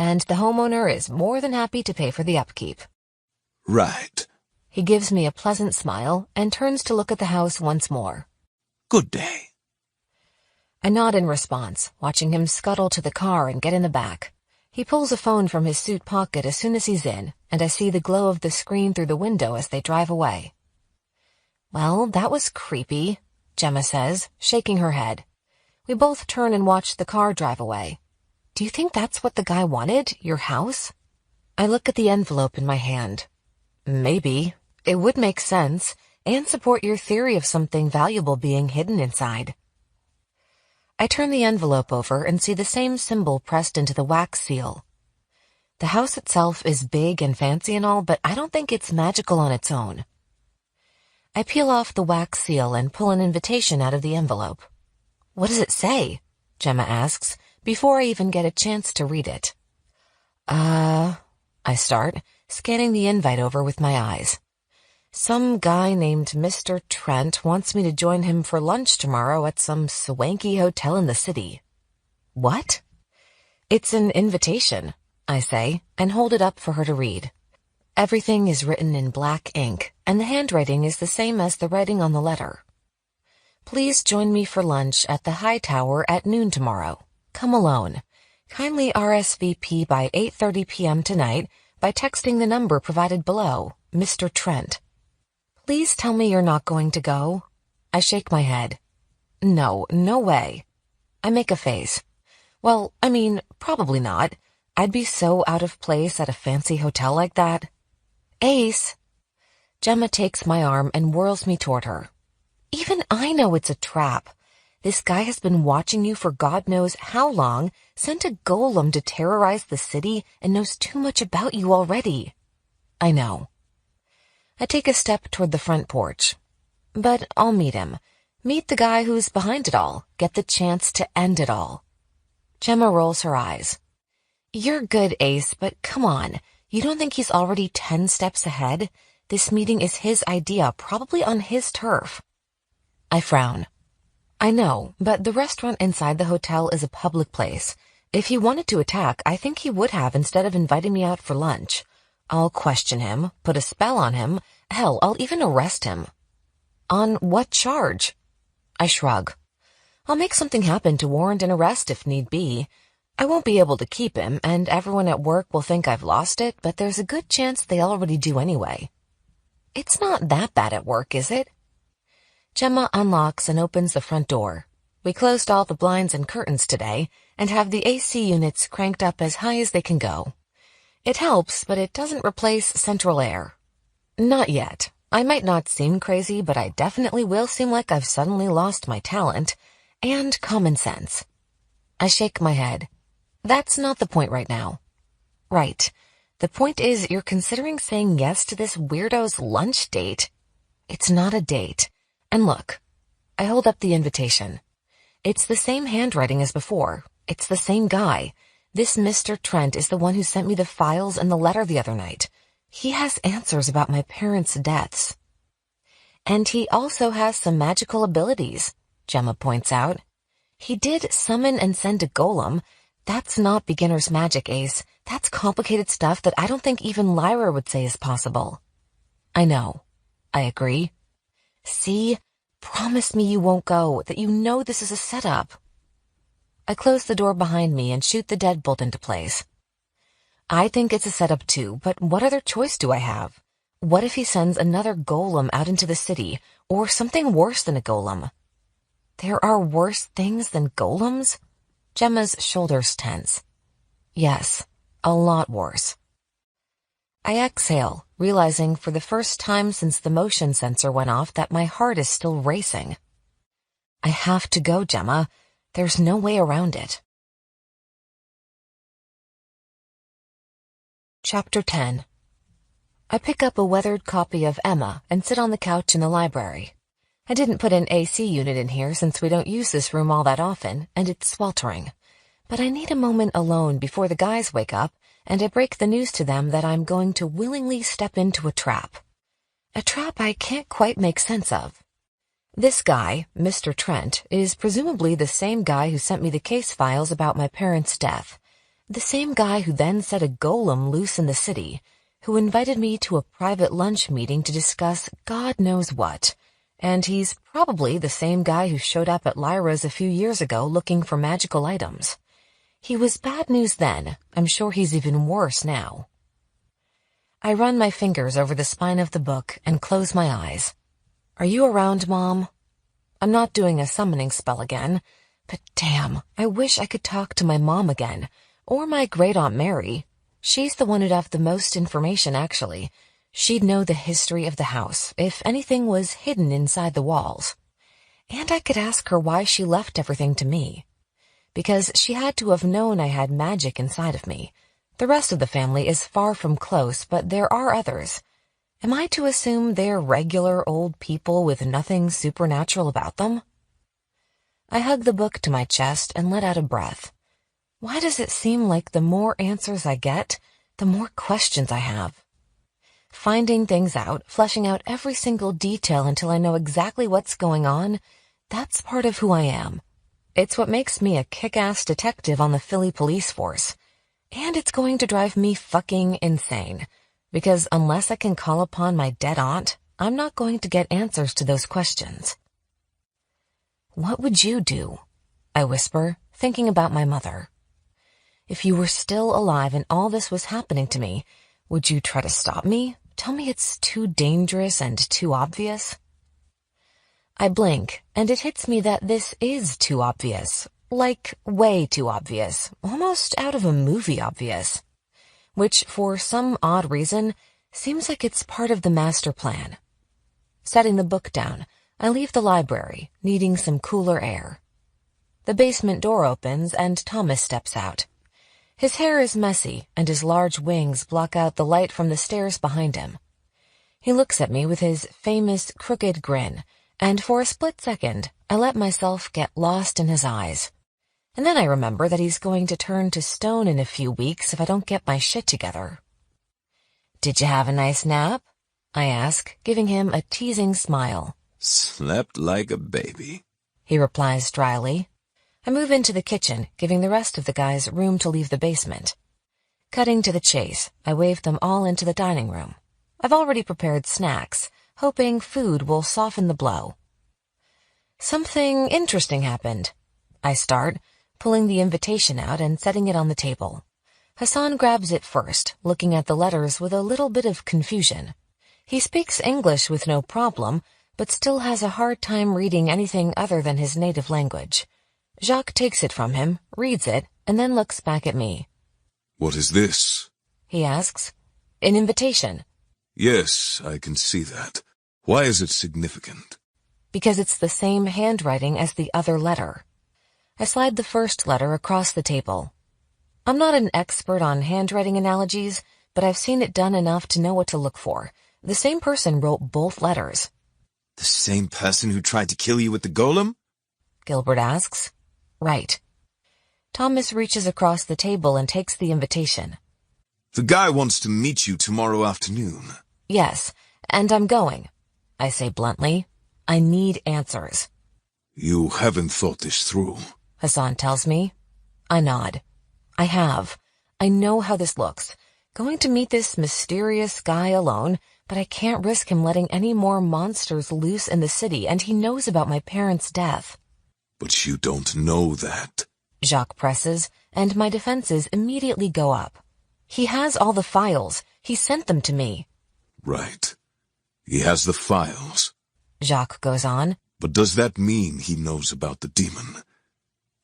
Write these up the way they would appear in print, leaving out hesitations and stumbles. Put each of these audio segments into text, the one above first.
and the homeowner is more than happy to pay for the upkeep. Right. He gives me a pleasant smile and turns to look at the house once more. Good day. I nod in response, watching him scuttle to the car and get in the back. He pulls a phone from his suit pocket as soon as he's in, and I see the glow of the screen through the window as they drive away. Well, that was creepy, Gemma says, shaking her head. We both turn and watch the car drive away. Do you think that's what the guy wanted, your house? I look at the envelope in my hand. Maybe. It would make sense, and support your theory of something valuable being hidden inside. I turn the envelope over and see the same symbol pressed into the wax seal. The house itself is big and fancy and all, but I don't think it's magical on its own. I peel off the wax seal and pull an invitation out of the envelope. What does it say? Gemma asks, before I even get a chance to read it. I start, scanning the invite over with my eyes. Some guy named Mr. Trent wants me to join him for lunch tomorrow at some swanky hotel in the city. What? It's an invitation, I say, and hold it up for her to read. Everything is written in black ink, and the handwriting is the same as the writing on the letter. Please join me for lunch at the High Tower at noon tomorrow. Come alone. Kindly RSVP by 8:30 p.m. tonight by texting the number provided below, Mr. Trent. Please tell me you're not going to go. I shake my head. No way. I make a face. Well, I mean, probably not. I'd be so out of place at a fancy hotel like that. Ace. Gemma takes my arm and whirls me toward her. Even I know it's a trap. This guy has been watching you for God knows how long, sent a golem to terrorize the city, and knows too much about you already. I know. I take a step toward the front porch. But I'll meet him. Meet the guy who's behind it all. Get the chance to end it all. Gemma rolls her eyes. You're good, Ace, but come on. You don't think he's already 10 steps ahead? This meeting is his idea, probably on his turf. I frown. I know, but the restaurant inside the hotel is a public place. If he wanted to attack, I think he would have instead of inviting me out for lunch. I'll question him, put a spell on him. Hell, I'll even arrest him. On what charge? I shrug. I'll make something happen to warrant an arrest if need be. I won't be able to keep him, and everyone at work will think I've lost it, but there's a good chance they already do anyway. It's not that bad at work, is it? Gemma unlocks and opens the front door. We closed all the blinds and curtains today and have the AC units cranked up as high as they can go. It helps, but it doesn't replace central air. Not yet. I might not seem crazy, but I definitely will seem like I've suddenly lost my talent and common sense. I shake my head. That's not the point right now. Right. The point is you're considering saying yes to this weirdo's lunch date. It's not a date. And look, I hold up the invitation. It's the same handwriting as before. It's the same guy. This Mr. Trent is the one who sent me the files and the letter the other night. He has answers about my parents' deaths. And he also has some magical abilities, Gemma points out. He did summon and send a golem. That's not beginner's magic, Ace. That's complicated stuff that I don't think even Lyra would say is possible. I know. I agree. See? Promise me you won't go, that you know this is a setup. I close the door behind me and shoot the deadbolt into place. I think it's a setup too, but what other choice do I have? What if he sends another golem out into the city, or something worse than a golem? There are worse things than golems? Gemma's shoulders tense. Yes, a lot worse. I exhale, realizing for the first time since the motion sensor went off that my heart is still racing. I have to go, Gemma. There's no way around it. Chapter 10. I pick up a weathered copy of Emma and sit on the couch in the library. I didn't put an AC unit in here since we don't use this room all that often, and it's sweltering. But I need a moment alone before the guys wake up, and I break the news to them that I'm going to willingly step into a trap. A trap I can't quite make sense of. This guy, Mr. Trent, is presumably the same guy who sent me the case files about my parents' death. The same guy who then set a golem loose in the city, who invited me to a private lunch meeting to discuss God knows what. And he's probably the same guy who showed up at Lyra's a few years ago looking for magical items. He was bad news then. I'm sure he's even worse now. I run my fingers over the spine of the book and close my eyes. Are you around, Mom? I'm not doing a summoning spell again, but damn, I wish I could talk to my mom again, or my great-aunt Mary. She's the one who'd have the most information, actually. She'd know the history of the house, if anything was hidden inside the walls. And I could ask her why she left everything to me. Because she had to have known I had magic inside of me. The rest of the family is far from close, but there are others. Am I to assume they're regular old people with nothing supernatural about them? I hug the book to my chest and let out a breath. Why does it seem like the more answers I get, the more questions I have? Finding things out, fleshing out every single detail until I know exactly what's going on, that's part of who I am. It's what makes me a kick-ass detective on the Philly police force. And it's going to drive me fucking insane. Because unless I can call upon my dead aunt, I'm not going to get answers to those questions. What would you do? I whisper, thinking about my mother. If you were still alive and all this was happening to me, would you try to stop me? Tell me it's too dangerous and too obvious? I blink, and it hits me that this is too obvious. Like, way too obvious. Almost out of a movie obvious. Which, for some odd reason, seems like it's part of the master plan. Setting the book down, I leave the library, needing some cooler air. The basement door opens and Thomas steps out. His hair is messy, and his large wings block out the light from the stairs behind him. He looks at me with his famous crooked grin, and for a split second, I let myself get lost in his eyes. And then I remember that he's going to turn to stone in a few weeks if I don't get my shit together. Did you have a nice nap? I ask, giving him a teasing smile. Slept like a baby, he replies dryly. I move into the kitchen, giving the rest of the guys room to leave the basement. Cutting to the chase, I wave them all into the dining room. I've already prepared snacks, hoping food will soften the blow. Something interesting happened. I start, pulling the invitation out and setting it on the table. Hassan grabs it first, looking at the letters with a little bit of confusion. He speaks English with no problem, but still has a hard time reading anything other than his native language. Jacques takes it from him, reads it, and then looks back at me. What is this? He asks. An invitation. Yes, I can see that. Why is it significant? Because it's the same handwriting as the other letter. I slide the first letter across the table. I'm not an expert on handwriting analogies, but I've seen it done enough to know what to look for. The same person wrote both letters. The same person who tried to kill you with the golem? Gilbert asks. Right. Thomas reaches across the table and takes the invitation. The guy wants to meet you tomorrow afternoon. Yes, and I'm going. I say bluntly. I need answers. You haven't thought this through, Hassan tells me. I nod. I have. I know how this looks. Going to meet this mysterious guy alone, but I can't risk him letting any more monsters loose in the city, and he knows about my parents' death. But you don't know that. Jacques presses, and my defenses immediately go up. He has all the files. He sent them to me. Right. He has the files. Jacques goes on. But does that mean he knows about the demon?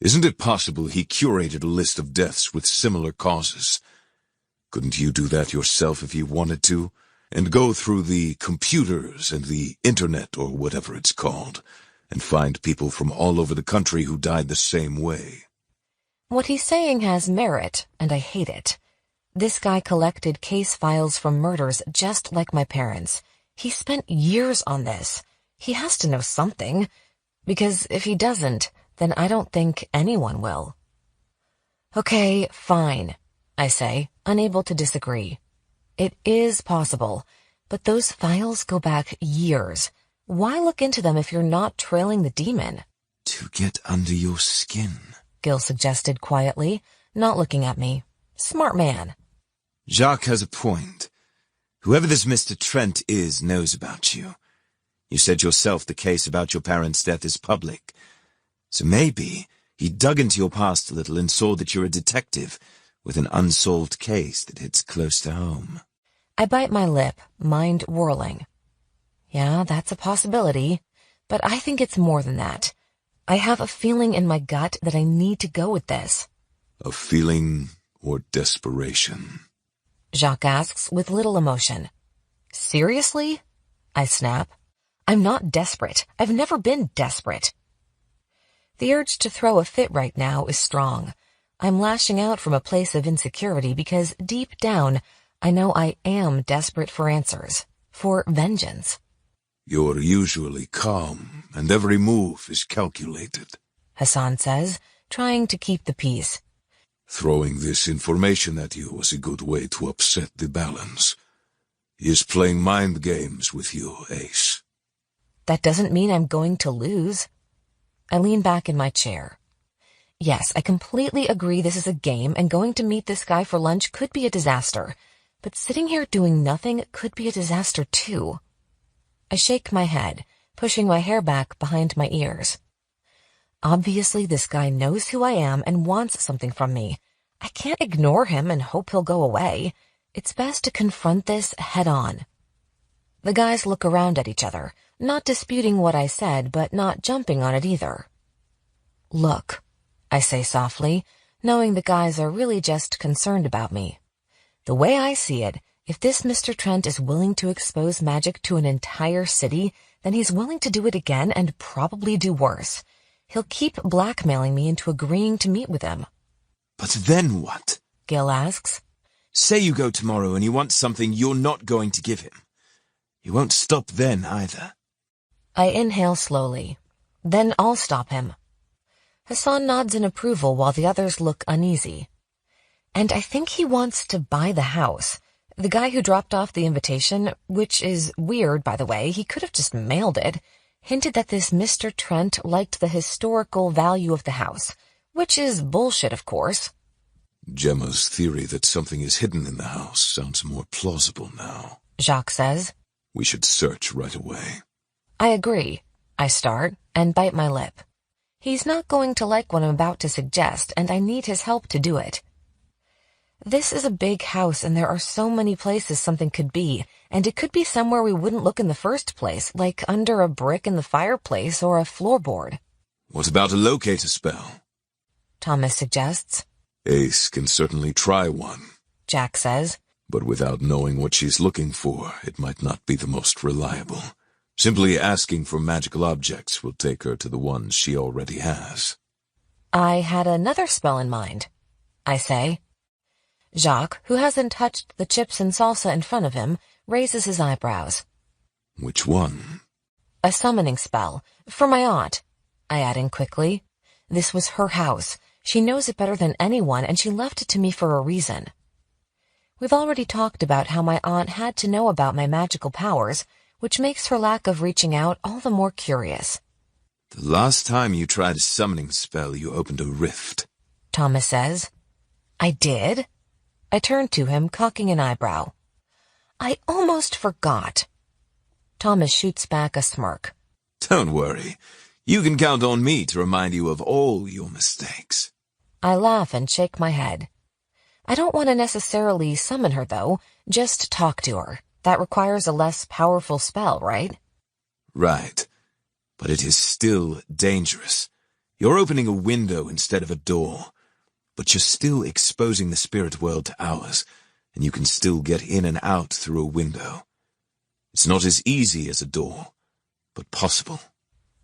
Isn't it possible he curated a list of deaths with similar causes? Couldn't you do that yourself if you wanted to? And go through the computers and the internet or whatever it's called, and find people from all over the country who died the same way? What he's saying has merit, and I hate it. This guy collected case files from murders just like my parents. He spent years on this. He has to know something, because if he doesn't, then I don't think anyone will. Okay, fine, I say, unable to disagree. It is possible, but those files go back years. Why look into them if you're not trailing the demon? To get under your skin, Gil suggested quietly, not looking at me. Smart man. Jacques has a point. Whoever this Mr. Trent is knows about you. You said yourself the case about your parents' death is public. So maybe he dug into your past a little and saw that you're a detective with an unsolved case that hits close to home. I bite my lip, mind whirling. Yeah, that's a possibility, but I think it's more than that. I have a feeling in my gut that I need to go with this. A feeling or desperation? Jacques asks with little emotion. Seriously? I snap. I'm not desperate. I've never been desperate. The urge to throw a fit right now is strong. I'm lashing out from a place of insecurity because deep down, I know I am desperate for answers, for vengeance. You're usually calm, and every move is calculated, Hassan says, trying to keep the peace. Throwing this information at you was a good way to upset the balance. He is playing mind games with you, Ace. That doesn't mean I'm going to lose. I lean back in my chair. Yes, I completely agree this is a game, and going to meet this guy for lunch could be a disaster. But sitting here doing nothing could be a disaster too. I shake my head, pushing my hair back behind my ears. Obviously, this guy knows who I am and wants something from me. I can't ignore him and hope he'll go away. It's best to confront this head on. The guys look around at each other, not disputing what I said, but not jumping on it either. Look, I say softly, knowing the guys are really just concerned about me. The way I see it, if this Mr. Trent is willing to expose magic to an entire city, then he's willing to do it again and probably do worse. He'll keep blackmailing me into agreeing to meet with him. But then what? Gil asks. Say you go tomorrow and he wants something you're not going to give him. You won't stop then either. I inhale slowly. Then I'll stop him. Hassan nods in approval while the others look uneasy. And I think he wants to buy the house. The guy who dropped off the invitation, which is weird, by the way, he could have just mailed it, hinted that this Mr. Trent liked the historical value of the house, which is bullshit, of course. Gemma's theory that something is hidden in the house sounds more plausible now, Jacques says. We should search right away. I agree. I start and bite my lip. He's not going to like what I'm about to suggest, and I need his help to do it. This is a big house, and there are so many places something could be, and it could be somewhere we wouldn't look in the first place, like under a brick in the fireplace or a floorboard. What about a locator spell? Thomas suggests. Ace can certainly try one, Jack says. But without knowing what she's looking for, it might not be the most reliable. Simply asking for magical objects will take her to the ones she already has. I had another spell in mind, I say. Jacques, who hasn't touched the chips and salsa in front of him, raises his eyebrows. Which one? A summoning spell. For my aunt, I add in quickly. This was her house. She knows it better than anyone, and she left it to me for a reason. We've already talked about how my aunt had to know about my magical powers, which makes her lack of reaching out all the more curious. The last time you tried a summoning spell, you opened a rift, Thomas says. I did? I turn to him, cocking an eyebrow. I almost forgot. Thomas shoots back a smirk. Don't worry. You can count on me to remind you of all your mistakes. I laugh and shake my head. I don't want to necessarily summon her, though. Just talk to her. That requires a less powerful spell, right? Right. But it is still dangerous. You're opening a window instead of a door. But you're still exposing the spirit world to ours, and you can still get in and out through a window. It's not as easy as a door, but possible.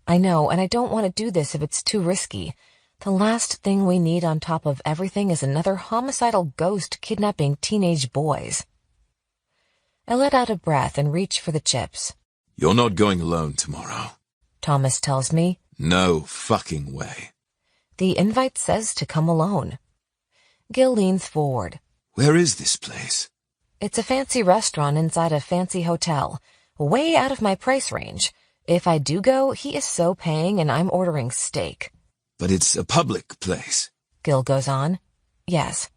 I know, and I don't want to do this if it's too risky. The last thing we need on top of everything is another homicidal ghost kidnapping teenage boys. I let out a breath and reach for the chips. You're not going alone tomorrow, Thomas tells me. No fucking way. The invite says to come alone. Gil leans forward. Where is this place? It's a fancy restaurant inside a fancy hotel, way out of my price range. If I do go, he is so paying and I'm ordering steak. But it's a public place. Gil goes on. Yes.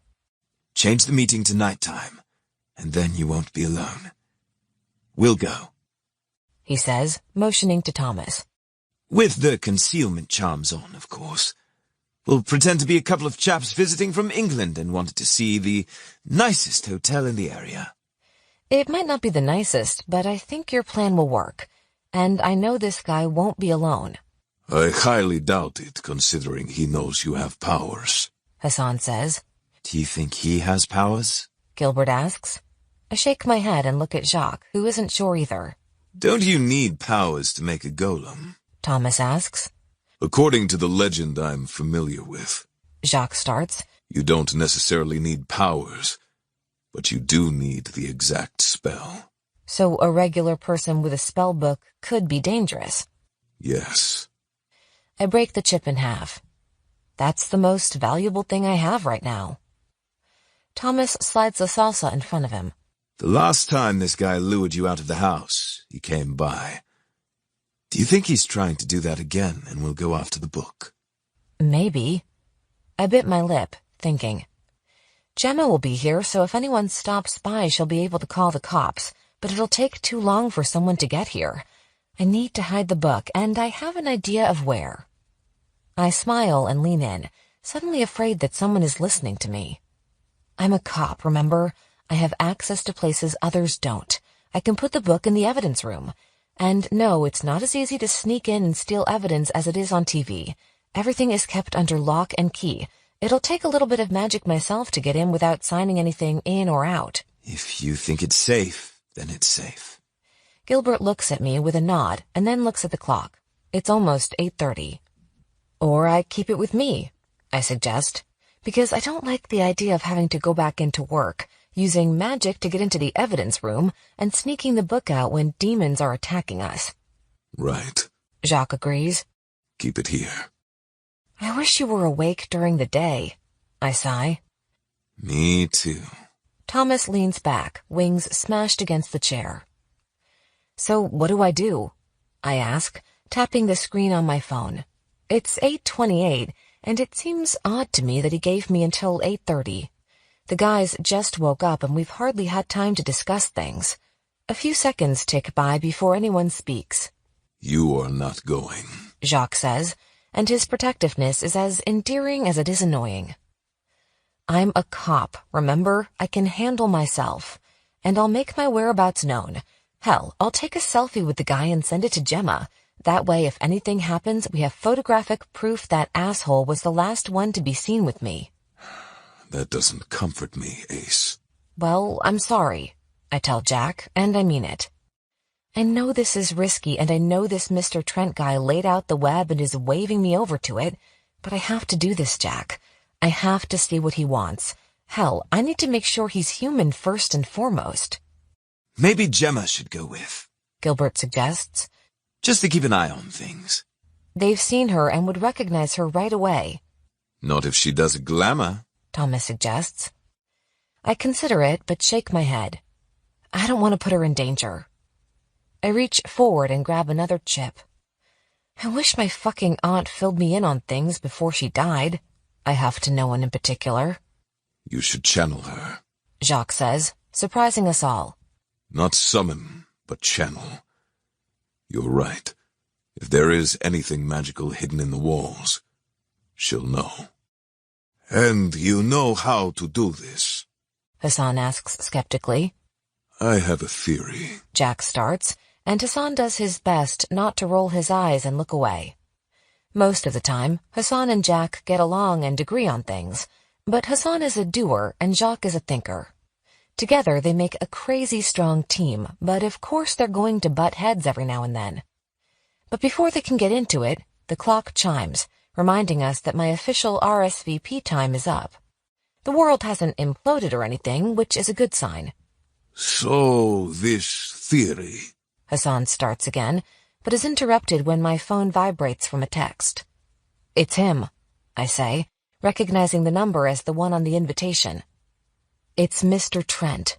Change the meeting to nighttime, and then you won't be alone. We'll go, he says, motioning to Thomas. With the concealment charms on, of course. We'll pretend to be a couple of chaps visiting from England and wanted to see the nicest hotel in the area. It might not be the nicest, but I think your plan will work. And I know this guy won't be alone. I highly doubt it, considering he knows you have powers, Hassan says. Do you think he has powers? Gilbert asks. I shake my head and look at Jacques, who isn't sure either. Don't you need powers to make a golem? Thomas asks. According to the legend I'm familiar with, Jacques starts. You don't necessarily need powers, but you do need the exact spell. So a regular person with a spell book could be dangerous. Yes. I break the chip in half. That's the most valuable thing I have right now. Thomas slides the salsa in front of him. The last time this guy lured you out of the house, he came by. Do you think he's trying to do that again and will go after the book? Maybe. I bit my lip, thinking. Gemma will be here, so if anyone stops by, she'll be able to call the cops, but it'll take too long for someone to get here. I need to hide the book, and I have an idea of where. I smile and lean in, suddenly afraid that someone is listening to me. I'm a cop, remember? I have access to places others don't. I can put the book in the evidence room. And no, it's not as easy to sneak in and steal evidence as it is on TV. Everything is kept under lock and key. It'll take a little bit of magic myself to get in without signing anything in or out. If you think it's safe, then it's safe. Gilbert looks at me with a nod and then looks at the clock. It's almost 8:30. Or I keep it with me, I suggest, because I don't like the idea of having to go back into work, using magic to get into the evidence room, and sneaking the book out when demons are attacking us. Right. Jacques agrees. Keep it here. I wish you were awake during the day, I sigh. Me too. Thomas leans back, wings smashed against the chair. So what do I do? I ask, tapping the screen on my phone. It's 8:28, and it seems odd to me that he gave me until 8:30. The guys just woke up and we've hardly had time to discuss things. A few seconds tick by before anyone speaks. You are not going, Jacques says, and his protectiveness is as endearing as it is annoying. I'm a cop, remember? I can handle myself. And I'll make my whereabouts known. Hell, I'll take a selfie with the guy and send it to Gemma. That way, if anything happens, we have photographic proof that asshole was the last one to be seen with me. That doesn't comfort me, Ace. Well, I'm sorry, I tell Jack, and I mean it. I know this is risky, and I know this Mr. Trent guy laid out the web and is waving me over to it, but I have to do this, Jack. I have to see what he wants. Hell, I need to make sure he's human first and foremost. Maybe Gemma should go with, Gilbert suggests. Just to keep an eye on things. They've seen her and would recognize her right away. Not if she does a glamour, Thomas suggests. I consider it, but shake my head. I don't want to put her in danger. I reach forward and grab another chip. I wish my fucking aunt filled me in on things before she died. I huff to no one in particular. You should channel her. Jacques says, surprising us all. Not summon, but channel. You're right. If there is anything magical hidden in the walls, she'll know. And you know how to do this? Hassan asks skeptically. I have a theory. Jack starts, and Hassan does his best not to roll his eyes and look away. Most of the time, Hassan and Jack get along and agree on things, but Hassan is a doer and Jacques is a thinker. Together they make a crazy strong team, but of course they're going to butt heads every now and then. But before they can get into it, the clock chimes, reminding us that my official RSVP time is up. The world hasn't imploded or anything, which is a good sign. So, this theory... Hassan starts again, but is interrupted when my phone vibrates from a text. It's him, I say, recognizing the number as the one on the invitation. It's Mr. Trent.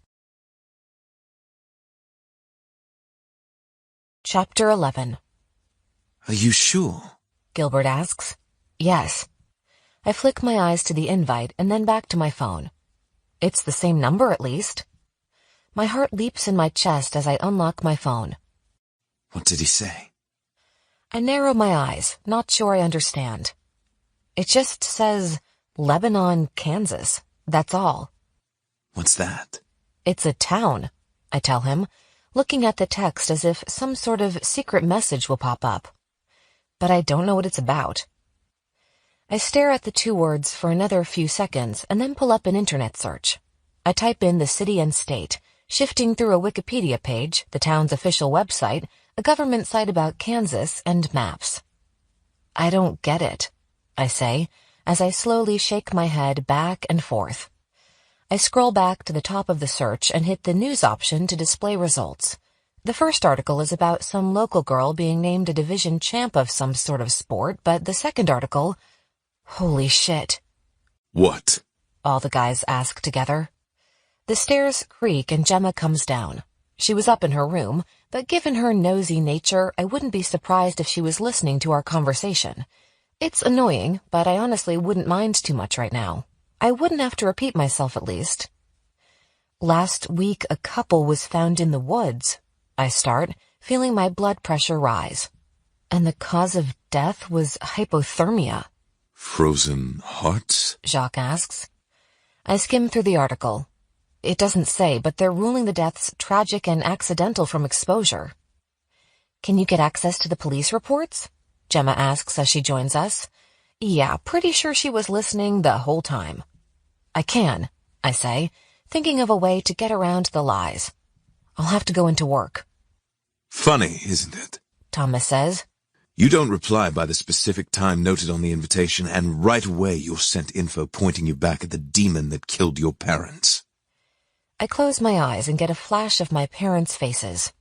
Chapter 11. Are you sure? Gilbert asks. Yes. I flick my eyes to the invite and then back to my phone. It's the same number at least. My heart leaps in my chest as I unlock my phone. What did he say? I narrow my eyes, not sure I understand. It just says, Lebanon, Kansas. That's all. What's that? It's a town, I tell him, looking at the text as if some sort of secret message will pop up. But I don't know what it's about. I stare at the two words for another few seconds and then pull up an internet search. I type in the city and state, shifting through a Wikipedia page, the town's official website, a government site about Kansas, and maps. I don't get it, I say, as I slowly shake my head back and forth. I scroll back to the top of the search and hit the news option to display results. The first article is about some local girl being named a division champ of some sort of sport, but the second article... Holy shit. What? All the guys ask together. The stairs creak and Gemma comes down. She was up in her room, but given her nosy nature, I wouldn't be surprised if she was listening to our conversation. It's annoying, but I honestly wouldn't mind too much right now. I wouldn't have to repeat myself at least. Last week, a couple was found in the woods. I start, feeling my blood pressure rise. And the cause of death was hypothermia. Frozen hearts? Jacques asks. I skim through the article. It doesn't say, but they're ruling the deaths tragic and accidental from exposure. Can you get access to the police reports? Gemma asks as she joins us. Yeah, pretty sure she was listening the whole time. I can, I say, thinking of a way to get around the lies. I'll have to go into work. Funny, isn't it? Thomas says. You don't reply by the specific time noted on the invitation, and right away you're sent info pointing you back at the demon that killed your parents. I close my eyes and get a flash of my parents' faces.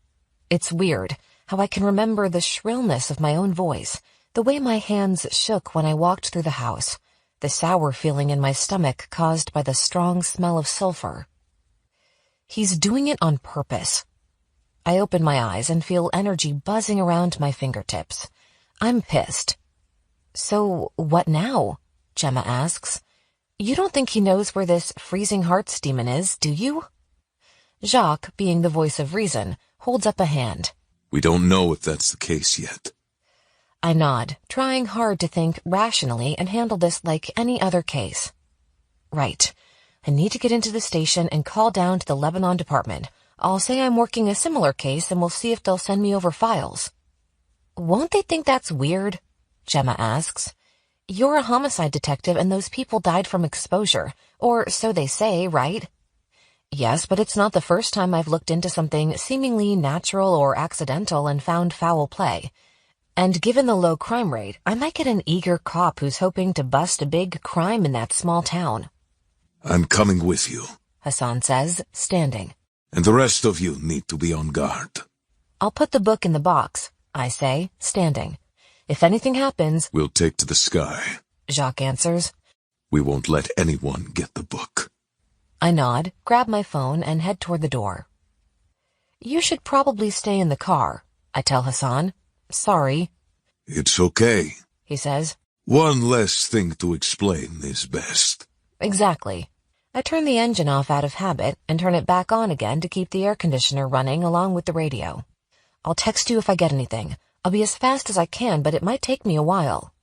It's weird how I can remember the shrillness of my own voice, the way my hands shook when I walked through the house, the sour feeling in my stomach caused by the strong smell of sulfur. He's doing it on purpose. I open my eyes and feel energy buzzing around my fingertips. I'm pissed. So, what now? Gemma asks. You don't think he knows where this freezing hearts demon is, do you? Jacques, being the voice of reason, holds up a hand. We don't know if that's the case yet. I nod, trying hard to think rationally and handle this like any other case. Right. I need to get into the station and call down to the Lebanon department. I'll say I'm working a similar case and we'll see if they'll send me over files. Won't they think that's weird? Gemma asks. You're a homicide detective and those people died from exposure, or so they say, right? Yes, but it's not the first time I've looked into something seemingly natural or accidental and found foul play. And given the low crime rate, I might get an eager cop who's hoping to bust a big crime in that small town. I'm coming with you, Hassan says, standing. and the rest of you need to be on guard. I'll put the book in the box, I say, standing. If anything happens... We'll take to the sky. Jacques answers. We won't let anyone get the book. I nod, grab my phone, and head toward the door. You should probably stay in the car, I tell Hassan. Sorry. It's okay. He says. One less thing to explain is best. Exactly. I turn the engine off out of habit and turn it back on again to keep the air conditioner running along with the radio. I'll text you if I get anything. I'll be as fast as I can, but it might take me a while.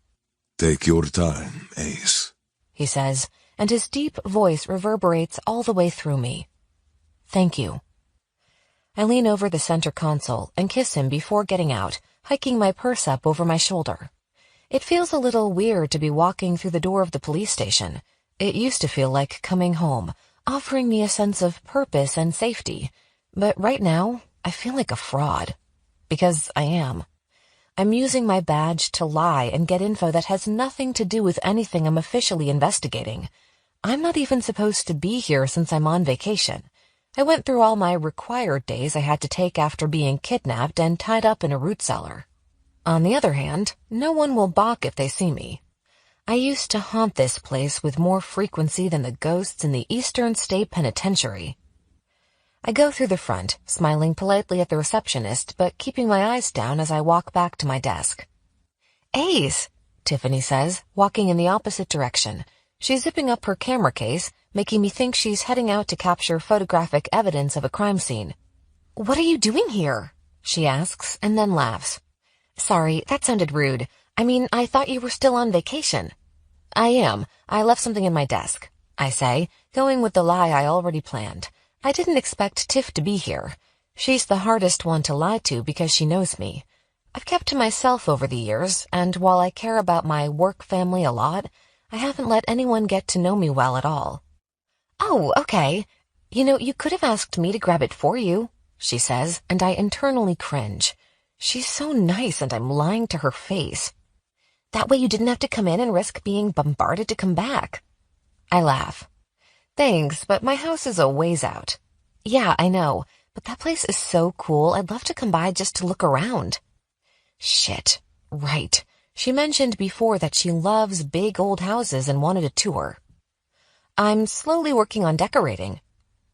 Take your time, Ace, he says, and his deep voice reverberates all the way through me. Thank you. I lean over the center console and kiss him before getting out, hiking my purse up over my shoulder. It feels a little weird to be walking through the door of the police station. It used to feel like coming home, offering me a sense of purpose and safety. But right now, I feel like a fraud. Because I am. I'm using my badge to lie and get info that has nothing to do with anything I'm officially investigating. I'm not even supposed to be here since I'm on vacation. I went through all my required days I had to take after being kidnapped and tied up in a root cellar. On the other hand, no one will balk if they see me. I used to haunt this place with more frequency than the ghosts in the Eastern State Penitentiary. I go through the front, smiling politely at the receptionist, but keeping my eyes down as I walk back to my desk. Ace, Tiffany says, walking in the opposite direction. She's zipping up her camera case, making me think she's heading out to capture photographic evidence of a crime scene. "What are you doing here?" she asks, and then laughs. "Sorry, that sounded rude. I mean, I thought you were still on vacation." "I am. I left something in my desk," I say, going with the lie I already planned. I didn't expect Tiff to be here. She's the hardest one to lie to because she knows me. I've kept to myself over the years, and while I care about my work family a lot, I haven't let anyone get to know me well at all. "Oh, okay. You could have asked me to grab it for you," she says, and I internally cringe. She's so nice, and I'm lying to her face. "That way you didn't have to come in and risk being bombarded to come back." I laugh. "Thanks, but my house is a ways out." "Yeah, I know, but that place is so cool. I'd love to come by just to look around." Shit. Right. She mentioned before that she loves big old houses and wanted a tour. "I'm slowly working on decorating."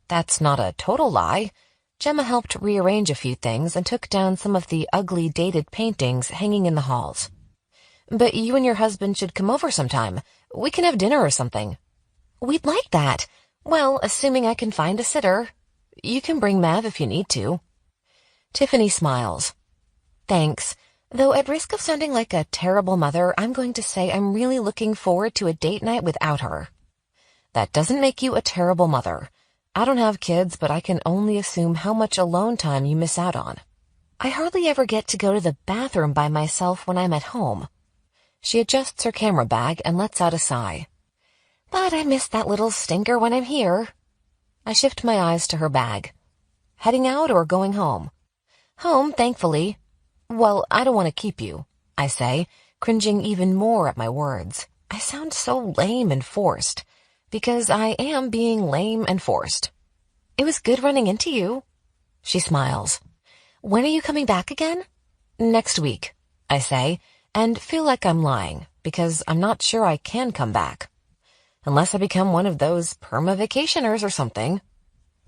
That's not a total lie. Gemma helped rearrange a few things and took down some of the ugly dated paintings hanging in the halls. "But you and your husband should come over sometime. We can have dinner or something." "We'd like that. Well, assuming I can find a sitter. You can bring Mav if you need to." Tiffany smiles. "Thanks. Though at risk of sounding like a terrible mother, I'm going to say I'm really looking forward to a date night without her." That doesn't make you a terrible mother. I don't have kids, but I can only assume how much alone time you miss out on. I hardly ever get to go to the bathroom by myself when I'm at home. She adjusts her camera bag and lets out a sigh. "But I miss that little stinker when I'm here." I shift my eyes to her bag. "Heading out or going home?" "Home, thankfully." "Well, I don't want to keep you," I say, cringing even more at my words. I sound so lame and forced, because I am being lame and forced. "It was good running into you." She smiles. "When are you coming back again?" "Next week," I say, and feel like I'm lying, because I'm not sure I can come back. Unless I become one of those perma-vacationers or something.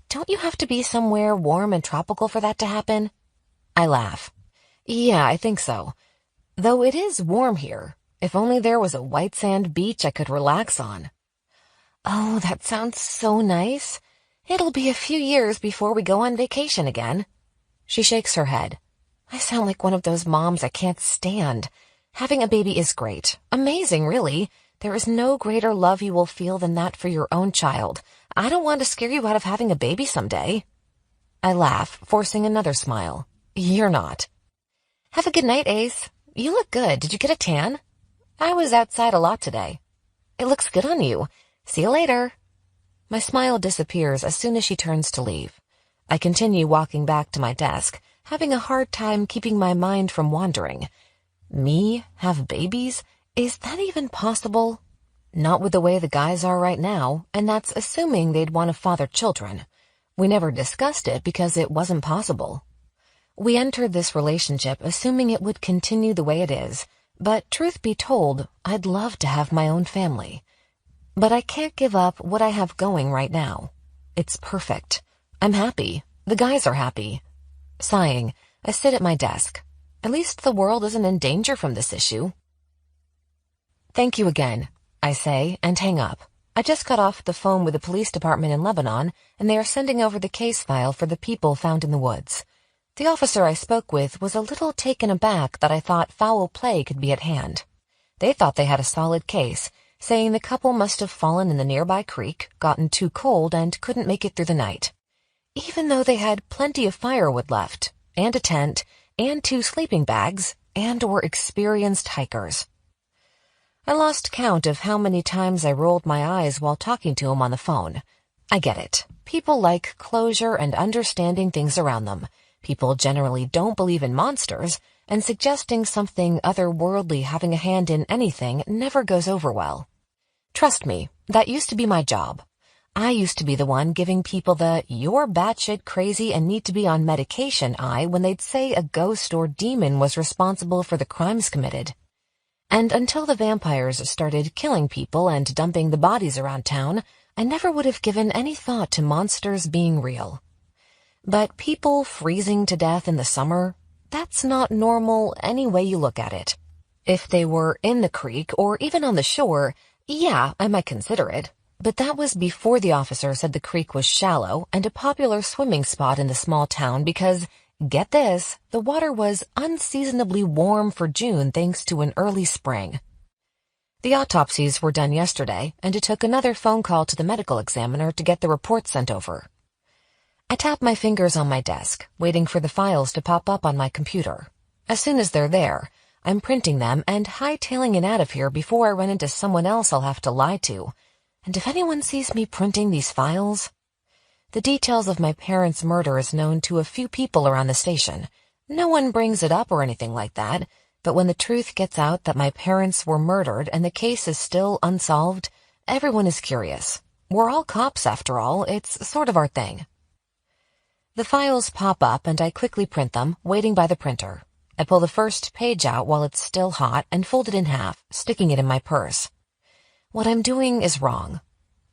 "Don't you have to be somewhere warm and tropical for that to happen?" I laugh. "Yeah, I think so. Though it is warm here. If only there was a white sand beach I could relax on." "Oh, that sounds so nice. It'll be a few years before we go on vacation again." She shakes her head. I sound like one of those moms I can't stand. Having a baby is great. Amazing, really. There is no greater love you will feel than that for your own child. I don't want to scare you out of having a baby someday. I laugh, forcing another smile. You're not. "Have a good night, Ace. You look good. Did you get a tan?" "I was outside a lot today." "It looks good on you. See you later." My smile disappears as soon as she turns to leave. I continue walking back to my desk, having a hard time keeping my mind from wandering. Me have babies? Is that even possible? Not with the way the guys are right now, and that's assuming they'd want to father children. We never discussed it because it wasn't possible. We entered this relationship assuming it would continue the way it is, but truth be told, I'd love to have my own family. But I can't give up what I have going right now. It's perfect. I'm happy. The guys are happy. Sighing, I sit at my desk. At least the world isn't in danger from this issue. "Thank you again," I say, and hang up. I just got off the phone with the police department in Lebanon, and they are sending over the case file for the people found in the woods. The officer I spoke with was a little taken aback that I thought foul play could be at hand. They thought they had a solid case, saying the couple must have fallen in the nearby creek, gotten too cold, and couldn't make it through the night. Even though they had plenty of firewood left, and a tent, and 2 sleeping bags, and were experienced hikers. I lost count of how many times I rolled my eyes while talking to him on the phone. I get it. People like closure and understanding things around them. People generally don't believe in monsters, and suggesting something otherworldly having a hand in anything never goes over well. Trust me, that used to be my job. I used to be the one giving people the "you're batshit crazy and need to be on medication" eye when they'd say a ghost or demon was responsible for the crimes committed. And until the vampires started killing people and dumping the bodies around town, I never would have given any thought to monsters being real. But people freezing to death in the summer, that's not normal any way you look at it. If they were in the creek or even on the shore, Yeah, I might consider it. But that was before the officer said the creek was shallow and a popular swimming spot in the small town because, get this, the water was unseasonably warm for June thanks to an early spring. The autopsies were done yesterday, and it took another phone call to the medical examiner to get the report sent over. I tap my fingers on my desk, waiting for the files to pop up on my computer. As soon as they're there, I'm printing them and hightailing it out of here before I run into someone else I'll have to lie to. And if anyone sees me printing these files... The details of my parents' murder is known to a few people around the station. No one brings it up or anything like that, but when the truth gets out that my parents were murdered and the case is still unsolved, everyone is curious. We're all cops after all, it's sort of our thing. The files pop up and I quickly print them, waiting by the printer. I pull the first page out while it's still hot and fold it in half, sticking it in my purse. What I'm doing is wrong.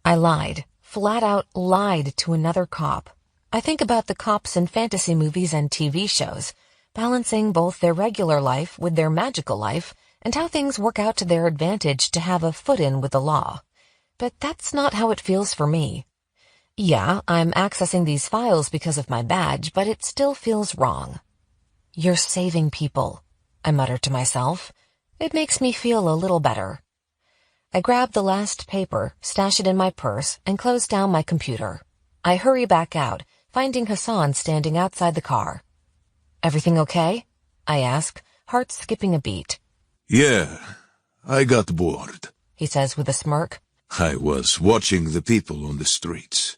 I lied, flat out lied to another cop. I think about the cops in fantasy movies and TV shows, balancing both their regular life with their magical life and how things work out to their advantage to have a foot in with the law. But that's not how it feels for me. Yeah, I'm accessing these files because of my badge, but it still feels wrong. You're saving people, I mutter to myself. It makes me feel a little better. I grab the last paper, stash it in my purse, and close down my computer. I hurry back out, finding Hassan standing outside the car. Everything okay? I ask, heart skipping a beat. Yeah, I got bored, he says with a smirk. I was watching the people on the streets.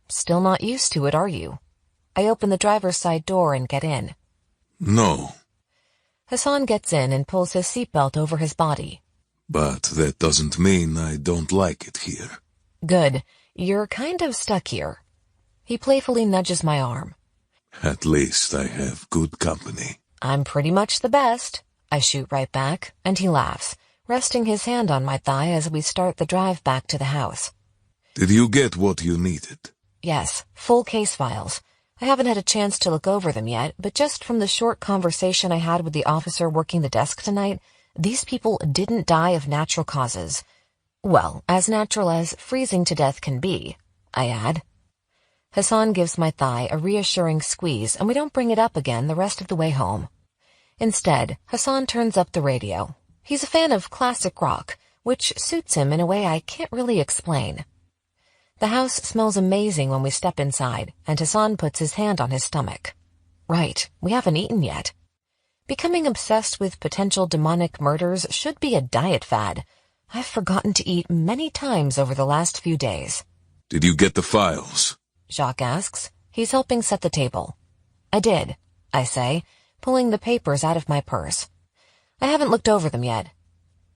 Still not used to it, are you? I open the driver's side door and get in. No. Hassan gets in and pulls his seatbelt over his body. But that doesn't mean I don't like it here. Good. You're kind of stuck here. He playfully nudges my arm. At least I have good company. I'm pretty much the best, I shoot right back, and he laughs, resting his hand on my thigh as we start the drive back to the house. Did you get what you needed? Yes, full case files. I haven't had a chance to look over them yet, but just from the short conversation I had with the officer working the desk tonight, these people didn't die of natural causes. Well, as natural as freezing to death can be, I add. Hassan gives my thigh a reassuring squeeze, and we don't bring it up again the rest of the way home. Instead, Hassan turns up the radio. He's a fan of classic rock, which suits him in a way I can't really explain. The house smells amazing when we step inside, and Hassan puts his hand on his stomach. Right, we haven't eaten yet. Becoming obsessed with potential demonic murders should be a diet fad. I've forgotten to eat many times over the last few days. Did you get the files? Jacques asks. He's helping set the table. I did, I say, pulling the papers out of my purse. I haven't looked over them yet.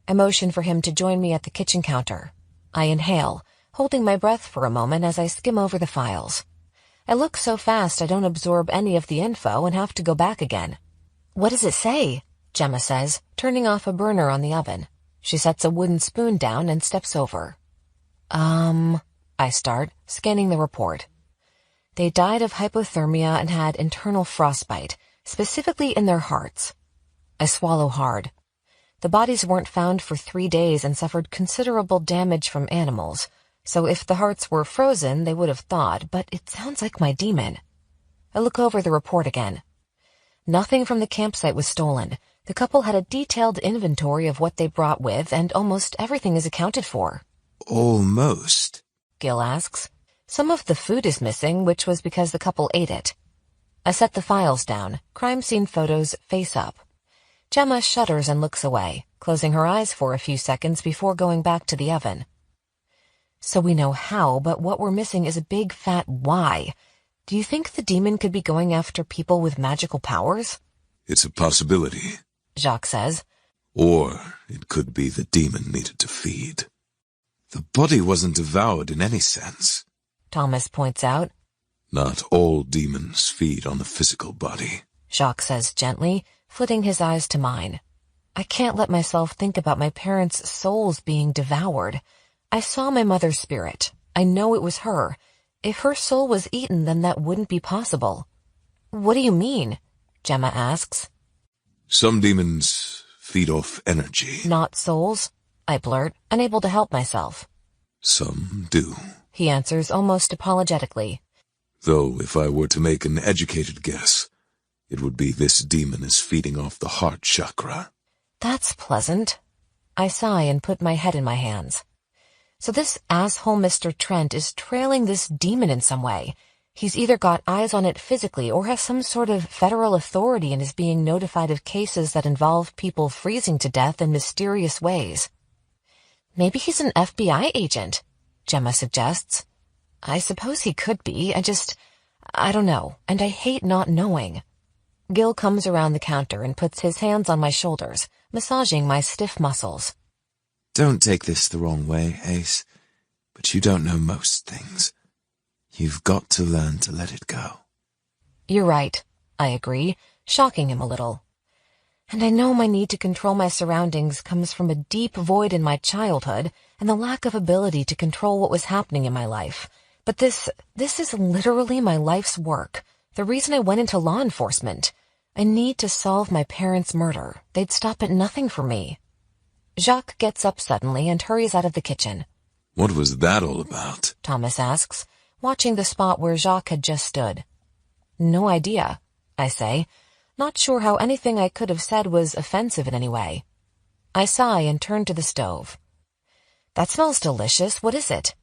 I motion for him to join me at the kitchen counter. I inhale, holding my breath for a moment as I skim over the files. I look so fast I don't absorb any of the info and have to go back again. What does it say? Gemma says, turning off a burner on the oven. She sets a wooden spoon down and steps over. I start, scanning the report. They died of hypothermia and had internal frostbite, specifically in their hearts. I swallow hard. The bodies weren't found for 3 days and suffered considerable damage from animals, so if the hearts were frozen, they would have thawed, but it sounds like my demon. I look over the report again. Nothing from the campsite was stolen. The couple had a detailed inventory of what they brought with, and almost everything is accounted for. Almost? Gil asks. Some of the food is missing, which was because the couple ate it. I set the files down, crime scene photos face up. Gemma shudders and looks away, closing her eyes for a few seconds before going back to the oven. So we know how, but what we're missing is a big fat why. Do you think the demon could be going after people with magical powers? It's a possibility, Jacques says. Or it could be the demon needed to feed. The body wasn't devoured in any sense, Thomas points out. Not all demons feed on the physical body, Jacques says gently, flitting his eyes to mine. I can't let myself think about my parents' souls being devoured. I saw my mother's spirit. I know it was her. If her soul was eaten, then that wouldn't be possible. What do you mean? Gemma asks. Some demons feed off energy. Not souls? I blurt, unable to help myself. Some do. He answers almost apologetically. Though if I were to make an educated guess, it would be this demon is feeding off the heart chakra. That's pleasant. I sigh and put my head in my hands. So this asshole Mr. Trent is trailing this demon in some way. He's either got eyes on it physically or has some sort of federal authority and is being notified of cases that involve people freezing to death in mysterious ways. Maybe he's an FBI agent, Gemma suggests. I suppose he could be. I don't know, and I hate not knowing. Gil comes around the counter and puts his hands on my shoulders, massaging my stiff muscles. Don't take this the wrong way, Ace, but you don't know most things. You've got to learn to let it go. You're right, I agree, shocking him a little. And I know my need to control my surroundings comes from a deep void in my childhood and the lack of ability to control what was happening in my life. But this is literally my life's work, the reason I went into law enforcement. I need to solve my parents' murder. They'd stop at nothing for me. Jacques gets up suddenly and hurries out of the kitchen. What was that all about? Thomas asks, watching the spot where Jacques had just stood. No idea, I say, not sure how anything I could have said was offensive in any way. I sigh and turn to the stove. That smells delicious. What is it?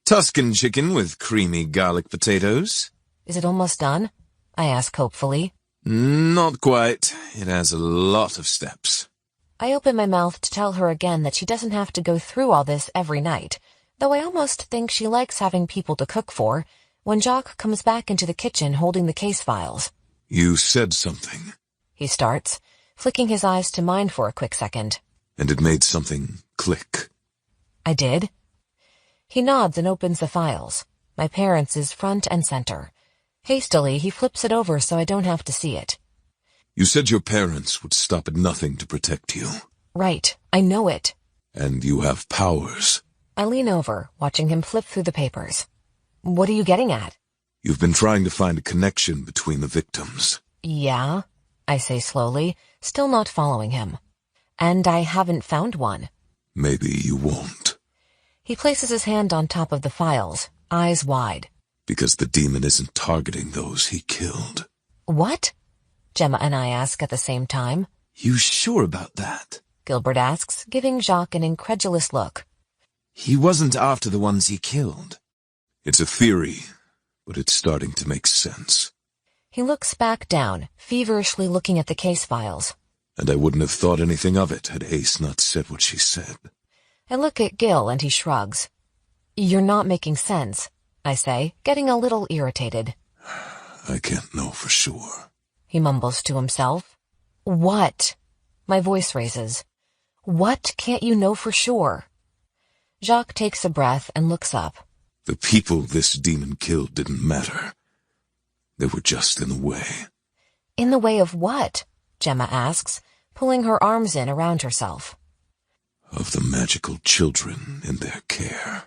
Tuscan chicken with creamy garlic potatoes. Is it almost done? I ask hopefully. Not quite. It has a lot of steps. I open my mouth to tell her again that she doesn't have to go through all this every night, though I almost think she likes having people to cook for, when Jacques comes back into the kitchen holding the case files. You said something. He starts, flicking his eyes to mine for a quick second. And it made something click. I did? He nods and opens the files. My parents' is front and center. Hastily, he flips it over so I don't have to see it. You said your parents would stop at nothing to protect you. Right, I know it. And you have powers. I lean over, watching him flip through the papers. What are you getting at? You've been trying to find a connection between the victims. Yeah, I say slowly, still not following him. And I haven't found one. Maybe you won't. He places his hand on top of the files, eyes wide. Because the demon isn't targeting those he killed. What? Gemma and I ask at the same time. You sure about that? Gilbert asks, giving Jacques an incredulous look. He wasn't after the ones he killed. It's a theory, but it's starting to make sense. He looks back down, feverishly looking at the case files. And I wouldn't have thought anything of it had Ace not said what she said. I look at Gil and he shrugs. You're not making sense, I say, getting a little irritated. I can't know for sure. He mumbles to himself. What? My voice raises. What can't you know for sure? Jacques takes a breath and looks up. The people this demon killed didn't matter. They were just in the way. In the way of what? Gemma asks, pulling her arms in around herself. Of the magical children in their care.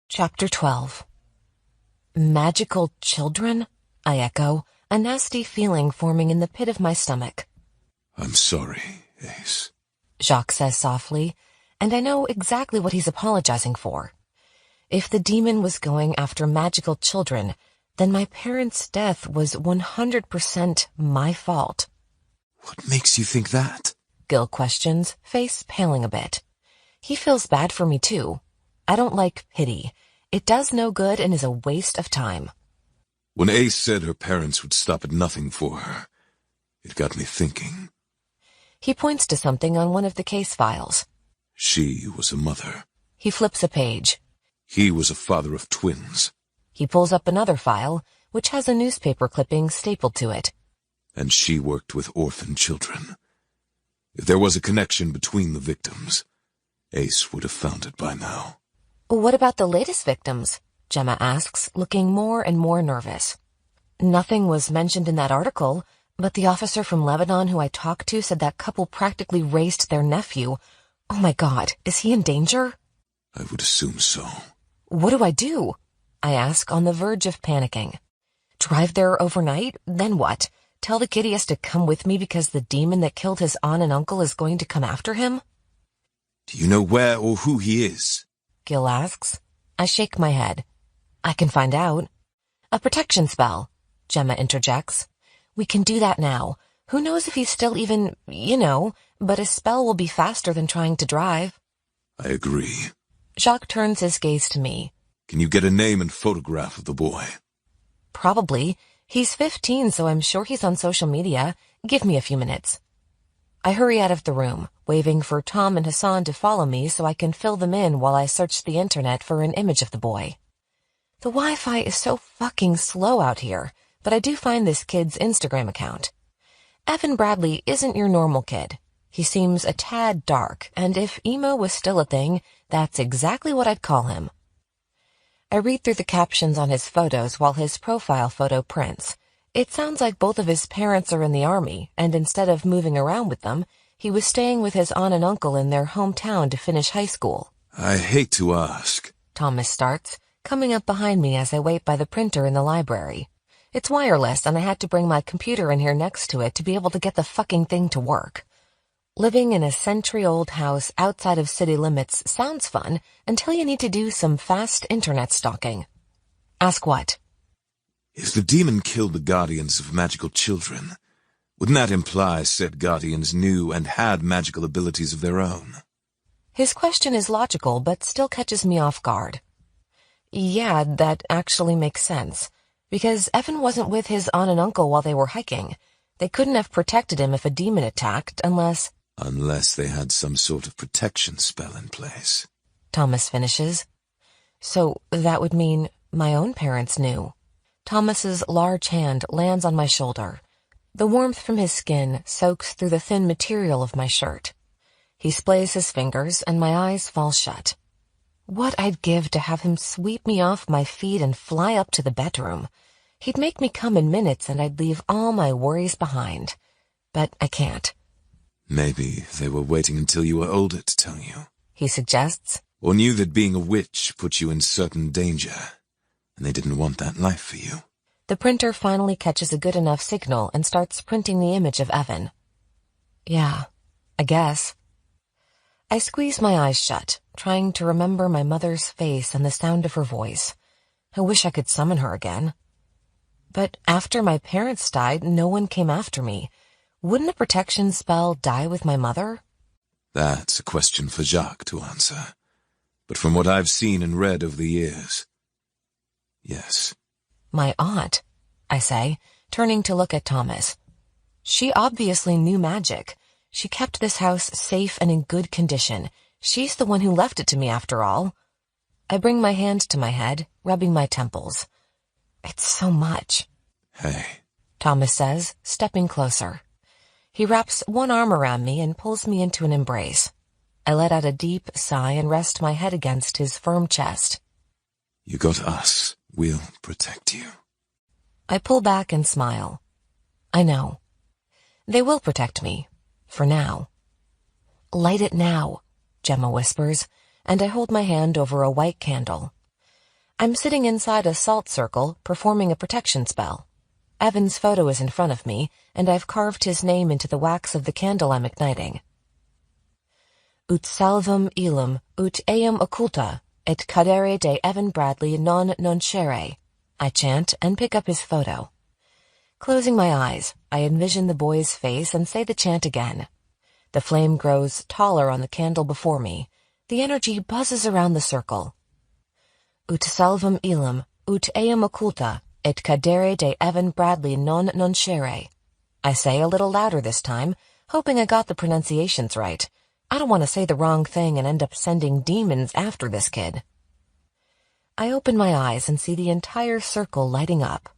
Chapter 12. Magical children? I echo, a nasty feeling forming in the pit of my stomach. I'm sorry, Ace. Jacques says softly, and I know exactly what he's apologizing for. If the demon was going after magical children, then my parents' death was 100% my fault. What makes you think that? Gil questions, face paling a bit. He feels bad for me too. I don't like pity. It does no good and is a waste of time. When Ace said her parents would stop at nothing for her, it got me thinking. He points to something on one of the case files. She was a mother. He flips a page. He was a father of twins. He pulls up another file, which has a newspaper clipping stapled to it. And she worked with orphan children. If there was a connection between the victims, Ace would have found it by now. What about the latest victims? Gemma asks, looking more and more nervous. Nothing was mentioned in that article, but the officer from Lebanon who I talked to said that couple practically raised their nephew. Oh my God, is he in danger? I would assume so. What do I do? I ask, on the verge of panicking. Drive there overnight? Then what? Tell the kid he has to come with me because the demon that killed his aunt and uncle is going to come after him? Do you know where or who he is? Gil asks. I shake my head. I can find out. A protection spell, Gemma interjects. We can do that now. Who knows if he's still even, but a spell will be faster than trying to drive. I agree. Jacques turns his gaze to me. Can you get a name and photograph of the boy? Probably. He's 15, so I'm sure he's on social media. Give me a few minutes. I hurry out of the room, waving for Tom and Hassan to follow me so I can fill them in while I search the internet for an image of the boy. The Wi-Fi is so fucking slow out here, but I do find this kid's Instagram account. Evan Bradley isn't your normal kid. He seems a tad dark, and if emo was still a thing, that's exactly what I'd call him. I read through the captions on his photos while his profile photo prints. It sounds like both of his parents are in the army, and instead of moving around with them, he was staying with his aunt and uncle in their hometown to finish high school. I hate to ask. Thomas starts, coming up behind me as I wait by the printer in the library. It's wireless, and I had to bring my computer in here next to it to be able to get the fucking thing to work. Living in a century-old house outside of city limits sounds fun until you need to do some fast internet stalking. Ask what? If the demon killed the guardians of magical children, wouldn't that imply said guardians knew and had magical abilities of their own? His question is logical, but still catches me off guard. Yeah, that actually makes sense, because Evan wasn't with his aunt and uncle while they were hiking. They couldn't have protected him if a demon attacked unless... Unless they had some sort of protection spell in place. Thomas finishes. So that would mean my own parents knew. Thomas's large hand lands on my shoulder. The warmth from his skin soaks through the thin material of my shirt. He splays his fingers and my eyes fall shut. What I'd give to have him sweep me off my feet and fly up to the bedroom. He'd make me come in minutes and I'd leave all my worries behind. But I can't. Maybe they were waiting until you were older to tell you. He suggests. Or knew that being a witch put you in certain danger, and they didn't want that life for you. The printer finally catches a good enough signal and starts printing the image of Evan. Yeah, I guess. I squeeze my eyes shut, trying to remember my mother's face and the sound of her voice. I wish I could summon her again. But after my parents died, no one came after me. Wouldn't a protection spell die with my mother? That's a question for Jacques to answer. But from what I've seen and read over the years, yes. My aunt, I say, turning to look at Thomas. She obviously knew magic. She kept this house safe and in good condition. She's the one who left it to me after all. I bring my hand to my head, rubbing my temples. It's so much. Hey, Thomas says, stepping closer. He wraps one arm around me and pulls me into an embrace. I let out a deep sigh and rest my head against his firm chest. you got us. We'll protect you. I pull back and smile. I know. They will protect me. For now. Light it now, Gemma whispers, and I hold my hand over a white candle. I'm sitting inside a salt circle, performing a protection spell. Evan's photo is in front of me, and I've carved his name into the wax of the candle I'm igniting. Ut salvum ilum, ut eum occulta, et cadere de Evan Bradley non noncere, I chant and pick up his photo. Closing my eyes, I envision the boy's face and say the chant again. The flame grows taller on the candle before me. The energy buzzes around the circle. Ut salvum ilum, ut eum occulta, et cadere de Evan Bradley non noncere. I say a little louder this time, hoping I got the pronunciations right. I don't want to say the wrong thing and end up sending demons after this kid. I open my eyes and see the entire circle lighting up.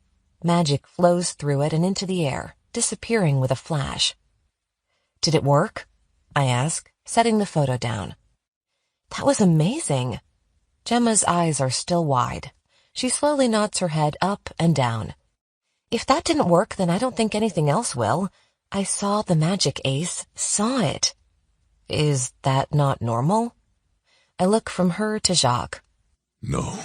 Magic flows through it and into the air, disappearing with a flash. Did it work? I ask, setting the photo down. That was amazing. Gemma's eyes are still wide. She slowly nods her head up and down. If that didn't work, then I don't think anything else will. I saw the magic ace, saw it. Is that not normal? I look from her to Jacques. No.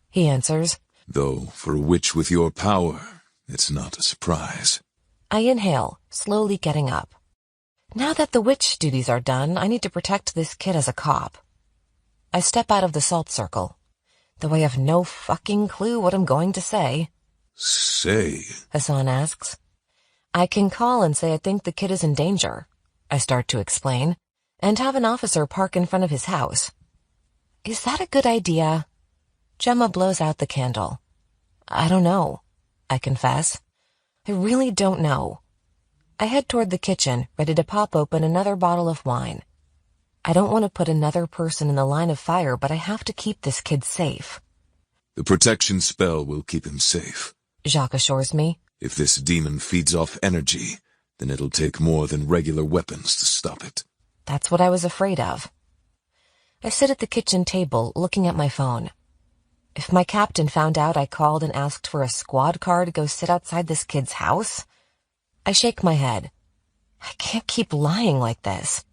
He answers. Though, for a witch with your power, it's not a surprise. I inhale, slowly getting up. Now that the witch duties are done, I need to protect this kid as a cop. I step out of the salt circle, though I have no fucking clue what I'm going to say. Say? Hassan asks. I can call and say I think the kid is in danger, I start to explain, and have an officer park in front of his house. Is that a good idea? Gemma blows out the candle. I don't know, I confess. I really don't know. I head toward the kitchen, ready to pop open another bottle of wine. I don't want to put another person in the line of fire, but I have to keep this kid safe. The protection spell will keep him safe, Jacques assures me. If this demon feeds off energy, then it'll take more than regular weapons to stop it. That's what I was afraid of. I sit at the kitchen table, looking at my phone. If my captain found out I called and asked for a squad car to go sit outside this kid's house, I shake my head. I can't keep lying like this.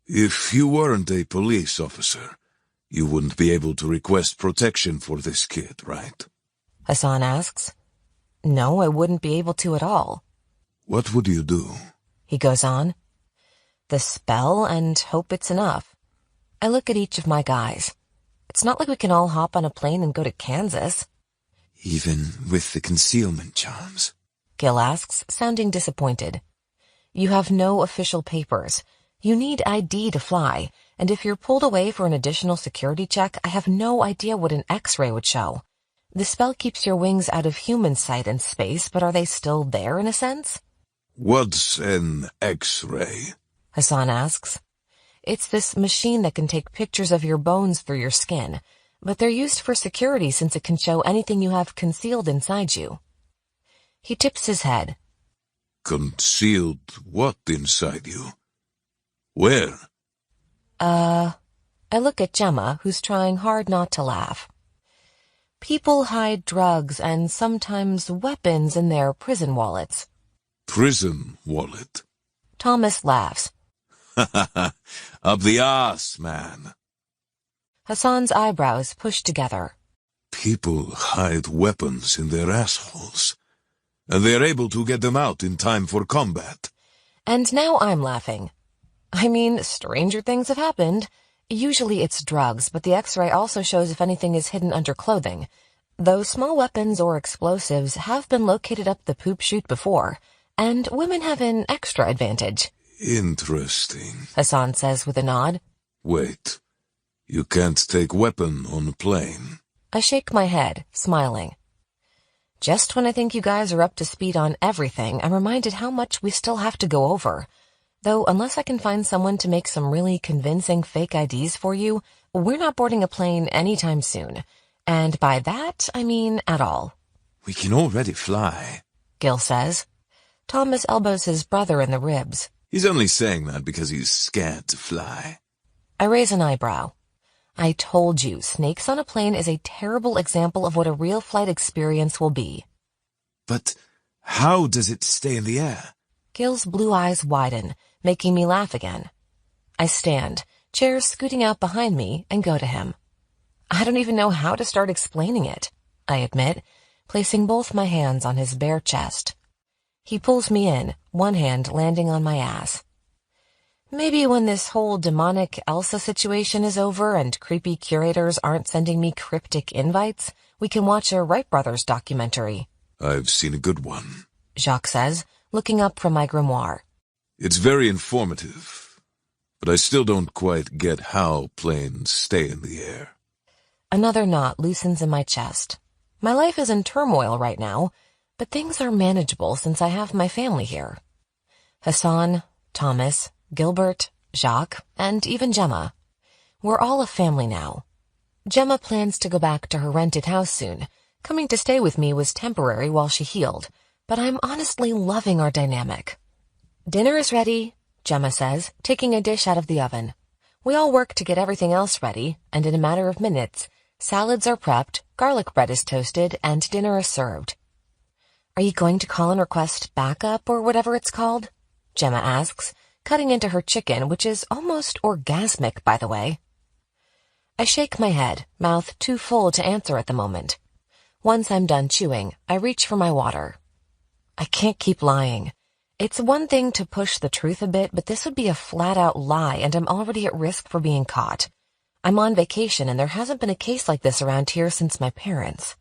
If you weren't a police officer, you wouldn't be able to request protection for this kid, right? Hassan asks. No, I wouldn't be able to at all. What would you do? He goes on. The spell and hope it's enough. I look at each of my guys. It's not like we can all hop on a plane and go to Kansas. Even with the concealment charms? Gil asks, sounding disappointed. You have no official papers. You need ID to fly, and if you're pulled away for an additional security check, I have no idea what an X-ray would show. The spell keeps your wings out of human sight in space, but are they still there in a sense? What's an X-ray? Hassan asks. It's this machine that can take pictures of your bones through your skin, but they're used for security since it can show anything you have concealed inside you. He tips his head. Concealed what inside you? Where? I look at Gemma, who's trying hard not to laugh. People hide drugs and sometimes weapons in their prison wallets. Prison wallet? Thomas laughs. Up the arse, man. Hassan's eyebrows push together. People hide weapons in their assholes, and they're able to get them out in time for combat. And now I'm laughing. I mean, stranger things have happened. Usually it's drugs, but the X-ray also shows if anything is hidden under clothing. Though small weapons or explosives have been located up the poop chute before, and women have an extra advantage. Interesting, Hassan says with a nod. Wait, you can't take weapon on a plane? I shake my head, smiling. Just when I think you guys are up to speed on everything, I'm reminded how much we still have to go over. Though unless I can find someone to make some really convincing fake IDs for you, we're not boarding a plane anytime soon. And by that, I mean at all. We can already fly, Gil says. Thomas elbows his brother in the ribs. He's only saying that because he's scared to fly. I raise an eyebrow. I told you, snakes on a plane is a terrible example of what a real flight experience will be. But how does it stay in the air? Gil's blue eyes widen, making me laugh again. I stand, chairs scooting out behind me, and go to him. I don't even know how to start explaining it, I admit, placing both my hands on his bare chest. He pulls me in, one hand landing on my ass. Maybe when this whole demonic Elsa situation is over and creepy curators aren't sending me cryptic invites, we can watch a Wright Brothers documentary. I've seen a good one, Jacques says, looking up from my grimoire. It's very informative, but I still don't quite get how planes stay in the air. Another knot loosens in my chest. My life is in turmoil right now, but things are manageable since I have my family here. Hassan, Thomas, Gilbert, Jacques, and even Gemma. We're all a family now. Gemma plans to go back to her rented house soon. Coming to stay with me was temporary while she healed, but I'm honestly loving our dynamic. Dinner is ready, Gemma says, taking a dish out of the oven. We all work to get everything else ready, and in a matter of minutes, salads are prepped, garlic bread is toasted, and dinner is served. Are you going to call and request backup or whatever it's called? Gemma asks, cutting into her chicken, which is almost orgasmic, by the way. I shake my head, mouth too full to answer at the moment. Once I'm done chewing, I reach for my water. I can't keep lying. It's one thing to push the truth a bit, but this would be a flat-out lie, and I'm already at risk for being caught. I'm on vacation, and there hasn't been a case like this around here since my parents.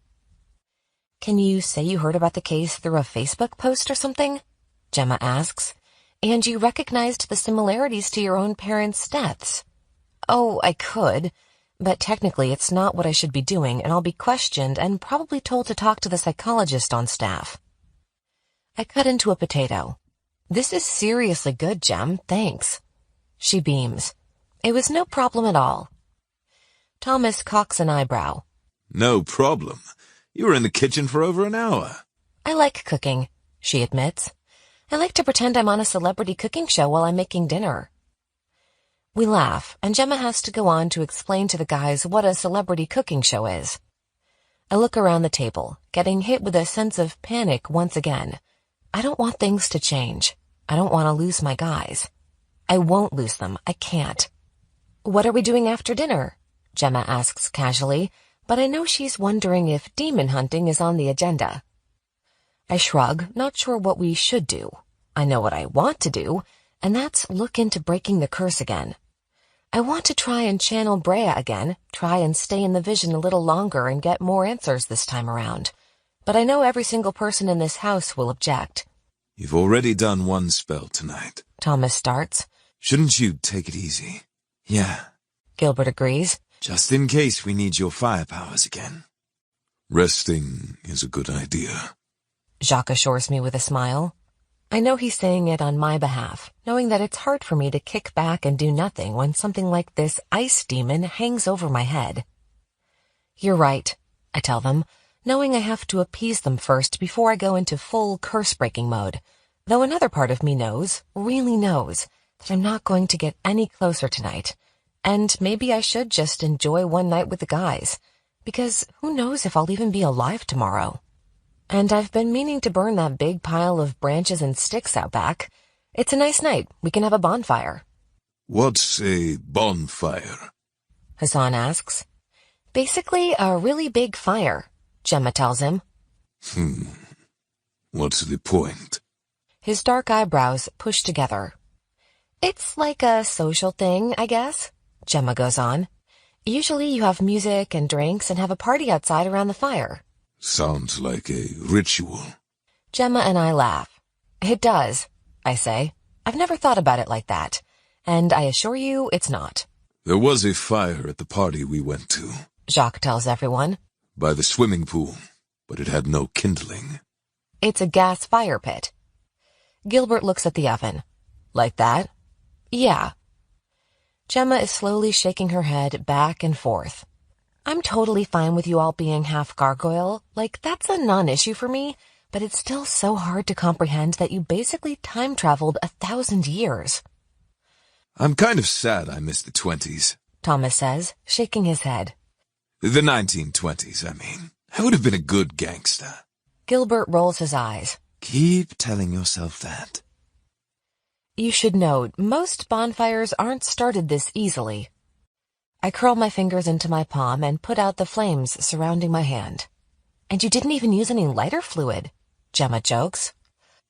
Can you say you heard about the case through a Facebook post or something? Gemma asks. And you recognized the similarities to your own parents' deaths. Oh, I could, but technically it's not what I should be doing, and I'll be questioned and probably told to talk to the psychologist on staff. I cut into a potato. This is seriously good, Gem, thanks. She beams. It was no problem at all. Thomas cocks an eyebrow. No problem. You were in the kitchen for over an hour. I like cooking, she admits. I like to pretend I'm on a celebrity cooking show while I'm making dinner. We laugh, and Gemma has to go on to explain to the guys what a celebrity cooking show is. I look around the table, getting hit with a sense of panic once again. I don't want things to change. I don't want to lose my guys. I won't lose them. I can't. What are we doing after dinner? Gemma asks casually, but I know she's wondering if demon hunting is on the agenda. I shrug, not sure what we should do. I know what I want to do, and that's look into breaking the curse again. I want to try and channel Brea again, try and stay in the vision a little longer and get more answers this time around. But I know every single person in this house will object. You've already done one spell tonight. Thomas starts. Shouldn't you take it easy? Yeah, Gilbert agrees. just in case we need your fire powers again. Resting is a good idea. Jacques assures me with a smile. I know he's saying it on my behalf, knowing that it's hard for me to kick back and do nothing when something like this ice demon hangs over my head. You're right, I tell them, knowing I have to appease them first before I go into full curse-breaking mode, though another part of me knows, really knows, that I'm not going to get any closer tonight, and maybe I should just enjoy one night with the guys, because who knows if I'll even be alive tomorrow. And I've been meaning to burn that big pile of branches and sticks out back. It's a nice night. We can have a bonfire. What's a bonfire? Hassan asks. Basically, a really big fire, Gemma tells him. What's the point? His dark eyebrows push together. It's like a social thing, I guess, Gemma goes on. Usually you have music and drinks and have a party outside around the fire. Sounds like a ritual. Gemma and I laugh. It does, I say. I've never thought about it like that. And I assure you it's not. There was a fire at the party we went to. Jacques tells everyone. By the swimming pool, but it had no kindling. It's a gas fire pit. Gilbert looks at the oven. Like that? Yeah. Gemma is slowly shaking her head back and forth. I'm totally fine with you all being half gargoyle. Like, that's a non-issue for me, but it's still so hard to comprehend that you basically time-traveled 1,000 years. I'm kind of sad I missed the 20s. Thomas says, shaking his head. The 1920s, I mean. I would have been a good gangster. Gilbert rolls his eyes. Keep telling yourself that. You should know, most bonfires aren't started this easily. I curl my fingers into my palm and put out the flames surrounding my hand. And you didn't even use any lighter fluid, Gemma jokes.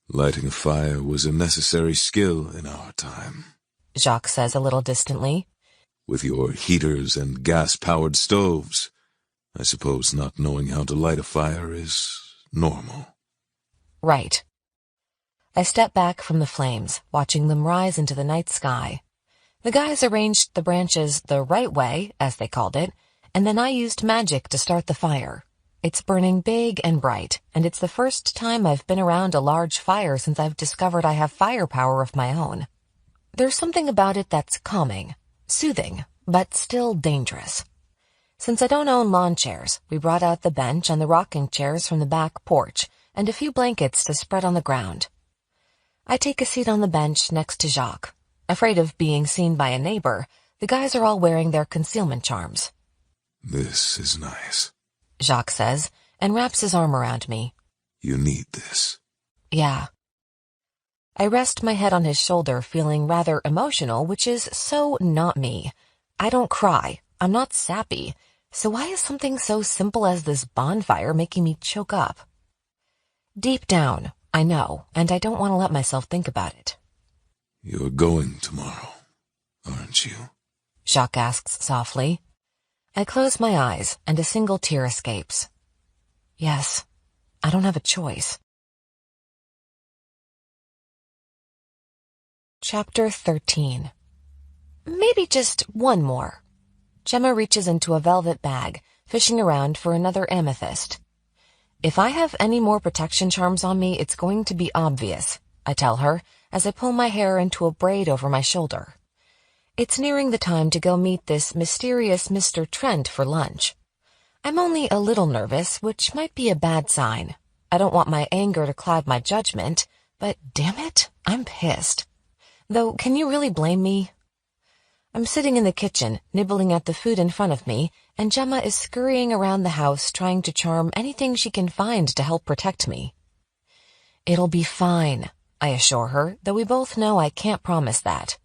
Lighting a fire was a necessary skill in our time. Jacques says a little distantly. With your heaters and gas-powered stoves, I suppose not knowing how to light a fire is normal. Right. I step back from the flames, watching them rise into the night sky. The guys arranged the branches the right way, as they called it, and then I used magic to start the fire. It's burning big and bright, and it's the first time I've been around a large fire since I've discovered I have firepower of my own. There's something about it that's calming, soothing, but still dangerous. Since I don't own lawn chairs, we brought out the bench and the rocking chairs from the back porch, and a few blankets to spread on the ground. I take a seat on the bench next to Jacques. Afraid of being seen by a neighbor, the guys are all wearing their concealment charms. This is nice, Jacques says, and wraps his arm around me. You need this. Yeah. I rest my head on his shoulder, feeling rather emotional, which is so not me. I don't cry. I'm not sappy. So why is something so simple as this bonfire making me choke up? Deep down, I know, and I don't want to let myself think about it. You're going tomorrow, aren't you? Jacques asks softly. I close my eyes, and a single tear escapes. Yes, I don't have a choice. Chapter 13. Maybe just one more. Gemma reaches into a velvet bag, fishing around for another amethyst. If I have any more protection charms on me, it's going to be obvious, I tell her as I pull my hair into a braid over my shoulder. It's nearing the time to go meet this mysterious Mr. Trent for lunch. I'm only a little nervous, which might be a bad sign. I don't want my anger to cloud my judgment, but damn it, I'm pissed. Though, can you really blame me? I'm sitting in the kitchen, nibbling at the food in front of me, and Gemma is scurrying around the house trying to charm anything she can find to help protect me. It'll be fine, I assure her, though we both know I can't promise that.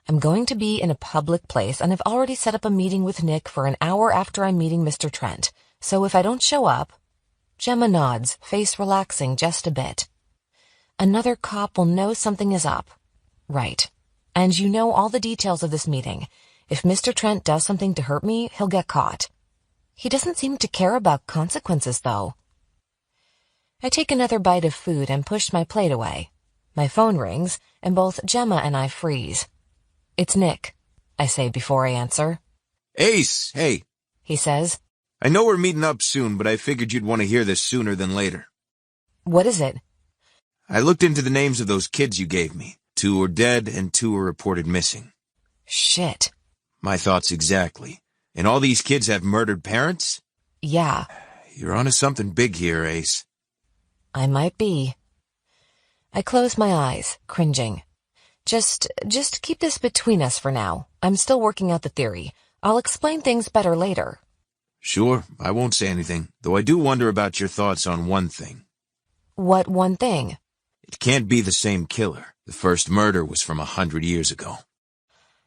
I'm going to be in a public place, and I've already set up a meeting with Nick for an hour after I'm meeting Mr. Trent, so if I don't show up... Gemma nods, face relaxing just a bit. Another cop will know something is up. Right. And you know all the details of this meeting. If Mr. Trent does something to hurt me, he'll get caught. He doesn't seem to care about consequences, though. I take another bite of food and push my plate away. My phone rings, and both Gemma and I freeze. It's Nick, I say before I answer. Ace, hey. He says. I know we're meeting up soon, but I figured you'd want to hear this sooner than later. What is it? I looked into the names of those kids you gave me. 2 are dead and 2 are reported missing. Shit. My thoughts exactly. And all these kids have murdered parents? Yeah. You're onto something big here, Ace. I might be. I close my eyes, cringing. Just keep this between us for now. I'm still working out the theory. I'll explain things better later. Sure, I won't say anything, though I do wonder about your thoughts on one thing. What one thing? It can't be the same killer. The first murder was from 100 years ago.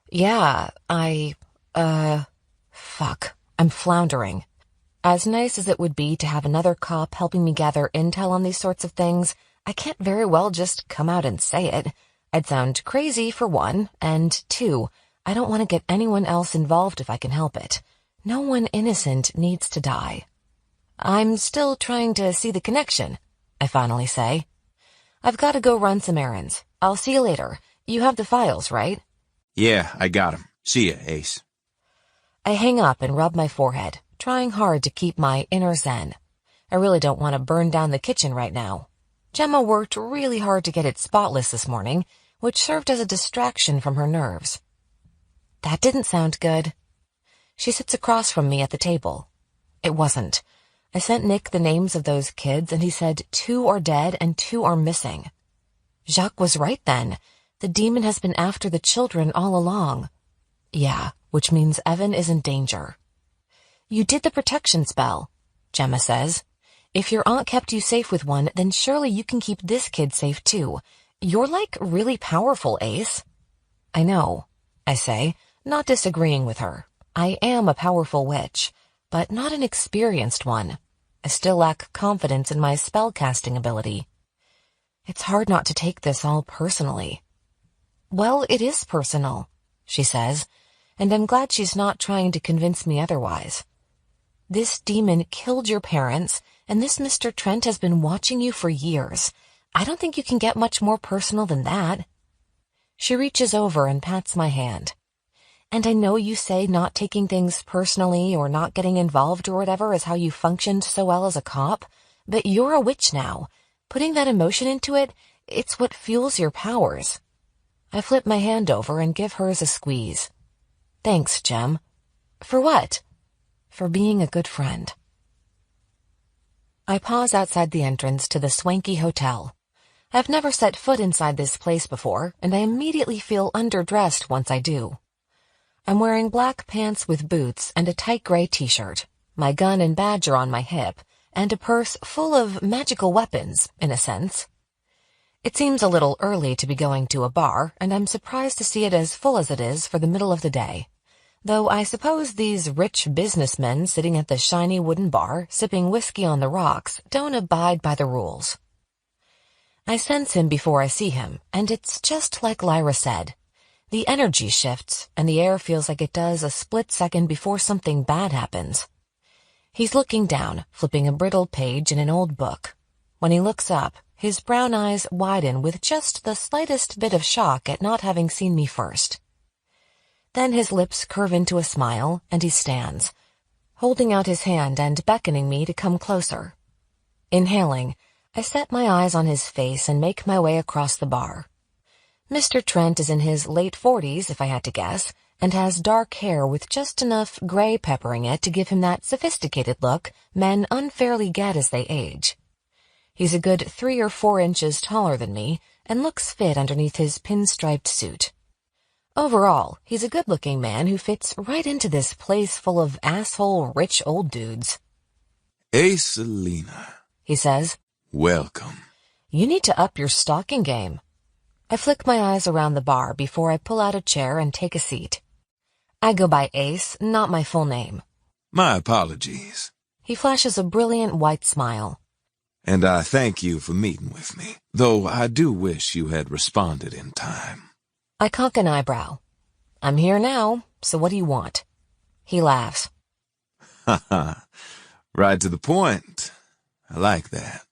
Yeah, fuck. I'm floundering. As nice as it would be to have another cop helping me gather intel on these sorts of things, I can't very well just come out and say it. I'd sound crazy, for one, and 2, I don't want to get anyone else involved if I can help it. No one innocent needs to die. I'm still trying to see the connection, I finally say. I've got to go run some errands. I'll see you later. You have the files, right? Yeah, I got 'em. See ya, Ace. I hang up and rub my forehead, trying hard to keep my inner zen. I really don't want to burn down the kitchen right now. Gemma worked really hard to get it spotless this morning, which served as a distraction from her nerves. That didn't sound good. She sits across from me at the table. It wasn't. I sent Nick the names of those kids, and he said 2 are dead and 2 are missing. Jacques was right then. The demon has been after the children all along. Yeah, which means Evan is in danger. You did the protection spell, Gemma says. If your aunt kept you safe with one, then surely you can keep this kid safe too. You're like really powerful, Ace. I know, I say, not disagreeing with her. I am a powerful witch, but not an experienced one. I still lack confidence in my spellcasting ability. It's hard not to take this all personally. Well, it is personal, she says, and I'm glad she's not trying to convince me otherwise. This demon killed your parents, and this Mr. Trent has been watching you for years. I don't think you can get much more personal than that. She reaches over and pats my hand. And I know you say not taking things personally or not getting involved or whatever is how you functioned so well as a cop, but you're a witch now. Putting that emotion into it, it's what fuels your powers. I flip my hand over and give hers a squeeze. Thanks, Gem. For what? For being a good friend. I pause outside the entrance to the swanky hotel. I've never set foot inside this place before, and I immediately feel underdressed once I do. I'm wearing black pants with boots and a tight gray t-shirt. My gun and badge are on my hip, and a purse full of magical weapons, in a sense. It seems a little early to be going to a bar, and I'm surprised to see it as full as it is for the middle of the day. Though I suppose these rich businessmen sitting at the shiny wooden bar, sipping whiskey on the rocks, don't abide by the rules. I sense him before I see him, and it's just like Lyra said. The energy shifts, and the air feels like it does a split second before something bad happens. He's looking down, flipping a brittle page in an old book. When he looks up, his brown eyes widen with just the slightest bit of shock at not having seen me first. Then his lips curve into a smile, and he stands, holding out his hand and beckoning me to come closer. Inhaling, I set my eyes on his face and make my way across the bar. Mr. Trent is in his late 40s, if I had to guess, and has dark hair with just enough gray peppering it to give him that sophisticated look men unfairly get as they age. He's a good 3 or 4 inches taller than me and looks fit underneath his pinstriped suit. Overall, he's a good-looking man who fits right into this place full of asshole rich old dudes. Selena, He says, welcome. "You need to up your stalking game." I flick my eyes around the bar before I pull out a chair and take a seat. I go by Ace, not my full name. My apologies. He flashes a brilliant white smile. And I thank you for meeting with me, though I do wish you had responded in time. I cock an eyebrow. "I'm here now, so what do you want?" He laughs. Ha ha. Right to the point. I like that.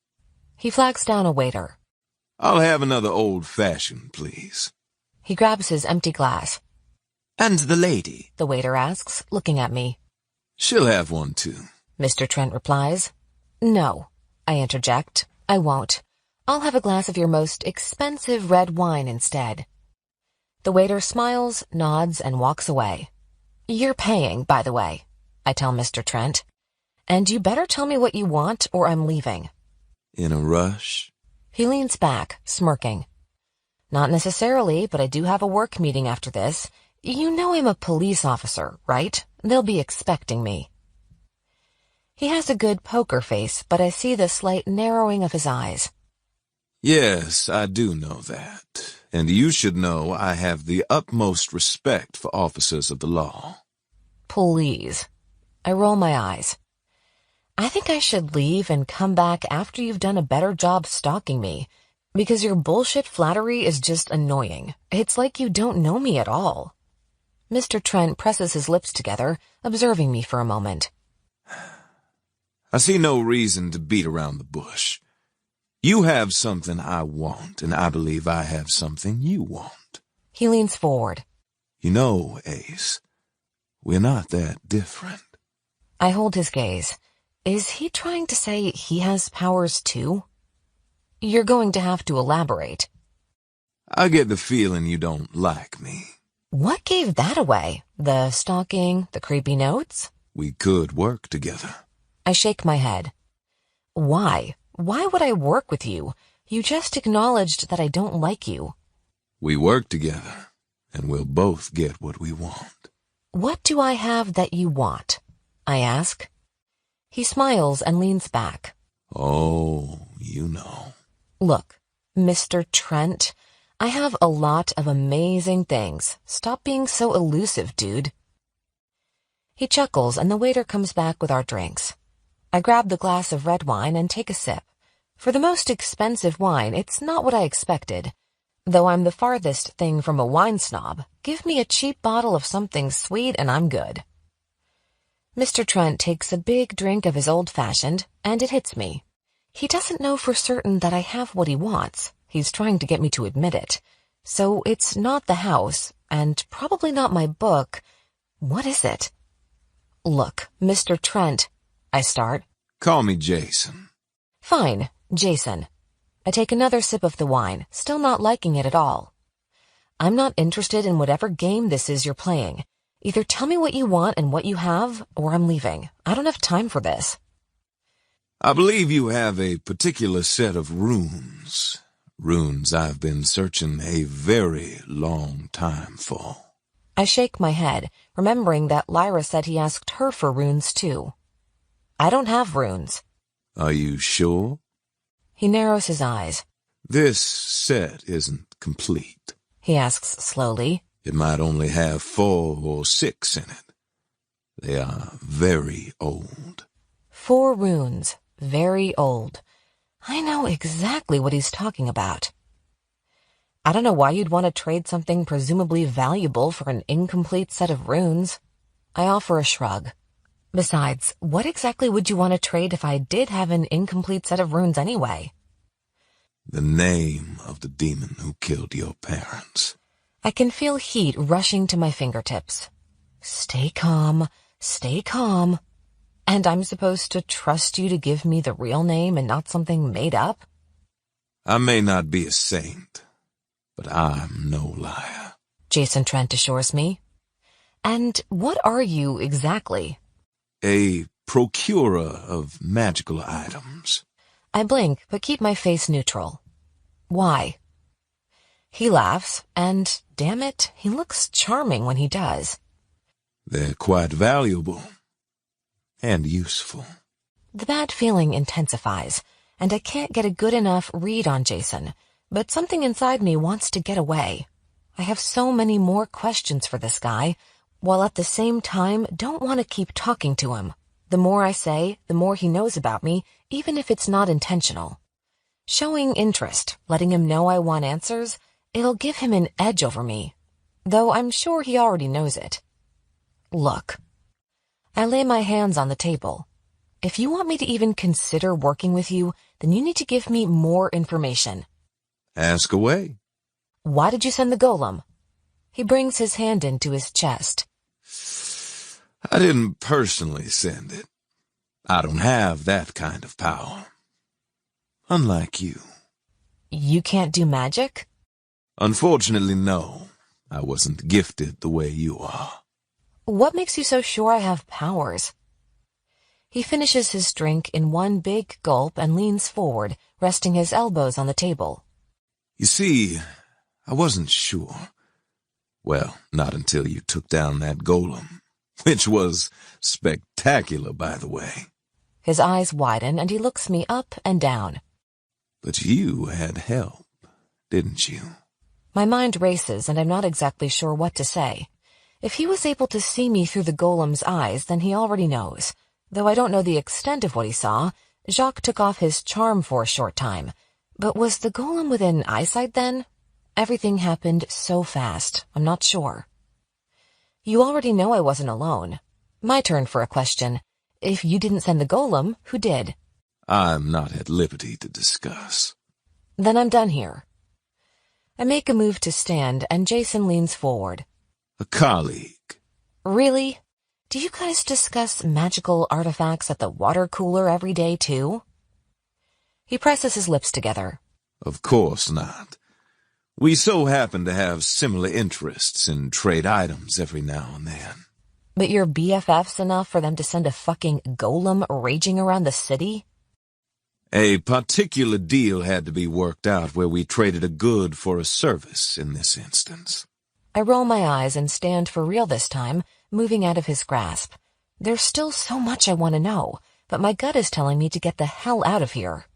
He flags down a waiter. I'll have another old-fashioned, please. He grabs his empty glass. And the lady? The waiter asks, looking at me. She'll have one, too. Mr. Trent replies. "No," I interject. "I won't. I'll have a glass of your most expensive red wine instead." The waiter smiles, nods, and walks away. "You're paying, by the way," I tell Mr. Trent. "And you better tell me what you want or I'm leaving." In a rush? He leans back, smirking. "Not necessarily, but I do have a work meeting after this. You know I'm a police officer, right? They'll be expecting me." He has a good poker face, but I see the slight narrowing of his eyes. Yes, I do know that. And you should know I have the utmost respect for officers of the law. Please. I roll my eyes. "I think I should leave and come back after you've done a better job stalking me, because your bullshit flattery is just annoying. It's like you don't know me at all." Mr. Trent presses his lips together, observing me for a moment. I see no reason to beat around the bush. You have something I want, and I believe I have something you want. He leans forward. You know, Ace, we're not that different. I hold his gaze. Is he trying to say he has powers too? You're going to have to elaborate. I get the feeling you don't like me. What gave that away? The stalking, the creepy notes? We could work together. I shake my head. Why? Why would I work with you? You just acknowledged that I don't like you. We work together, and we'll both get what we want. What do I have that you want? I ask. He smiles and leans back. Oh, you know. Look, Mr. Trent, I have a lot of amazing things. Stop being so elusive, dude. He chuckles and the waiter comes back with our drinks. I grab the glass of red wine and take a sip. For the most expensive wine, it's not what I expected. Though I'm the farthest thing from a wine snob, give me a cheap bottle of something sweet and I'm good. Mr. Trent takes a big drink of his old-fashioned, and it hits me. He doesn't know for certain that I have what he wants. He's trying to get me to admit it. So it's not the house, and probably not my book. What is it? Look, Mr. Trent, I start. Call me Jason. Fine, Jason. I take another sip of the wine, still not liking it at all. I'm not interested in whatever game this is you're playing. Either tell me what you want and what you have, or I'm leaving. I don't have time for this. I believe you have a particular set of runes. Runes I've been searching a very long time for. I shake my head, remembering that Lyra said he asked her for runes too. I don't have runes. Are you sure? He narrows his eyes. This set isn't complete. He asks slowly. It might only have 4 or 6 in it. They are very old. 4 runes, very old. I know exactly what he's talking about. I don't know why you'd want to trade something presumably valuable for an incomplete set of runes. I offer a shrug. Besides, what exactly would you want to trade if I did have an incomplete set of runes anyway? The name of the demon who killed your parents. I can feel heat rushing to my fingertips. Stay calm, stay calm. And I'm supposed to trust you to give me the real name and not something made up? I may not be a saint, but I'm no liar. Jason Trent assures me. And what are you exactly? A procurer of magical items. I blink, but keep my face neutral. Why? He laughs, and, damn it, he looks charming when he does. They're quite valuable. And useful. The bad feeling intensifies, and I can't get a good enough read on Jason, but something inside me wants to get away. I have so many more questions for this guy, while at the same time don't want to keep talking to him. The more I say, the more he knows about me, even if it's not intentional. Showing interest, letting him know I want answers, it'll give him an edge over me, though I'm sure he already knows it. Look. I lay my hands on the table. If you want me to even consider working with you, then you need to give me more information. Ask away. Why did you send the golem? He brings his hand into his chest. I didn't personally send it. I don't have that kind of power. Unlike you. You can't do magic? Unfortunately, no. I wasn't gifted the way you are. What makes you so sure I have powers? He finishes his drink in one big gulp and leans forward, resting his elbows on the table. You see, I wasn't sure. Well, not until you took down that golem, which was spectacular, by the way. His eyes widen and he looks me up and down. But you had help, didn't you? My mind races and I'm not exactly sure what to say. If he was able to see me through the golem's eyes, then he already knows. Though I don't know the extent of what he saw, Jacques took off his charm for a short time. But was the golem within eyesight then? Everything happened so fast, I'm not sure. You already know I wasn't alone. My turn for a question. If you didn't send the golem, who did? I'm not at liberty to discuss. Then I'm done here. I make a move to stand, and Jason leans forward. A colleague. Really? Do you guys discuss magical artifacts at the water cooler every day, too? He presses his lips together. Of course not. We so happen to have similar interests and trade items every now and then. But you're BFFs enough for them to send a fucking golem raging around the city? A particular deal had to be worked out where we traded a good for a service in this instance. I roll my eyes and stand for real this time, moving out of his grasp. There's still so much I want to know, but my gut is telling me to get the hell out of here.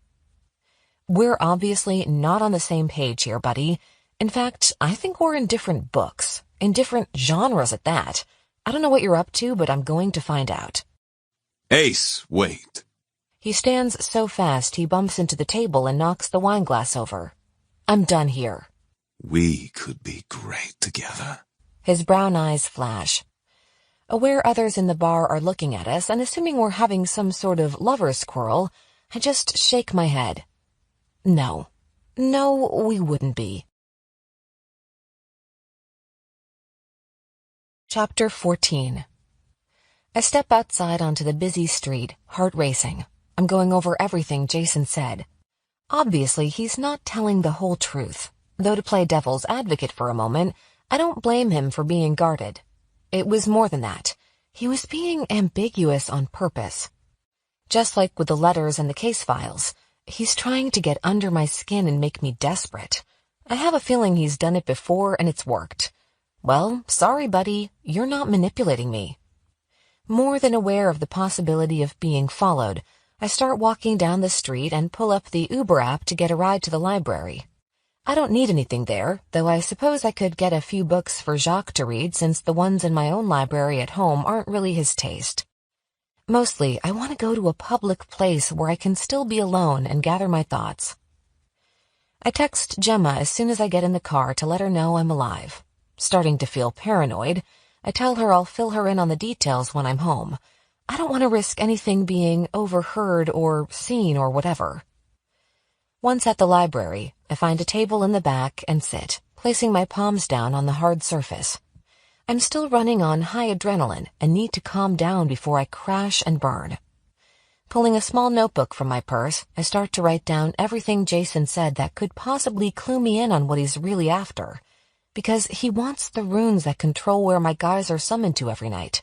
We're obviously not on the same page here, buddy. In fact, I think we're in different books, in different genres at that. I don't know what you're up to, but I'm going to find out. Ace, wait. He stands so fast he bumps into the table and knocks the wine glass over. I'm done here. We could be great together. His brown eyes flash. Aware others in the bar are looking at us, and assuming we're having some sort of lover's quarrel, I just shake my head. No, we wouldn't be. Chapter 14. I step outside onto the busy street, heart racing. I'm going over everything Jason said. Obviously, he's not telling the whole truth. Though to play devil's advocate for a moment, I don't blame him for being guarded. It was more than that. He was being ambiguous on purpose. Just like with the letters and the case files, he's trying to get under my skin and make me desperate. I have a feeling he's done it before and it's worked. Well, sorry, buddy, you're not manipulating me. More than aware of the possibility of being followed, I start walking down the street and pull up the Uber app to get a ride to the library. I don't need anything there, though I suppose I could get a few books for Jacques to read since the ones in my own library at home aren't really his taste. Mostly, I want to go to a public place where I can still be alone and gather my thoughts. I text Gemma as soon as I get in the car to let her know I'm alive. Starting to feel paranoid, I tell her I'll fill her in on the details when I'm home. I don't want to risk anything being overheard or seen or whatever. Once at the library, I find a table in the back and sit, placing my palms down on the hard surface. I'm still running on high adrenaline and need to calm down before I crash and burn. Pulling a small notebook from my purse, I start to write down everything Jason said that could possibly clue me in on what he's really after, because he wants the runes that control where my guys are summoned to every night.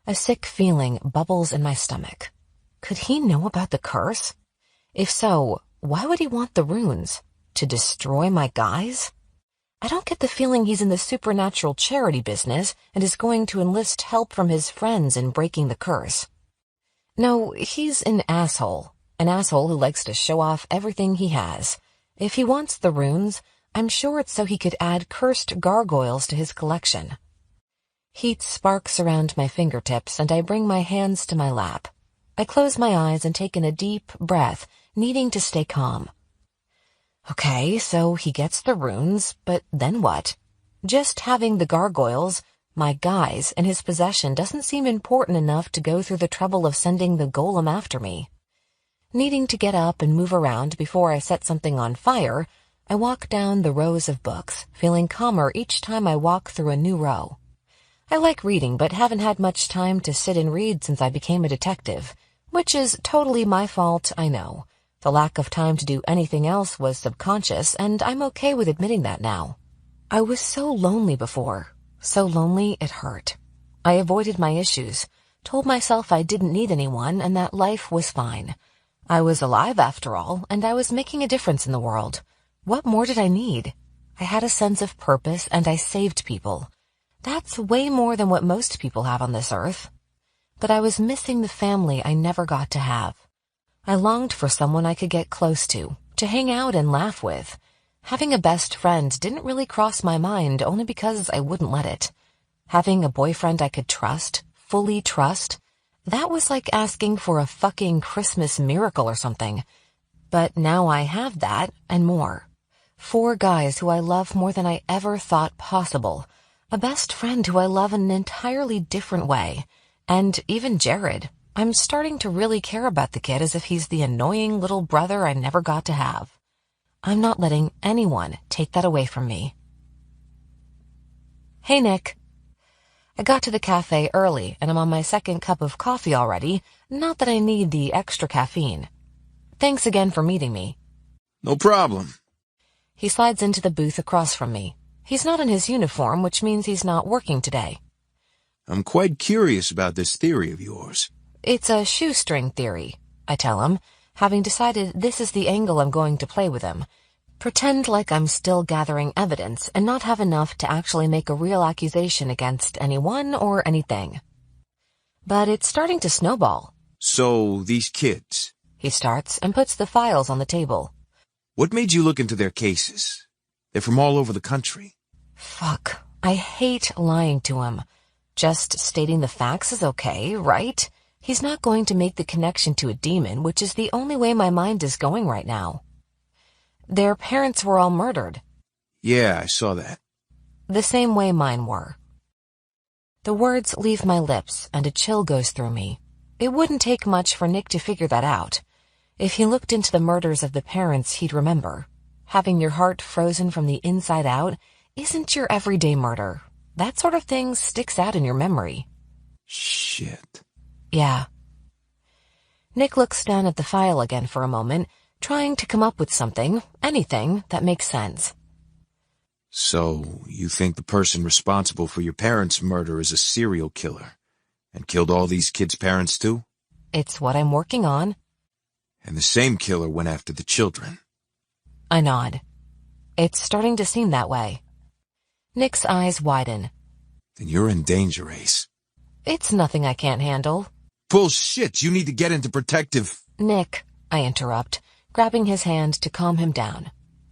A sick feeling bubbles in my stomach. Could he know about the curse? If so, why would he want the runes? To destroy my guys? I don't get the feeling he's in the supernatural charity business and is going to enlist help from his friends in breaking the curse. No, he's an asshole who likes to show off everything he has. If he wants the runes, I'm sure it's so he could add cursed gargoyles to his collection. Heat sparks around my fingertips and I bring my hands to my lap. I close my eyes and take in a deep breath, needing to stay calm. Okay, so he gets the runes, but then what? Just having the gargoyles, my guys, in his possession doesn't seem important enough to go through the trouble of sending the golem after me. Needing to get up and move around before I set something on fire, I walk down the rows of books, feeling calmer each time I walk through a new row. I like reading, but haven't had much time to sit and read since I became a detective, which is totally my fault, I know. The lack of time to do anything else was subconscious, and I'm okay with admitting that now. I was so lonely before. So lonely it hurt. I avoided my issues, told myself I didn't need anyone and that life was fine. I was alive after all, and I was making a difference in the world. What more did I need? I had a sense of purpose and I saved people. That's way more than what most people have on this earth. But I was missing the family I never got to have. I longed for someone I could get close to hang out and laugh with. Having a best friend didn't really cross my mind only because I wouldn't let it. Having a boyfriend I could trust, fully trust, that was like asking for a fucking Christmas miracle or something. But now I have that and more. 4 guys who I love more than I ever thought possible. A best friend who I love in an entirely different way. And even Jared. I'm starting to really care about the kid as if he's the annoying little brother I never got to have. I'm not letting anyone take that away from me. Hey, Nick. I got to the cafe early and I'm on my 2nd cup of coffee already, not that I need the extra caffeine. Thanks again for meeting me. No problem. He slides into the booth across from me. He's not in his uniform, which means he's not working today. I'm quite curious about this theory of yours. It's a shoestring theory, I tell him, having decided this is the angle I'm going to play with him. Pretend like I'm still gathering evidence and not have enough to actually make a real accusation against anyone or anything. But it's starting to snowball. So, these kids. He starts and puts the files on the table. What made you look into their cases? They're from all over the country. Fuck, I hate lying to him. Just stating the facts is okay, right? He's not going to make the connection to a demon, which is the only way my mind is going right now. Their parents were all murdered. Yeah, I saw that. The same way mine were. The words leave my lips and a chill goes through me. It wouldn't take much for Nick to figure that out. If he looked into the murders of the parents, he'd remember. Having your heart frozen from the inside out isn't your everyday murder. That sort of thing sticks out in your memory. Shit. Yeah. Nick looks down at the file again for a moment, trying to come up with something, anything, that makes sense. So, you think the person responsible for your parents' murder is a serial killer, and killed all these kids' parents too? It's what I'm working on. And the same killer went after the children. I nod. It's starting to seem that way. Nick's eyes widen. Then you're in danger, Ace. It's nothing I can't handle. Bullshit, you need to get into protective... Nick, I interrupt, grabbing his hand to calm him down.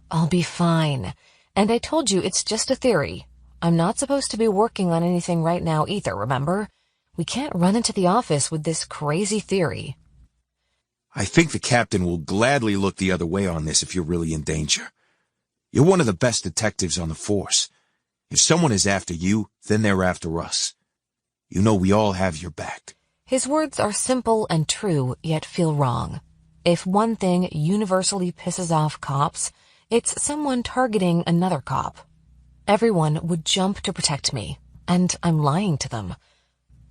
I'll be fine. And I told you it's just a theory. I'm not supposed to be working on anything right now either, remember? We can't run into the office with this crazy theory. I think the captain will gladly look the other way on this if you're really in danger. You're one of the best detectives on the force. If someone is after you, then they're after us. You know we all have your back. His words are simple and true, yet feel wrong. If one thing universally pisses off cops, it's someone targeting another cop. Everyone would jump to protect me, and I'm lying to them.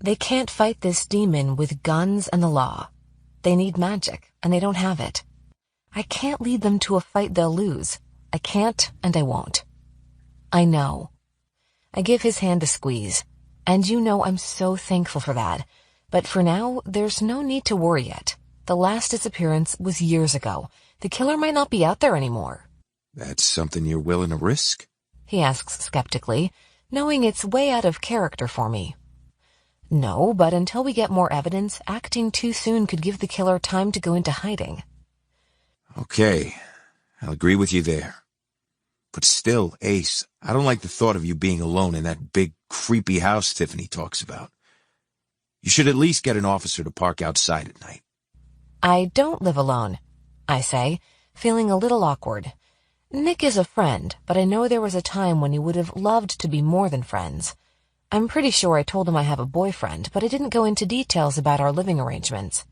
They can't fight this demon with guns and the law. They need magic, and they don't have it. I can't lead them to a fight they'll lose. I can't, and I won't. I know. I give his hand a squeeze, and you know I'm so thankful for that. But for now, there's no need to worry yet. The last disappearance was years ago. The killer might not be out there anymore. That's something you're willing to risk? He asks skeptically, knowing it's way out of character for me. No, but until we get more evidence, acting too soon could give the killer time to go into hiding. Okay, I'll agree with you there. But still, Ace, I don't like the thought of you being alone in that big, creepy house Tiffany talks about. You should at least get an officer to park outside at night. I don't live alone, I say, feeling a little awkward. Nick is a friend, but I know there was a time when he would have loved to be more than friends. I'm pretty sure I told him I have a boyfriend, but I didn't go into details about our living arrangements.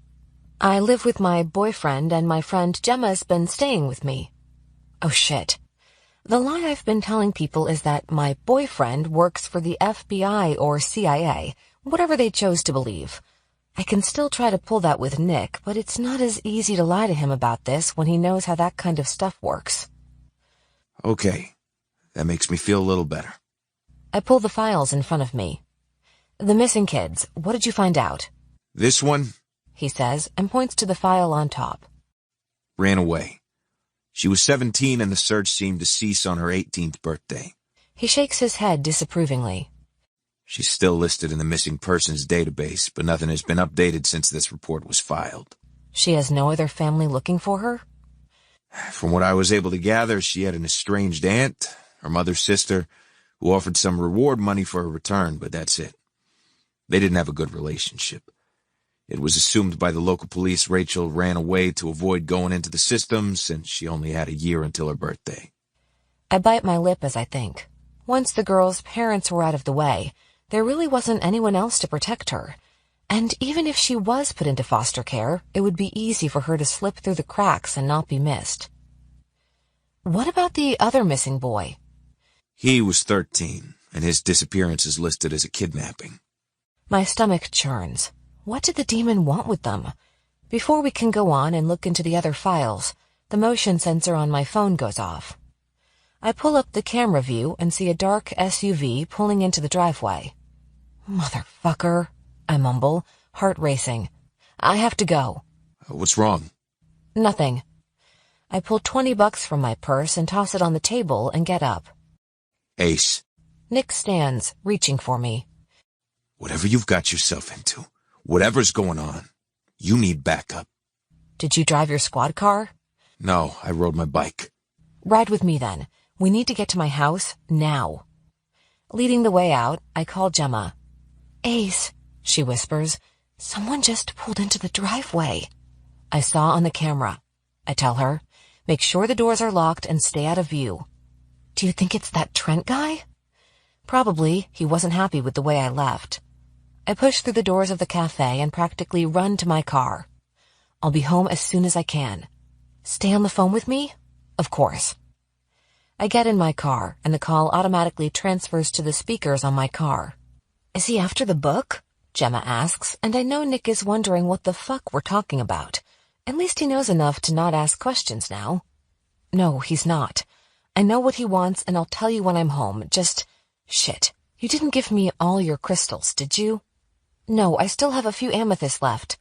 I live with my boyfriend, and my friend Gemma's been staying with me. Oh shit. The lie I've been telling people is that my boyfriend works for the FBI or CIA, whatever they chose to believe. I can still try to pull that with Nick, but it's not as easy to lie to him about this when he knows how that kind of stuff works. Okay, that makes me feel a little better. I pull the files in front of me. The missing kids, what did you find out? This one, He says, and points to the file on top. ran away. She was 17 and the search seemed to cease on her 18th birthday. He shakes his head disapprovingly. She's still listed in the missing persons database, but nothing has been updated since this report was filed. She has no other family looking for her? From what I was able to gather, she had an estranged aunt, her mother's sister, who offered some reward money for her return, but that's it. They didn't have a good relationship. It was assumed by the local police Rachel ran away to avoid going into the system since she only had a year until her birthday. I bite my lip as I think. Once the girl's parents were out of the way, there really wasn't anyone else to protect her. And even if she was put into foster care, it would be easy for her to slip through the cracks and not be missed. What about the other missing boy? He was 13, and his disappearance is listed as a kidnapping. My stomach churns. What did the demon want with them? Before we can go on and look into the other files, the motion sensor on my phone goes off. I pull up the camera view and see a dark SUV pulling into the driveway. Motherfucker, I mumble, heart racing. I have to go. What's wrong? Nothing. I pull $20 from my purse and toss it on the table and get up. Ace. Nick stands, reaching for me. Whatever you've got yourself into, whatever's going on, you need backup. Did you drive your squad car? No, I rode my bike. Ride with me then. We need to get to my house now. Leading the way out, I call Gemma. Ace, she whispers, someone just pulled into the driveway. I saw on the camera. I tell her, make sure the doors are locked and stay out of view. Do you think it's that Trent guy? Probably. He wasn't happy with the way I left. I push through the doors of the cafe and practically run to my car. I'll be home as soon as I can. Stay on the phone with me? Of course. I get in my car, and the call automatically transfers to the speakers on my car. Is he after the book? Gemma asks, and I know Nick is wondering what the fuck we're talking about. At least he knows enough to not ask questions now. No, he's not. I know what he wants, and I'll tell you when I'm home. Just... Shit. You didn't give me all your crystals, did you? No, I still have a few amethysts left.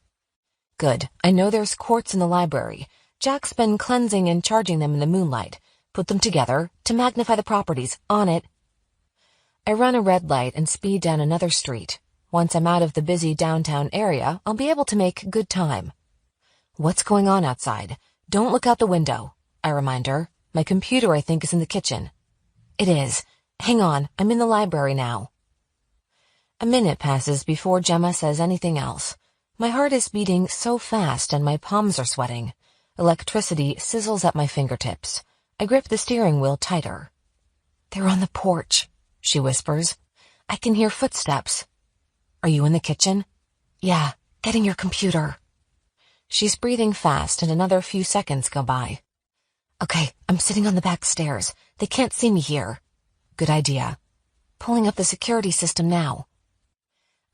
Good. I know there's quartz in the library. Jack's been cleansing and charging them in the moonlight. Put them together to magnify the properties. On it. I run a red light and speed down another street. Once I'm out of the busy downtown area, I'll be able to make good time. What's going on outside? Don't look out the window, I remind her. My computer, I think, is in the kitchen. It is. Hang on, I'm in the library now. A minute passes before Gemma says anything else. My heart is beating so fast and my palms are sweating. Electricity sizzles at my fingertips. I grip the steering wheel tighter. "They're on the porch," she whispers. "I can hear footsteps." "Are you in the kitchen?" "Yeah, getting your computer." She's breathing fast and another few seconds go by. "Okay, I'm sitting on the back stairs. They can't see me here." "Good idea." "Pulling up the security system now."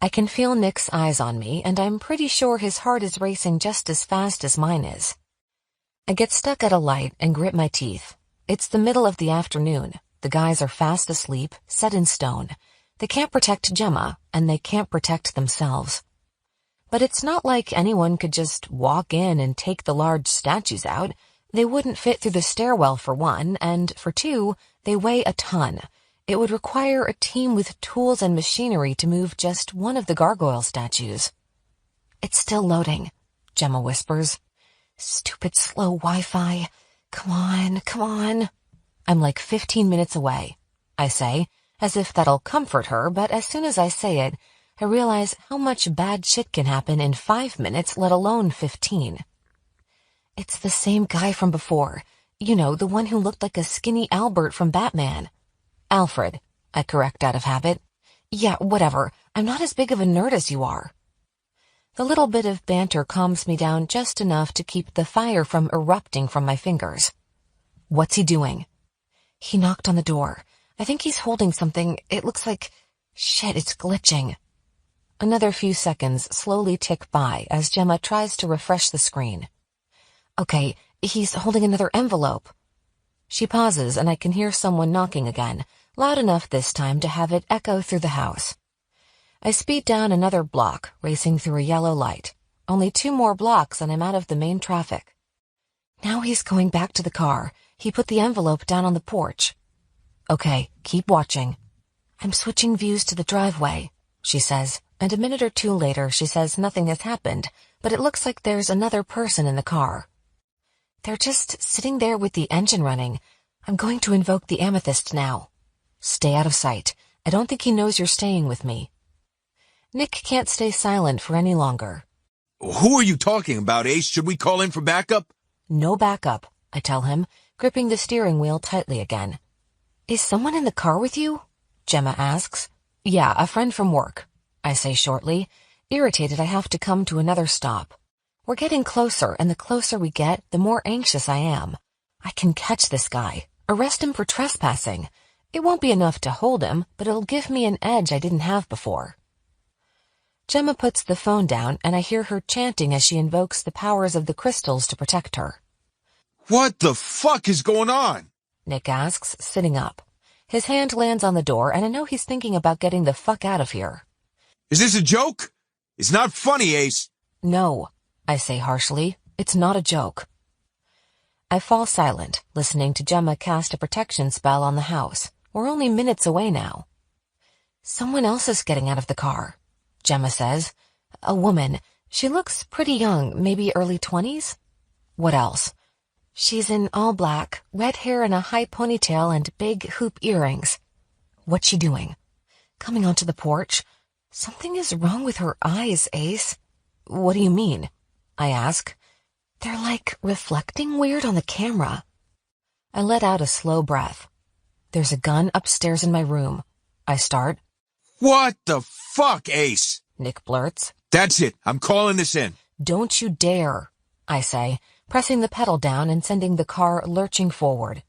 I can feel Nick's eyes on me, and I'm pretty sure his heart is racing just as fast as mine is. I get stuck at a light and grit my teeth. It's the middle of the afternoon. The guys are fast asleep, set in stone. They can't protect Gemma, and they can't protect themselves. But it's not like anyone could just walk in and take the large statues out. They wouldn't fit through the stairwell for one, and for two, they weigh a ton. It would require a team with tools and machinery to move just one of the gargoyle statues. "It's still loading," Gemma whispers. "Stupid slow Wi-Fi. Come on, come on." "I'm like 15 minutes away," I say, as if that'll comfort her, but as soon as I say it, I realize how much bad shit can happen in 5 minutes, let alone 15. "It's the same guy from before. You know, the one who looked like a skinny Albert from Batman." "Alfred," I correct out of habit. "Yeah, whatever. I'm not as big of a nerd as you are." The little bit of banter calms me down just enough to keep the fire from erupting from my fingers. "What's he doing?" "He knocked on the door. I think he's holding something. It looks like... Shit, it's glitching." Another few seconds slowly tick by as Gemma tries to refresh the screen. "Okay, he's holding another envelope." She pauses and I can hear someone knocking again, loud enough this time to have it echo through the house. I speed down another block, racing through a yellow light. Only 2 more blocks and I'm out of the main traffic. Now he's going back to the car. He put the envelope down on the porch. "Okay, keep watching." "I'm switching views to the driveway," she says, and a minute or two later she says nothing has happened, but it looks like there's another person in the car. "They're just sitting there with the engine running. I'm going to invoke the amethyst now." "Stay out of sight. I don't think he knows you're staying with me." Nick can't stay silent for any longer. Who are you talking about, Ace? Should we call in for backup? "No backup," I tell him, gripping the steering wheel tightly again. "Is someone in the car with you?" Gemma asks. "Yeah, a friend from work," I say shortly. Irritated, I have to come to another stop. We're getting closer, and the closer we get, the more anxious I am. I can catch this guy, arrest him for trespassing. It won't be enough to hold him, but it'll give me an edge I didn't have before. Gemma puts the phone down, and I hear her chanting as she invokes the powers of the crystals to protect her. What the fuck is going on? Nick asks, sitting up. His hand lands on the door, and I know he's thinking about getting the fuck out of here. Is this a joke? It's not funny, Ace. "No," I say harshly. "It's not a joke." I fall silent, listening to Gemma cast a protection spell on the house. We're only minutes away now. "Someone else is getting out of the car," Gemma says. "A woman. She looks pretty young, maybe early 20s. "What else?" "She's in all black, red hair in a high ponytail and big hoop earrings." "What's she doing?" "Coming onto the porch. Something is wrong with her eyes, Ace." "What do you mean?" I ask. "They're like reflecting weird on the camera." I let out a slow breath. "There's a gun upstairs in my room." I start. What the fuck, Ace? Nick blurts. That's it. I'm calling this in. "Don't you dare," I say, pressing the pedal down and sending the car lurching forward.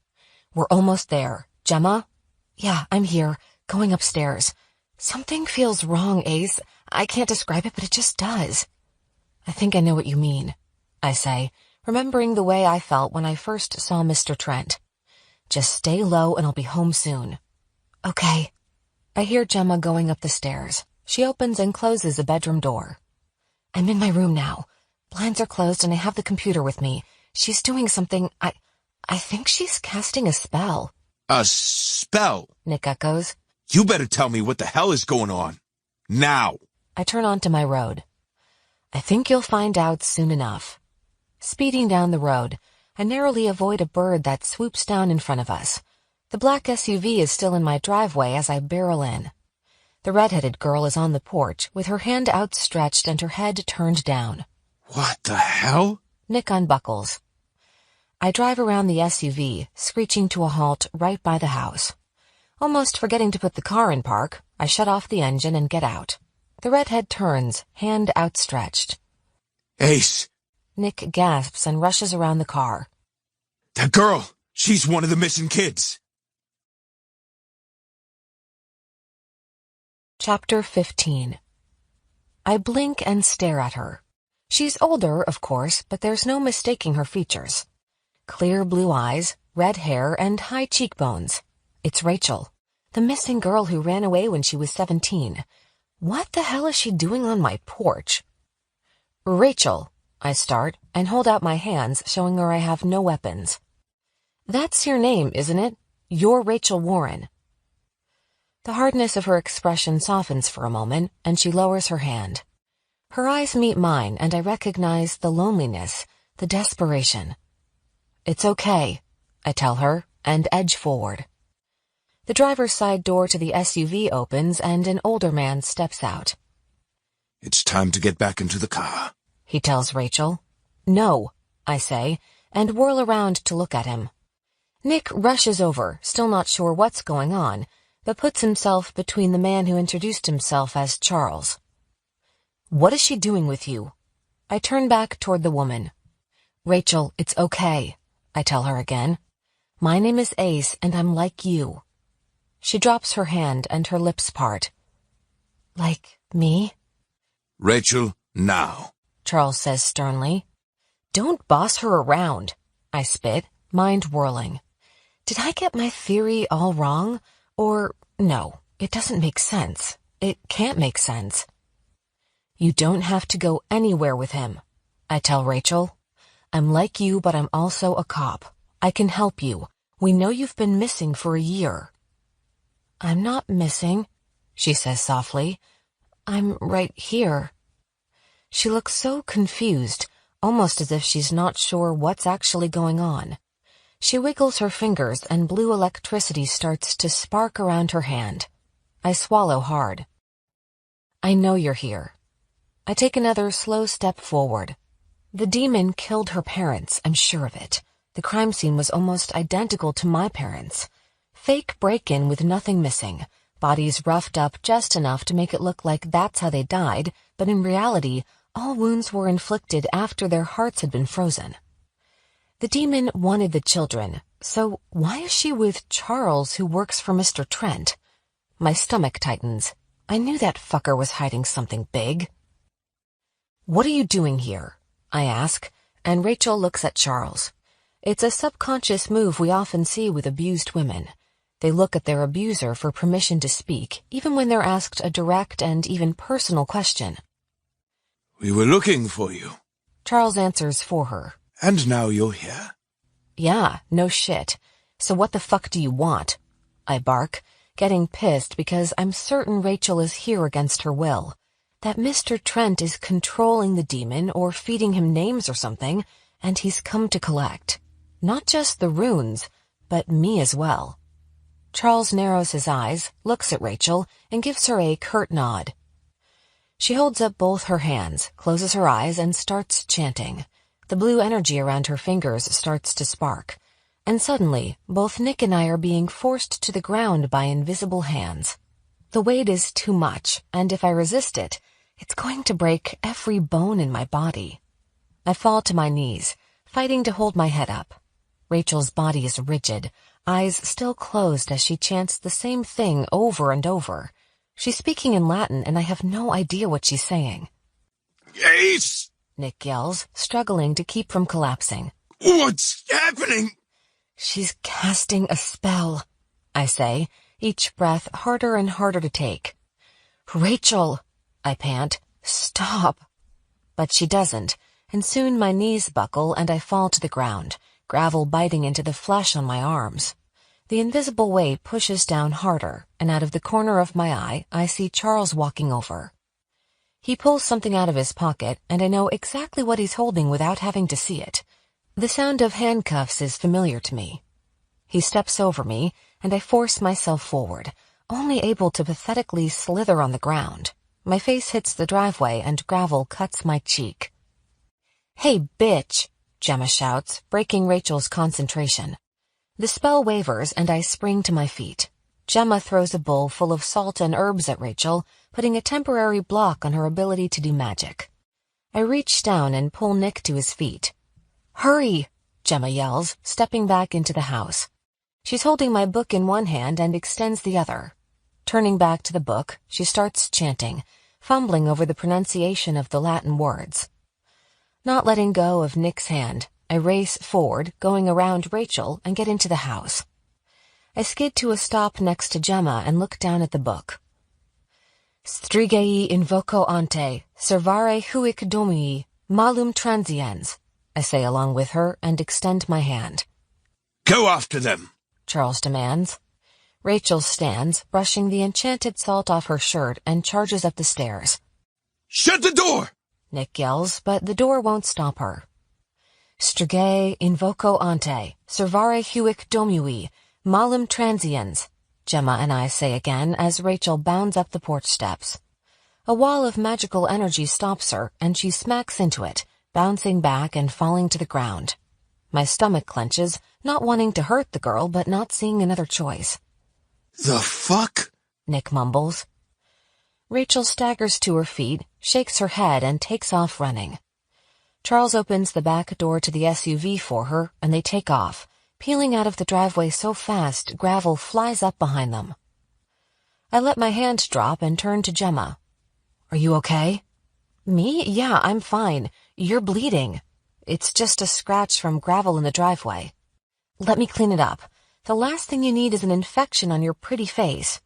"We're almost there. Gemma?" "Yeah, I'm here, going upstairs. Something feels wrong, Ace. I can't describe it, but it just does." "I think I know what you mean," I say, remembering the way I felt when I first saw Mr. Trent. "Just stay low and I'll be home soon." "Okay." I hear Gemma going up the stairs. She opens and closes a bedroom door. "I'm in my room now. Blinds are closed and I have the computer with me. She's doing something. I think she's casting a spell." A spell? Nick echoes. You better tell me what the hell is going on. Now. I turn onto my road. "I think you'll find out soon enough." Speeding down the road, I narrowly avoid a bird that swoops down in front of us. The black SUV is still in my driveway as I barrel in. The red-headed girl is on the porch with her hand outstretched and her head turned down. What the hell? Nick unbuckles. I drive around the SUV, screeching to a halt right by the house. Almost forgetting to put the car in park, I shut off the engine and get out. The redhead turns, hand outstretched. Ace! Nick gasps and rushes around the car. That girl! She's one of the missing kids! Chapter 15. I blink and stare at her. She's older, of course, but there's no mistaking her features. Clear blue eyes, red hair, and high cheekbones. It's Rachel, the missing girl who ran away when she was 17. What the hell is she doing on my porch? Rachel, I start, and hold out my hands, showing her I have no weapons. That's your name, isn't it? You're Rachel Warren. The hardness of her expression softens for a moment, and she lowers her hand. Her eyes meet mine, and I recognize the loneliness, the desperation. It's okay, I tell her, and edge forward. The driver's side door to the SUV opens, and an older man steps out. It's time to get back into the car, he tells Rachel. No, I say, and whirl around to look at him. Nick rushes over, still not sure what's going on, but puts himself between the man who introduced himself as Charles. What is she doing with you? I turn back toward the woman. Rachel, it's okay, I tell her again. My name is Ace, and I'm like you. She drops her hand, and her lips part. Like me? Rachel, now. Charles says sternly. Don't boss her around, I spit, mind whirling. Did I get my theory all wrong? Or, no, it doesn't make sense. It can't make sense. You don't have to go anywhere with him, I tell Rachel. I'm like you, but I'm also a cop. I can help you. We know you've been missing for a year. I'm not missing, she says softly. I'm right here. She looks so confused, almost as if she's not sure what's actually going on. She wiggles her fingers and blue electricity starts to spark around her hand. I swallow hard. I know you're here. I take another slow step forward. The demon killed her parents, I'm sure of it. The crime scene was almost identical to my parents. Fake break-in with nothing missing. Bodies roughed up just enough to make it look like that's how they died, but in reality, all wounds were inflicted after their hearts had been frozen. The demon wanted the children, so why is she with Charles, who works for Mr. Trent? My stomach tightens. I knew that fucker was hiding something big. What are you doing here? I ask, and Rachel looks at Charles. It's a subconscious move we often see with abused women. They look at their abuser for permission to speak, even when they're asked a direct and even personal question. We were looking for you. Charles answers for her. And now you're here. Yeah, no shit. So what the fuck do you want? I bark, getting pissed because I'm certain Rachel is here against her will. That Mr. Trent is controlling the demon or feeding him names or something, and he's come to collect. Not just the runes, but me as well. Charles narrows his eyes, looks at Rachel, and gives her a curt nod. She holds up both her hands, closes her eyes, and starts chanting. The blue energy around her fingers starts to spark. And suddenly, both Nick and I are being forced to the ground by invisible hands. The weight is too much, and if I resist it, it's going to break every bone in my body. I fall to my knees, fighting to hold my head up. Rachel's body is rigid, eyes still closed as she chants the same thing over and over. She's speaking in Latin, and I have no idea what she's saying. Ace! Nick yells, struggling to keep from collapsing. What's happening? She's casting a spell, I say, each breath harder and harder to take. Rachel, I pant, stop. But she doesn't, and soon my knees buckle and I fall to the ground, gravel biting into the flesh on my arms. The invisible weight pushes down harder, and out of the corner of my eye, I see Charles walking over. He pulls something out of his pocket, and I know exactly what he's holding without having to see it. The sound of handcuffs is familiar to me. He steps over me, and I force myself forward, only able to pathetically slither on the ground. My face hits the driveway and gravel cuts my cheek. "Hey, bitch," Gemma shouts, breaking Rachel's concentration. The spell wavers and I spring to my feet. Gemma throws a bowl full of salt and herbs at Rachel, putting a temporary block on her ability to do magic. I reach down and pull Nick to his feet. "Hurry!" Gemma yells, stepping back into the house. She's holding my book in one hand and extends the other. Turning back to the book, she starts chanting, fumbling over the pronunciation of the Latin words. Not letting go of Nick's hand, I race forward, going around Rachel, and get into the house. I skid to a stop next to Gemma and look down at the book. "Strigei invoco ante, servare huic domini, malum transiens," I say along with her and extend my hand. Go after them, Charles demands. Rachel stands, brushing the enchanted salt off her shirt, and charges up the stairs. Shut the door! Nick yells, but the door won't stop her. "Strigei invoco ante, servare huic domini, malum transiens," Gemma and I say again as Rachel bounds up the porch steps. A wall of magical energy stops her, and she smacks into it, bouncing back and falling to the ground. My stomach clenches, not wanting to hurt the girl but not seeing another choice. The fuck? Nick mumbles. Rachel staggers to her feet, shakes her head, and takes off running. Charles opens the back door to the SUV for her, and they take off, peeling out of the driveway so fast gravel flies up behind them. I let my hand drop and turn to Gemma. "Are you okay?" "Me? Yeah, I'm fine. You're bleeding. It's just a scratch from gravel in the driveway. Let me clean it up. The last thing you need is an infection on your pretty face."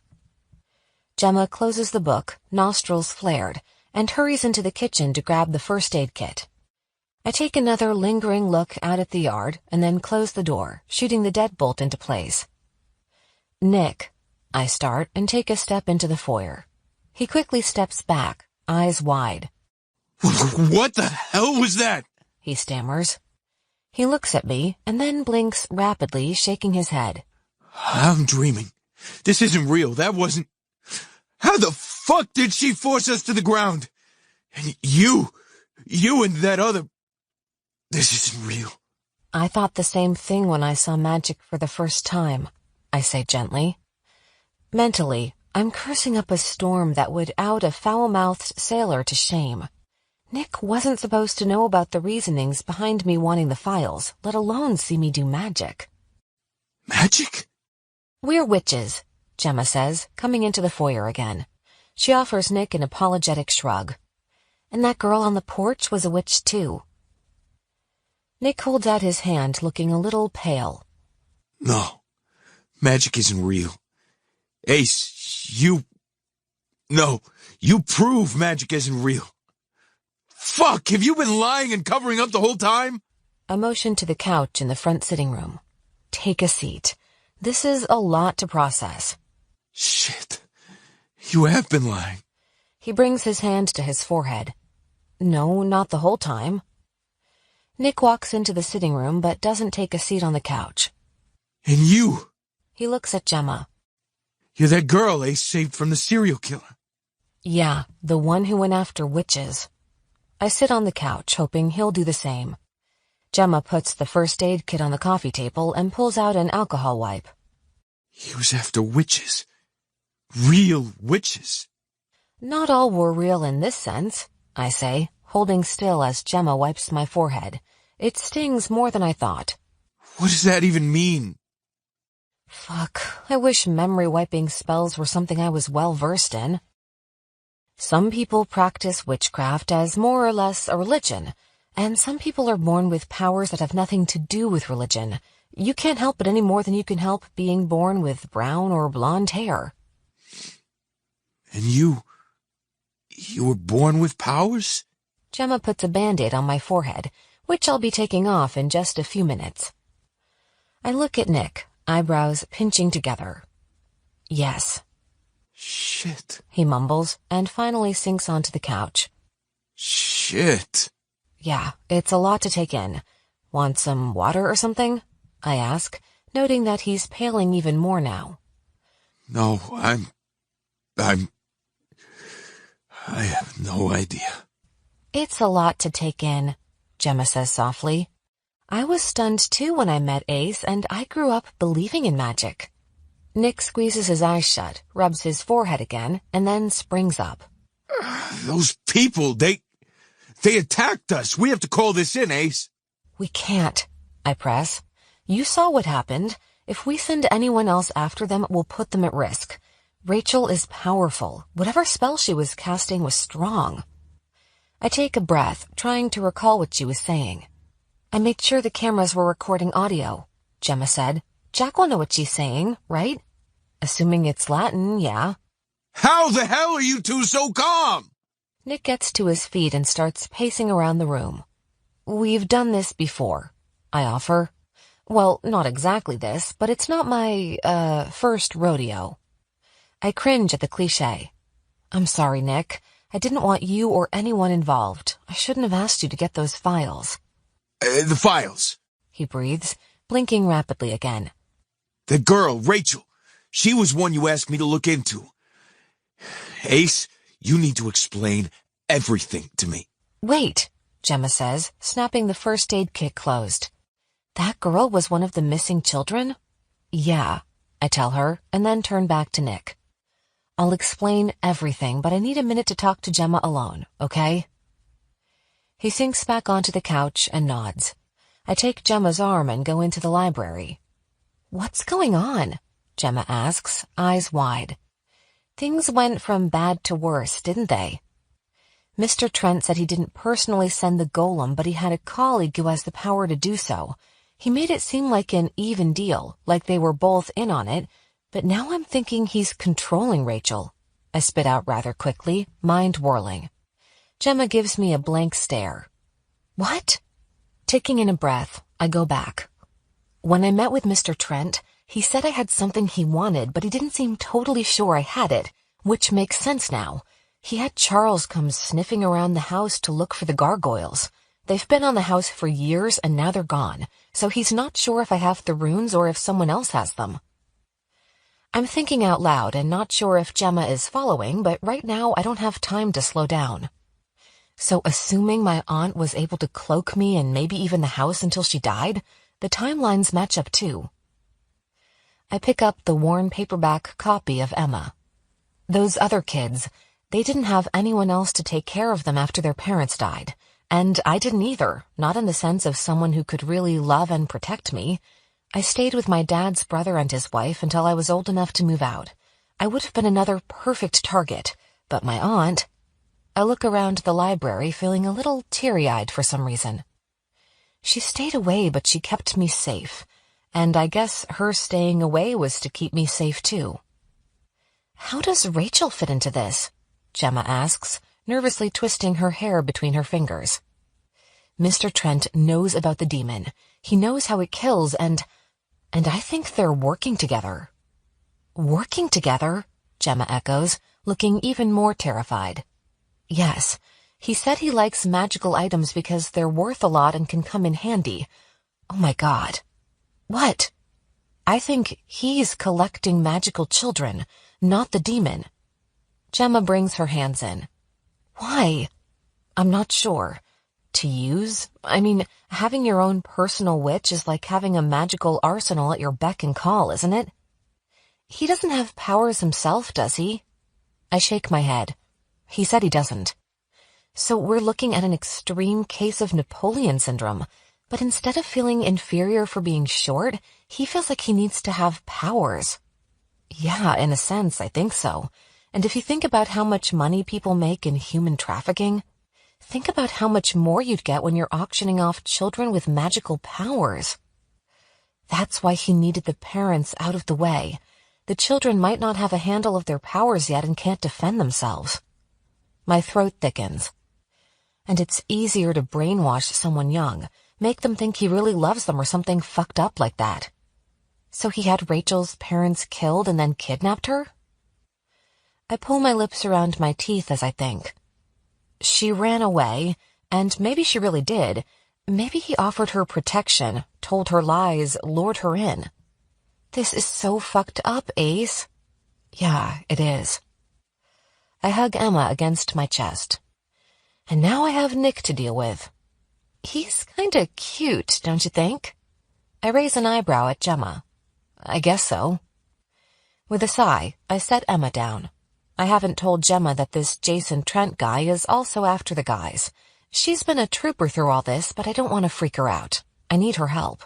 Gemma closes the book, nostrils flared, and hurries into the kitchen to grab the first aid kit. I take another lingering look out at the yard and then close the door, shooting the deadbolt into place. "Nick," I start and take a step into the foyer. He quickly steps back, eyes wide. What the hell was that? He stammers. He looks at me and then blinks rapidly, shaking his head. I'm dreaming. This isn't real. That wasn't... How the fuck did she force us to the ground? And you and that other... This isn't real. I thought the same thing when I saw magic for the first time, I say gently. Mentally, I'm cursing up a storm that would out a foul-mouthed sailor to shame. Nick wasn't supposed to know about the reasonings behind me wanting the files, let alone see me do magic. Magic? "We're witches," Gemma says, coming into the foyer again. She offers Nick an apologetic shrug. "And that girl on the porch was a witch, too." Nick holds out his hand, looking a little pale. No, magic isn't real. Ace, you prove magic isn't real. Fuck, have you been lying and covering up the whole time? I motion to the couch in the front sitting room. "Take a seat. This is a lot to process." Shit, you have been lying. He brings his hand to his forehead. "No, not the whole time." Nick walks into the sitting room but doesn't take a seat on the couch. And you? He looks at Gemma. You're that girl Ace saved from the serial killer. Yeah, the one who went after witches. I sit on the couch, hoping he'll do the same. Gemma puts the first aid kit on the coffee table and pulls out an alcohol wipe. He was after witches. Real witches. Not all were real in this sense, I say, holding still as Gemma wipes my forehead. It stings more than I thought. What does that even mean? Fuck, I wish memory wiping spells were something I was well versed in. Some people practice witchcraft as more or less a religion, and some people are born with powers that have nothing to do with religion. You can't help it any more than you can help being born with brown or blonde hair. And you were born with powers? Gemma puts a Band-Aid on my forehead, which I'll be taking off in just a few minutes. I look at Nick, eyebrows pinching together. Yes. Shit. He mumbles, and finally sinks onto the couch. Shit. Yeah, it's a lot to take in. Want some water or something? I ask, noting that he's paling even more now. No, I have no idea. It's a lot to take in, Gemma says softly. I was stunned too when I met Ace, and I grew up believing in magic. Nick squeezes his eyes shut, rubs his forehead again, and then springs up. Those people, they attacked us. We have to call this in, Ace. We can't, I press. You saw what happened. If we send anyone else after them, it will put them at risk. Rachel is powerful. Whatever spell she was casting was strong. I take a breath, trying to recall what she was saying. I made sure the cameras were recording audio, Gemma said. Jack will know what she's saying, right? Assuming it's Latin, yeah. How the hell are you two so calm? Nick gets to his feet and starts pacing around the room. We've done this before, I offer. Well, not exactly this, but it's not my, first rodeo. I cringe at the cliché. I'm sorry, Nick. I didn't want you or anyone involved. I shouldn't have asked you to get those files. The files? He breathes, blinking rapidly again. The girl, Rachel. She was one you asked me to look into. Ace, you need to explain everything to me. Wait, Gemma says, snapping the first aid kit closed. That girl was one of the missing children? Yeah, I tell her, and then turn back to Nick. I'll explain everything, but I need a minute to talk to Gemma alone, okay? He sinks back onto the couch and nods. I take Gemma's arm and go into the library. What's going on? Gemma asks, eyes wide. Things went from bad to worse, didn't they? Mr. Trent said he didn't personally send the golem, but he had a colleague who has the power to do so. He made it seem like an even deal, like they were both in on it, but now I'm thinking he's controlling Rachel. I spit out rather quickly, mind whirling. Gemma gives me a blank stare. What? Taking in a breath, I go back. When I met with Mr. Trent, he said I had something he wanted, but he didn't seem totally sure I had it, which makes sense now. He had Charles come sniffing around the house to look for the gargoyles. They've been on the house for years and now they're gone, so he's not sure if I have the runes or if someone else has them. I'm thinking out loud and not sure if Gemma is following, but right now I don't have time to slow down. So assuming my aunt was able to cloak me and maybe even the house until she died, the timelines match up too. I pick up the worn paperback copy of Emma. Those other kids, they didn't have anyone else to take care of them after their parents died. And I didn't either, not in the sense of someone who could really love and protect me. I stayed with my dad's brother and his wife until I was old enough to move out. I would have been another perfect target, but my aunt... I look around the library feeling a little teary-eyed for some reason. She stayed away, but she kept me safe. And I guess her staying away was to keep me safe too. How does Rachel fit into this? Gemma asks, nervously twisting her hair between her fingers. Mr. Trent knows about the demon. He knows how it kills, and I think they're working together. Working together? Gemma echoes, looking even more terrified. Yes, he said he likes magical items because they're worth a lot and can come in handy. Oh my God. What? I think he's collecting magical children, not the demon. Gemma brings her hands in. Why? I'm not sure. To use? I mean, having your own personal witch is like having a magical arsenal at your beck and call, isn't it? He doesn't have powers himself, does he? I shake my head. He said he doesn't. So we're looking at an extreme case of Napoleon syndrome, but instead of feeling inferior for being short, he feels like he needs to have powers. Yeah, in a sense, I think so. And if you think about how much money people make in human trafficking, think about how much more you'd get when you're auctioning off children with magical powers. That's why he needed the parents out of the way. The children might not have a handle of their powers yet and can't defend themselves. My throat thickens. And it's easier to brainwash someone young, make them think he really loves them or something fucked up like that. So he had Rachel's parents killed and then kidnapped her? I pull my lips around my teeth as I think. She ran away, and maybe she really did. Maybe he offered her protection, told her lies, lured her in. This is so fucked up, Ace. Yeah, it is. I hug Emma against my chest. And now I have Nick to deal with. He's kinda cute, don't you think? I raise an eyebrow at Gemma. I guess so. With a sigh, I set Emma down. I haven't told Gemma that this Jason Trent guy is also after the guys. She's been a trooper through all this, but I don't want to freak her out. I need her help.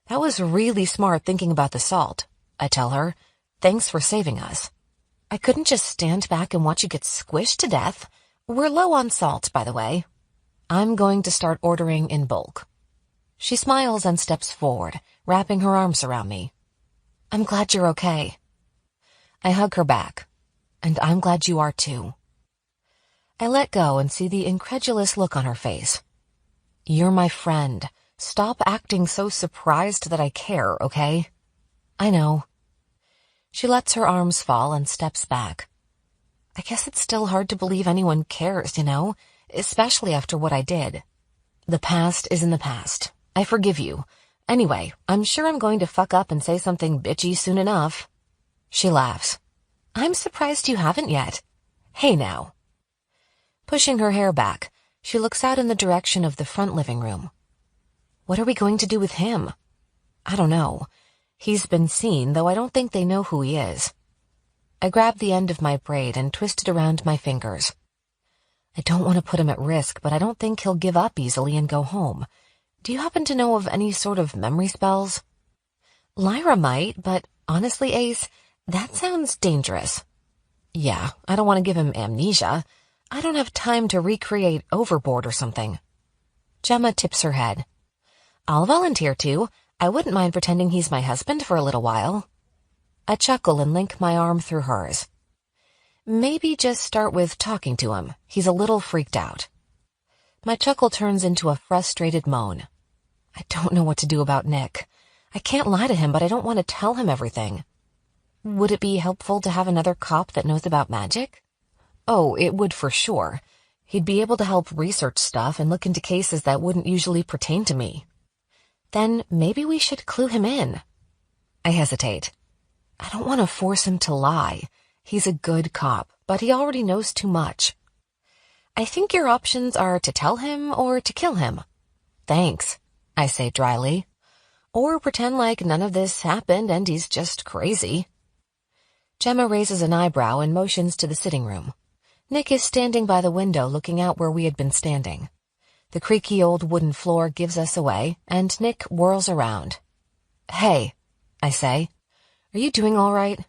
That was really smart thinking about the salt, I tell her. Thanks for saving us. I couldn't just stand back and watch you get squished to death. We're low on salt, by the way. I'm going to start ordering in bulk. She smiles and steps forward, wrapping her arms around me. I'm glad you're okay. I hug her back. And I'm glad you are too. I let go and see the incredulous look on her face. You're my friend. Stop acting so surprised that I care, okay? I know. She lets her arms fall and steps back. I guess it's still hard to believe anyone cares, especially after what I did. The past is in the past. I forgive you. Anyway, I'm sure I'm going to fuck up and say something bitchy soon enough. She laughs. I'm surprised you haven't yet. Hey now. Pushing her hair back, she looks out in the direction of the front living room. What are we going to do with him? I don't know. He's been seen, though I don't think they know who he is. I grab the end of my braid and twist it around my fingers. I don't want to put him at risk, but I don't think he'll give up easily and go home. Do you happen to know of any sort of memory spells? Lyra might, but honestly, Ace, that sounds dangerous. Yeah, I don't want to give him amnesia. I don't have time to recreate Overboard or something. Gemma tips her head. I'll volunteer to. I wouldn't mind pretending he's my husband for a little while. I chuckle and link my arm through hers. Maybe just start with talking to him. He's a little freaked out. My chuckle turns into a frustrated moan. I don't know what to do about Nick. I can't lie to him, but I don't want to tell him everything. Would it be helpful to have another cop that knows about magic? Oh, it would for sure. He'd be able to help research stuff and look into cases that wouldn't usually pertain to me. Then maybe we should clue him in. I hesitate. I don't want to force him to lie. He's a good cop, but he already knows too much. I think your options are to tell him or to kill him. Thanks, I say dryly. Or pretend like none of this happened and he's just crazy. Gemma raises an eyebrow and motions to the sitting room. Nick is standing by the window looking out where we had been standing. The creaky old wooden floor gives us away, and Nick whirls around. Hey, I say, are you doing all right?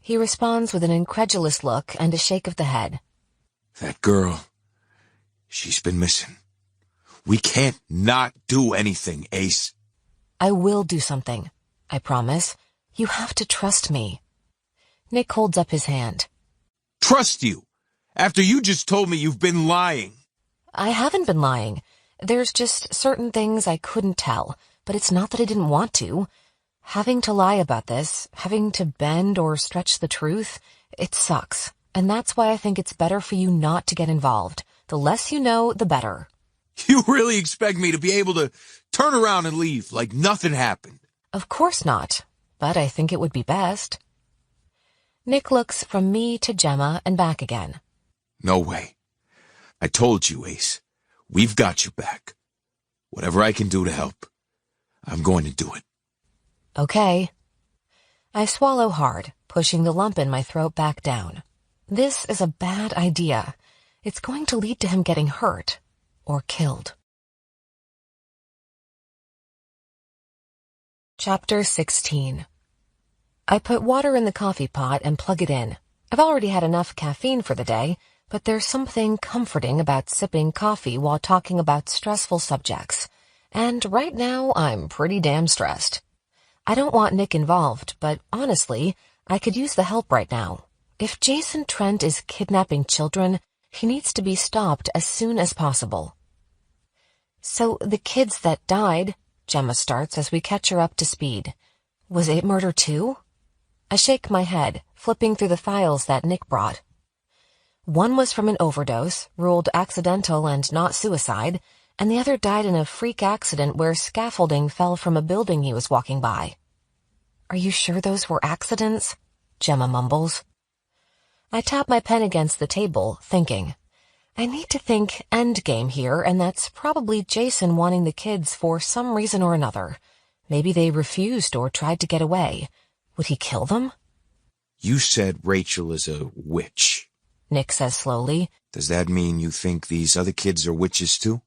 He responds with an incredulous look and a shake of the head. That girl, she's been missing. We can't not do anything, Ace. I will do something, I promise. You have to trust me. Nick holds up his hand. Trust you? After you just told me you've been lying. I haven't been lying. There's just certain things I couldn't tell, but it's not that I didn't want to. Having to lie about this, having to bend or stretch the truth, it sucks. And that's why I think it's better for you not to get involved. The less you know, the better. You really expect me to be able to turn around and leave like nothing happened? Of course not, but I think it would be best. Nick looks from me to Gemma and back again. No way. I told you, Ace. We've got your back. Whatever I can do to help, I'm going to do it. Okay. I swallow hard, pushing the lump in my throat back down. This is a bad idea. It's going to lead to him getting hurt or killed. Chapter 16. I put water in the coffee pot and plug it in. I've already had enough caffeine for the day, but there's something comforting about sipping coffee while talking about stressful subjects. And right now, I'm pretty damn stressed. I don't want Nick involved, but honestly, I could use the help right now. If Jason Trent is kidnapping children, he needs to be stopped as soon as possible. So the kids that died, Gemma starts as we catch her up to speed. Was it murder too? I shake my head, flipping through the files that Nick brought. One was from an overdose, ruled accidental and not suicide, and the other died in a freak accident where scaffolding fell from a building he was walking by. Are you sure those were accidents? Gemma mumbles. I tap my pen against the table, thinking. I need to think endgame here, and that's probably Jason wanting the kids for some reason or another. Maybe they refused or tried to get away. Would he kill them? You said Rachel is a witch. Nick says slowly. Does that mean you think these other kids are witches too?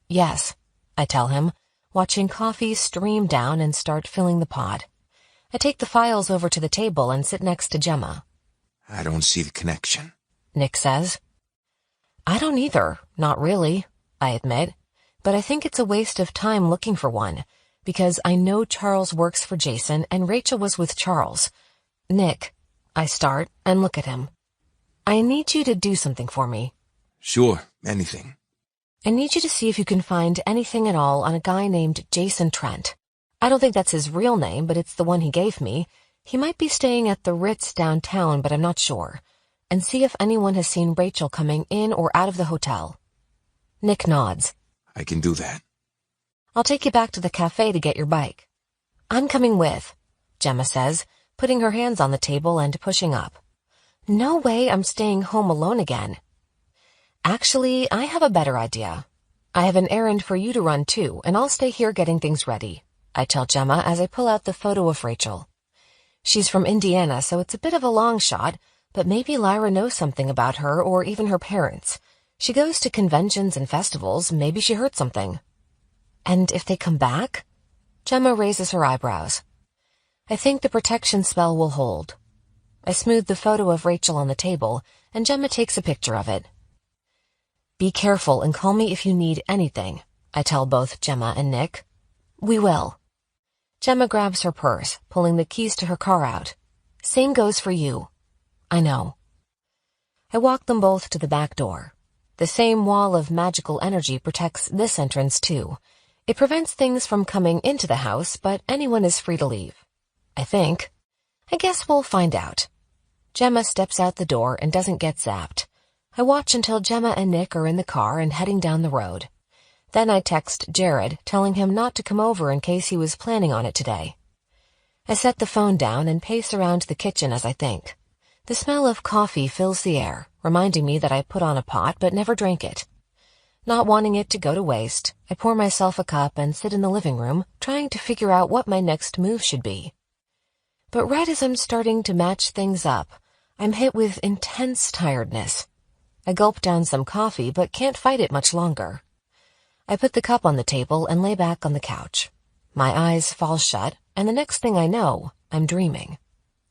Yes, I tell him, watching coffee stream down and start filling the pot. I take the files over to the table and sit next to Gemma. I don't see the connection, Nick says. I don't either, not really, I admit, but I think it's a waste of time looking for one, because I know Charles works for Jason and Rachel was with Charles. Nick, I start and look at him. I need you to do something for me. Sure, anything. I need you to see if you can find anything at all on a guy named Jason Trent. I don't think that's his real name, but it's the one he gave me. He might be staying at the Ritz downtown, but I'm not sure. And see if anyone has seen Rachel coming in or out of the hotel. Nick nods. I can do that. I'll take you back to the cafe to get your bike. I'm coming with, Gemma says, putting her hands on the table and pushing up. No way I'm staying home alone again. Actually, I have a better idea. I have an errand for you to run too, and I'll stay here getting things ready, I tell Gemma as I pull out the photo of Rachel. She's from Indiana, so it's a bit of a long shot, but maybe Lyra knows something about her or even her parents. She goes to conventions and festivals, maybe she heard something. And if they come back? Gemma raises her eyebrows. I think the protection spell will hold. I smooth the photo of Rachel on the table, and Gemma takes a picture of it. Be careful and call me if you need anything, I tell both Gemma and Nick. We will. Gemma grabs her purse, pulling the keys to her car out. Same goes for you. I know. I walk them both to the back door. The same wall of magical energy protects this entrance too. It prevents things from coming into the house, but anyone is free to leave. I think. I guess we'll find out. Gemma steps out the door and doesn't get zapped. I watch until Gemma and Nick are in the car and heading down the road. Then I text Jared, telling him not to come over in case he was planning on it today. I set the phone down and pace around the kitchen as I think. The smell of coffee fills the air, reminding me that I put on a pot but never drank it. Not wanting it to go to waste, I pour myself a cup and sit in the living room, trying to figure out what my next move should be. But right as I'm starting to match things up, I'm hit with intense tiredness. I gulp down some coffee but can't fight it much longer. I put the cup on the table and lay back on the couch. My eyes fall shut, and the next thing I know, I'm dreaming.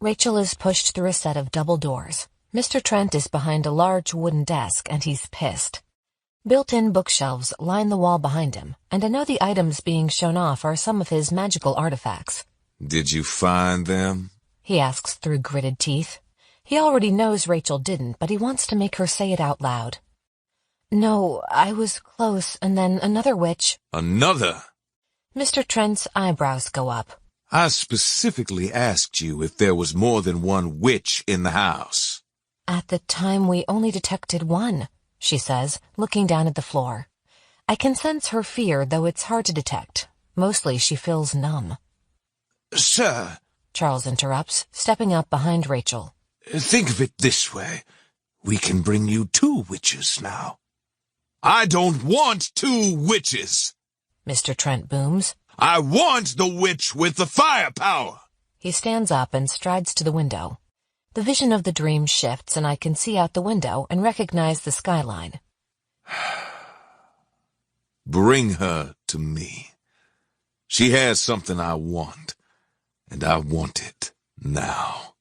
Rachel is pushed through a set of double doors. Mr. Trent is behind a large wooden desk, and he's pissed. Built-in bookshelves line the wall behind him, and I know the items being shown off are some of his magical artifacts. Did you find them? He asks through gritted teeth. He already knows Rachel didn't, but he wants to make her say it out loud. No, I was close, and then another witch. Another? Mr. Trent's eyebrows go up. I specifically asked you if there was more than one witch in the house. At the time, we only detected one, she says, looking down at the floor. I can sense her fear, though it's hard to detect. Mostly she feels numb. Sir, Charles interrupts, stepping up behind Rachel. Think of it this way. We can bring you 2 witches now. I don't want 2 witches. Mr. Trent booms. I want the witch with the firepower. He stands up and strides to the window. The vision of the dream shifts, and I can see out the window and recognize the skyline. Bring her to me. She has something I want, and I want it now.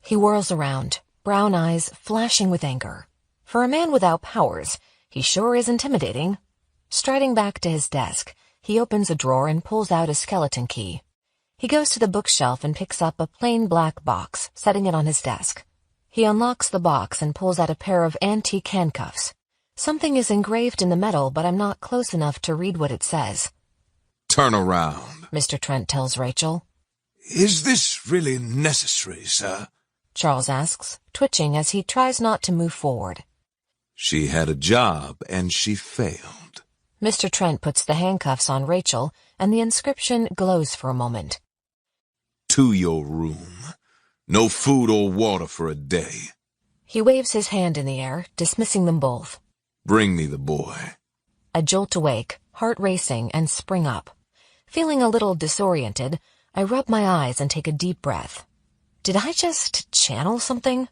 He whirls around, brown eyes flashing with anger. For a man without powers, he sure is intimidating. Striding back to his desk, he opens a drawer and pulls out a skeleton key. He goes to the bookshelf and picks up a plain black box, setting it on his desk. He unlocks the box and pulls out a pair of antique handcuffs. Something is engraved in the metal, but I'm not close enough to read what it says. Turn around, Mr. Trent tells Rachel. Is this really necessary, sir? Charles asks, twitching as he tries not to move forward. She had a job, and she failed. Mr. Trent puts the handcuffs on Rachel, and the inscription glows for a moment. To your room. No food or water for a day. He waves his hand in the air, dismissing them both. Bring me the boy. I jolt awake, heart racing, and spring up. Feeling a little disoriented, I rub my eyes and take a deep breath. Did I just channel something?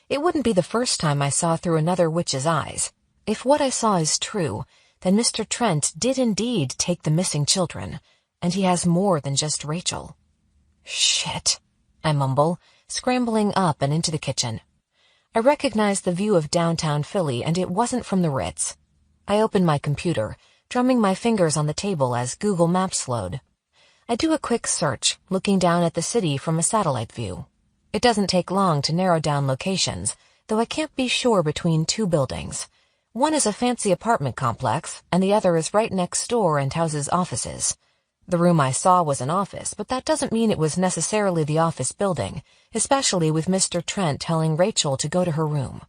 It wouldn't be the first time I saw through another witch's eyes. If what I saw is true, then Mr. Trent did indeed take the missing children, and he has more than just Rachel. Shit, I mumble, scrambling up and into the kitchen. I recognize the view of downtown Philly, and it wasn't from the Ritz. I open my computer, drumming my fingers on the table as Google Maps load. I do a quick search, looking down at the city from a satellite view. It doesn't take long to narrow down locations, though I can't be sure between two buildings. One is a fancy apartment complex, and the other is right next door and houses offices. The room I saw was an office, but that doesn't mean it was necessarily the office building, especially with Mr. Trent telling Rachel to go to her room.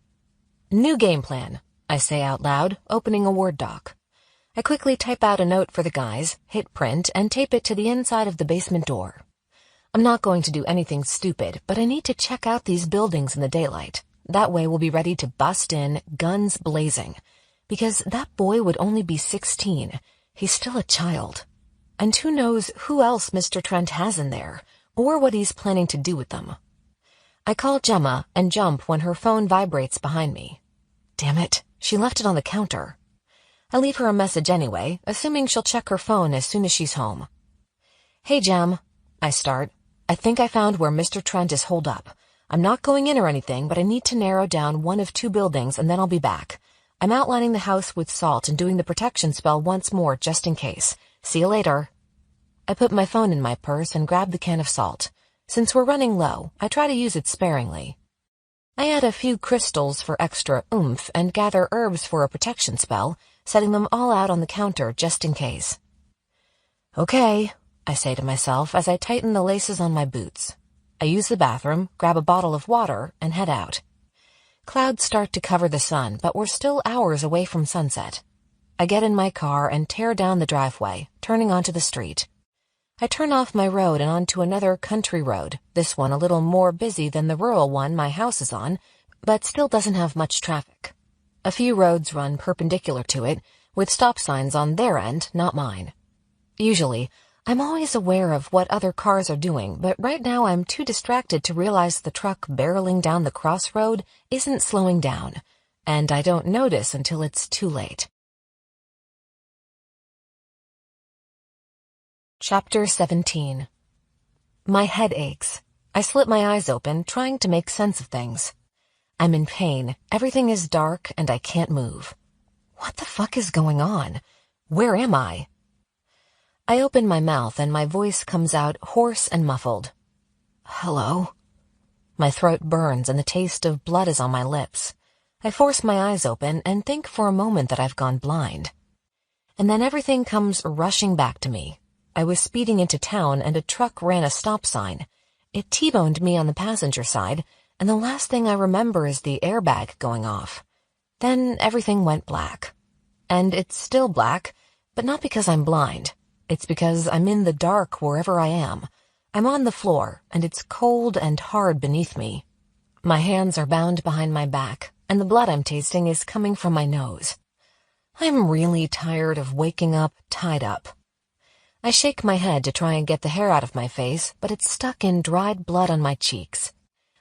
New game plan, I say out loud, opening a Word doc. I quickly type out a note for the guys, hit print, and tape it to the inside of the basement door. I'm not going to do anything stupid, but I need to check out these buildings in the daylight. That way we'll be ready to bust in, guns blazing. Because that boy would only be 16. He's still a child. And who knows who else Mr. Trent has in there, or what he's planning to do with them. I call Gemma and jump when her phone vibrates behind me. Damn it, she left it on the counter. I leave her a message anyway, assuming she'll check her phone as soon as she's home. Hey, Gem, I start. I think I found where Mr. Trent is holed up. I'm not going in or anything, but I need to narrow down one of two buildings and then I'll be back. I'm outlining the house with salt and doing the protection spell once more just in case. See you later. I put my phone in my purse and grab the can of salt. Since we're running low, I try to use it sparingly. I add a few crystals for extra oomph and gather herbs for a protection spell, setting them all out on the counter just in case. Okay, I say to myself as I tighten the laces on my boots. I use the bathroom, grab a bottle of water, and head out. Clouds start to cover the sun, but we're still hours away from sunset. I get in my car and tear down the driveway, turning onto the street. I turn off my road and onto another country road, this one a little more busy than the rural one my house is on, but still doesn't have much traffic. A few roads run perpendicular to it, with stop signs on their end, not mine. Usually, I'm always aware of what other cars are doing, but right now I'm too distracted to realize the truck barreling down the crossroad isn't slowing down, and I don't notice until it's too late. Chapter 17. My head aches. I slip my eyes open, trying to make sense of things. I'm in pain, everything is dark, and I can't move. What the fuck is going on? Where am I? I open my mouth and my voice comes out hoarse and muffled. Hello? My throat burns and the taste of blood is on my lips. I force my eyes open and think for a moment that I've gone blind. And then everything comes rushing back to me. I was speeding into town and a truck ran a stop sign. It T-boned me on the passenger side, and the last thing I remember is the airbag going off. Then everything went black. And it's still black, but not because I'm blind. It's because I'm in the dark wherever I am. I'm on the floor, and it's cold and hard beneath me. My hands are bound behind my back, and the blood I'm tasting is coming from my nose. I'm really tired of waking up tied up. I shake my head to try and get the hair out of my face, but it's stuck in dried blood on my cheeks.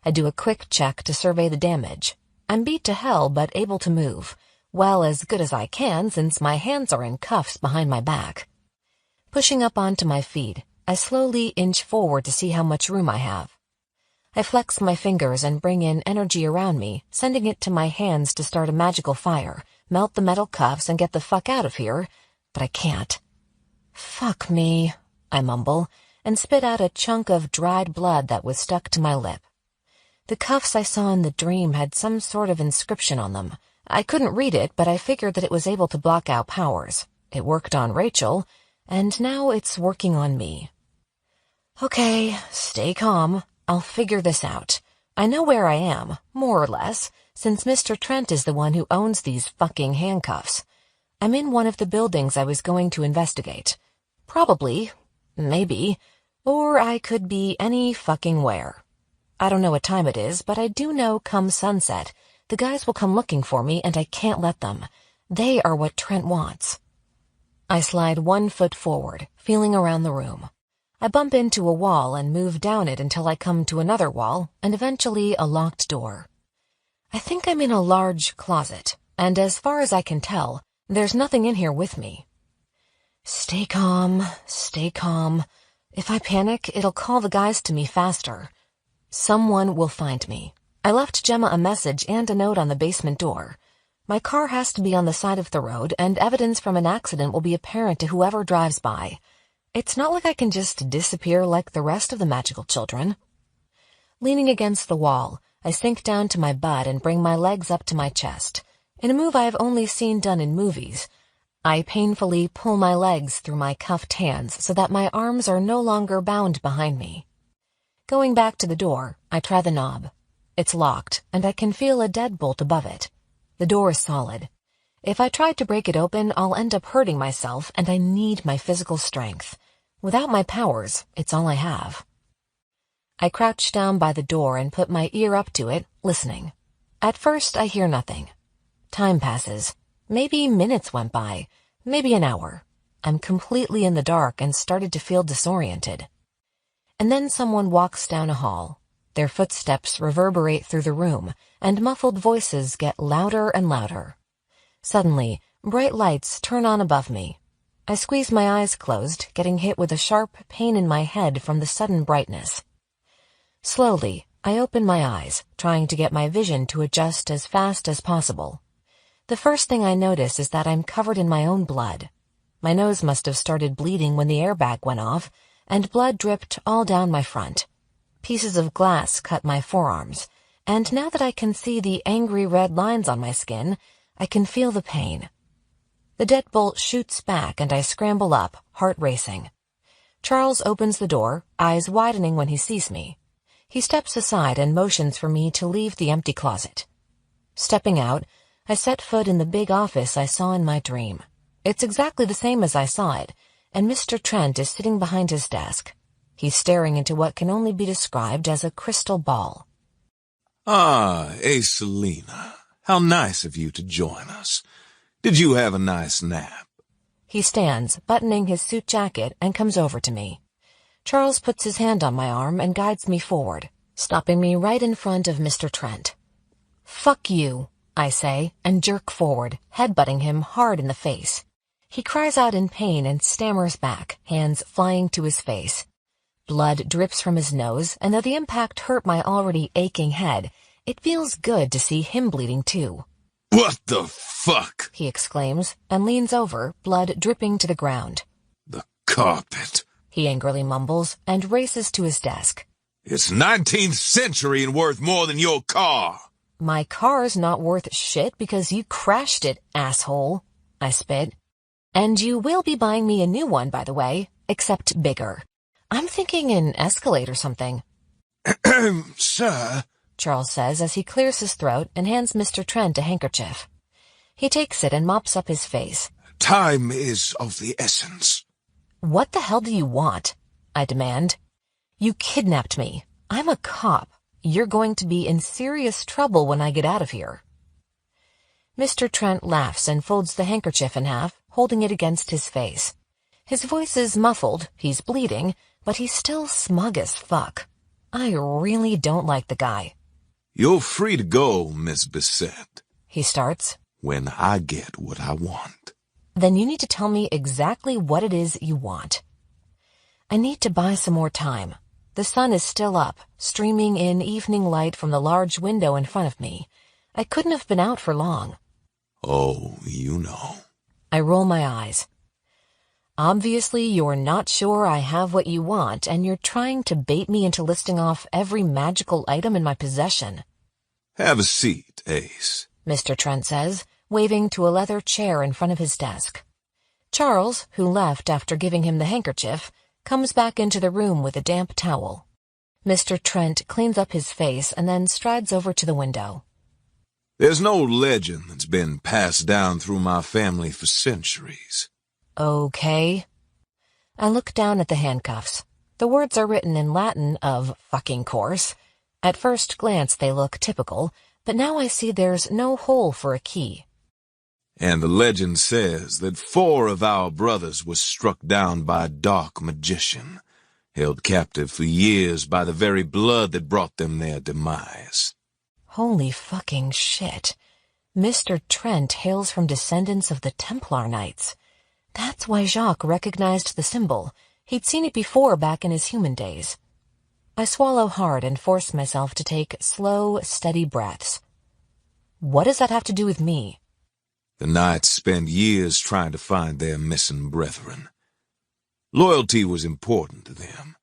I do a quick check to survey the damage. I'm beat to hell, but able to move. Well, as good as I can, since my hands are in cuffs behind my back. Pushing up onto my feet, I slowly inch forward to see how much room I have. I flex my fingers and bring in energy around me, sending it to my hands to start a magical fire, melt the metal cuffs, and get the fuck out of here, but I can't. Fuck me, I mumble, and spit out a chunk of dried blood that was stuck to my lip. The cuffs I saw in the dream had some sort of inscription on them. I couldn't read it, but I figured that it was able to block out powers. It worked on Rachel, and now it's working on me. Okay, stay calm. I'll figure this out. I know where I am, more or less, since Mr. Trent is the one who owns these fucking handcuffs. I'm in one of the buildings I was going to investigate. Probably, maybe, or I could be any fucking where. I don't know what time it is, but I do know come sunset, The guys will come looking for me, and I can't let them. They are what Trent wants. I slide 1 foot forward, feeling around the room. I bump into a wall and move down it until I come to another wall, and eventually a locked door. I think I'm in a large closet, and as far as I can tell, there's nothing in here with me. Stay calm, stay calm. If I panic, it'll call the guys to me faster. Someone will find me. I left Gemma a message and a note on the basement door. My car has to be on the side of the road, and evidence from an accident will be apparent to whoever drives by. It's not like I can just disappear like the rest of the magical children. Leaning against the wall, I sink down to my butt and bring my legs up to my chest. In a move I have only seen done in movies, I painfully pull my legs through my cuffed hands so that my arms are no longer bound behind me. Going back to the door, I try the knob. It's locked, and I can feel a deadbolt above it. The door is solid. If I try to break it open, I'll end up hurting myself, and I need my physical strength. Without my powers, it's all I have. I crouch down by the door and put my ear up to it, listening. At first, I hear nothing. Time passes. Maybe minutes went by. Maybe an hour. I'm completely in the dark and started to feel disoriented. And then someone walks down a hall. Their footsteps reverberate through the room, and muffled voices get louder and louder. Suddenly, bright lights turn on above me. I squeeze my eyes closed, getting hit with a sharp pain in my head from the sudden brightness. Slowly, I open my eyes, trying to get my vision to adjust as fast as possible. The first thing I notice is that I'm covered in my own blood. My nose must have started bleeding when the airbag went off, and blood dripped all down my front. Pieces of glass cut my forearms, and now that I can see the angry red lines on my skin, I can feel the pain. The deadbolt shoots back and I scramble up, heart racing. Charles opens the door, eyes widening when he sees me. He steps aside and motions for me to leave the empty closet. Stepping out, I set foot in the big office I saw in my dream. It's exactly the same as I saw it, and Mr. Trent is sitting behind his desk. He's staring into what can only be described as a crystal ball. Ah, Selena. How nice of you to join us. Did you have a nice nap? He stands, buttoning his suit jacket, and comes over to me. Charles puts his hand on my arm and guides me forward, stopping me right in front of Mr. Trent. "Fuck you," I say, and jerk forward, headbutting him hard in the face. He cries out in pain and stammers back, hands flying to his face. Blood drips from his nose, and though the impact hurt my already aching head, it feels good to see him bleeding too. What the fuck? He exclaims, and leans over, blood dripping to the ground. The carpet. He angrily mumbles, and races to his desk. It's 19th century and worth more than your car. My car's not worth shit because you crashed it, asshole, I spit. And you will be buying me a new one, by the way, except bigger. I'm thinking an Escalade or something. Sir, Charles says as he clears his throat and hands Mr. Trent a handkerchief. He takes it and mops up his face. Time is of the essence. What the hell do you want? I demand. You kidnapped me. I'm a cop. You're going to be in serious trouble when I get out of here. Mr. Trent laughs and folds the handkerchief in half, holding it against his face. His voice is muffled, he's bleeding, but he's still smug as fuck. I really don't like the guy. You're free to go, Miss Bissett. He starts. When I get what I want. Then you need to tell me exactly what it is you want. I need to buy some more time. The sun is still up, streaming in evening light from the large window in front of me. I couldn't have been out for long. Oh, you know. I roll my eyes. Obviously, you're not sure I have what you want, and you're trying to bait me into listing off every magical item in my possession. Have a seat, Ace, Mr. Trent says, waving to a leather chair in front of his desk. Charles, who left after giving him the handkerchief, comes back into the room with a damp towel. Mr. Trent cleans up his face and then strides over to the window. There's no legend that's been passed down through my family for centuries. Okay. I look down at the handcuffs. The words are written in Latin, of fucking course. At first glance they look typical, but now I see there's no hole for a key. And the legend says that 4 of our brothers were struck down by a dark magician, held captive for years by the very blood that brought them their demise. Holy fucking shit. Mr. Trent hails from descendants of the Templar Knights. That's why Jacques recognized the symbol. He'd seen it before back in his human days. I swallow hard and force myself to take slow, steady breaths. What does that have to do with me? The Knights spent years trying to find their missing brethren. Loyalty was important to them,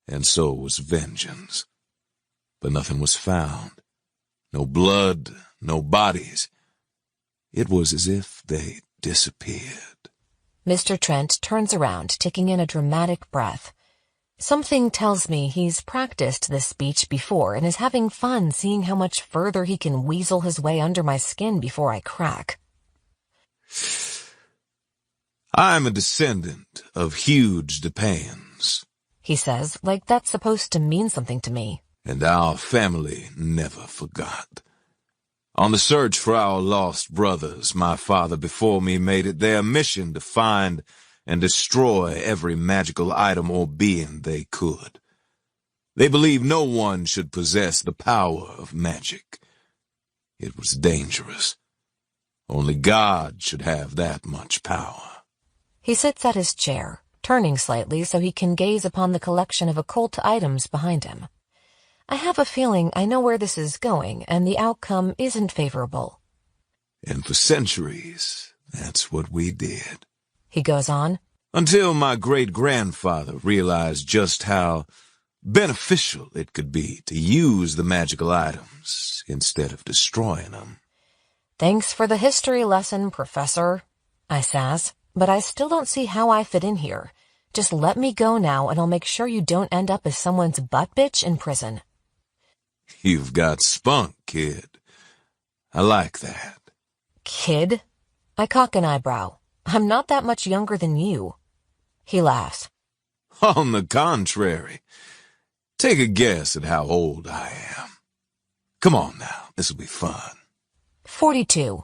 and so was vengeance. But nothing was found. No blood, no bodies. It was as if they disappeared. Mr. Trent turns around, taking in a dramatic breath. Something tells me he's practiced this speech before and is having fun seeing how much further he can weasel his way under my skin before I crack. I'm a descendant of huge Depans, he says, like that's supposed to mean something to me. And our family never forgot. On the search for our lost brothers, my father before me made it their mission to find and destroy every magical item or being they could. They believed no one should possess the power of magic. It was dangerous. Only God should have that much power. He sits at his chair, turning slightly so he can gaze upon the collection of occult items behind him. I have a feeling I know where this is going, and the outcome isn't favorable. And for centuries, that's what we did. He goes on. Until my great-grandfather realized just how beneficial it could be to use the magical items instead of destroying them. Thanks for the history lesson, Professor, I says, but I still don't see how I fit in here. Just let me go now and I'll make sure you don't end up as someone's butt bitch in prison. You've got spunk, kid. I like that. Kid? I cock an eyebrow. I'm not that much younger than you. He laughs. On the contrary. Take a guess at how old I am. Come on now, this'll be fun. 42.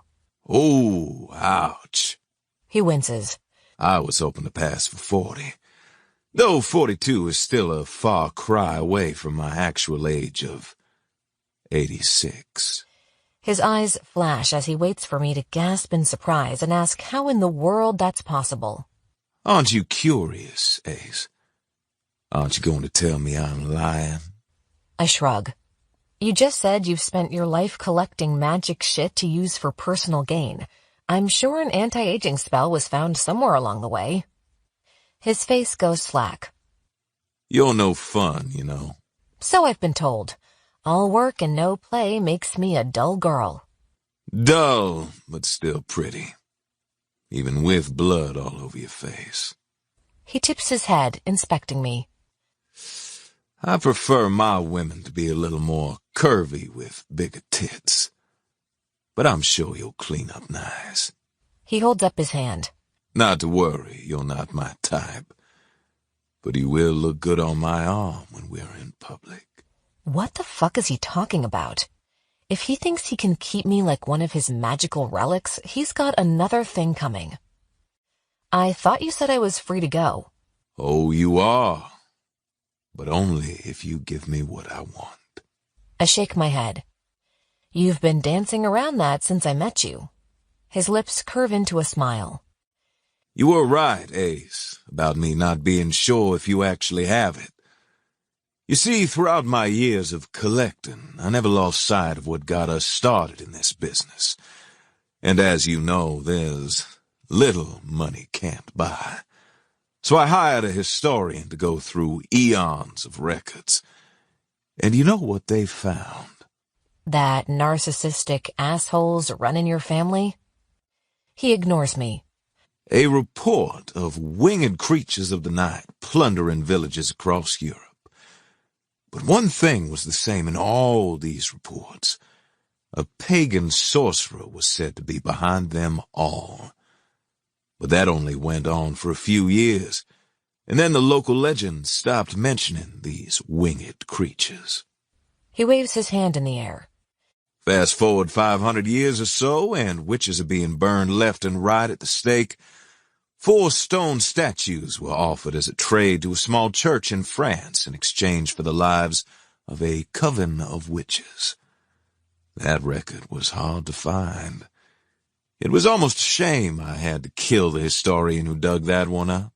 Oh, ouch. He winces. I was hoping to pass for 40. Though 42 is still a far cry away from my actual age of 86. His eyes flash as he waits for me to gasp in surprise and ask how in the world that's possible. Aren't you curious, Ace? Aren't you going to tell me I'm lying? I shrug. You just said you've spent your life collecting magic shit to use for personal gain. I'm sure an anti-aging spell was found somewhere along the way. His face goes slack. You're no fun, you know. So I've been told. All work and no play makes me a dull girl. Dull, but still pretty. Even with blood all over your face. He tips his head, inspecting me. I prefer my women to be a little more curvy with bigger tits. But I'm sure you'll clean up nice. He holds up his hand. Not to worry, you're not my type. But you will look good on my arm when we're in public. What the fuck is he talking about? If he thinks he can keep me like one of his magical relics, he's got another thing coming. I thought you said I was free to go. Oh, you are. But only if you give me what I want. I shake my head. You've been dancing around that since I met you. His lips curve into a smile. You were right, Ace, about me not being sure if you actually have it. You see, throughout my years of collecting, I never lost sight of what got us started in this business. And as you know, there's little money can't buy. So I hired a historian to go through eons of records. And you know what they found? That narcissistic assholes run in your family? He ignores me. A report of winged creatures of the night plundering villages across Europe. But one thing was the same in all these reports. A pagan sorcerer was said to be behind them all. But that only went on for a few years, and then the local legends stopped mentioning these winged creatures. He waves his hand in the air. Fast forward 500 years or so, and witches are being burned left and right at the stake. 4 stone statues were offered as a trade to a small church in France in exchange for the lives of a coven of witches. That record was hard to find. It was almost a shame I had to kill the historian who dug that one up.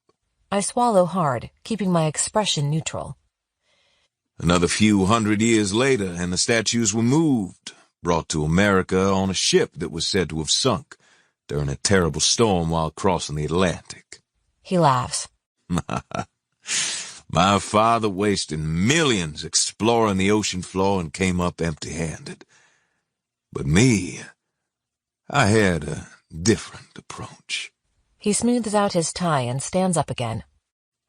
I swallow hard, keeping my expression neutral. Another few hundred years later, and the statues were moved, brought to America on a ship that was said to have sunk during a terrible storm while crossing the Atlantic. He laughs. My father wasted millions exploring the ocean floor and came up empty-handed. But me, I had a different approach. He smooths out his tie and stands up again.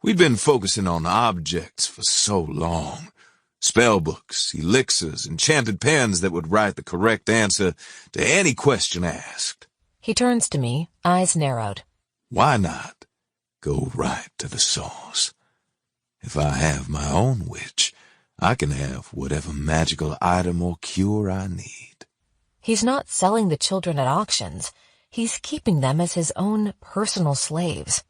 We'd been focusing on objects for so long. Spellbooks, elixirs, enchanted pens that would write the correct answer to any question asked. He turns to me, eyes narrowed. Why not go right to the source? If I have my own witch, I can have whatever magical item or cure I need. He's not selling the children at auctions. He's keeping them as his own personal slaves.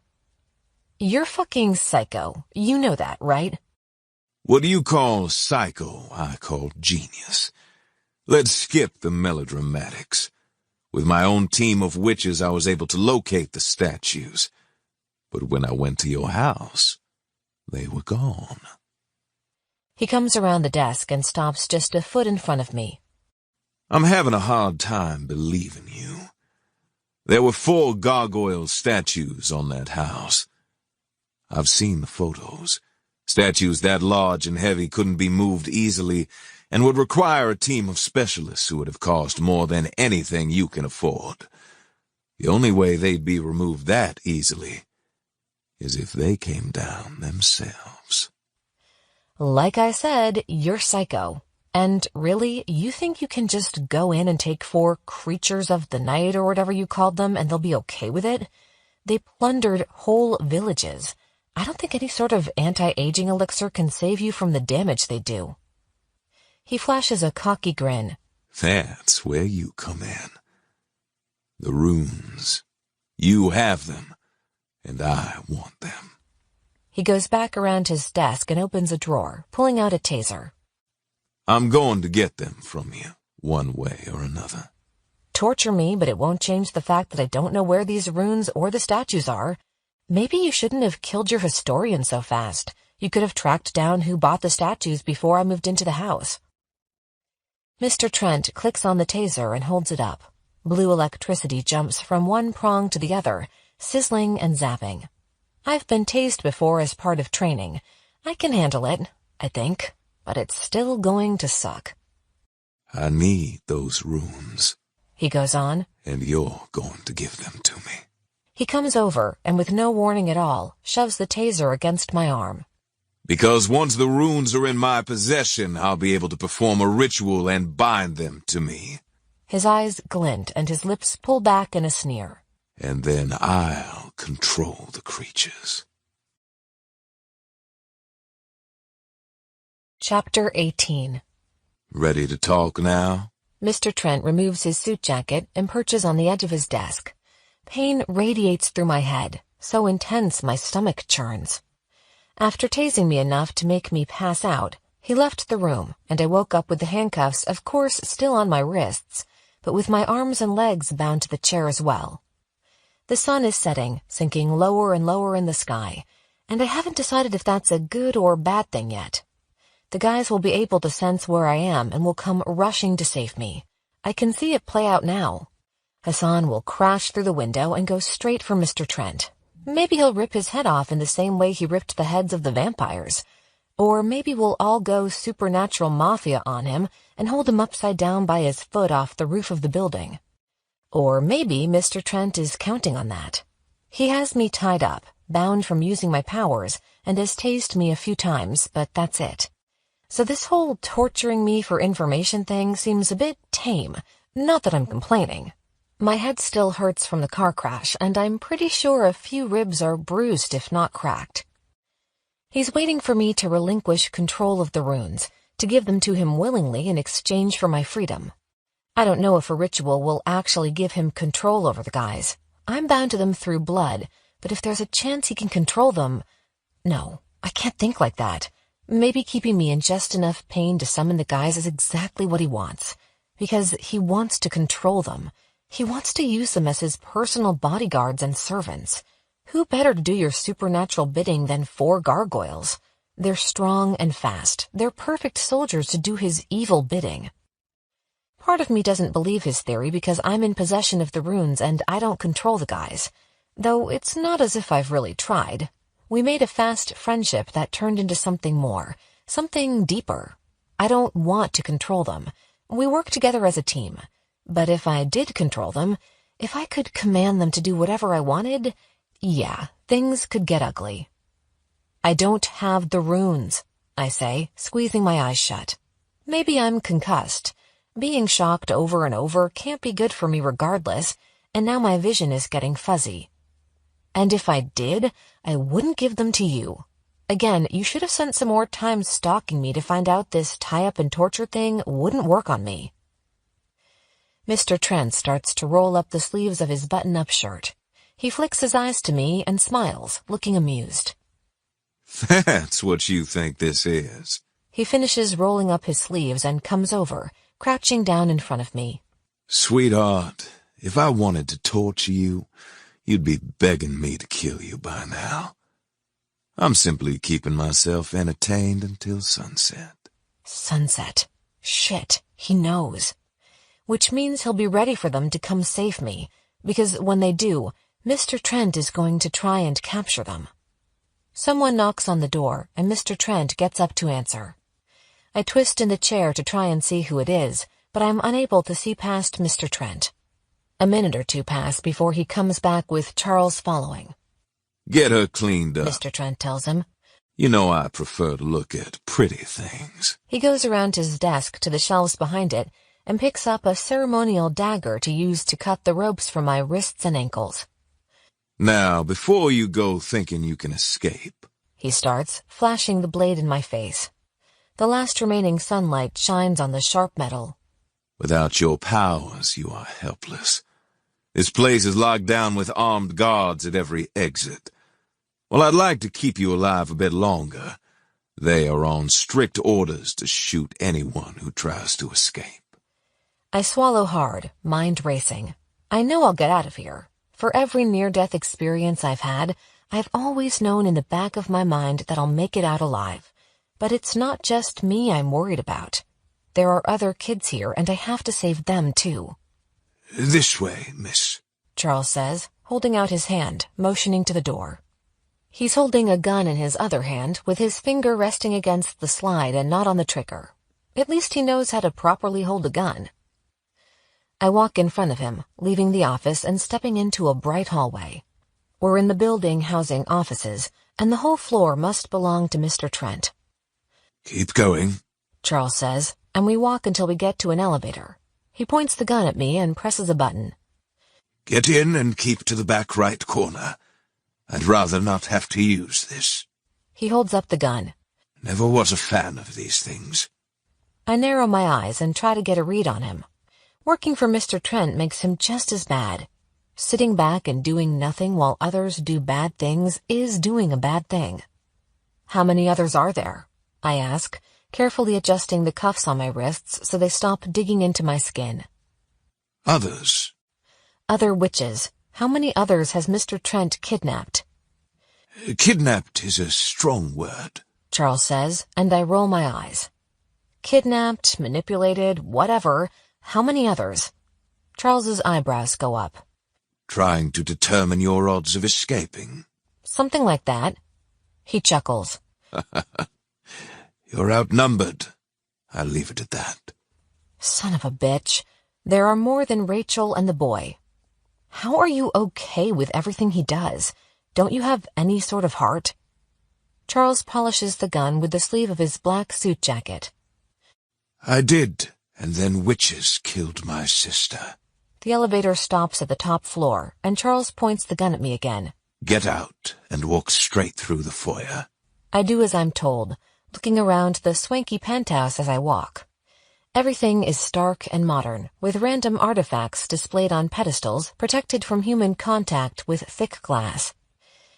You're fucking psycho. You know that, right? What do you call psycho, I call genius. Let's skip the melodramatics. With my own team of witches, I was able to locate the statues. But when I went to your house, they were gone. He comes around the desk and stops just a foot in front of me. I'm having a hard time believing you. There were 4 gargoyle statues on that house. I've seen the photos. Statues that large and heavy couldn't be moved easily and would require a team of specialists who would have cost more than anything you can afford. The only way they'd be removed that easily is if they came down themselves. Like I said, you're psycho. And really, you think you can just go in and take 4 creatures of the night or whatever you called them and they'll be okay with it? They plundered whole villages. I don't think any sort of anti-aging elixir can save you from the damage they do. He flashes a cocky grin. That's where you come in. The runes. You have them, and I want them. He goes back around his desk and opens a drawer, pulling out a taser. I'm going to get them from you, one way or another. Torture me, but it won't change the fact that I don't know where these runes or the statues are. Maybe you shouldn't have killed your historian so fast. You could have tracked down who bought the statues before I moved into the house. Mr. Trent clicks on the taser and holds it up. Blue electricity jumps from one prong to the other, sizzling and zapping. I've been tased before as part of training. I can handle it, I think, but it's still going to suck. I need those runes, he goes on, and you're going to give them to me. He comes over and with no warning at all, shoves the taser against my arm. Because once the runes are in my possession, I'll be able to perform a ritual and bind them to me. His eyes glint and his lips pull back in a sneer. And then I'll control the creatures. Chapter 18. Ready to talk now? Mr. Trent removes his suit jacket and perches on the edge of his desk. Pain radiates through my head, so intense my stomach churns. After tasing me enough to make me pass out, he left the room, and I woke up with the handcuffs, of course, still on my wrists, but with my arms and legs bound to the chair as well. The sun is setting, sinking lower and lower in the sky, and I haven't decided if that's a good or bad thing yet. The guys will be able to sense where I am and will come rushing to save me. I can see it play out now. Hassan will crash through the window and go straight for Mr. Trent. Maybe he'll rip his head off in the same way he ripped the heads of the vampires. Or maybe we'll all go supernatural mafia on him and hold him upside down by his foot off the roof of the building. Or maybe Mr. Trent is counting on that. He has me tied up, bound from using my powers, and has tased me a few times, but that's it. So this whole torturing me for information thing seems a bit tame. Not that I'm complaining. My head still hurts from the car crash, and I'm pretty sure a few ribs are bruised if not cracked. He's waiting for me to relinquish control of the runes, to give them to him willingly in exchange for my freedom. I don't know if a ritual will actually give him control over the guys. I'm bound to them through blood, but if there's a chance he can control them... No, I can't think like that. Maybe keeping me in just enough pain to summon the guys is exactly what he wants. Because he wants to control them. He wants to use them as his personal bodyguards and servants. Who better to do your supernatural bidding than 4 gargoyles? They're strong and fast. They're perfect soldiers to do his evil bidding. Part of me doesn't believe his theory because I'm in possession of the runes and I don't control the guys. Though it's not as if I've really tried. We made a fast friendship that turned into something more, something deeper. I don't want to control them. We work together as a team. But if I did control them, if I could command them to do whatever I wanted, yeah, things could get ugly. I don't have the runes, I say, squeezing my eyes shut. Maybe I'm concussed. Being shocked over and over can't be good for me regardless, and now my vision is getting fuzzy. And if I did, I wouldn't give them to you. Again, you should have spent some more time stalking me to find out this tie-up and torture thing wouldn't work on me. Mr. Trent starts to roll up the sleeves of his button-up shirt. He flicks his eyes to me and smiles, looking amused. That's what you think this is. He finishes rolling up his sleeves and comes over, crouching down in front of me. Sweetheart, if I wanted to torture you, you'd be begging me to kill you by now. I'm simply keeping myself entertained until sunset. Sunset. Shit, he knows. Which means he'll be ready for them to come save me, because when they do, Mr. Trent is going to try and capture them. Someone knocks on the door, and Mr. Trent gets up to answer. I twist in the chair to try and see who it is, but I'm unable to see past Mr. Trent. A minute or two pass before he comes back with Charles following. Get her cleaned up, Mr. Trent tells him. You know I prefer to look at pretty things. He goes around his desk to the shelves behind it and picks up a ceremonial dagger to use to cut the ropes from my wrists and ankles. Now, before you go thinking you can escape, he starts, flashing the blade in my face. The last remaining sunlight shines on the sharp metal. Without your powers, you are helpless. This place is locked down with armed guards at every exit. Well, I'd like to keep you alive a bit longer. They are on strict orders to shoot anyone who tries to escape. I swallow hard, mind racing. I know I'll get out of here. For every near-death experience I've had, I've always known in the back of my mind that I'll make it out alive. But it's not just me I'm worried about. There are other kids here, and I have to save them, too. This way, miss, Charles says, holding out his hand, motioning to the door. He's holding a gun in his other hand, with his finger resting against the slide and not on the trigger. At least he knows how to properly hold a gun. I walk in front of him, leaving the office and stepping into a bright hallway. We're in the building housing offices, and the whole floor must belong to Mr. Trent. Keep going, Charles says, and we walk until we get to an elevator. He points the gun at me and presses a button. Get in and keep to the back right corner. I'd rather not have to use this. He holds up the gun. Never was a fan of these things. I narrow my eyes and try to get a read on him. Working for Mr. Trent makes him just as bad. Sitting back and doing nothing while others do bad things is doing a bad thing. How many others are there? I ask, carefully adjusting the cuffs on my wrists so they stop digging into my skin. Others? Other witches. How many others has Mr. Trent kidnapped? Kidnapped is a strong word, Charles says, and I roll my eyes. Kidnapped, manipulated, whatever. How many others? Charles's eyebrows go up. Trying to determine your odds of escaping. Something like that. He chuckles. You're outnumbered. I'll leave it at that. Son of a bitch. There are more than Rachel and the boy. How are you okay with everything he does? Don't you have any sort of heart? Charles polishes the gun with the sleeve of his black suit jacket. I did, and then witches killed my sister. The elevator stops at the top floor, and Charles points the gun at me again. Get out and walk straight through the foyer. I do as I'm told, looking around the swanky penthouse as I walk. Everything is stark and modern, with random artifacts displayed on pedestals protected from human contact with thick glass.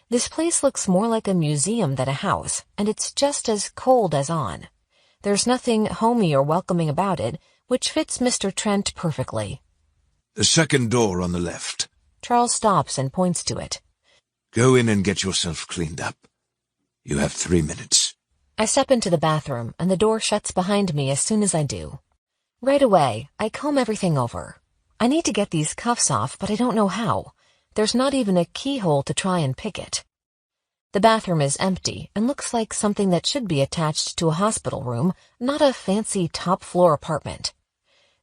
This place looks more like a museum than a house, and it's just as cold as on. There's nothing homey or welcoming about it, which fits Mr. Trent perfectly. The second door on the left. Charles stops and points to it. Go in and get yourself cleaned up. You have 3 minutes. I step into the bathroom, and the door shuts behind me as soon as I do. Right away, I comb everything over. I need to get these cuffs off, but I don't know how. There's not even a keyhole to try and pick it. The bathroom is empty and looks like something that should be attached to a hospital room, not a fancy top-floor apartment.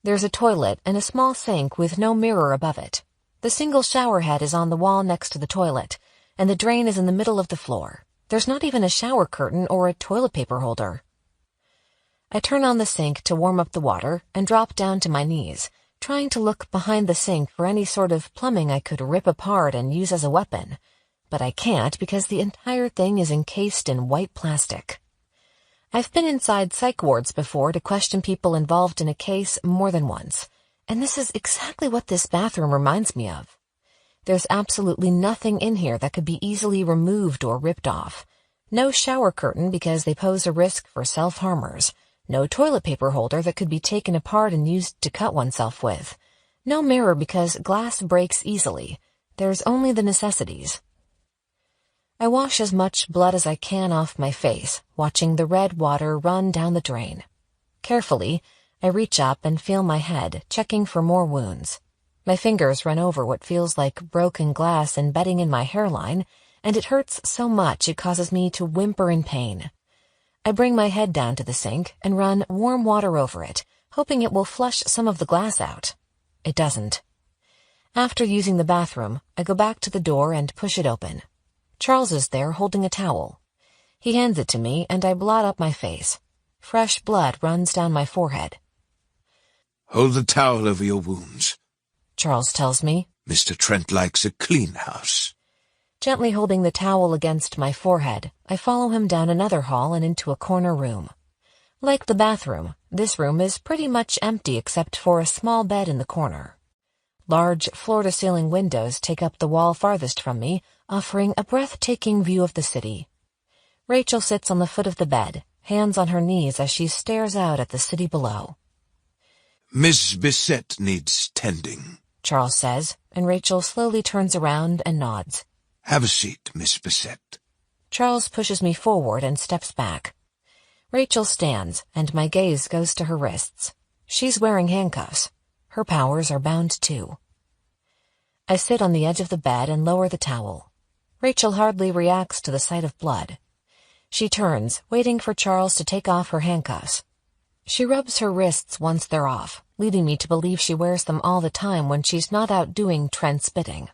There's a toilet and a small sink with no mirror above it. The single shower head is on the wall next to the toilet, and the drain is in the middle of the floor. There's not even a shower curtain or a toilet paper holder. I turn on the sink to warm up the water and drop down to my knees, trying to look behind the sink for any sort of plumbing I could rip apart and use as a weapon. But I can't because the entire thing is encased in white plastic. I've been inside psych wards before to question people involved in a case more than once, and this is exactly what this bathroom reminds me of. There's absolutely nothing in here that could be easily removed or ripped off. No shower curtain because they pose a risk for self-harmers. No toilet paper holder that could be taken apart and used to cut oneself with. No mirror because glass breaks easily. There's only the necessities. I wash as much blood as I can off my face, watching the red water run down the drain. Carefully, I reach up and feel my head, checking for more wounds. My fingers run over what feels like broken glass embedding in my hairline, and it hurts so much it causes me to whimper in pain. I bring my head down to the sink and run warm water over it, hoping it will flush some of the glass out. It doesn't. After using the bathroom, I go back to the door and push it open. Charles is there holding a towel. He hands it to me and I blot up my face. Fresh blood runs down my forehead. Hold the towel over your wounds. Charles tells me. Mr. Trent likes a clean house. Gently holding the towel against my forehead, I follow him down another hall and into a corner room. Like the bathroom, this room is pretty much empty except for a small bed in the corner. Large floor-to-ceiling windows take up the wall farthest from me, offering a breathtaking view of the city. Rachel sits on the foot of the bed, hands on her knees as she stares out at the city below. Miss Bissett needs tending, Charles says, and Rachel slowly turns around and nods. Have a seat, Miss Bissett. Charles pushes me forward and steps back. Rachel stands, and my gaze goes to her wrists. She's wearing handcuffs. Her powers are bound too. I sit on the edge of the bed and lower the towel. Rachel hardly reacts to the sight of blood. She turns, waiting for Charles to take off her handcuffs. She rubs her wrists once they're off, leading me to believe she wears them all the time when she's not out doing Trent's bidding.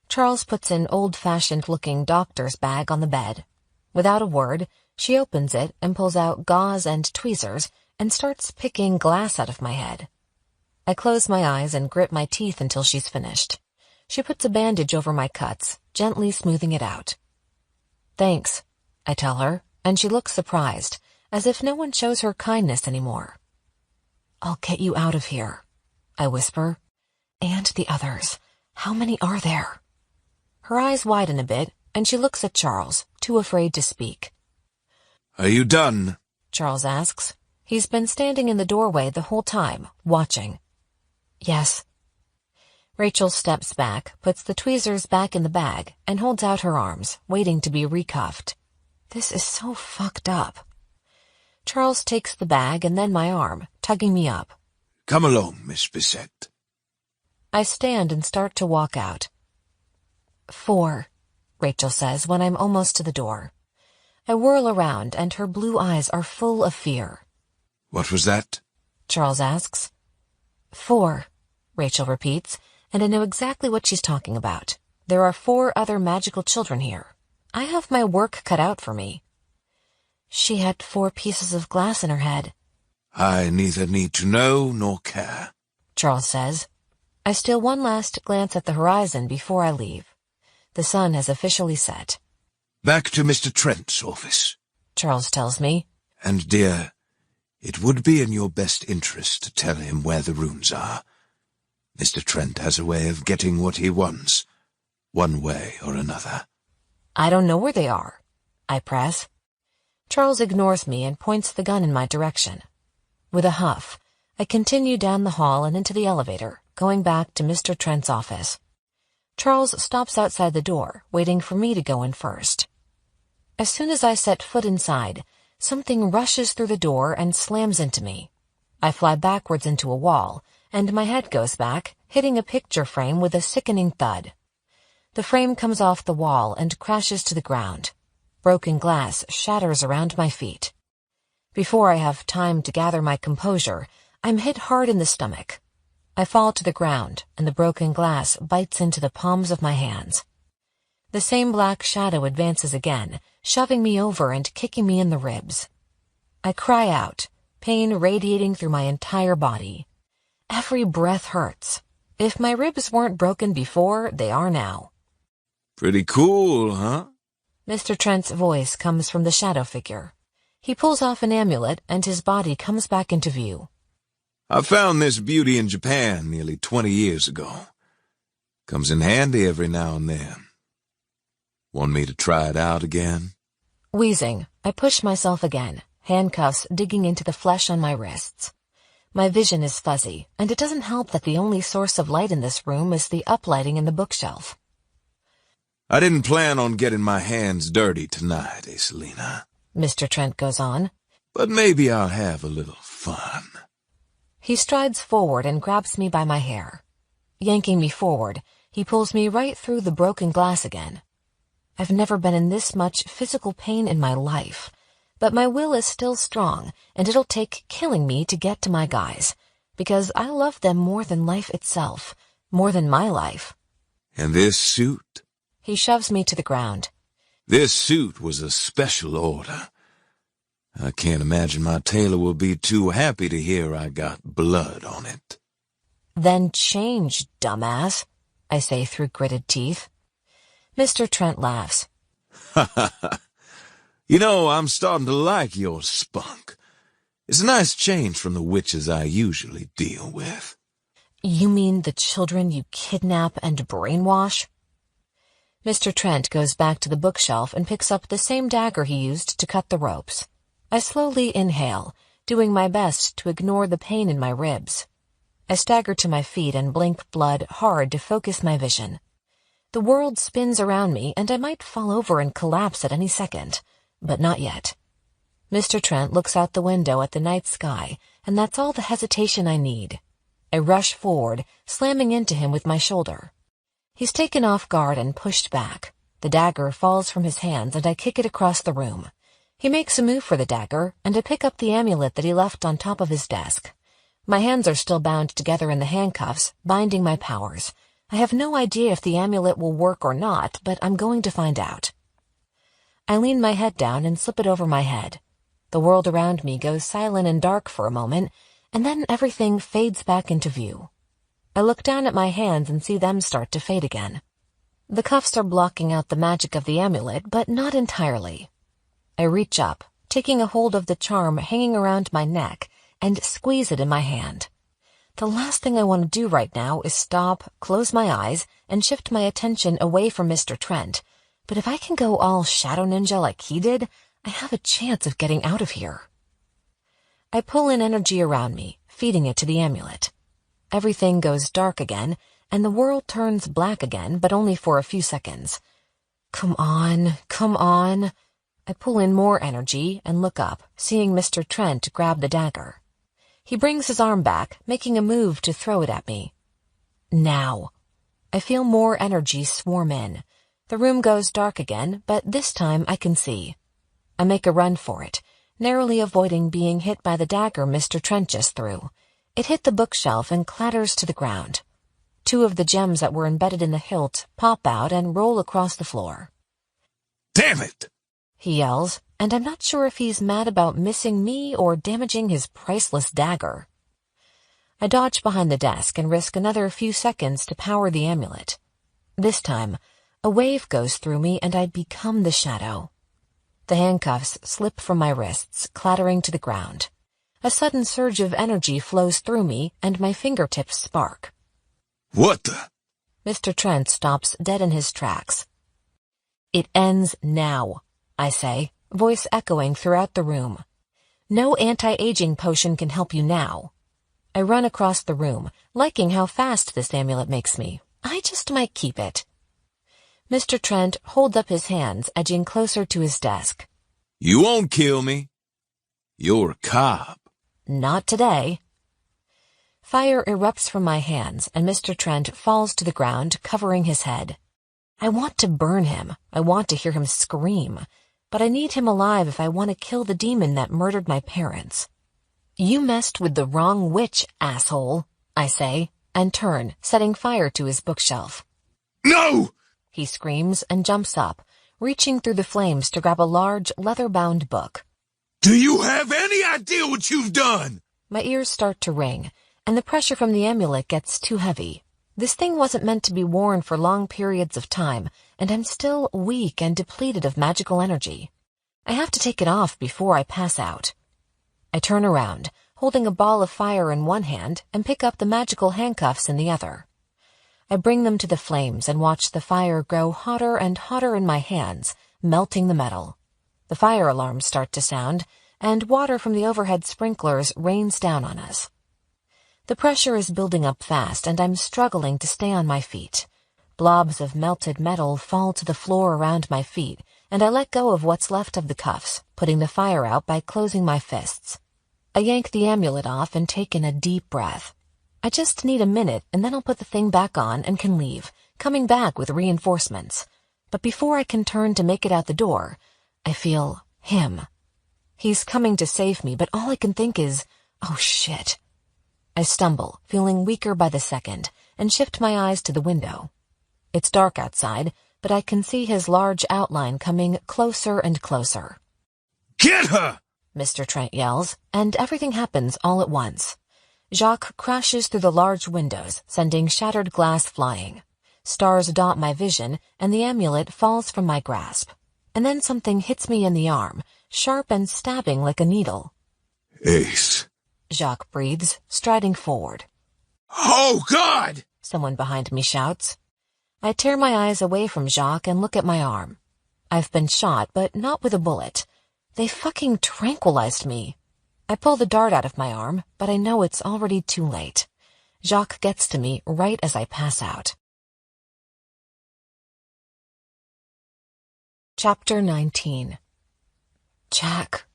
Charles puts an old-fashioned-looking doctor's bag on the bed. Without a word, she opens it and pulls out gauze and tweezers and starts picking glass out of my head. I close my eyes and grit my teeth until she's finished. She puts a bandage over my cuts, gently smoothing it out. Thanks, I tell her, and she looks surprised, as if no one shows her kindness anymore. I'll get you out of here, I whisper. And the others. How many are there? Her eyes widen a bit, and she looks at Charles, too afraid to speak. Are you done? Charles asks. He's been standing in the doorway the whole time, watching. Yes. Rachel steps back, puts the tweezers back in the bag, and holds out her arms, waiting to be recuffed. This is so fucked up. Charles takes the bag and then my arm, tugging me up. Come along, Miss Bissett. I stand and start to walk out. 4, Rachel says when I'm almost to the door. I whirl around and her blue eyes are full of fear. What was that? Charles asks. 4, Rachel repeats, and I know exactly what she's talking about. There are 4 other magical children here. I have my work cut out for me. She had 4 pieces of glass in her head. I neither need to know nor care, Charles says. I steal one last glance at the horizon before I leave. The sun has officially set. Back to Mr. Trent's office. Charles tells me. And, dear, It would be in your best interest to tell him where the rooms are. Mr. Trent has a way of getting what he wants, one way or another. I don't know where they are, I press. Charles ignores me and points the gun in my direction. With a huff, I continue down the hall and into the elevator, going back to Mr. Trent's office. Charles stops outside the door, waiting for me to go in first. As soon as I set foot inside, something rushes through the door and slams into me. I fly backwards into a wall, and my head goes back, hitting a picture frame with a sickening thud. The frame comes off the wall and crashes to the ground. Broken glass shatters around my feet. Before I have time to gather my composure, I'm hit hard in the stomach. I fall to the ground, and the broken glass bites into the palms of my hands. The same black shadow advances again, shoving me over and kicking me in the ribs. I cry out, pain radiating through my entire body. Every breath hurts. If my ribs weren't broken before, they are now. Pretty cool, huh? Mr. Trent's voice comes from the shadow figure. He pulls off an amulet, and his body comes back into view. I found this beauty in Japan nearly 20 years ago. Comes in handy every now and then. Want me to try it out again? Wheezing, I push myself again, handcuffs digging into the flesh on my wrists. My vision is fuzzy, and it doesn't help that the only source of light in this room is the uplighting in the bookshelf. I didn't plan on getting my hands dirty tonight, Selena. Mr. Trent goes on. But maybe I'll have a little fun. He strides forward and grabs me by my hair. Yanking me forward, he pulls me right through the broken glass again. I've never been in this much physical pain in my life, but my will is still strong, and it'll take killing me to get to my guys, because I love them more than life itself, more than my life. And this suit? He shoves me to the ground. This suit was a special order. I can't imagine my tailor will be too happy to hear I got blood on it. Then change, dumbass, I say through gritted teeth. Mr. Trent laughs. Ha ha ha. You know, I'm starting to like your spunk. It's a nice change from the witches I usually deal with. You mean the children you kidnap and brainwash? Mr. Trent goes back to the bookshelf and picks up the same dagger he used to cut the ropes. I slowly inhale, doing my best to ignore the pain in my ribs. I stagger to my feet and blink blood hard to focus my vision. The world spins around me, and I might fall over and collapse at any second, but not yet. Mr. Trent looks out the window at the night sky, and that's all the hesitation I need. I rush forward, slamming into him with my shoulder. He's taken off guard and pushed back. The dagger falls from his hands, and I kick it across the room. He makes a move for the dagger, and I pick up the amulet that he left on top of his desk. My hands are still bound together in the handcuffs, binding my powers. I have no idea if the amulet will work or not, but I'm going to find out. I lean my head down and slip it over my head. The world around me goes silent and dark for a moment, and then everything fades back into view. I look down at my hands and see them start to fade again. The cuffs are blocking out the magic of the amulet, but not entirely. I reach up, taking a hold of the charm hanging around my neck, and squeeze it in my hand. The last thing I want to do right now is stop, close my eyes, and shift my attention away from Mr. Trent, but if I can go all shadow ninja like he did, I have a chance of getting out of here. I pull in energy around me, feeding it to the amulet. Everything goes dark again, and the world turns black again, but only for a few seconds. Come on, come on. I pull in more energy and look up, seeing Mr. Trent grab the dagger. He brings his arm back, making a move to throw it at me. Now. I feel more energy swarm in. The room goes dark again, but this time I can see. I make a run for it, narrowly avoiding being hit by the dagger Mr. Trent just threw. It hit the bookshelf and clatters to the ground. 2 of the gems that were embedded in the hilt pop out and roll across the floor. Damn it! He yells, and I'm not sure if he's mad about missing me or damaging his priceless dagger. I dodge behind the desk and risk another few seconds to power the amulet. This time, a wave goes through me and I become the shadow. The handcuffs slip from my wrists, clattering to the ground. A sudden surge of energy flows through me, and my fingertips spark. What the? Mr. Trent stops dead in his tracks. It ends now, I say, voice echoing throughout the room. No anti-aging potion can help you now. I run across the room, liking how fast this amulet makes me. I just might keep it. Mr. Trent holds up his hands, edging closer to his desk. You won't kill me. You're a cop. Not today. Fire erupts from my hands, and Mr. Trent falls to the ground, covering his head. I want to burn him. I want to hear him scream. But I need him alive if I want to kill the demon that murdered my parents. You messed with the wrong witch, asshole, I say, and turn, setting fire to his bookshelf. No! He screams and jumps up, reaching through the flames to grab a large, leather-bound book. Do you have any idea what you've done? My ears start to ring, and the pressure from the amulet gets too heavy. This thing wasn't meant to be worn for long periods of time, and I'm still weak and depleted of magical energy. I have to take it off before I pass out. I turn around, holding a ball of fire in one hand, and pick up the magical handcuffs in the other. I bring them to the flames and watch the fire grow hotter and hotter in my hands, melting the metal. The fire alarms start to sound, and water from the overhead sprinklers rains down on us. The pressure is building up fast, and I'm struggling to stay on my feet. Blobs of melted metal fall to the floor around my feet, and I let go of what's left of the cuffs, putting the fire out by closing my fists. I yank the amulet off and take in a deep breath. I just need a minute, and then I'll put the thing back on and can leave, coming back with reinforcements. But before I can turn to make it out the door, I feel him. He's coming to save me, but all I can think is, oh shit. I stumble, feeling weaker by the second, and shift my eyes to the window. It's dark outside, but I can see his large outline coming closer and closer. Get her! Mr. Trent yells, and everything happens all at once. Jacques crashes through the large windows, sending shattered glass flying. Stars dot my vision, and the amulet falls from my grasp. And then something hits me in the arm, sharp and stabbing like a needle. Ace. Jacques breathes, striding forward. Oh, God! Someone behind me shouts. I tear my eyes away from Jacques and look at my arm. I've been shot, but not with a bullet. They fucking tranquilized me. I pull the dart out of my arm, but I know it's already too late. Jacques gets to me right as I pass out. Chapter 19. Jack.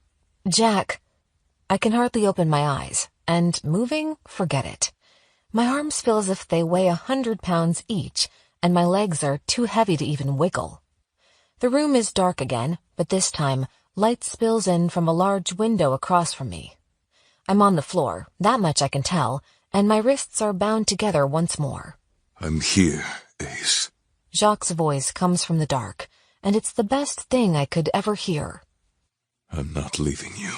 I can hardly open my eyes, and moving, forget it. My arms feel as if they weigh 100 pounds each, and my legs are too heavy to even wiggle. The room is dark again, but this time, light spills in from a large window across from me. I'm on the floor, that much I can tell, and my wrists are bound together once more. I'm here, Ace. Jacques' voice comes from the dark, and it's the best thing I could ever hear. I'm not leaving you.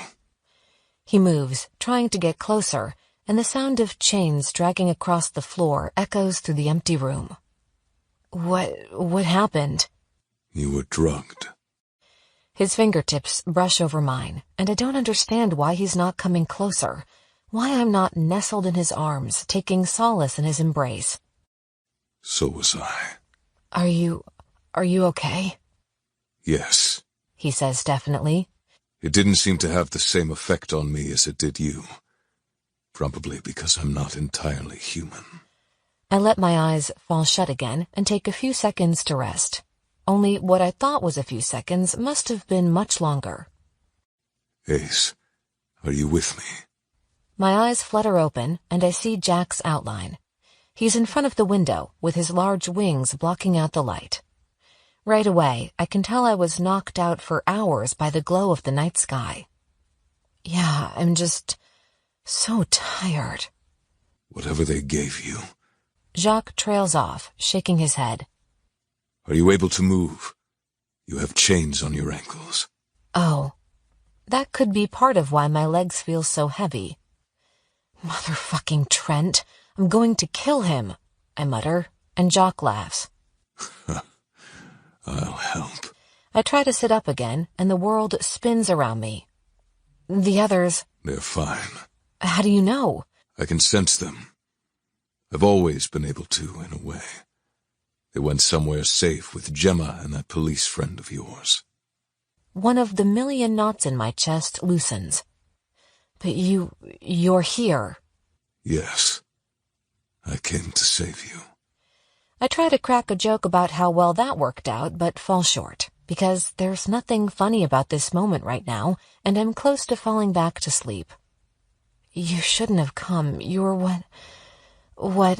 He moves, trying to get closer, and the sound of chains dragging across the floor echoes through the empty room. What happened? You were drugged. His fingertips brush over mine, and I don't understand why he's not coming closer, why I'm not nestled in his arms, taking solace in his embrace. So was I. Are you okay? Yes. He says definitely. It didn't seem to have the same effect on me as it did you. Probably because I'm not entirely human. I let my eyes fall shut again and take a few seconds to rest. Only what I thought was a few seconds must have been much longer. Ace, are you with me? My eyes flutter open, and I see Jack's outline. He's in front of the window, with his large wings blocking out the light. Right away, I can tell I was knocked out for hours by the glow of the night sky. Yeah, I'm just so tired. Whatever they gave you. Jacques trails off, shaking his head. Are you able to move? You have chains on your ankles. Oh, that could be part of why my legs feel so heavy. Motherfucking Trent, I'm going to kill him, I mutter, and Jacques laughs. I'll help. I try to sit up again, and the world spins around me. The others, They're fine. How do you know? I can sense them. I've always been able to, in a way. They went somewhere safe with Gemma and that police friend of yours. One of the million knots in my chest loosens. But you're here. Yes. I came to save you. I try to crack a joke about how well that worked out, but fall short, because there's nothing funny about this moment right now, and I'm close to falling back to sleep. You shouldn't have come. You're what?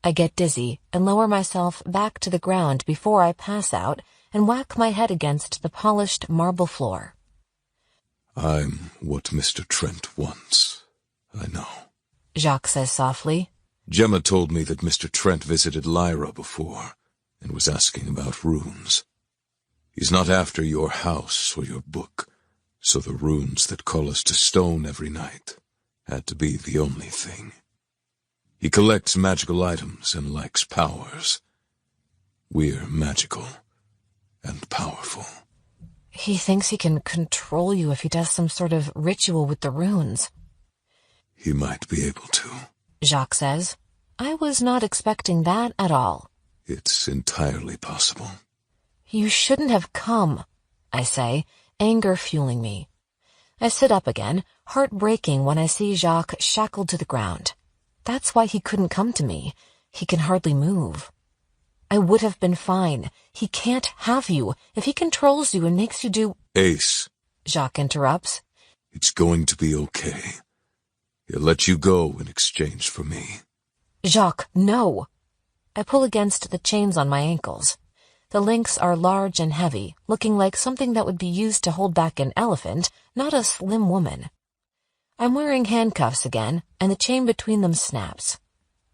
I get dizzy and lower myself back to the ground before I pass out and whack my head against the polished marble floor. I'm what Mr. Trent wants. I know. Jacques says softly. Gemma told me that Mr. Trent visited Lyra before and was asking about runes. He's not after your house or your book, so the runes that call us to stone every night had to be the only thing. He collects magical items and likes powers. We're magical and powerful. He thinks he can control you if he does some sort of ritual with the runes. He might be able to. Jacques says. I was not expecting that at all. It's entirely possible. You shouldn't have come, I say, anger fueling me. I sit up again, heart breaking when I see Jacques shackled to the ground. That's why he couldn't come to me. He can hardly move. I would have been fine. He can't have you. If he controls you and makes you do— Ace. Jacques interrupts. It's going to be okay. He'll let you go in exchange for me. Jacques, no. I pull against the chains on my ankles. The links are large and heavy, looking like something that would be used to hold back an elephant, not a slim woman. I'm wearing handcuffs again, and the chain between them snaps.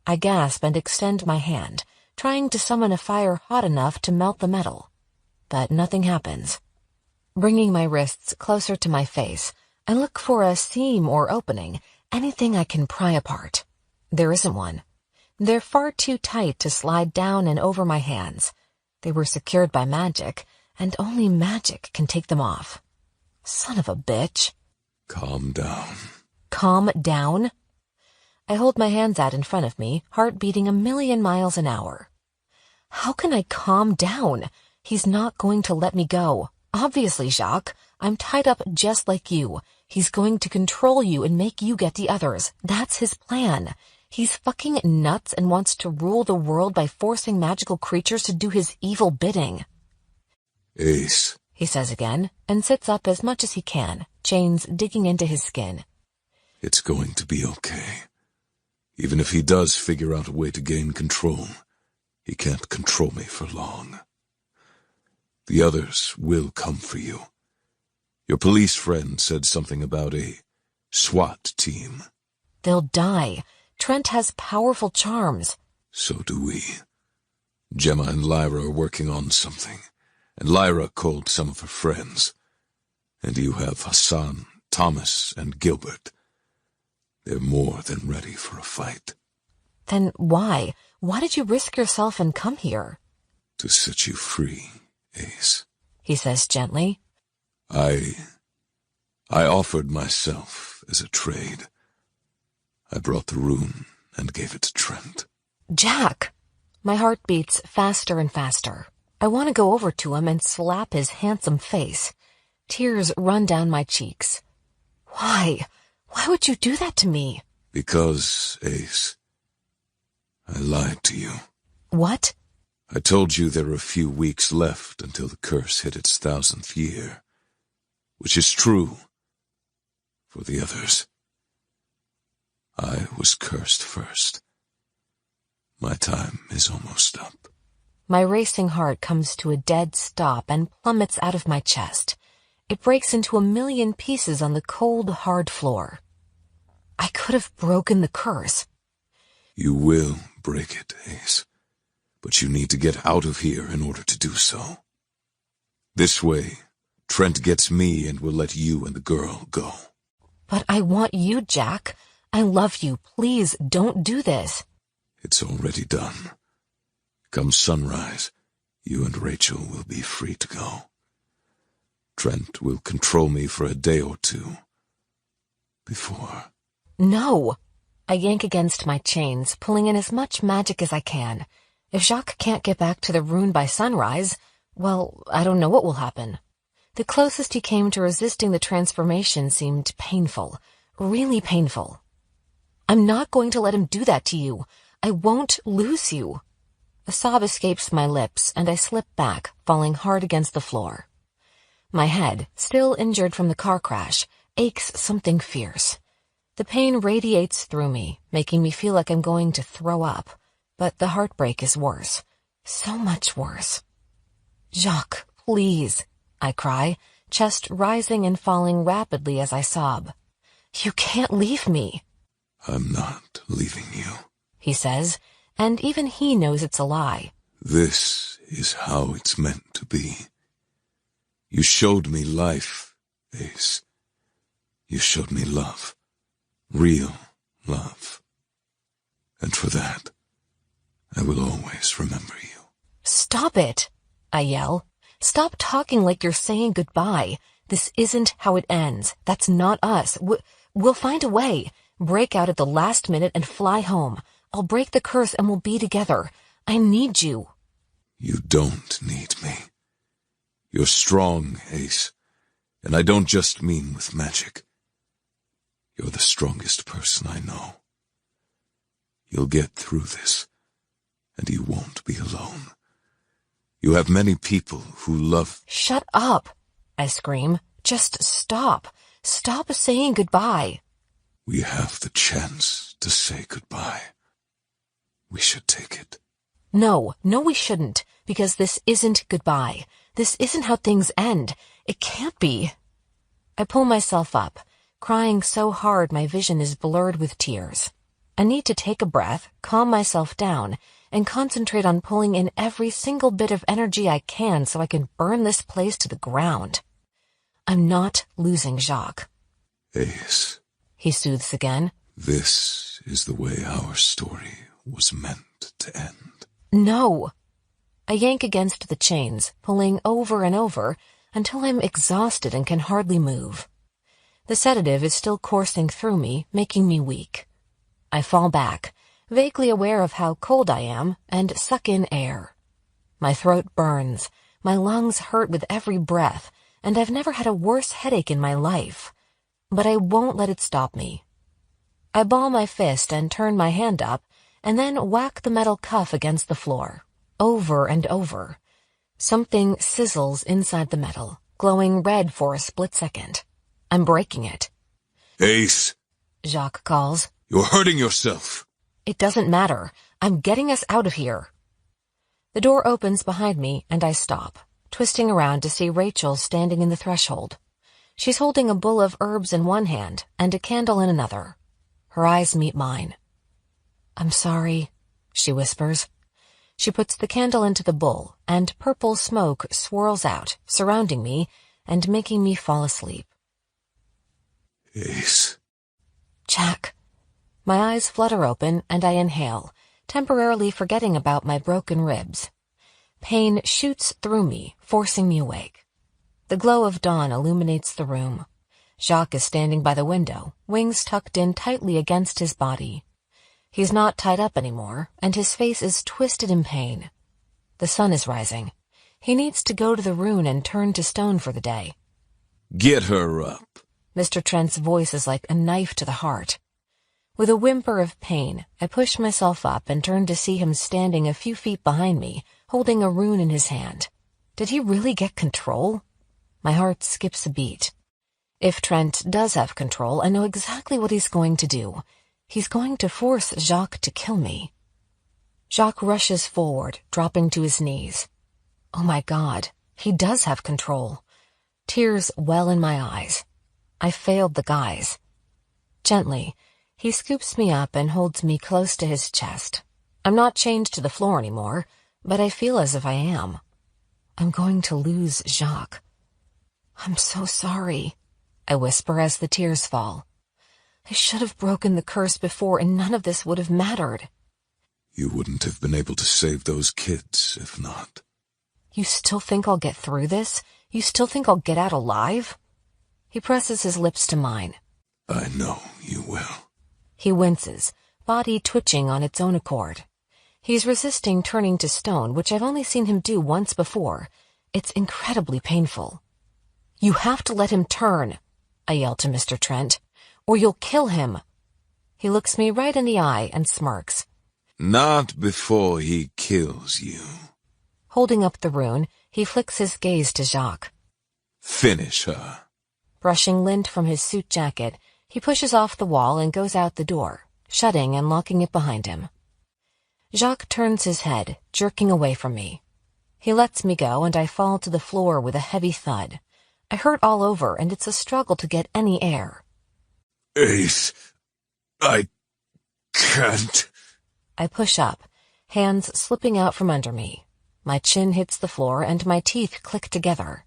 I gasp and extend my hand, trying to summon a fire hot enough to melt the metal. But nothing happens. Bringing my wrists closer to my face, I look for a seam or opening, anything I can pry apart. There isn't one. They're far too tight to slide down and over my hands. They were secured by magic, and only magic can take them off. Son of a bitch. Calm down. Calm down? I hold my hands out in front of me, heart beating 1,000,000 miles an hour. How can I calm down? He's not going to let me go. Obviously, Jacques. I'm tied up just like you. He's going to control you and make you get the others. That's his plan. He's fucking nuts and wants to rule the world by forcing magical creatures to do his evil bidding. Ace, he says again, and sits up as much as he can, chains digging into his skin. It's going to be okay. Even if he does figure out a way to gain control, he can't control me for long. The others will come for you. Your police friend said something about a SWAT team. They'll die. Trent has powerful charms. So do we. Gemma and Lyra are working on something, and Lyra called some of her friends. And you have Hassan, Thomas, and Gilbert. They're more than ready for a fight. Then why? Why did you risk yourself and come here? To set you free, Ace. He says gently. I offered myself as a trade. I brought the rune and gave it to Trent. Jack! My heart beats faster and faster. I want to go over to him and slap his handsome face. Tears run down my cheeks. Why? Why would you do that to me? Because, Ace, I lied to you. What? I told you there were a few weeks left until the curse hit its 1,000th year. Which is true for the others. I was cursed first. My time is almost up. My racing heart comes to a dead stop and plummets out of my chest. It breaks into 1,000,000 pieces on the cold, hard floor. I could have broken the curse. You will break it, Ace. But you need to get out of here in order to do so. This way, Trent gets me and will let you and the girl go. But I want you, Jack. I love you. Please don't do this. It's already done. Come sunrise, you and Rachel will be free to go. Trent will control me for a day or two, before. No! I yank against my chains, pulling in as much magic as I can. If Jacques can't get back to the ruin by sunrise, well, I don't know what will happen. The closest he came to resisting the transformation seemed painful, really painful. I'm not going to let him do that to you. I won't lose you. A sob escapes my lips, and I slip back, falling hard against the floor. My head, still injured from the car crash, aches something fierce. The pain radiates through me, making me feel like I'm going to throw up. But the heartbreak is worse. So much worse. Jacques, please, I cry, chest rising and falling rapidly as I sob. You can't leave me. I'm not leaving you, he says, and even he knows it's a lie. This is how it's meant to be. You showed me life, Ace. You showed me love. Real love. And for that, I will always remember you. Stop it, I yell. Stop talking like you're saying goodbye. This isn't how it ends. That's not us. We'll find a way. Break out at the last minute and fly home. I'll break the curse and we'll be together. I need you. You don't need me. You're strong, Ace. And I don't just mean with magic. You're the strongest person I know. You'll get through this, and you won't be alone. You have many people who love— Shut up, I scream. Just stop. Stop saying goodbye. We have the chance to say goodbye. We should take it. No, we shouldn't, because this isn't goodbye. This isn't how things end. It can't be. I pull myself up, crying so hard my vision is blurred with tears. I need to take a breath, calm myself down, and concentrate on pulling in every single bit of energy I can so I can burn this place to the ground. I'm not losing Jacques. Ace, he soothes again. This is the way our story was meant to end. No. I yank against the chains, pulling over and over until I'm exhausted and can hardly move. The sedative is still coursing through me, making me weak. I fall back, vaguely aware of how cold I am, and suck in air. My throat burns, my lungs hurt with every breath, and I've never had a worse headache in my life. But I won't let it stop me. I ball my fist and turn my hand up, and then whack the metal cuff against the floor, over and over. Something sizzles inside the metal, glowing red for a split second. I'm breaking it. Ace! Jacques calls. You're hurting yourself. It doesn't matter. I'm getting us out of here. The door opens behind me, and I stop, twisting around to see Rachel standing in the threshold. She's holding a bowl of herbs in one hand and a candle in another. Her eyes meet mine. I'm sorry, she whispers. She puts the candle into the bowl, and purple smoke swirls out, surrounding me and making me fall asleep. Ace. Jack. My eyes flutter open, and I inhale, temporarily forgetting about my broken ribs. Pain shoots through me, forcing me awake. The glow of dawn illuminates the room. Jacques is standing by the window, wings tucked in tightly against his body. He's not tied up anymore, and his face is twisted in pain. The sun is rising. He needs to go to the ruin and turn to stone for the day. Get her up. Mr. Trent's voice is like a knife to the heart. With a whimper of pain, I push myself up and turn to see him standing a few feet behind me, holding a rune in his hand. Did he really get control? My heart skips a beat. If Trent does have control, I know exactly what he's going to do. He's going to force Jacques to kill me. Jacques rushes forward, dropping to his knees. Oh my God, he does have control. Tears well in my eyes. I failed the guys. Gently, he scoops me up and holds me close to his chest. I'm not chained to the floor anymore, but I feel as if I am. I'm going to lose Jacques. I'm so sorry, I whisper as the tears fall. I should have broken the curse before, and none of this would have mattered. You wouldn't have been able to save those kids if not. You still think I'll get through this? You still think I'll get out alive? He presses his lips to mine. I know you will. He winces, body twitching on its own accord. He's resisting turning to stone, which I've only seen him do once before. It's incredibly painful. "You have to let him turn," I yell to Mr. Trent, "or you'll kill him." He looks me right in the eye and smirks. Not before he kills you. Holding up the rune, he flicks his gaze to Jacques. Finish her. Brushing lint from his suit jacket, he pushes off the wall and goes out the door, shutting and locking it behind him. Jacques turns his head, jerking away from me. He lets me go, and I fall to the floor with a heavy thud. I hurt all over, and it's a struggle to get any air. Ace, I can't. I push up, hands slipping out from under me. My chin hits the floor, and my teeth click together.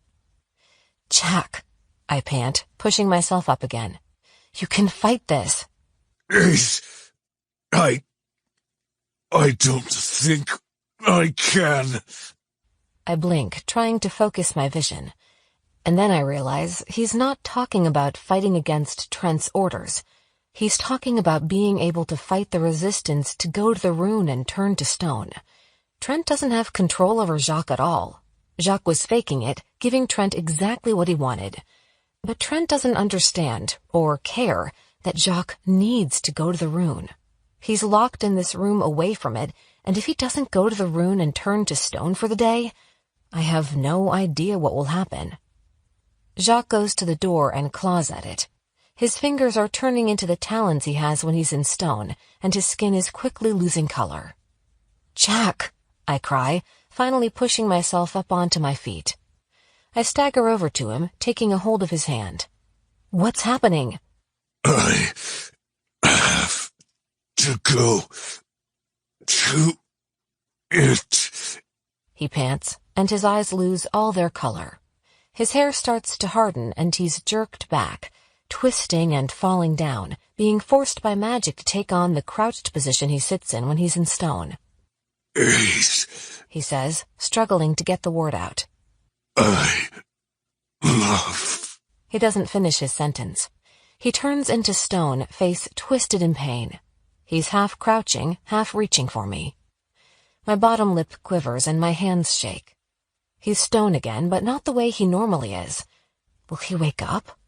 "Jack," I pant, pushing myself up again. "You can fight this." Ace, I don't think I can. I blink, trying to focus my vision. And then I realize he's not talking about fighting against Trent's orders. He's talking about being able to fight the resistance to go to the rune and turn to stone. Trent doesn't have control over Jacques at all. Jacques was faking it, giving Trent exactly what he wanted. But Trent doesn't understand, or care, that Jacques needs to go to the rune. He's locked in this room away from it, and if he doesn't go to the rune and turn to stone for the day, I have no idea what will happen. Jacques goes to the door and claws at it. His fingers are turning into the talons he has when he's in stone, and his skin is quickly losing color. "Jack!" I cry, finally pushing myself up onto my feet. I stagger over to him, taking a hold of his hand. "What's happening?" I have to go to it. He pants, and his eyes lose all their color. His hair starts to harden, and he's jerked back, twisting and falling down, being forced by magic to take on the crouched position he sits in when he's in stone. Ace, He says, struggling to get the word out. I love. He doesn't finish his sentence. He turns into stone, face twisted in pain. He's half crouching, half reaching for me. My bottom lip quivers and my hands shake. He's stone again, but not the way he normally is. Will he wake up?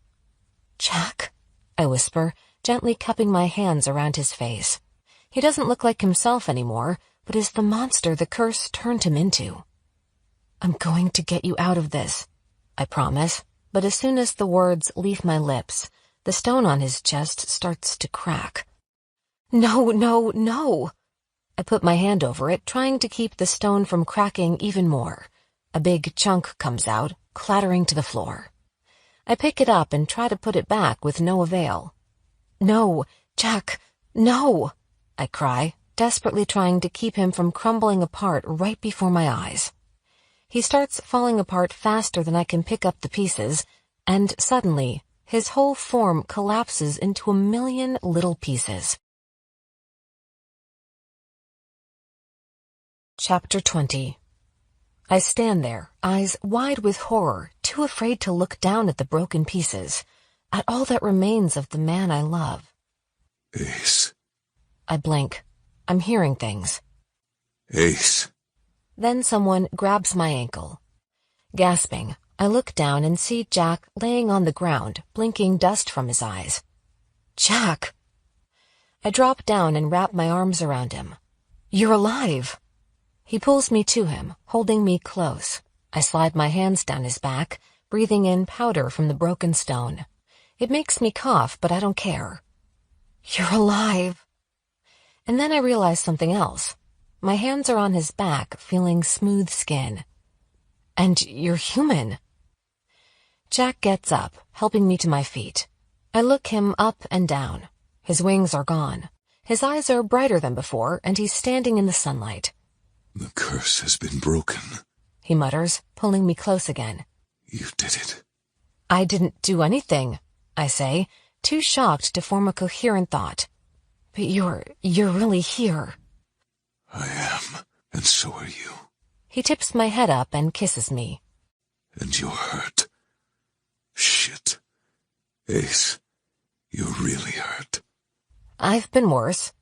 "Jack," I whisper, gently cupping my hands around his face. He doesn't look like himself anymore, but is the monster the curse turned him into. "I'm going to get you out of this," I promise, but as soon as the words leave my lips, the stone on his chest starts to crack. "No, no, no!" I put my hand over it, trying to keep the stone from cracking even more. A big chunk comes out, clattering to the floor. I pick it up and try to put it back with no avail. "No, Jack, no!" I cry, desperately trying to keep him from crumbling apart right before my eyes. He starts falling apart faster than I can pick up the pieces, and suddenly, his whole form collapses into a million little pieces. Chapter 20. I stand there, eyes wide with horror, too afraid to look down at the broken pieces, at all that remains of the man I love. Ace. I blink. I'm hearing things. Ace. Then someone grabs my ankle. Gasping, I look down and see Jack laying on the ground, blinking dust from his eyes. "Jack!" I drop down and wrap my arms around him. "You're alive!" He pulls me to him, holding me close. I slide my hands down his back, breathing in powder from the broken stone. It makes me cough, but I don't care. "You're alive!" And then I realize something else. My hands are on his back, feeling smooth skin. "And you're human." Jack gets up, helping me to my feet. I look him up and down. His wings are gone. His eyes are brighter than before, and he's standing in the sunlight. The curse has been broken. He mutters, pulling me close again. You did it. "I didn't do anything," I say, too shocked to form a coherent thought. "But you're really here." I am, and so are you. He tips my head up and kisses me. And you're hurt. Shit. Ace, you're I've been worse.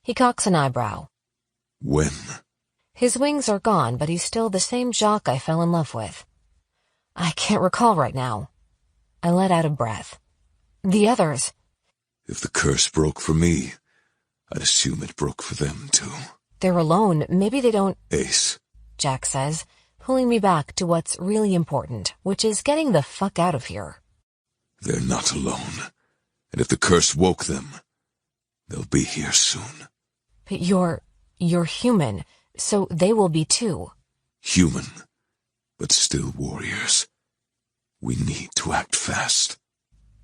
He cocks an eyebrow. When? His wings are gone, but he's still the same Jacques I fell in love with. I can't recall right now. I let out a breath. The others. If the curse broke for me, I'd assume it broke for them, too. They're alone. Maybe they don't... Ace. Jack says, pulling me back to what's really important, which is getting the fuck out of here. They're not alone. And if the curse woke them, they'll be here soon. But you're human, so they will be too. Human, but still warriors. We need to act fast.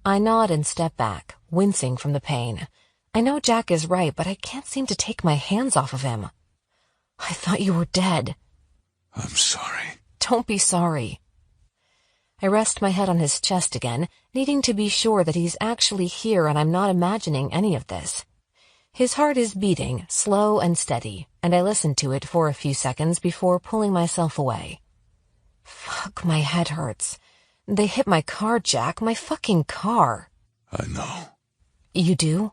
I nod and step back, wincing from the pain. I know Jack is right, but I can't seem to take my hands off of him. I thought you were dead. I'm sorry. Don't be sorry. I rest my head on his chest again, needing to be sure that he's actually here and I'm not imagining any of this. His heart is beating, slow and steady, and I listen to it for a few seconds before pulling myself away. Fuck, my head hurts. They hit my car, Jack, my fucking car. I know. You do?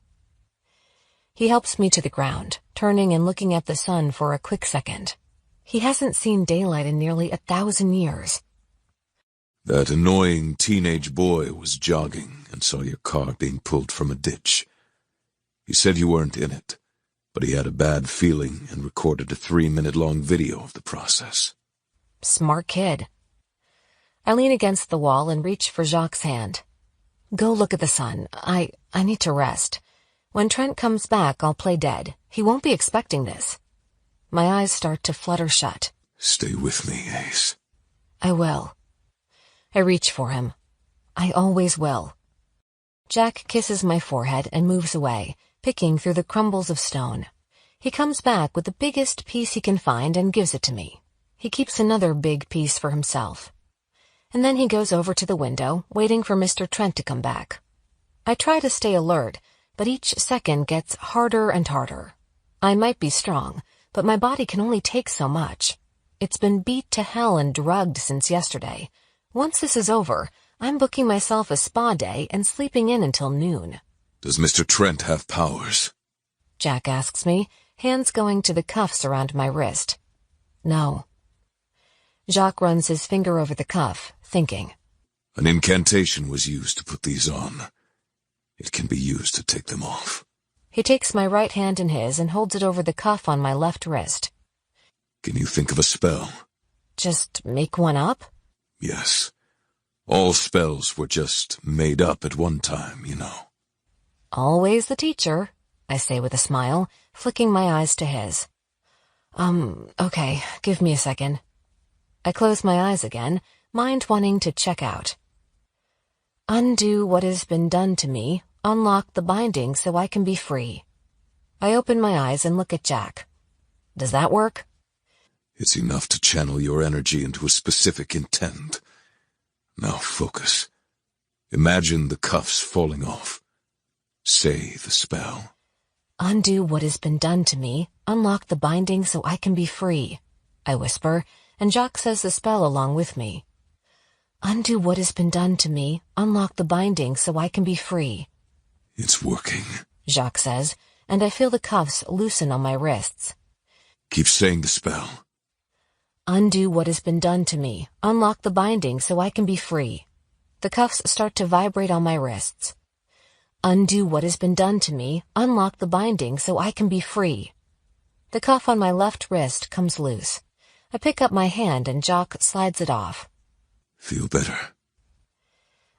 He helps me to the ground, turning and looking at the sun for a quick second. He hasn't seen daylight in nearly 1,000 years. That annoying teenage boy was jogging and saw your car being pulled from a ditch. He said you weren't in it, but he had a bad feeling and recorded a 3-minute-long video of the process. Smart kid. I lean against the wall and reach for Jacques' hand. Go look at the sun. I need to rest. When Trent comes back, I'll play dead. He won't be expecting this. My eyes start to flutter shut. Stay with me, Ace. I will. I reach for him. I always will. Jack kisses my forehead and moves away, picking through the crumbles of stone. He comes back with the biggest piece he can find and gives it to me. He keeps another big piece for himself. And then he goes over to the window, waiting for Mr. Trent to come back. I try to stay alert, but each second gets harder and harder. I might be strong, but my body can only take so much. It's been beat to hell and drugged since yesterday. Once this is over, I'm booking myself a spa day and sleeping in until noon. Does Mr. Trent have powers? Jack asks me, hands going to the cuffs around my wrist. No. Jacques runs his finger over the cuff, thinking. An incantation was used to put these on. It can be used to take them off. He takes my right hand in his and holds it over the cuff on my left wrist. Can you think of a spell? Just make one up? Yes. All spells were just made up at one time, you know. Always the teacher, I say with a smile, flicking my eyes to his. Okay, give me a second. I close my eyes again, mind wanting to check out. Undo what has been done to me, unlock the binding so I can be free. I open my eyes and look at Jack. Does that work? It's enough to channel your energy into a specific intent. Now focus. Imagine the cuffs falling off. Say the spell. Undo what has been done to me, unlock the binding so I can be free, I whisper, and Jacques says the spell along with me. Undo what has been done to me, unlock the binding so I can be free. It's working, Jacques says, and I feel the cuffs loosen on my wrists. Keep saying the spell. Undo what has been done to me, unlock the binding so I can be free. The cuffs start to vibrate on my wrists. Undo what has been done to me, unlock the binding so I can be free. The cuff on my left wrist comes loose. I pick up my hand and Jacques slides it off. Feel better?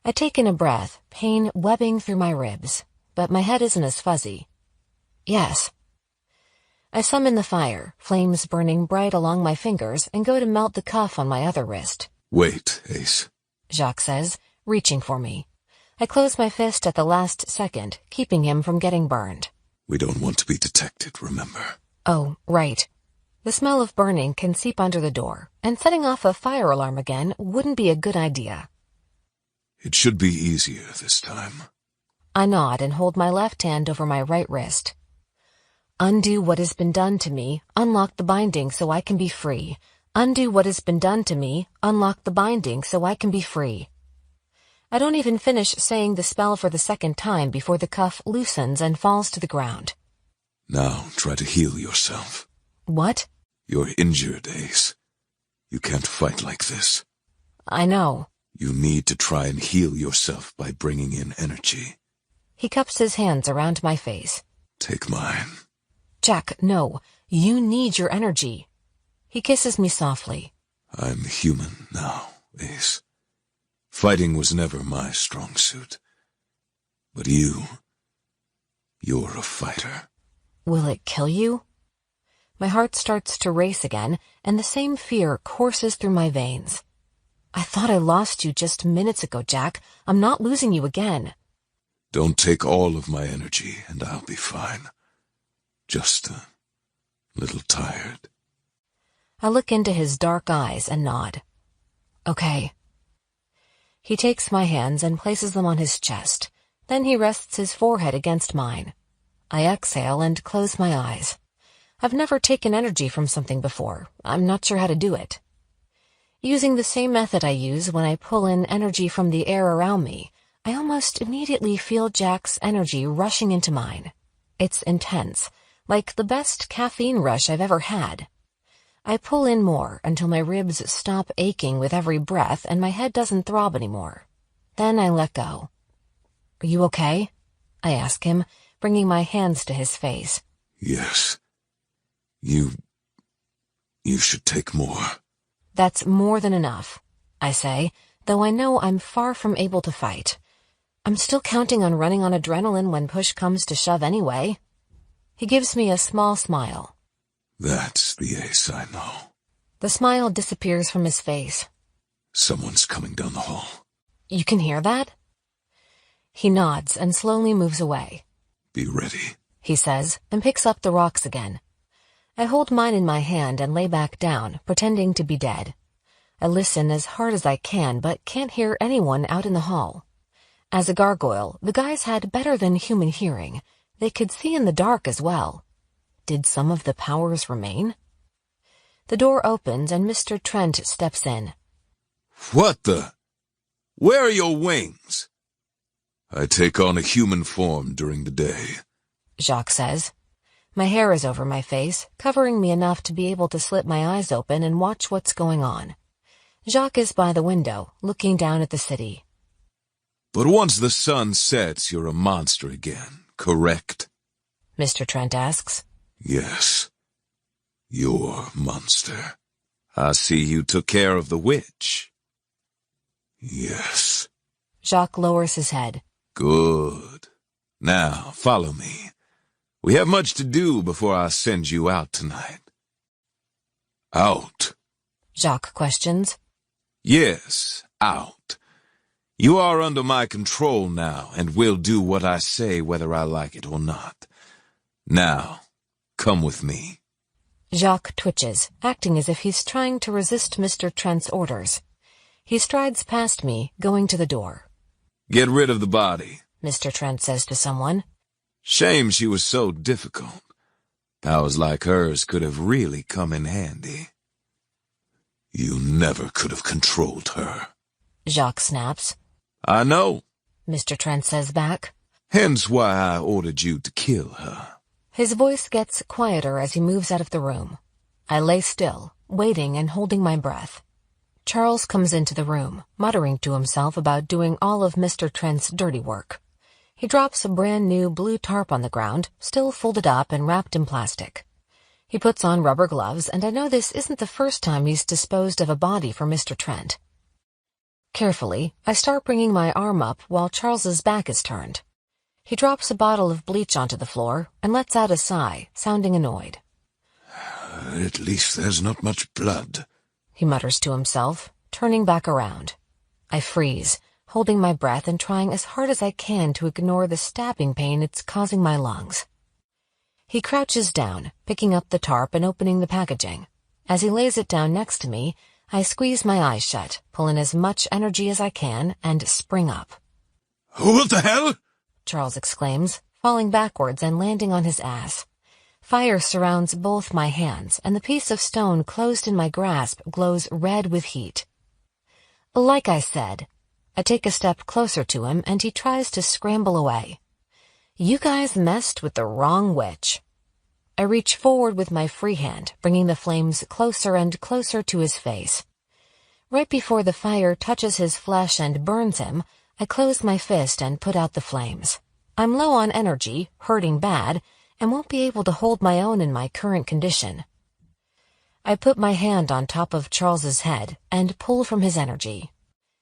I take in a breath, pain webbing through my ribs, but my head isn't as fuzzy. Yes. I summon the fire, flames burning bright along my fingers, and go to melt the cuff on my other wrist. Wait, Ace, Jacques says, reaching for me. I close my fist at the last second, keeping him from getting burned. We don't want to be detected, remember? Oh, right. The smell of burning can seep under the door, and setting off a fire alarm again wouldn't be a good idea. It should be easier this time. I nod and hold my left hand over my right wrist. Undo what has been done to me, unlock the binding so I can be free. Undo what has been done to me, unlock the binding so I can be free. I don't even finish saying the spell for the second time before the cuff loosens and falls to the ground. Now try to heal yourself. What? You're injured, Ace. You can't fight like this. I know. You need to try and heal yourself by bringing in energy. He cups his hands around my face. Take mine. Jack, no. You need your energy. He kisses me softly. I'm human now, Ace. Fighting was never my strong suit. But you're a fighter. Will it kill you? My heart starts to race again, and the same fear courses through my veins. I thought I lost you just minutes ago, Jack. I'm not losing you again. Don't take all of my energy, and I'll be fine. Just a little tired. I look into his dark eyes and nod. Okay. He takes my hands and places them on his chest. Then he rests his forehead against mine. I exhale and close my eyes. I've never taken energy from something before. I'm not sure how to do it. Using the same method I use when I pull in energy from the air around me, I almost immediately feel Jack's energy rushing into mine. It's intense, like the best caffeine rush I've ever had. I pull in more until my ribs stop aching with every breath and my head doesn't throb anymore. Then I let go. Are you okay? I ask him, bringing my hands to his face. Yes. You should take more. That's more than enough, I say, though I know I'm far from able to fight. I'm still counting on running on adrenaline when push comes to shove anyway. He gives me a small smile. That's the Ace I know. The smile disappears from his face. Someone's coming down the hall. You can hear that? He nods and slowly moves away. Be ready, he says, and picks up the rocks again. I hold mine in my hand and lay back down, pretending to be dead. I listen as hard as I can, but can't hear anyone out in the hall. As a gargoyle, the guys had better than human hearing. They could see in the dark as well. Did some of the powers remain? The door opens and Mr. Trent steps in. What the? Where are your wings? I take on a human form during the day, Jacques says. My hair is over my face, covering me enough to be able to slip my eyes open and watch what's going on. Jacques is by the window, looking down at the city. But once the sun sets, you're a monster again, correct? Mr. Trent asks. Yes. You're a monster. I see you took care of the witch. Yes. Jacques lowers his head. Good. Now, follow me. We have much to do before I send you out tonight. Out? Jacques questions. Yes, out. You are under my control now, and will do what I say whether I like it or not. Now, come with me. Jacques twitches, acting as if he's trying to resist Mr. Trent's orders. He strides past me, going to the door. Get rid of the body, Mr. Trent says to someone. Shame she was so difficult. Powers like hers could have really come in handy. You never could have controlled her. Jacques snaps. I know, Mr. Trent says back. Hence why I ordered you to kill her. His voice gets quieter as he moves out of the room. I lay still, waiting and holding my breath. Charles comes into the room, muttering to himself about doing all of Mr. Trent's dirty work. He drops a brand-new blue tarp on the ground, still folded up and wrapped in plastic. He puts on rubber gloves, and I know this isn't the first time he's disposed of a body for Mr. Trent. Carefully, I start bringing my arm up while Charles's back is turned. He drops a bottle of bleach onto the floor and lets out a sigh, sounding annoyed. At least there's not much blood, he mutters to himself, turning back around. I freeze, holding my breath and trying as hard as I can to ignore the stabbing pain it's causing my lungs. He crouches down, picking up the tarp and opening the packaging. As he lays it down next to me, I squeeze my eyes shut, pull in as much energy as I can, and spring up. What the hell? Charles exclaims, falling backwards and landing on his ass. Fire surrounds both my hands, and the piece of stone closed in my grasp glows red with heat. Like I said, I take a step closer to him, and he tries to scramble away. You guys messed with the wrong witch. I reach forward with my free hand, bringing the flames closer and closer to his face. Right before the fire touches his flesh and burns him, I close my fist and put out the flames. I'm low on energy, hurting bad, and won't be able to hold my own in my current condition. I put my hand on top of Charles's head and pull from his energy.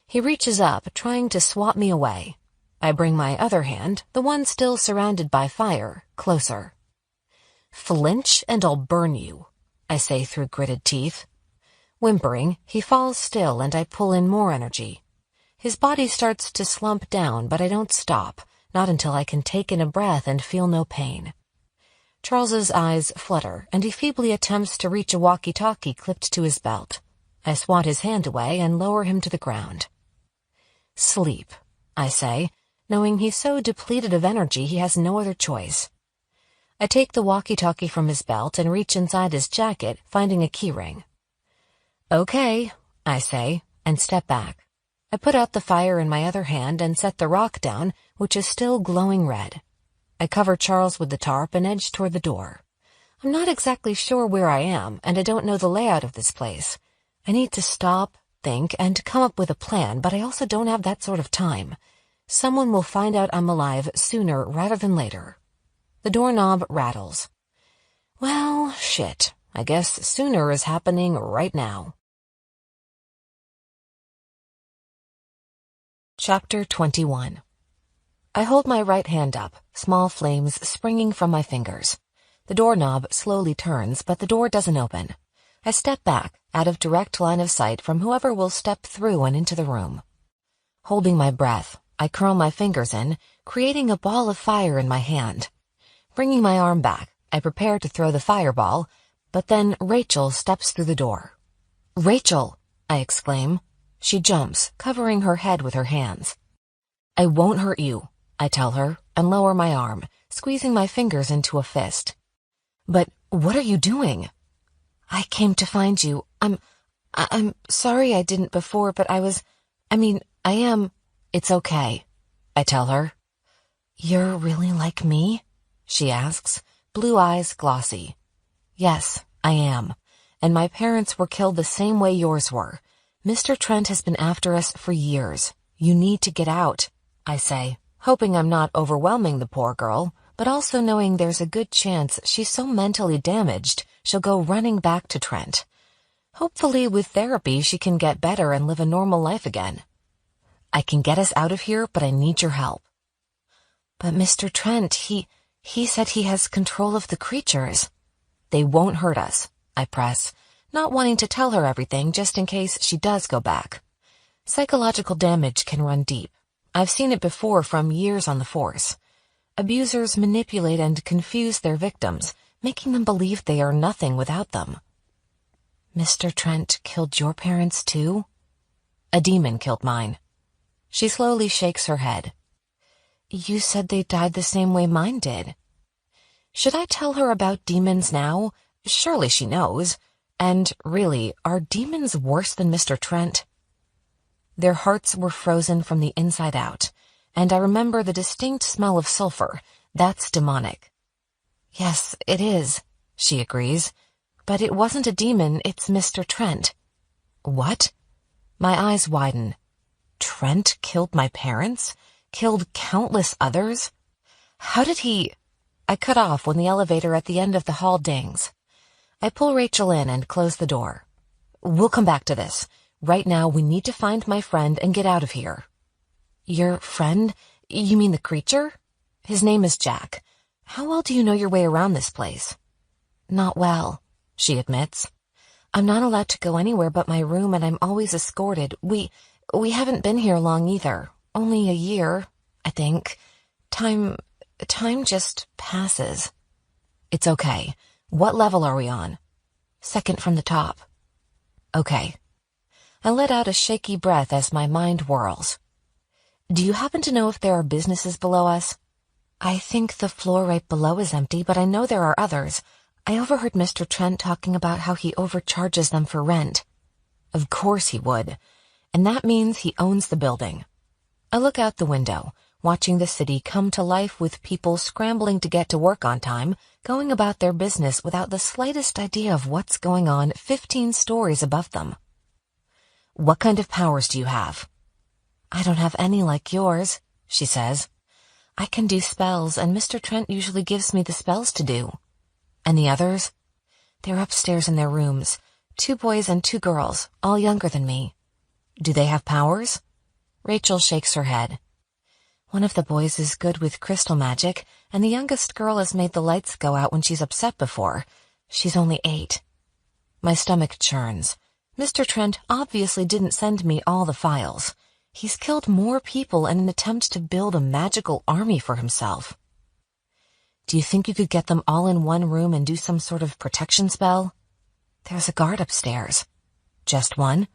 He reaches up, trying to swat me away. I bring my other hand, the one still surrounded by fire, closer. Flinch and I'll burn you, I say through gritted teeth. Whimpering, he falls still and I pull in more energy. His body starts to slump down, but I don't stop, not until I can take in a breath and feel no pain. Charles's eyes flutter, and he feebly attempts to reach a walkie-talkie clipped to his belt. I swat his hand away and lower him to the ground. Sleep, I say, knowing he's so depleted of energy he has no other choice. I take the walkie-talkie from his belt and reach inside his jacket, finding a keyring. Okay, I say, and step back. I put out the fire in my other hand and set the rock down, which is still glowing red. I cover Charles with the tarp and edge toward the door. I'm not exactly sure where I am, and I don't know the layout of this place. I need to stop, think, and come up with a plan, but I also don't have that sort of time. Someone will find out I'm alive sooner rather than later. The doorknob rattles. Well, shit. I guess sooner is happening right now. Chapter 21. I hold my right hand up, small flames springing from my fingers. The doorknob slowly turns, but the door doesn't open. I step back, out of direct line of sight from whoever will step through and into the room. Holding my breath, I curl my fingers in, creating a ball of fire in my hand. Bringing my arm back, I prepare to throw the fireball, but then Rachel steps through the door. "Rachel!" I exclaim. She jumps, covering her head with her hands. "I won't hurt you," I tell her, and lower my arm, squeezing my fingers into a fist. "But what are you doing?" "I came to find you. I'm sorry I didn't before, but I am. It's okay," I tell her. "You're really like me?" she asks, blue eyes glossy. "Yes, I am. And my parents were killed the same way yours were. Mr. Trent has been after us for years. You need to get out," I say, hoping I'm not overwhelming the poor girl, but also knowing there's a good chance she's so mentally damaged she'll go running back to Trent. Hopefully with therapy she can get better and live a normal life again. "I can get us out of here, but I need your help." "But Mr. Trent, he said he has control of the creatures." "They won't hurt us," I press, not wanting to tell her everything just in case she does go back. Psychological damage can run deep. I've seen it before from years on the force. Abusers manipulate and confuse their victims, making them believe they are nothing without them. "Mr. Trent killed your parents too?" "A demon killed mine." She slowly shakes her head. "You said they died the same way mine did." Should I tell her about demons now? Surely she knows. And really, are demons worse than Mr. Trent? Their hearts were frozen from the inside out, and I remember the distinct smell of sulfur. That's demonic. "Yes, it is," she agrees. "But it wasn't a demon, it's Mr. Trent." "What?" My eyes widen. Trent killed my parents? Killed countless others? How did he... I cut off when the elevator at the end of the hall dings. I pull Rachel in and close the door. "We'll come back to this. Right now, we need to find my friend and get out of here." "Your friend? You mean the creature?" "His name is Jack. How well do you know your way around this place?" "Not well," she admits. "I'm not allowed to go anywhere but my room, and I'm always escorted. We haven't been here long either. Only a year, I think. Time just passes." "It's okay. What level are we on?" "Second from the top." "Okay." I let out a shaky breath as my mind whirls. "Do you happen to know if there are businesses below us?" "I think the floor right below is empty, but I know there are others. I overheard Mr. Trent talking about how he overcharges them for rent." "Of course he would. And that means he owns the building. I look out the window, watching the city come to life with people scrambling to get to work on time, going about their business without the slightest idea of what's going on 15 stories above them. "What kind of powers do you have?" "I don't have any like yours," she says. "I can do spells, and Mr. Trent usually gives me the spells to do." "And the others?" "They're upstairs in their rooms. 2 boys and 2 girls, all younger than me." "Do they have powers?" Rachel shakes her head. "One of the boys is good with crystal magic, and the youngest girl has made the lights go out when she's upset before. She's only 8. My stomach churns. Mr. Trent obviously didn't send me all the files. He's killed more people in an attempt to build a magical army for himself. "Do you think you could get them all in one room and do some sort of protection spell?" "There's a guard upstairs." "Just one?"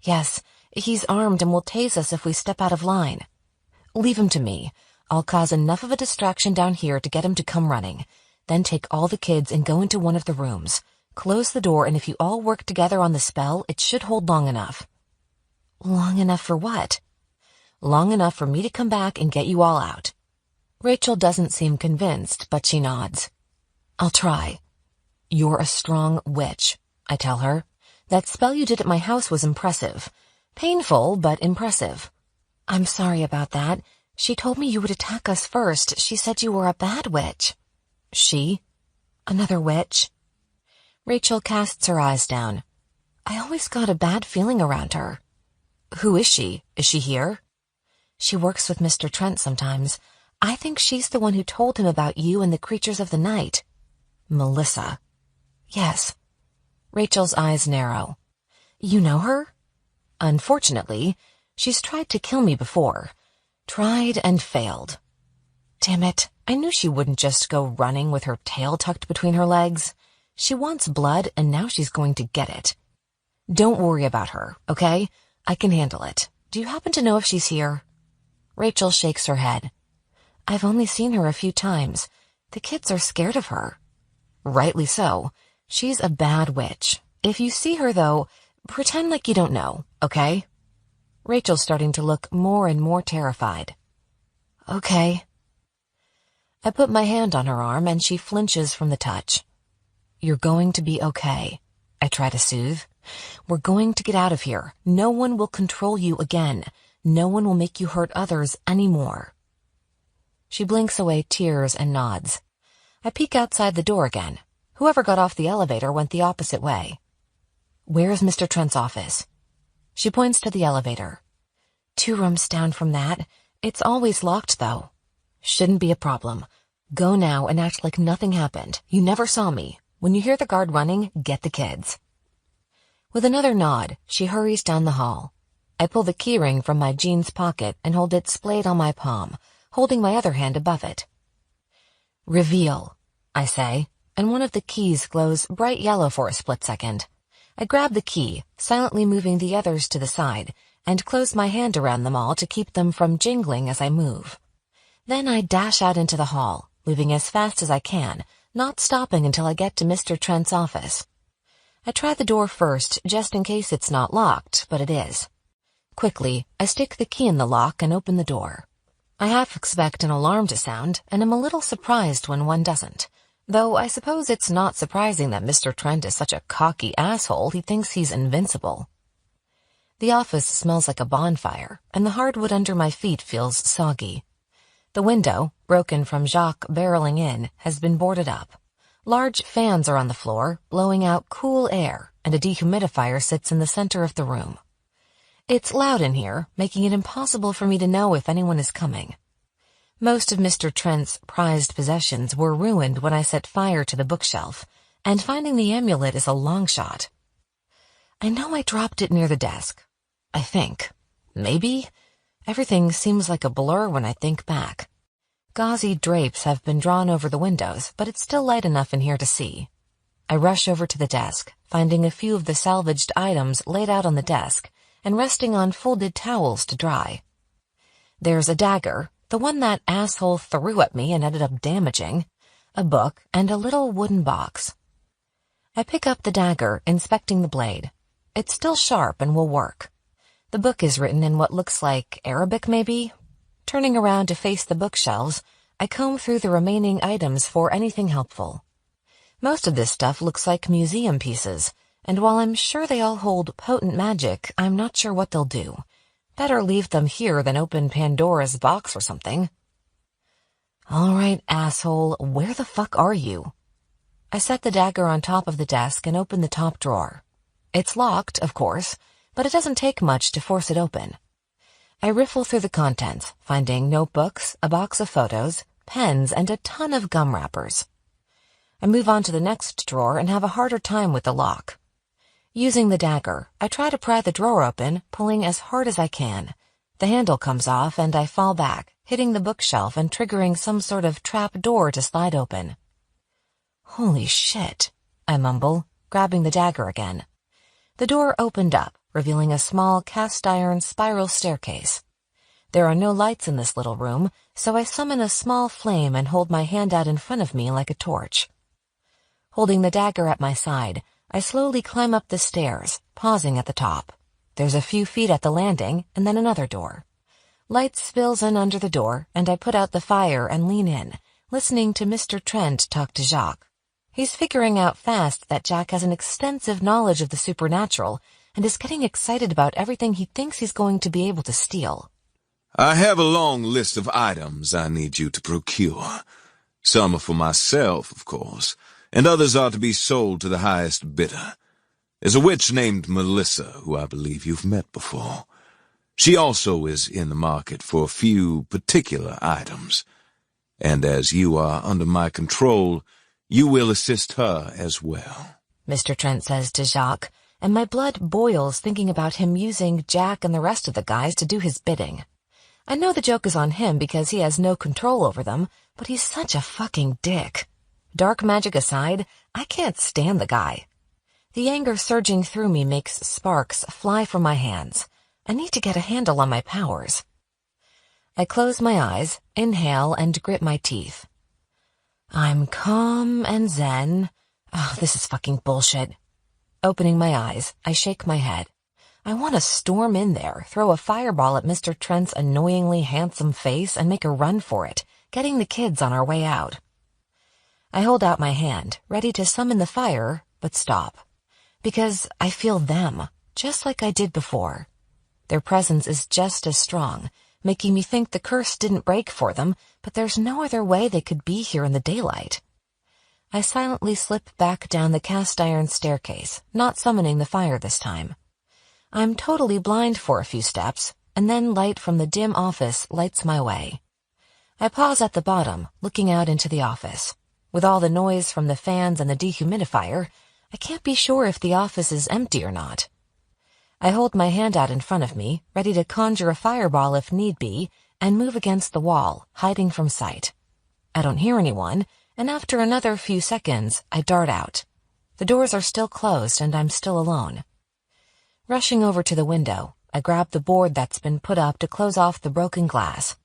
"Yes, he's armed and will tase us if we step out of line." "Leave him to me. I'll cause enough of a distraction down here to get him to come running. Then take all the kids and go into one of the rooms. Close the door, and if you all work together on the spell, it should hold long enough." "Long enough for what?" "Long enough for me to come back and get you all out." Rachel doesn't seem convinced, but she nods. "I'll try." "You're a strong witch," I tell her. "That spell you did at my house was impressive. Painful, but impressive." "I'm sorry about that. She told me you would attack us first. She said you were a bad witch." "She?" "Another witch." Rachel casts her eyes down. "I always got a bad feeling around her." "Who is she? Is she here?" "She works with Mr. Trent sometimes. I think she's the one who told him about you and the creatures of the night." "Melissa?" "Yes." Rachel's eyes narrow. "You know her?" "Unfortunately, she's tried to kill me before. Tried and failed." "Damn it, I knew she wouldn't just go running with her tail tucked between her legs. She wants blood, and now she's going to get it. Don't worry about her, okay? I can handle it. Do you happen to know if she's here?" Rachel shakes her head. "I've only seen her a few times. The kids are scared of her." "Rightly so. She's a bad witch. If you see her, though, pretend like you don't know, okay?" Rachel's starting to look more and more terrified. "Okay." I put my hand on her arm, and she flinches from the touch. "You're going to be okay," I try to soothe. "We're going to get out of here. No one will control you again. No one will make you hurt others anymore." She blinks away tears and nods. I peek outside the door again. Whoever got off the elevator went the opposite way. "Where's Mr. Trent's office?" She points to the elevator. 2 rooms down from that. It's always locked, though." "Shouldn't be a problem. Go now and act like nothing happened. You never saw me. When you hear the guard running, get the kids." With another nod, she hurries down the hall. I pull the keyring from my jeans pocket and hold it splayed on my palm, holding my other hand above it. "Reveal," I say, and one of the keys glows bright yellow for a split second. I grab the key, silently moving the others to the side, and close my hand around them all to keep them from jingling as I move. Then I dash out into the hall, moving as fast as I can, not stopping until I get to Mr. Trent's office. I try the door first, just in case it's not locked, but it is. Quickly, I stick the key in the lock and open the door. I half expect an alarm to sound, and am a little surprised when one doesn't. Though I suppose it's not surprising that Mr. Trent is such a cocky asshole he thinks he's invincible. The office smells like a bonfire, and the hardwood under my feet feels soggy. The window, broken from Jacques barreling in, has been boarded up. Large fans are on the floor, blowing out cool air, and a dehumidifier sits in the center of the room. It's loud in here, making it impossible for me to know if anyone is coming. Most of Mr. Trent's prized possessions were ruined when I set fire to the bookshelf, and finding the amulet is a long shot. I know I dropped it near the desk. I think. Maybe. Everything seems like a blur when I think back. Gauzy drapes have been drawn over the windows, but it's still light enough in here to see. I rush over to the desk, finding a few of the salvaged items laid out on the desk and resting on folded towels to dry. There's a dagger, the one that asshole threw at me and ended up damaging, a book, and a little wooden box. I pick up the dagger, inspecting the blade. It's still sharp and will work. The book is written in what looks like Arabic, maybe? Turning around to face the bookshelves, I comb through the remaining items for anything helpful. Most of this stuff looks like museum pieces, and while I'm sure they all hold potent magic, I'm not sure what they'll do. Better leave them here than open Pandora's box or something. All right, asshole, where the fuck are you? I set the dagger on top of the desk and open the top drawer. It's locked, of course, but it doesn't take much to force it open. I riffle through the contents, finding notebooks, a box of photos, pens, and a ton of gum wrappers. I move on to the next drawer and have a harder time with the lock. Using the dagger, I try to pry the drawer open, pulling as hard as I can. The handle comes off and I fall back, hitting the bookshelf and triggering some sort of trap door to slide open. Holy shit, I mumble, grabbing the dagger again. The door opened up, revealing a small cast-iron spiral staircase. There are no lights in this little room, so I summon a small flame and hold my hand out in front of me like a torch. Holding the dagger at my side, I slowly climb up the stairs, pausing at the top. There's a few feet at the landing, and then another door. Light spills in under the door, and I put out the fire and lean in, listening to Mr. Trent talk to Jacques. He's figuring out fast that Jack has an extensive knowledge of the supernatural and is getting excited about everything he thinks he's going to be able to steal. I have a long list of items I need you to procure. Some are for myself, of course, and others are to be sold to the highest bidder. There's a witch named Melissa, who I believe you've met before. She also is in the market for a few particular items. And as you are under my control, you will assist her as well. Mr. Trent says to Jacques, and my blood boils thinking about him using Jack and the rest of the guys to do his bidding. I know the joke is on him because he has no control over them, but he's such a fucking dick. Dark magic aside, I can't stand the guy. The anger surging through me makes sparks fly from my hands. I need to get a handle on my powers. I close my eyes, inhale, and grit my teeth. I'm calm and zen. Oh, this is fucking bullshit. Opening my eyes, I shake my head. I want to storm in there, throw a fireball at Mr. Trent's annoyingly handsome face, and make a run for it, getting the kids on our way out. I hold out my hand, ready to summon the fire, but stop. Because I feel them, just like I did before. Their presence is just as strong, making me think the curse didn't break for them, but there's no other way they could be here in the daylight. I silently slip back down the cast-iron staircase, not summoning the fire this time. I'm totally blind for a few steps, and then light from the dim office lights my way. I pause at the bottom, looking out into the office. With all the noise from the fans and the dehumidifier, I can't be sure if the office is empty or not. I hold my hand out in front of me, ready to conjure a fireball if need be, and move against the wall, hiding from sight. I don't hear anyone, and after another few seconds, I dart out. The doors are still closed, and I'm still alone. Rushing over to the window, I grab the board that's been put up to close off the broken glass.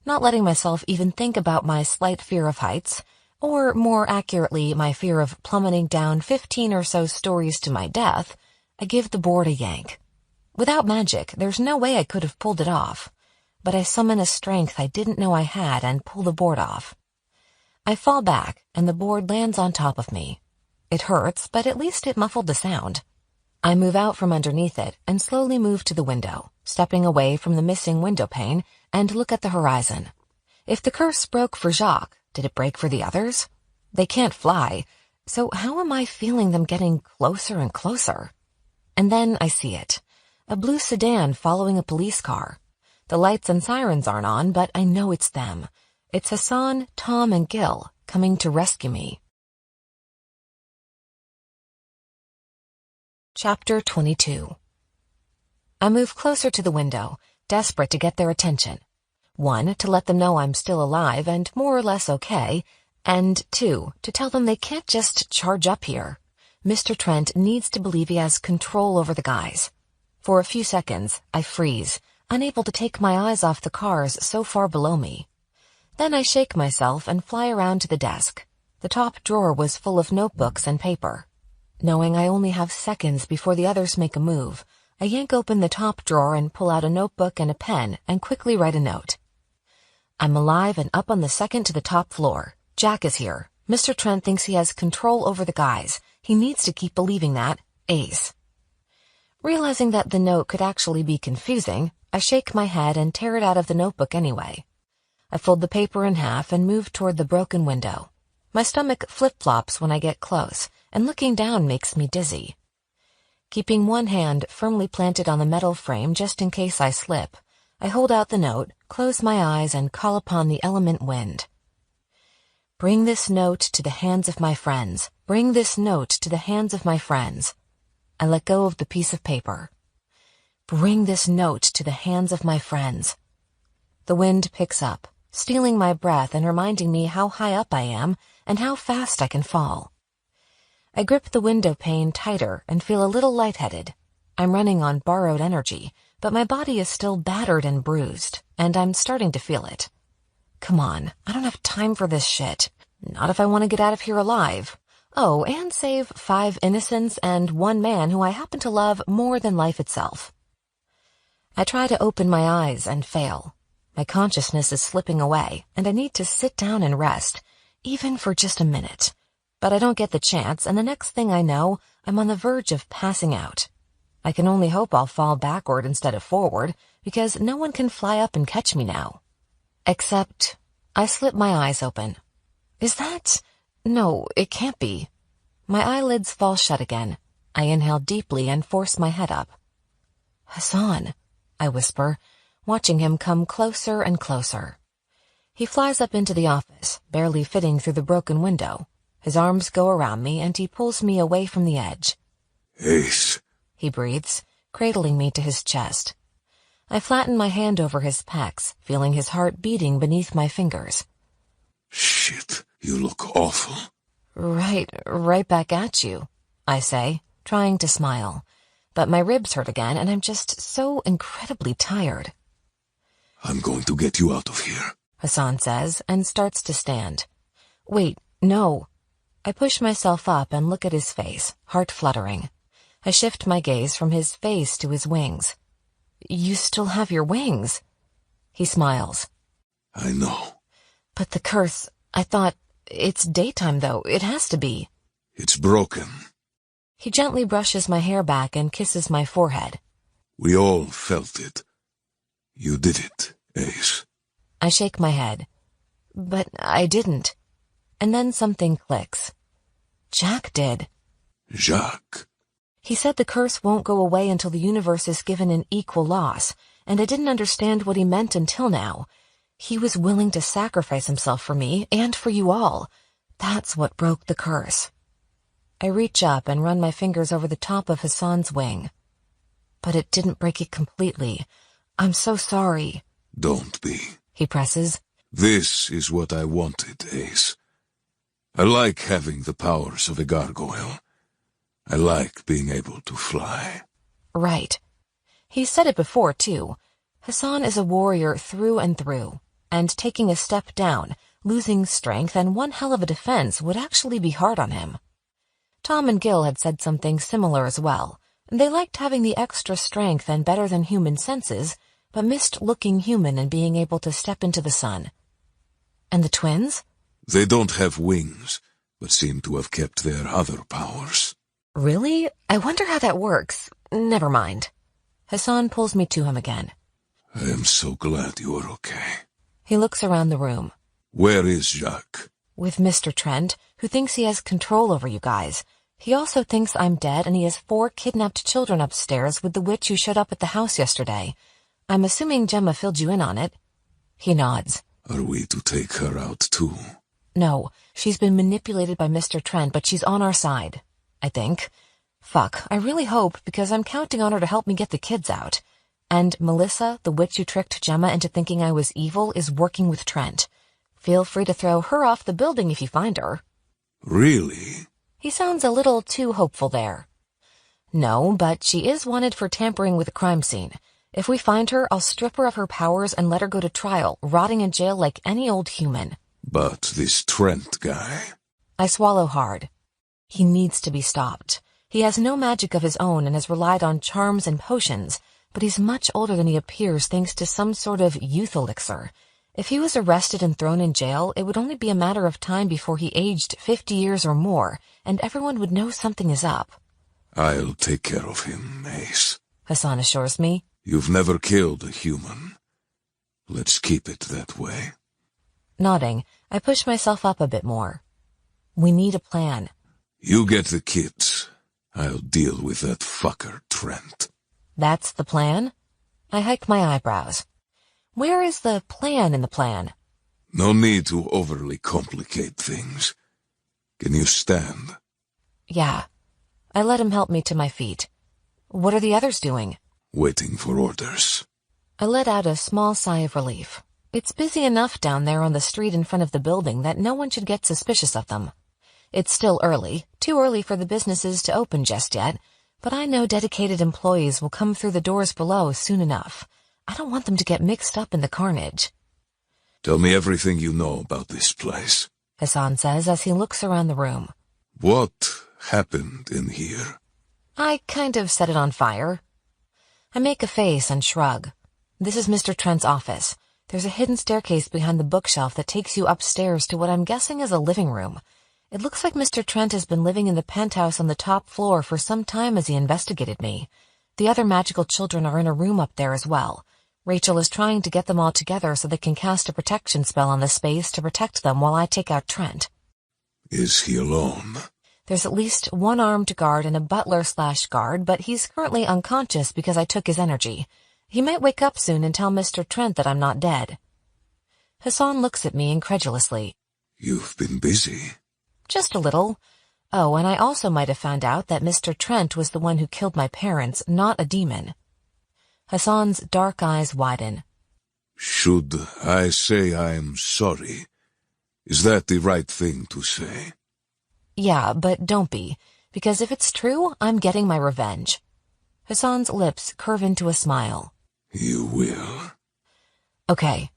Not letting myself even think about my slight fear of heights, or more accurately, my fear of plummeting down 15 or so stories to my death, I give the board a yank. Without magic, there's no way I could have pulled it off, but I summon a strength I didn't know I had and pull the board off. I fall back, and the board lands on top of me. It hurts, but at least it muffled the sound. I move out from underneath it and slowly move to the window, stepping away from the missing window pane, and look at the horizon. If the curse broke for Jacques, did it break for the others? They can't fly, so how am I feeling them getting closer and closer? And then I see it. A blue sedan following a police car. The lights and sirens aren't on, but I know it's them. It's Hassan, Tom, and Gil coming to rescue me. Chapter 22. I move closer to the window, desperate to get their attention. 1, to let them know I'm still alive and more or less okay, and 2, to tell them they can't just charge up here. Mr. Trent needs to believe he has control over the guys. For a few seconds, I freeze, unable to take my eyes off the cars so far below me. Then I shake myself and fly around to the desk. The top drawer was full of notebooks and paper. Knowing I only have seconds before the others make a move, I yank open the top drawer and pull out a notebook and a pen and quickly write a note. I'm alive and up on the second to the top floor. Jack is here. Mr. Trent thinks he has control over the guys. He needs to keep believing that. Ace. Realizing that the note could actually be confusing, I shake my head and tear it out of the notebook anyway. I fold the paper in half and move toward the broken window. My stomach flip-flops when I get close, and looking down makes me dizzy. Keeping one hand firmly planted on the metal frame just in case I slip, I hold out the note, close my eyes, and call upon the element wind. Bring this note to the hands of my friends. Bring this note to the hands of my friends. I let go of the piece of paper. Bring this note to the hands of my friends. The wind picks up, stealing my breath and reminding me how high up I am and how fast I can fall. I grip the window pane tighter and feel a little lightheaded. I'm running on borrowed energy, but my body is still battered and bruised, and I'm starting to feel it. Come on, I don't have time for this shit. Not if I want to get out of here alive. Oh, and save 5 innocents and 1 man who I happen to love more than life itself. I try to open my eyes and fail. My consciousness is slipping away, and I need to sit down and rest, even for just a minute. But I don't get the chance, and the next thing I know, I'm on the verge of passing out. I can only hope I'll fall backward instead of forward, because no one can fly up and catch me now. Except, I slip my eyes open. Is that... No, it can't be. My eyelids fall shut again. I inhale deeply and force my head up. Hassan, I whisper, watching him come closer and closer. He flies up into the office, barely fitting through the broken window. His arms go around me and he pulls me away from the edge. Ace, he breathes, cradling me to his chest. I flatten my hand over his pecs, feeling his heart beating beneath my fingers. Shit, you look awful. Right back at you, I say, trying to smile. But my ribs hurt again and I'm just so incredibly tired. I'm going to get you out of here, Hassan says and starts to stand. Wait, no. I push myself up and look at his face, heart fluttering. I shift my gaze from his face to his wings. You still have your wings. He smiles. I know. But the curse, I thought, it's daytime though, it has to be. It's broken. He gently brushes my hair back and kisses my forehead. We all felt it. You did it, Ace. I shake my head. But I didn't. And then something clicks. Jack did. Jacques. He said the curse won't go away until the universe is given an equal loss, and I didn't understand what he meant until now. He was willing to sacrifice himself for me and for you all. That's what broke the curse. I reach up and run my fingers over the top of Hassan's wing. But it didn't break it completely. I'm so sorry. Don't be. He presses. This is what I wanted, Ace. I like having the powers of a gargoyle. I like being able to fly. Right. He said it before, too. Hassan is a warrior through and through, and taking a step down, losing strength and one hell of a defense would actually be hard on him. Tom and Gil had said something similar as well. They liked having the extra strength and better-than-human senses, but missed looking human and being able to step into the sun. And the twins? They don't have wings, but seem to have kept their other powers. Really? I wonder how that works. Never mind. Hassan pulls me to him again. I am so glad you are okay. He looks around the room. Where is Jacques? With Mr. Trent, who thinks he has control over you guys. He also thinks I'm dead and he has 4 kidnapped children upstairs with the witch who showed up at the house yesterday. I'm assuming Gemma filled you in on it. He nods. Are we to take her out too? No, she's been manipulated by Mr. Trent, but she's on our side, I think. Fuck, I really hope, because I'm counting on her to help me get the kids out. And Melissa, the witch who tricked Gemma into thinking I was evil, is working with Trent. Feel free to throw her off the building if you find her. Really? He sounds a little too hopeful there. No, but she is wanted for tampering with a crime scene. If we find her, I'll strip her of her powers and let her go to trial, rotting in jail like any old human. But this Trent guy... I swallow hard. He needs to be stopped. He has no magic of his own and has relied on charms and potions, but he's much older than he appears thanks to some sort of youth elixir. If he was arrested and thrown in jail, it would only be a matter of time before he aged 50 years or more, and everyone would know something is up. I'll take care of him, Ace. Hassan assures me. You've never killed a human. Let's keep it that way. Nodding, I push myself up a bit more. We need a plan. You get the kids. I'll deal with that fucker, Trent. That's the plan? I hike my eyebrows. Where is the plan in the plan? No need to overly complicate things. Can you stand? Yeah. I let him help me to my feet. What are the others doing? Waiting for orders. I let out a small sigh of relief. It's busy enough down there on the street in front of the building that no one should get suspicious of them. It's still early, too early for the businesses to open just yet, but I know dedicated employees will come through the doors below soon enough. I don't want them to get mixed up in the carnage. Tell me everything you know about this place. Hassan says as he looks around the room. What happened in here? I kind of set it on fire. I make a face and shrug. This is Mr. Trent's office. There's a hidden staircase behind the bookshelf that takes you upstairs to what I'm guessing is a living room. It looks like Mr. Trent has been living in the penthouse on the top floor for some time as he investigated me. The other magical children are in a room up there as well. Rachel is trying to get them all together so they can cast a protection spell on the space to protect them while I take out Trent. Is he alone? There's at least one armed guard and a butler/guard, but he's currently unconscious because I took his energy. He might wake up soon and tell Mr. Trent that I'm not dead. Hassan looks at me incredulously. You've been busy. Just a little. Oh, and I also might have found out that Mr. Trent was the one who killed my parents, not a demon. Hassan's dark eyes widen. Should I say I'm sorry? Is that the right thing to say? Yeah, but don't be, because if it's true, I'm getting my revenge. Hassan's lips curve into a smile. You will. Okay.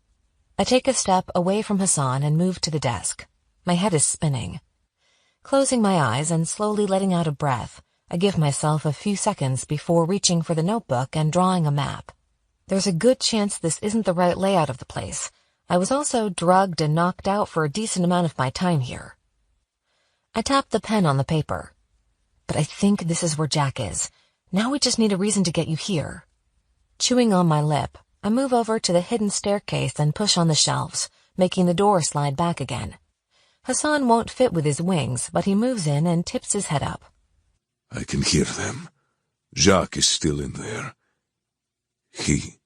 I take a step away from Hassan and move to the desk. My head is spinning. Closing my eyes and slowly letting out a breath, I give myself a few seconds before reaching for the notebook and drawing a map. There's a good chance this isn't the right layout of the place. I was also drugged and knocked out for a decent amount of my time here. I tap the pen on the paper. But I think this is where Jack is. Now we just need a reason to get you here. Chewing on my lip, I move over to the hidden staircase and push on the shelves, making the door slide back again. Hassan won't fit with his wings, but he moves in and tips his head up. I can hear them. Jacques is still in there. He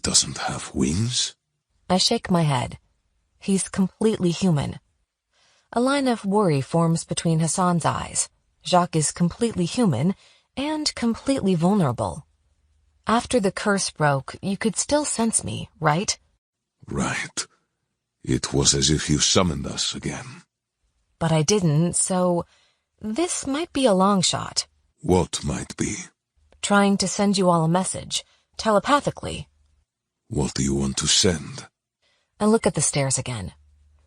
doesn't have wings? I shake my head. He's completely human. A line of worry forms between Hassan's eyes. Jacques is completely human and completely vulnerable. After the curse broke, you could still sense me, right? Right. It was as if you summoned us again. But I didn't, so this might be a long shot. What might be? Trying to send you all a message, telepathically. What do you want to send? I look at the stairs again.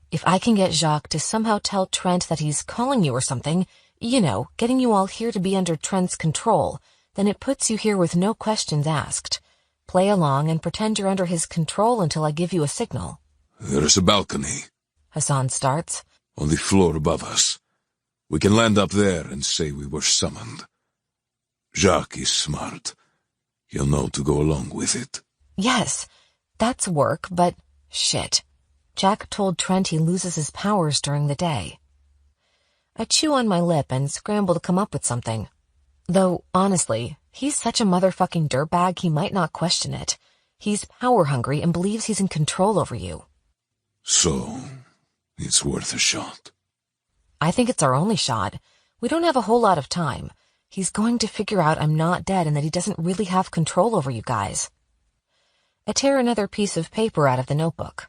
If I can get Jacques to somehow tell Trent that he's calling you or something, you know, getting you all here to be under Trent's control, then it puts you here with no questions asked. Play along and pretend you're under his control until I give you a signal. There's a balcony. Hassan starts. On the floor above us. We can land up there and say we were summoned. Jacques is smart. He'll know to go along with it. Yes, that's work, but shit. Jack told Trent he loses his powers during the day. I chew on my lip and scramble to come up with something. Though, honestly, he's such a motherfucking dirtbag he might not question it. He's power-hungry and believes he's in control over you. So, it's worth a shot. I think it's our only shot. We don't have a whole lot of time. He's going to figure out I'm not dead and that he doesn't really have control over you guys. I tear another piece of paper out of the notebook.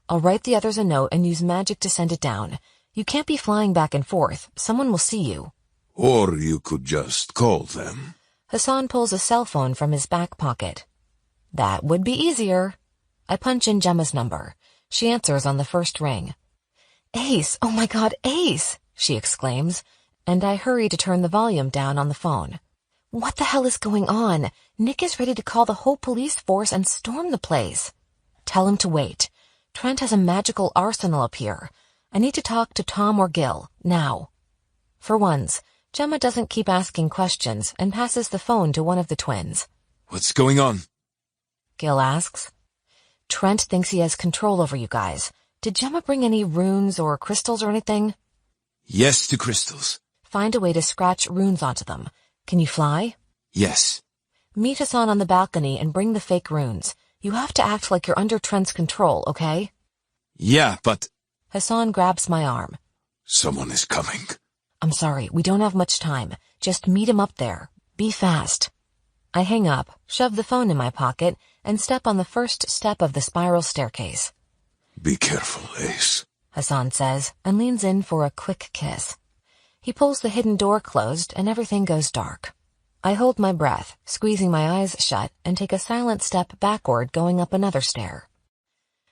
I'll write the others a note and use magic to send it down. You can't be flying back and forth. Someone will see you. Or you could just call them. Hassan pulls a cell phone from his back pocket. That would be easier. I punch in Gemma's number. She answers on the first ring. Ace! Oh my God, Ace! She exclaims. and I hurry to turn the volume down on the phone. What the hell is going on? Nick is ready to call the whole police force and storm the place. Tell him to wait. Trent has a magical arsenal up here. I need to talk to Tom or Gil, now. For once, Gemma doesn't keep asking questions and passes the phone to one of the twins. What's going on? Gil asks. Trent thinks he has control over you guys. Did Gemma bring any runes or crystals or anything? Yes to crystals. Find a way to scratch runes onto them. Can you fly? Yes. Meet Hassan on the balcony and bring the fake runes. You have to act like you're under Trent's control, okay? Yeah, but... Hassan grabs my arm. Someone is coming. I'm sorry, we don't have much time. Just meet him up there. Be fast. I hang up, shove the phone in my pocket, and step on the first step of the spiral staircase. Be careful, Ace, Hassan says, and leans in for a quick kiss. He pulls the hidden door closed, and everything goes dark. I hold my breath, squeezing my eyes shut, and take a silent step backward going up another stair.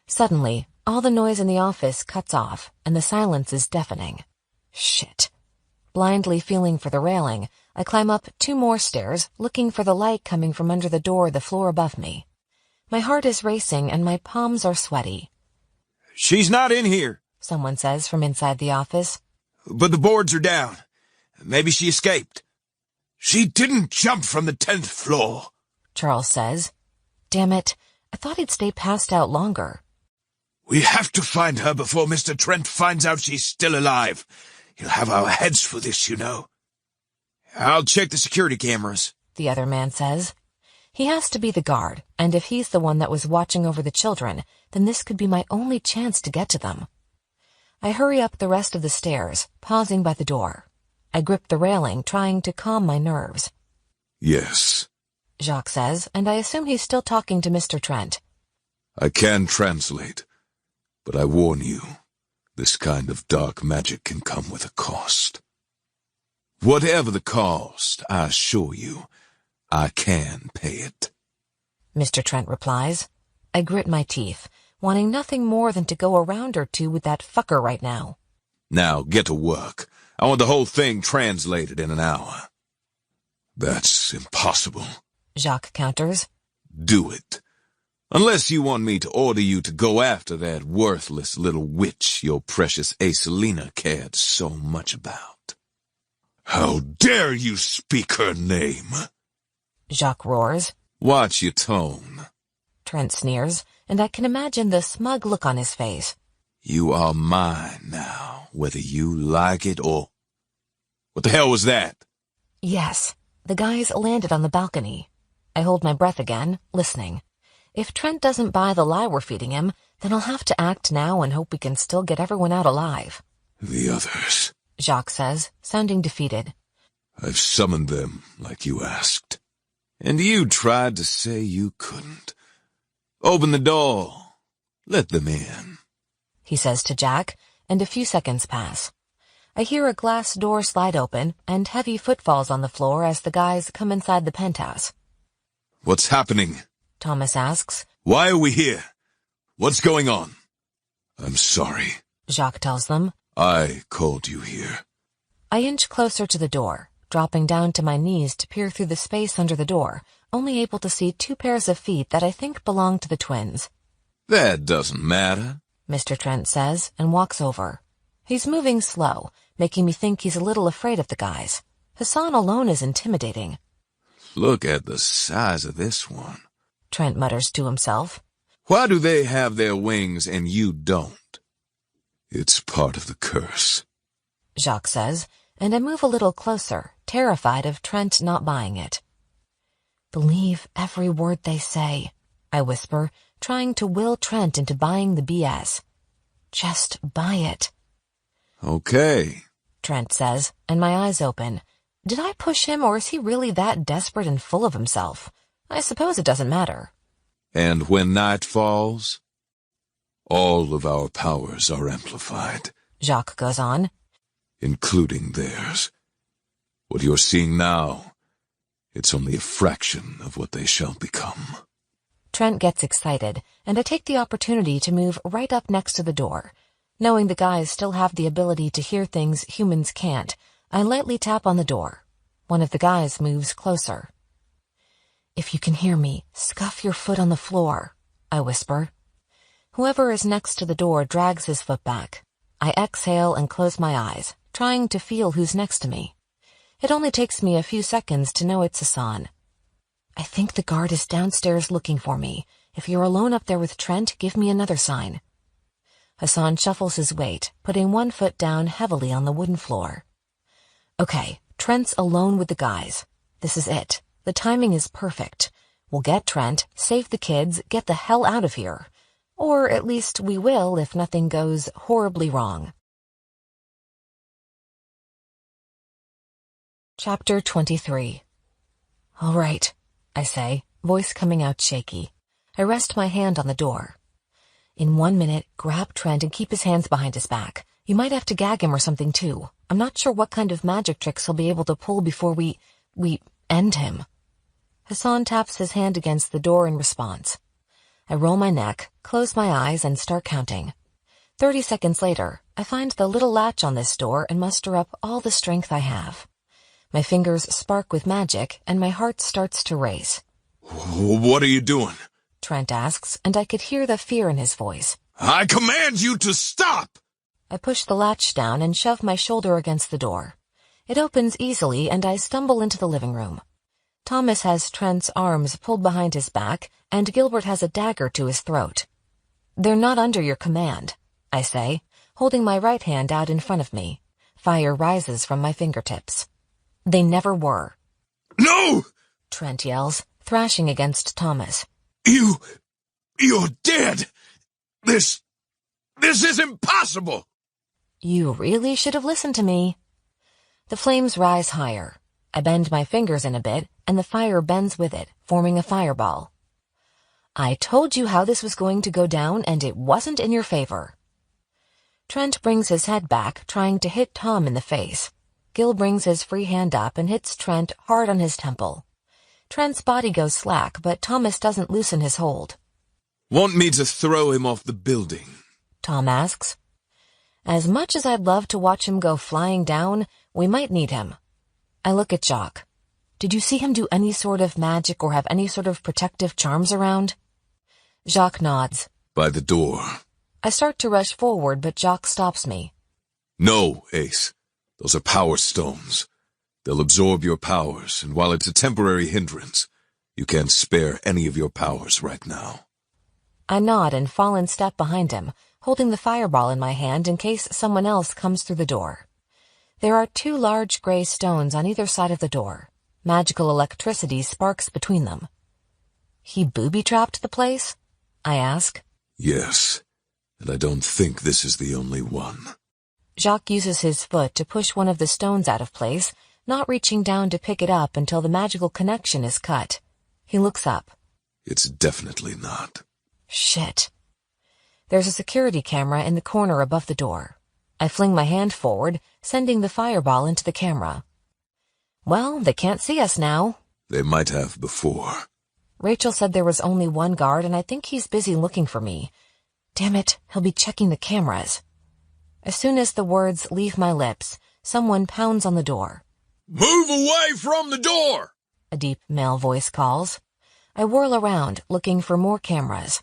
Suddenly, all the noise in the office cuts off, and the silence is deafening. Shit. Blindly feeling for the railing, I climb up 2 more stairs, looking for the light coming from under the door the floor above me. My heart is racing and my palms are sweaty. She's not in here, Someone says from inside the office. but the boards are down. Maybe she escaped. She didn't jump from the 10th floor, Charles says. Damn it, I thought he'd stay passed out longer. We have to find her before Mr. Trent finds out she's still alive. He'll have our heads for this, you know. I'll check the security cameras, The other man says. He has to be the guard, and if he's the one that was watching over the children, then this could be my only chance to get to them. I hurry up the rest of the stairs, pausing by the door. I grip the railing, trying to calm my nerves. Yes, Jacques says, and I assume he's still talking to Mr. Trent. I can translate, but I warn you, this kind of dark magic can come with a cost. Whatever the cost, I assure you, I can pay it. Mr. Trent replies. I grit my teeth, wanting nothing more than to go a round or two with that fucker right now. Now, get to work. I want the whole thing translated in an hour. That's impossible. Jacques counters. Do it. Unless you want me to order you to go after that worthless little witch your precious Acelina cared so much about. How dare you speak her name? Jacques roars. Watch your tone. Trent sneers, and I can imagine the smug look on his face. You are mine now, whether you like it or... What the hell was that? Yes, the guys landed on the balcony. I hold my breath again, listening. If Trent doesn't buy the lie we're feeding him, then I'll have to act now and hope we can still get everyone out alive. The others. Jacques says, sounding defeated. I've summoned them like you asked. And you tried to say you couldn't. Open the door. Let them in. He says to Jack, and a few seconds pass. I hear a glass door slide open and heavy footfalls on the floor as the guys come inside the penthouse. What's happening? Thomas asks. Why are we here? What's going on? I'm sorry. Jacques tells them. I called you here. I inch closer to the door, dropping down to my knees to peer through the space under the door, only able to see 2 pairs of feet that I think belong to the twins. That doesn't matter, Mr. Trent says, and walks over. He's moving slow, making me think he's a little afraid of the guys. Hassan alone is intimidating. Look at the size of this one. Trent mutters to himself. Why do they have their wings and you don't? It's part of the curse. Jacques says, and I move a little closer, terrified of Trent not buying it. Believe every word they say, I whisper, trying to will Trent into buying the BS. Just buy it. Okay. Trent says, and my eyes open. Did I push him, or is he really that desperate and full of himself? I suppose it doesn't matter. And when night falls, all of our powers are amplified. Jacques goes on. Including theirs. What you're seeing now, it's only a fraction of what they shall become. Trent gets excited, and I take the opportunity to move right up next to the door. Knowing the guys still have the ability to hear things humans can't, I lightly tap on the door. One of the guys moves closer. "If you can hear me, scuff your foot on the floor," I whisper. Whoever is next to the door drags his foot back. I exhale and close my eyes, trying to feel who's next to me. It only takes me a few seconds to know it's Hassan. "I think the guard is downstairs looking for me. If you're alone up there with Trent, give me another sign." Hassan shuffles his weight, putting one foot down heavily on the wooden floor. "Okay, Trent's alone with the guys. This is it. The timing is perfect. We'll get Trent, save the kids, get the hell out of here. Or at least we will if nothing goes horribly wrong." Chapter 23. "All right," I say, voice coming out shaky. I rest my hand on the door. "In 1 minute, grab Trent and keep his hands behind his back. You might have to gag him or something too. I'm not sure what kind of magic tricks he'll be able to pull before we end him." Hassan taps his hand against the door in response. I roll my neck, close my eyes, and start counting. 30 seconds later, I find the little latch on this door and muster up all the strength I have. My fingers spark with magic, and my heart starts to race. "What are you doing?" Trent asks, and I could hear the fear in his voice. "I command you to stop!" I push the latch down and shove my shoulder against the door. It opens easily, and I stumble into the living room. Thomas has Trent's arms pulled behind his back, and Gilbert has a dagger to his throat. "They're not under your command," I say, holding my right hand out in front of me. Fire rises from my fingertips. "They never were." "No!" Trent yells, thrashing against Thomas. You're dead! This is impossible!" "You really should have listened to me." The flames rise higher. I bend my fingers in a bit, and the fire bends with it, forming a fireball. "I told you how this was going to go down, and it wasn't in your favor." Trent brings his head back, trying to hit Tom in the face. Gil brings his free hand up and hits Trent hard on his temple. Trent's body goes slack, but Thomas doesn't loosen his hold. "Want me to throw him off the building?" Tom asks. As much as I'd love to watch him go flying down, we might need him. I look at Jacques. "Did you see him do any sort of magic or have any sort of protective charms around?" Jacques nods. "By the door." I start to rush forward, but Jacques stops me. "No, Ace. Those are power stones. They'll absorb your powers, and while it's a temporary hindrance, you can't spare any of your powers right now." I nod and fall in step behind him, holding the fireball in my hand in case someone else comes through the door. There are 2 large gray stones on either side of the door. Magical electricity sparks between them. "He booby-trapped the place?" I ask. "Yes, and I don't think this is the only one." Jacques uses his foot to push one of the stones out of place, not reaching down to pick it up until the magical connection is cut. He looks up. "It's definitely not." Shit. There's a security camera in the corner above the door. I fling my hand forward, sending the fireball into the camera. "Well, they can't see us now." "They might have before." Rachel said there was only one guard, and I think he's busy looking for me. Damn it, he'll be checking the cameras. As soon as the words leave my lips, someone pounds on the door. "Move away from the door!" A deep male voice calls. I whirl around, looking for more cameras.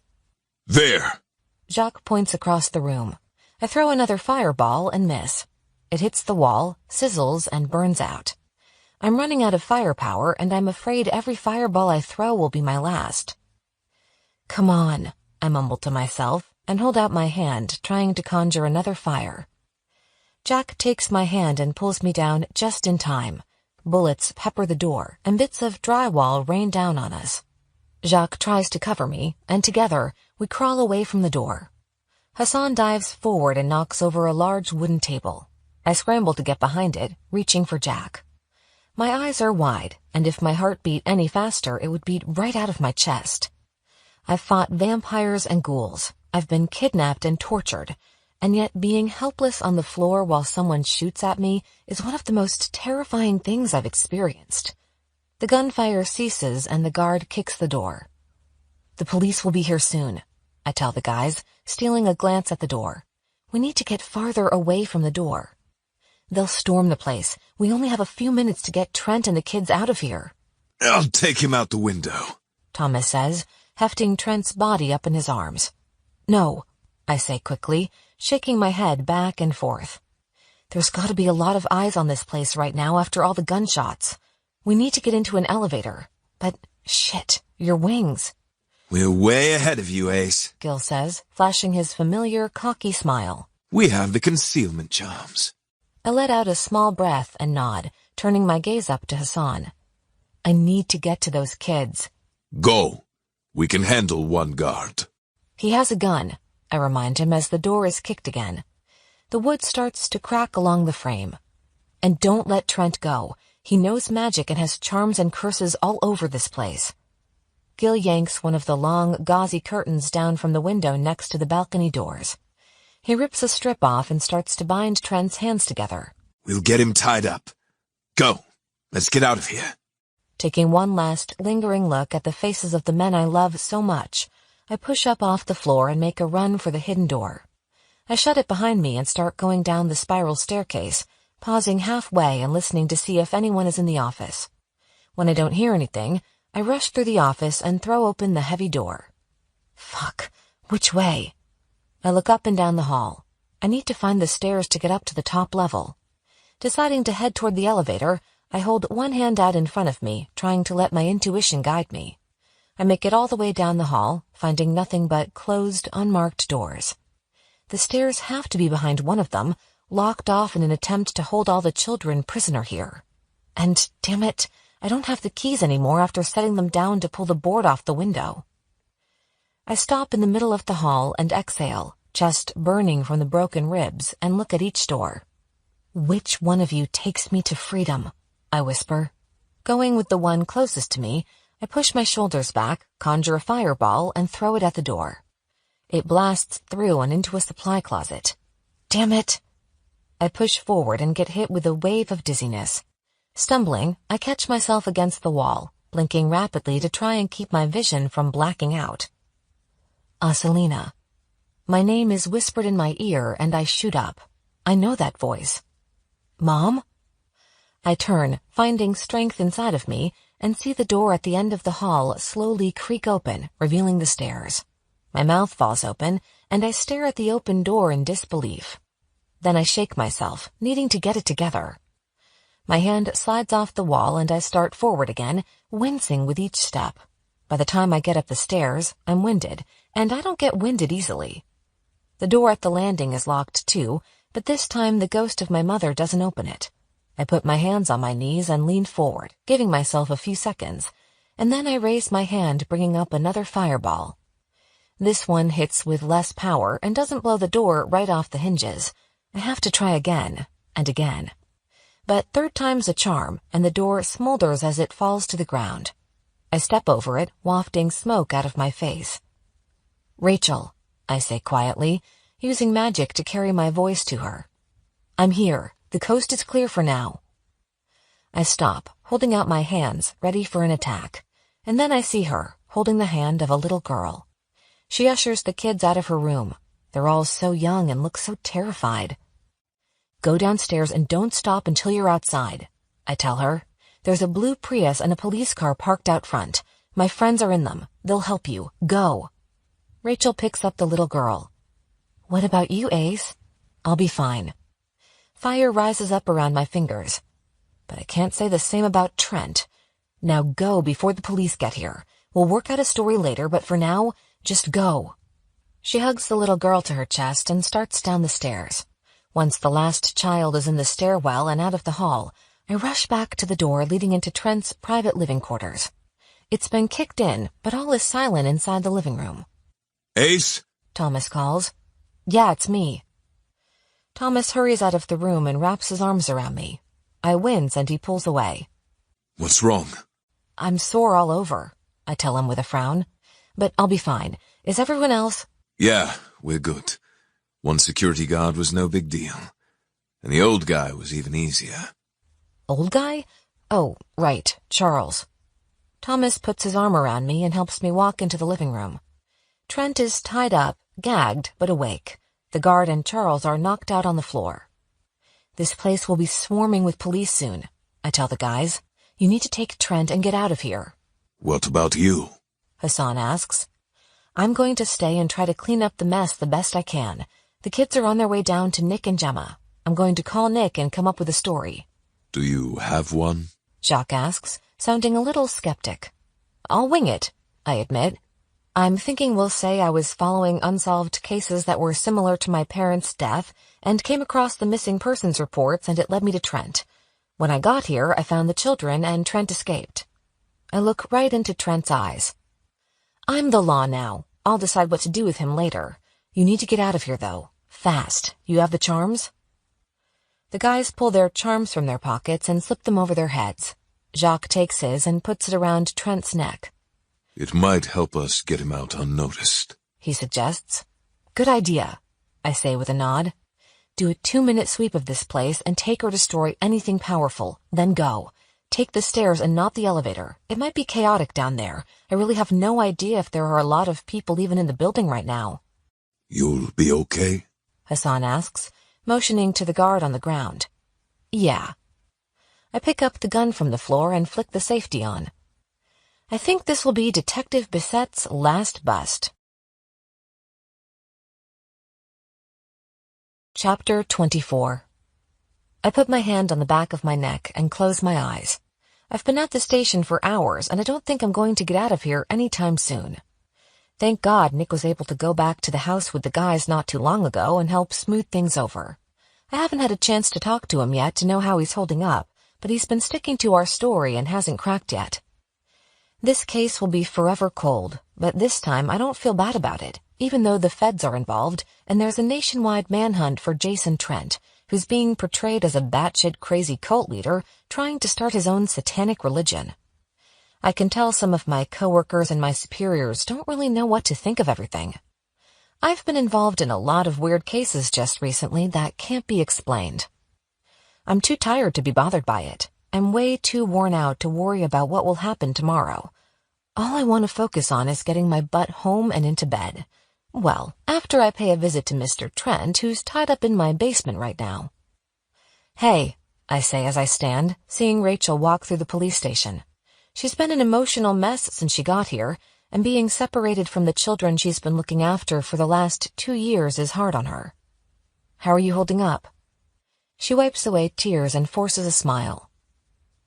"There!" Jacques points across the room. I throw another fireball and miss. It hits the wall, sizzles, and burns out. I'm running out of firepower, and I'm afraid every fireball I throw will be my last. "Come on," I mumble to myself, and hold out my hand, trying to conjure another fire. Jack takes my hand and pulls me down just in time. Bullets pepper the door, and bits of drywall rain down on us. Jacques tries to cover me, and together, we crawl away from the door. Hassan dives forward and knocks over a large wooden table. I scramble to get behind it, reaching for Jack. My eyes are wide, and if my heart beat any faster, it would beat right out of my chest. I've fought vampires and ghouls. I've been kidnapped and tortured, and yet being helpless on the floor while someone shoots at me is one of the most terrifying things I've experienced. The gunfire ceases and the guard kicks the door. "The police will be here soon," I tell the guys, stealing a glance at the door. "We need to get farther away from the door." They'll storm the place. We only have a few minutes to get Trent and the kids out of here. I'll take him out the window, Thomas says, hefting Trent's body up in his arms. No, I say quickly, shaking my head back and forth. There's got to be a lot of eyes on this place right now after all the gunshots. We need to get into an elevator. But, shit, your wings. We're way ahead of you, Ace. Gil says, flashing his familiar, cocky smile. We have the concealment charms. I let out a small breath and nod, turning my gaze up to Hassan. I need to get to those kids. Go. We can handle one guard. He has a gun, I remind him as the door is kicked again. The wood starts to crack along the frame. And don't let Trent go. He knows magic and has charms and curses all over this place. Gil yanks one of the long, gauzy curtains down from the window next to the balcony doors. He rips a strip off and starts to bind Trent's hands together. We'll get him tied up. Go. Let's get out of here. Taking one last, lingering look at the faces of the men I love so much, I push up off the floor and make a run for the hidden door. I shut it behind me and start going down the spiral staircase, pausing halfway and listening to see if anyone is in the office. When I don't hear anything, I rush through the office and throw open the heavy door. Fuck. Which way? I look up and down the hall. I need to find the stairs to get up to the top level. Deciding to head toward the elevator, I hold one hand out in front of me, trying to let my intuition guide me. I make it all the way down the hall, finding nothing but closed, unmarked doors. The stairs have to be behind one of them, locked off in an attempt to hold all the children prisoner here. And, damn it, I don't have the keys anymore after setting them down to pull the board off the window. I stop in the middle of the hall and exhale, chest burning from the broken ribs, and look at each door. Which one of you takes me to freedom? I whisper. Going with the one closest to me, I push my shoulders back, conjure a fireball, and throw it at the door. It blasts through and into a supply closet. Damn it! I push forward and get hit with a wave of dizziness. Stumbling, I catch myself against the wall, blinking rapidly to try and keep my vision from blacking out. Selena. My name is whispered in my ear, and I shoot up. I know that voice. Mom? I turn, finding strength inside of me, and see the door at the end of the hall slowly creak open, revealing the stairs. My mouth falls open, and I stare at the open door in disbelief. Then I shake myself, needing to get it together. My hand slides off the wall, and I start forward again, wincing with each step. By the time I get up the stairs, I'm winded, and I don't get winded easily. The door at the landing is locked too, but this time the ghost of my mother doesn't open it. I put my hands on my knees and lean forward, giving myself a few seconds, and then I raise my hand, bringing up another fireball. This one hits with less power and doesn't blow the door right off the hinges. I have to try again, and again. But third time's a charm, and the door smolders as it falls to the ground. I step over it, wafting smoke out of my face. Rachel, I say quietly, using magic to carry my voice to her. I'm here. The coast is clear for now. I stop, holding out my hands, ready for an attack, and then I see her, holding the hand of a little girl. She ushers the kids out of her room. They're all so young and look so terrified. Go downstairs and don't stop until you're outside, I tell her. There's a blue Prius and a police car parked out front. My friends are in them. They'll help you. Go. Rachel picks up the little girl. What about you, Ace? I'll be fine. Fire rises up around my fingers. But I can't say the same about Trent. Now go before the police get here. We'll work out a story later, but for now, just go. She hugs the little girl to her chest and starts down the stairs. Once the last child is in the stairwell and out of the hall, I rush back to the door leading into Trent's private living quarters. It's been kicked in, but all is silent inside the living room. Ace? Thomas calls. Yeah, it's me. Thomas hurries out of the room and wraps his arms around me. I wince and he pulls away. What's wrong? I'm sore all over, I tell him with a frown. But I'll be fine. Is everyone else? Yeah, we're good. One security guard was no big deal. And the old guy was even easier. Old guy? Oh, right, Charles. Thomas puts his arm around me and helps me walk into the living room. Trent is tied up, gagged, but awake. The guard and Charles are knocked out on the floor. This place will be swarming with police soon. I tell the guys, you need to take Trent and get out of here. What about you? Hassan asks. I'm going to stay and try to clean up the mess the best I can. The kids are on their way down to Nick and Gemma. I'm going to call Nick and come up with a story. Do you have one? Jacques asks, sounding a little skeptic. I'll wing it, I admit. I'm thinking we'll say I was following unsolved cases that were similar to my parents' death and came across the missing persons reports, and it led me to Trent. When I got here, I found the children and Trent escaped. I look right into Trent's eyes. I'm the law now. I'll decide what to do with him later. You need to get out of here, though. Fast. You have the charms? The guys pull their charms from their pockets and slip them over their heads. Jacques takes his and puts it around Trent's neck. It might help us get him out unnoticed, he suggests. Good idea, I say with a nod. Do a 2-minute sweep of this place and take or destroy anything powerful, then go. Take the stairs and not the elevator. It might be chaotic down there. I really have no idea if there are a lot of people even in the building right now. You'll be okay? Hassan asks, motioning to the guard on the ground. Yeah. I pick up the gun from the floor and flick the safety on. I think this will be Detective Bissette's last bust. Chapter 24. I put my hand on the back of my neck and close my eyes. I've been at the station for hours, and I don't think I'm going to get out of here anytime soon. Thank God Nick was able to go back to the house with the guys not too long ago and help smooth things over. I haven't had a chance to talk to him yet to know how he's holding up, but he's been sticking to our story and hasn't cracked yet. This case will be forever cold, but this time I don't feel bad about it, even though the feds are involved and there's a nationwide manhunt for Jason Trent, who's being portrayed as a batshit crazy cult leader trying to start his own satanic religion. I can tell some of my coworkers and my superiors don't really know what to think of everything. I've been involved in a lot of weird cases just recently that can't be explained. I'm too tired to be bothered by it. I'm way too worn out to worry about what will happen tomorrow. All I want to focus on is getting my butt home and into bed. Well, after I pay a visit to Mr. Trent, who's tied up in my basement right now. Hey, I say as I stand, seeing Rachel walk through the police station. She's been an emotional mess since she got here, and being separated from the children she's been looking after for the last 2 years is hard on her. How are you holding up? She wipes away tears and forces a smile.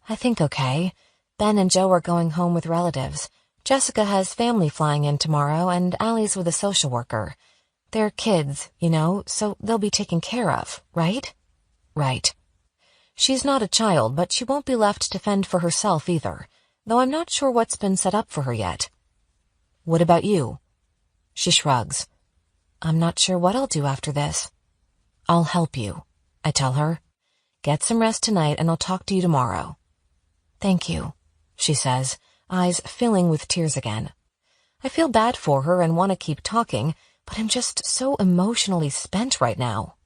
I think okay. Ben and Joe are going home with relatives. Jessica has family flying in tomorrow, and Allie's with a social worker. They're kids, you know, so they'll be taken care of, right? Right. She's not a child, but she won't be left to fend for herself either, though I'm not sure what's been set up for her yet. What about you? She shrugs. I'm not sure what I'll do after this. I'll help you, I tell her. Get some rest tonight and I'll talk to you tomorrow. Thank you, she says, eyes filling with tears again. I feel bad for her and want to keep talking, but I'm just so emotionally spent right now.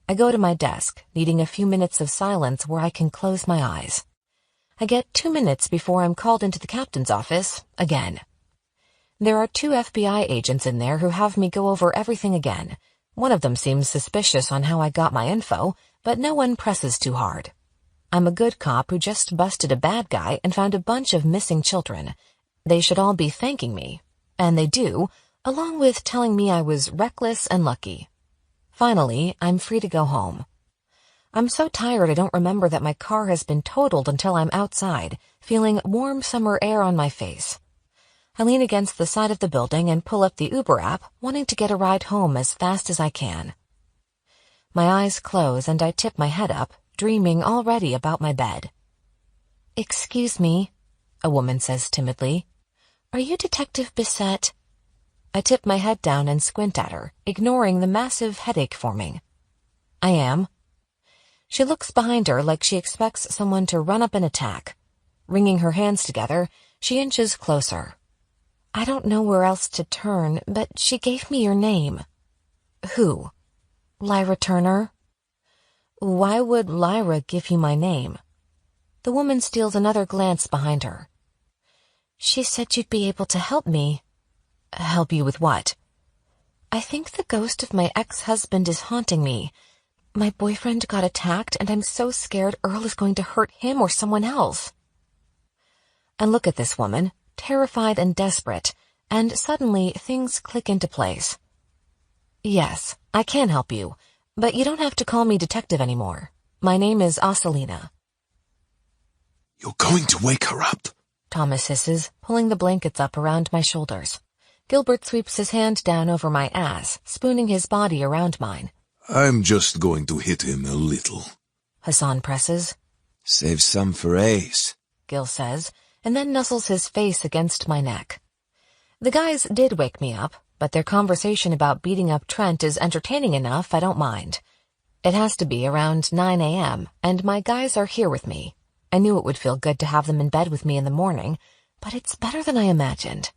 I go to my desk, needing a few minutes of silence where I can close my eyes. I get 2 minutes before I'm called into the captain's office, again. There are 2 FBI agents in there who have me go over everything again. One of them seems suspicious on how I got my info, but no one presses too hard. I'm a good cop who just busted a bad guy and found a bunch of missing children. They should all be thanking me. And they do, along with telling me I was reckless and lucky. Finally, I'm free to go home. I'm so tired I don't remember that my car has been totaled until I'm outside, feeling warm summer air on my face. I lean against the side of the building and pull up the Uber app, wanting to get a ride home as fast as I can. My eyes close and I tip my head up, dreaming already about my bed. Excuse me, a woman says timidly. Are you Detective Bissett? I tip my head down and squint at her, ignoring the massive headache forming. I am. She looks behind her like she expects someone to run up and attack. Wringing her hands together, she inches closer. I don't know where else to turn, but she gave me your name. Who? Lyra Turner? Why would Lyra give you my name? The woman steals another glance behind her. She said you'd be able to help me. Help you with what? I think the ghost of my ex-husband is haunting me. My boyfriend got attacked, and I'm so scared Earl is going to hurt him or someone else. I look at this woman, terrified and desperate, and suddenly things click into place. Yes, I can help you, but you don't have to call me detective anymore. My name is Asalina. You're going to wake her up? Thomas hisses, pulling the blankets up around my shoulders. Gilbert sweeps his hand down over my ass, spooning his body around mine. I'm just going to hit him a little. Hassan presses. Save some for Ace, Gil says, and then nuzzles his face against my neck. The guys did wake me up, but their conversation about beating up Trent is entertaining enough I don't mind. It has to be around 9 a.m., and my guys are here with me. I knew it would feel good to have them in bed with me in the morning, but it's better than I imagined.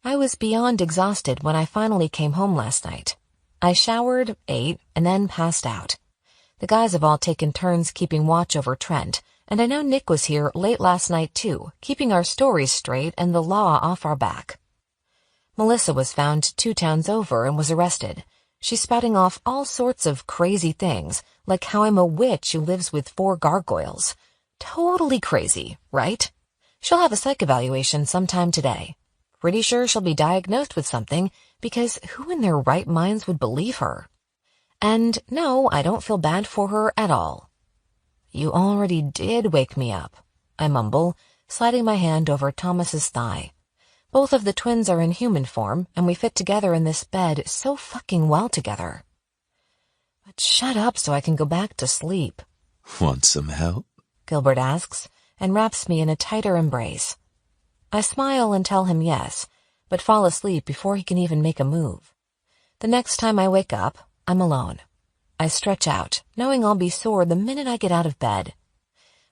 I was beyond exhausted when I finally came home last night. I showered, ate, and then passed out. The guys have all taken turns keeping watch over Trent, and I know Nick was here late last night too, keeping our stories straight and the law off our back. Melissa was found 2 towns over and was arrested. She's spouting off all sorts of crazy things, like how I'm a witch who lives with 4 gargoyles. Totally crazy, right? She'll have a psych evaluation sometime today. Pretty sure she'll be diagnosed with something, because who in their right minds would believe her? And no, I don't feel bad for her at all. You already did wake me up, I mumble, sliding my hand over Thomas's thigh. Both of the twins are in human form, and we fit together in this bed so fucking well together. But shut up so I can go back to sleep. Want some help? Gilbert asks, and wraps me in a tighter embrace. I smile and tell him yes, but fall asleep before he can even make a move. The next time I wake up, I'm alone. I stretch out, knowing I'll be sore the minute I get out of bed.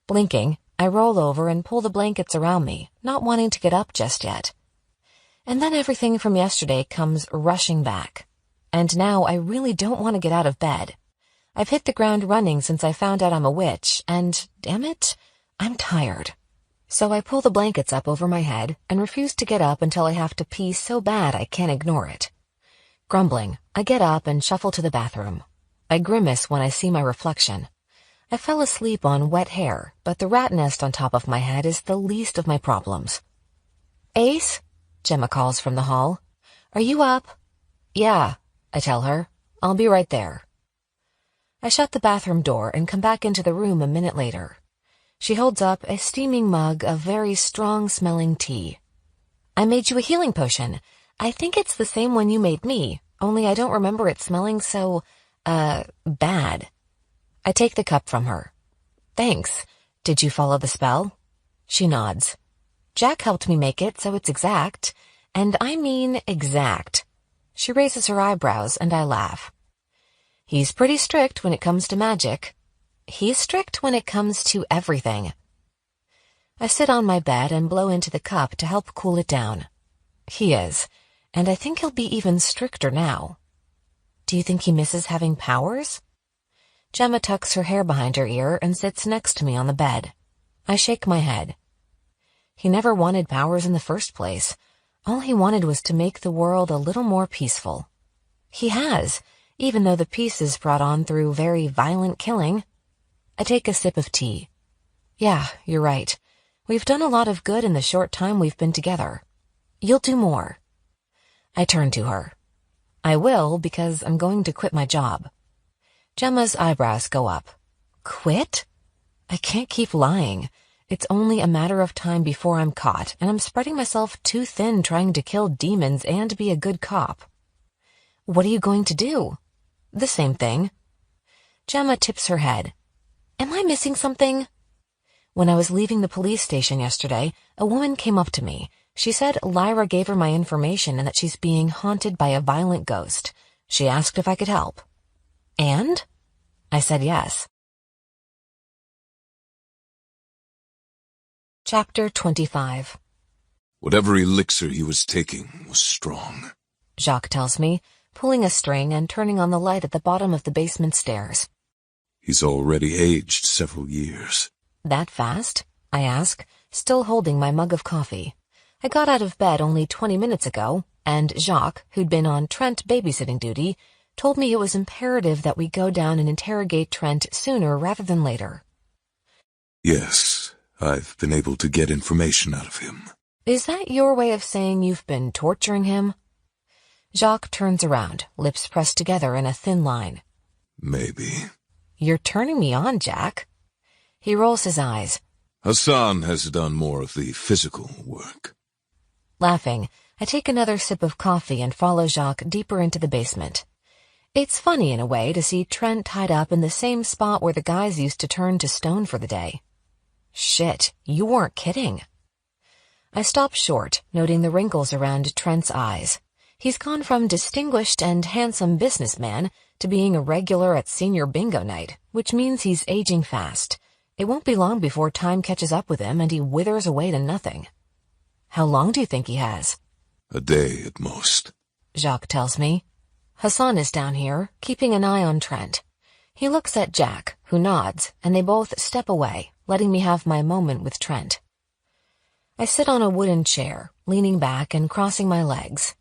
Blinking, I roll over and pull the blankets around me, not wanting to get up just yet. And then everything from yesterday comes rushing back. And now I really don't want to get out of bed. I've hit the ground running since I found out I'm a witch, and, damn it, I'm tired. So I pull the blankets up over my head and refuse to get up until I have to pee so bad I can't ignore it. Grumbling, I get up and shuffle to the bathroom. I grimace when I see my reflection. I fell asleep on wet hair, but the rat nest on top of my head is the least of my problems. Ace? Gemma calls from the hall. Are you up? Yeah, I tell her. I'll be right there. I shut the bathroom door and come back into the room a minute later. She holds up a steaming mug of very strong-smelling tea. I made you a healing potion. I think it's the same one you made me, only I don't remember it smelling so, bad. I take the cup from her. Thanks. Did you follow the spell? She nods. Jack helped me make it, so it's exact. And I mean exact. She raises her eyebrows, and I laugh. He's pretty strict when it comes to magic. He's strict when it comes to everything. I sit on my bed and blow into the cup to help cool it down. He is, and I think he'll be even stricter now. Do you think he misses having powers? Gemma tucks her hair behind her ear and sits next to me on the bed. I shake my head. He never wanted powers in the first place. All he wanted was to make the world a little more peaceful. He has, even though the peace is brought on through very violent killing. I take a sip of tea. Yeah, you're right. We've done a lot of good in the short time we've been together. You'll do more. I turn to her. I will, because I'm going to quit my job. Gemma's eyebrows go up. Quit? I can't keep lying. It's only a matter of time before I'm caught, and I'm spreading myself too thin trying to kill demons and be a good cop. What are you going to do? The same thing. Gemma tips her head. Am I missing something? When I was leaving the police station yesterday, a woman came up to me. She said Lyra gave her my information and that she's being haunted by a violent ghost. She asked if I could help. And? I said yes. Chapter 25. Whatever elixir he was taking was strong. Jacques tells me, pulling a string and turning on the light at the bottom of the basement stairs. He's already aged several years. That fast? I ask, still holding my mug of coffee. I got out of bed only 20 minutes ago, and Jacques, who'd been on Trent babysitting duty, told me it was imperative that we go down and interrogate Trent sooner rather than later. Yes, I've been able to get information out of him. Is that your way of saying you've been torturing him? Jacques turns around, lips pressed together in a thin line. Maybe. You're turning me on, Jack. He rolls his eyes. Hassan has done more of the physical work. Laughing, I take another sip of coffee and follow Jacques deeper into the basement. It's funny in a way to see Trent tied up in the same spot where the guys used to turn to stone for the day. Shit, you weren't kidding. I stop short, noting the wrinkles around Trent's eyes. He's gone from distinguished and handsome businessman to being a regular at senior bingo night, which means he's aging fast. It won't be long before time catches up with him and he withers away to nothing. How long do you think he has? A day at most. Jacques tells me. Hassan is down here, keeping an eye on Trent. He looks at Jack, who nods, and they both step away, letting me have my moment with Trent. I sit on a wooden chair, leaning back and crossing my legs.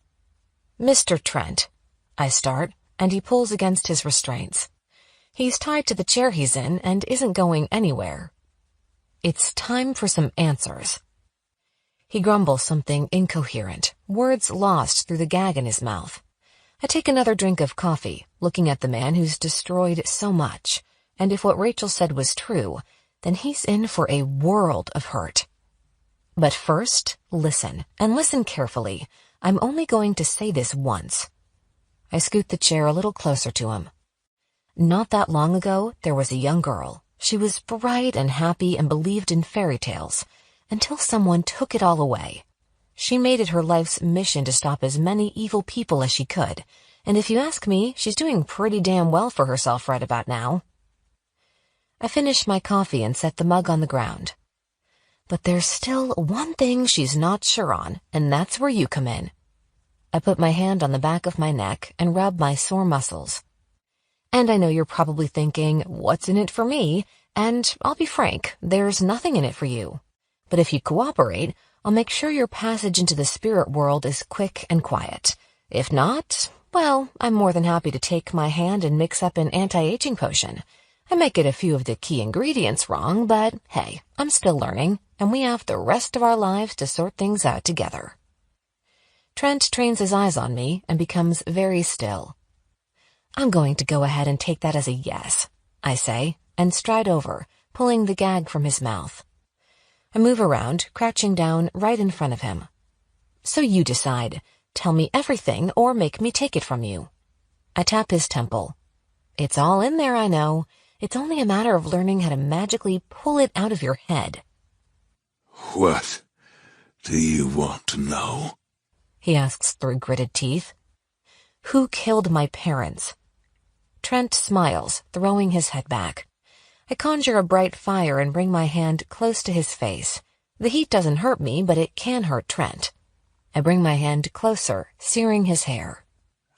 Mr. Trent, I start, and he pulls against his restraints. He's tied to the chair he's in and isn't going anywhere. It's time for some answers. He grumbles something incoherent, words lost through the gag in his mouth. I take another drink of coffee, looking at the man who's destroyed so much, and if what Rachel said was true, then he's in for a world of hurt. But first, listen, and listen carefully. I'm only going to say this once. I scoot the chair a little closer to him. Not that long ago, there was a young girl. She was bright and happy and believed in fairy tales, until someone took it all away. She made it her life's mission to stop as many evil people as she could, and if you ask me, she's doing pretty damn well for herself right about now. I finish my coffee and set the mug on the ground. But there's still one thing she's not sure on, and that's where you come in. I put my hand on the back of my neck and rub my sore muscles. And I know you're probably thinking, what's in it for me? And I'll be frank, there's nothing in it for you. But if you cooperate, I'll make sure your passage into the spirit world is quick and quiet. If not, well, I'm more than happy to take my hand and mix up an anti-aging potion. I might get a few of the key ingredients wrong, but hey, I'm still learning, and we have the rest of our lives to sort things out together. Trent trains his eyes on me and becomes very still. I'm going to go ahead and take that as a yes, I say, and stride over, pulling the gag from his mouth. I move around, crouching down right in front of him. So you decide. Tell me everything or make me take it from you. I tap his temple. It's all in there, I know. It's only a matter of learning how to magically pull it out of your head. What do you want to know? He asks through gritted teeth. Who killed my parents? Trent smiles, throwing his head back. I conjure a bright fire and bring my hand close to his face. The heat doesn't hurt me, but it can hurt Trent. I bring my hand closer, searing his hair.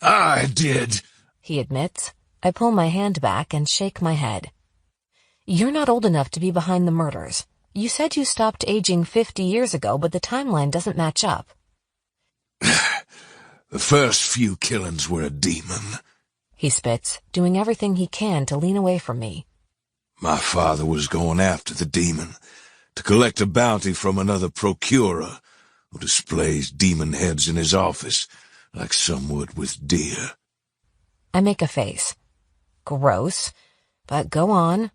I did, he admits. I pull my hand back and shake my head. You're not old enough to be behind the murders. You said you stopped aging 50 years ago, but the timeline doesn't match up. The first few killings were a demon, he spits, doing everything he can to lean away from me. My father was going after the demon to collect a bounty from another procurer who displays demon heads in his office like some would with deer. I make a face. Gross, but go on.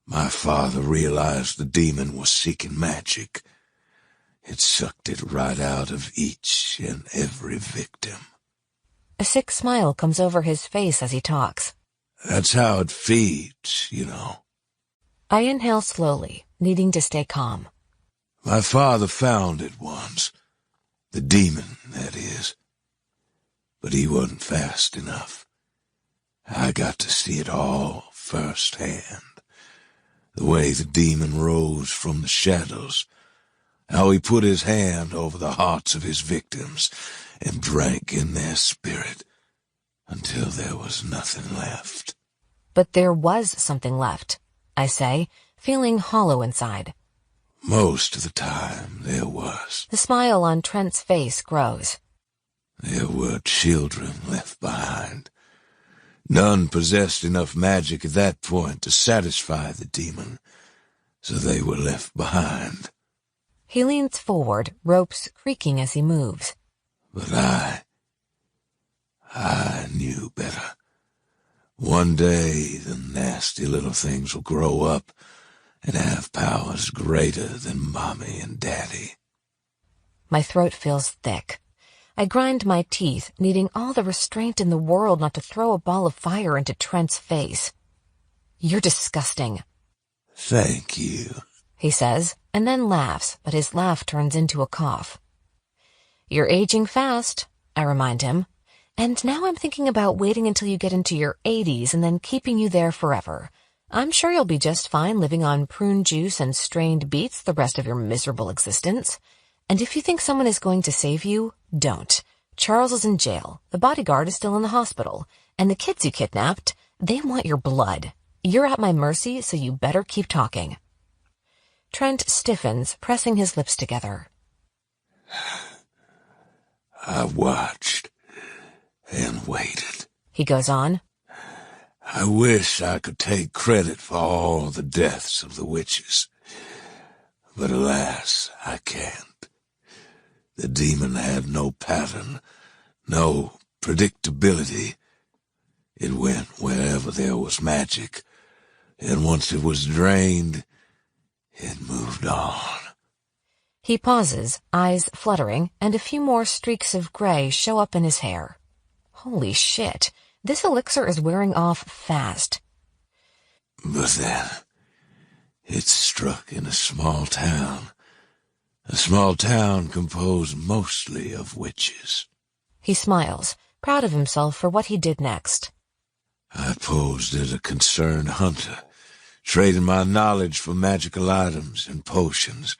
My father realized the demon was seeking magic. It sucked it right out of each and every victim. A sick smile comes over his face as he talks. That's how it feeds, you know. I inhale slowly, needing to stay calm. My father found it once. The demon, that is. But he wasn't fast enough. I got to see it all firsthand. The way the demon rose from the shadows. How he put his hand over the hearts of his victims and drank in their spirit until there was nothing left. But there was something left, I say, feeling hollow inside. Most of the time there was. The smile on Trent's face grows. There were children left behind. None possessed enough magic at that point to satisfy the demon, so they were left behind. He leans forward, ropes creaking as he moves. But I knew better. One day, the nasty little things will grow up and have powers greater than Mommy and Daddy. My throat feels thick. I grind my teeth, needing all the restraint in the world not to throw a ball of fire into Trent's face. "You're disgusting," Thank you, he says, and then laughs, but his laugh turns into a cough. "You're aging fast," I remind him. "And now I'm thinking about waiting until you get into your 80s and then keeping you there forever. I'm sure you'll be just fine living on prune juice and strained beets the rest of your miserable existence. And if you think someone is going to save you, don't. Charles is in jail, the bodyguard is still in the hospital, and the kids you kidnapped, they want your blood. You're at my mercy, so you better keep talking." Trent stiffens, pressing his lips together. I watched and waited. He goes on. I wish I could take credit for all the deaths of the witches, but alas, I can't. The demon had no pattern, no predictability. It went wherever there was magic, and once it was drained, it moved on. He pauses, eyes fluttering, and a few more streaks of gray show up in his hair. Holy shit, this elixir is wearing off fast. But then, it struck in a small town. A small town composed mostly of witches. He smiles, proud of himself for what he did next. I posed as a concerned hunter, trading my knowledge for magical items and potions.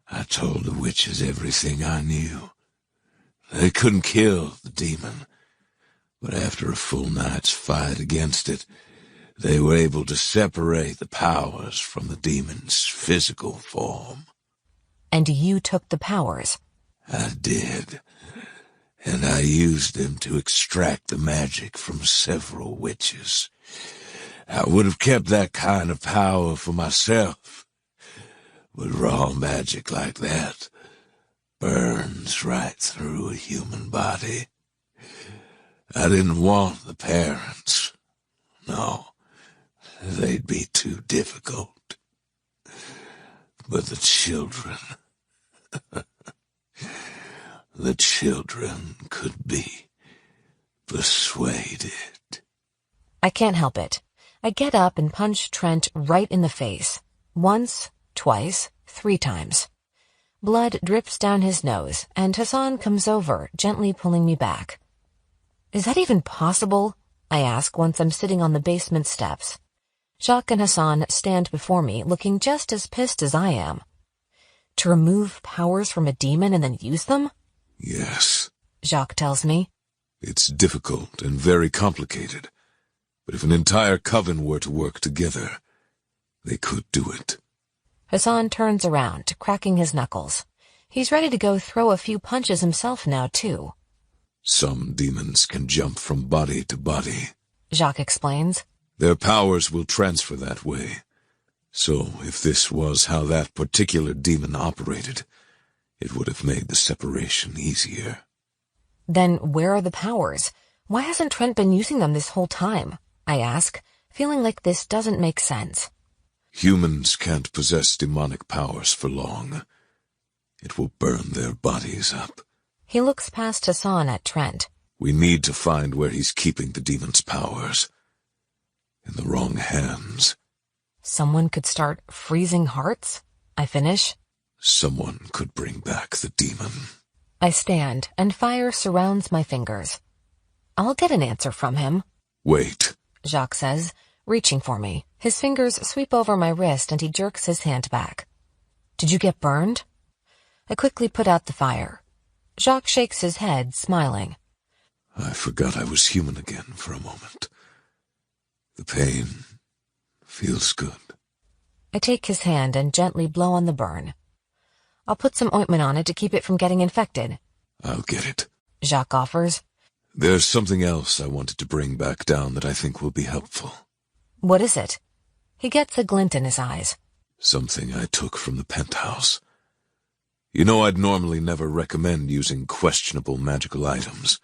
I told the witches everything I knew. They couldn't kill the demon, but after a full night's fight against it, they were able to separate the powers from the demon's physical form. And you took the powers. I did, and I used them to extract the magic from several witches. I would have kept that kind of power for myself, but raw magic like that burns right through a human body. I didn't want the parents. No, they'd be too difficult. But the children, the children could be persuaded. I can't help it. I get up and punch Trent right in the face. Once, twice, 3 times. Blood drips down his nose, and Hassan comes over, gently pulling me back. "Is that even possible?" I ask once I'm sitting on the basement steps. Jacques and Hassan stand before me, looking just as pissed as I am. To remove powers from a demon and then use them? Yes. Jacques tells me. It's difficult and very complicated, but if an entire coven were to work together, they could do it. Hassan turns around, cracking his knuckles. He's ready to go throw a few punches himself now, too. Some demons can jump from body to body, Jacques explains. Their powers will transfer that way. So, if this was how that particular demon operated, it would have made the separation easier. Then where are the powers? Why hasn't Trent been using them this whole time? I ask, feeling like this doesn't make sense. Humans can't possess demonic powers for long. It will burn their bodies up. He looks past Hassan at Trent. We need to find where he's keeping the demon's powers. In the wrong hands. Someone could start freezing hearts? I finish. Someone could bring back the demon. I stand, and fire surrounds my fingers. I'll get an answer from him. Wait, Jacques says, reaching for me. His fingers sweep over my wrist, and he jerks his hand back. Did you get burned? I quickly put out the fire. Jacques shakes his head, smiling. I forgot I was human again for a moment. The pain feels good. I take his hand and gently blow on the burn. I'll put some ointment on it to keep it from getting infected. I'll get it. Jacques offers. There's something else I wanted to bring back down that I think will be helpful. What is it? He gets a glint in his eyes. Something I took from the penthouse. You know I'd normally never recommend using questionable magical items,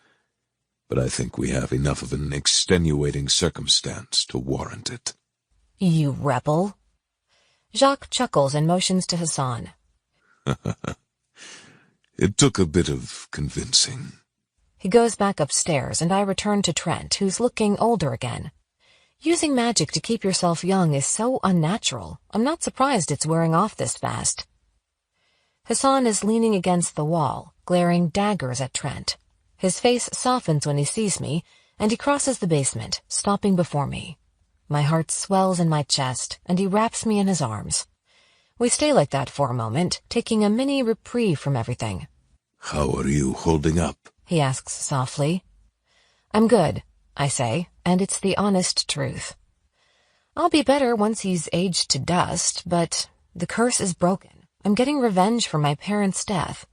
but I think we have enough of an extenuating circumstance to warrant it. You rebel. Jacques chuckles and motions to Hassan. It took a bit of convincing. He goes back upstairs, and I return to Trent, who's looking older again. Using magic to keep yourself young is so unnatural. I'm not surprised it's wearing off this fast. Hassan is leaning against the wall, glaring daggers at Trent. His face softens when he sees me, and he crosses the basement, stopping before me. My heart swells in my chest, and he wraps me in his arms. We stay like that for a moment, taking a mini reprieve from everything. How are you holding up? He asks softly. I'm good, I say, and it's the honest truth. I'll be better once he's aged to dust, but the curse is broken. I'm getting revenge for my parents' death.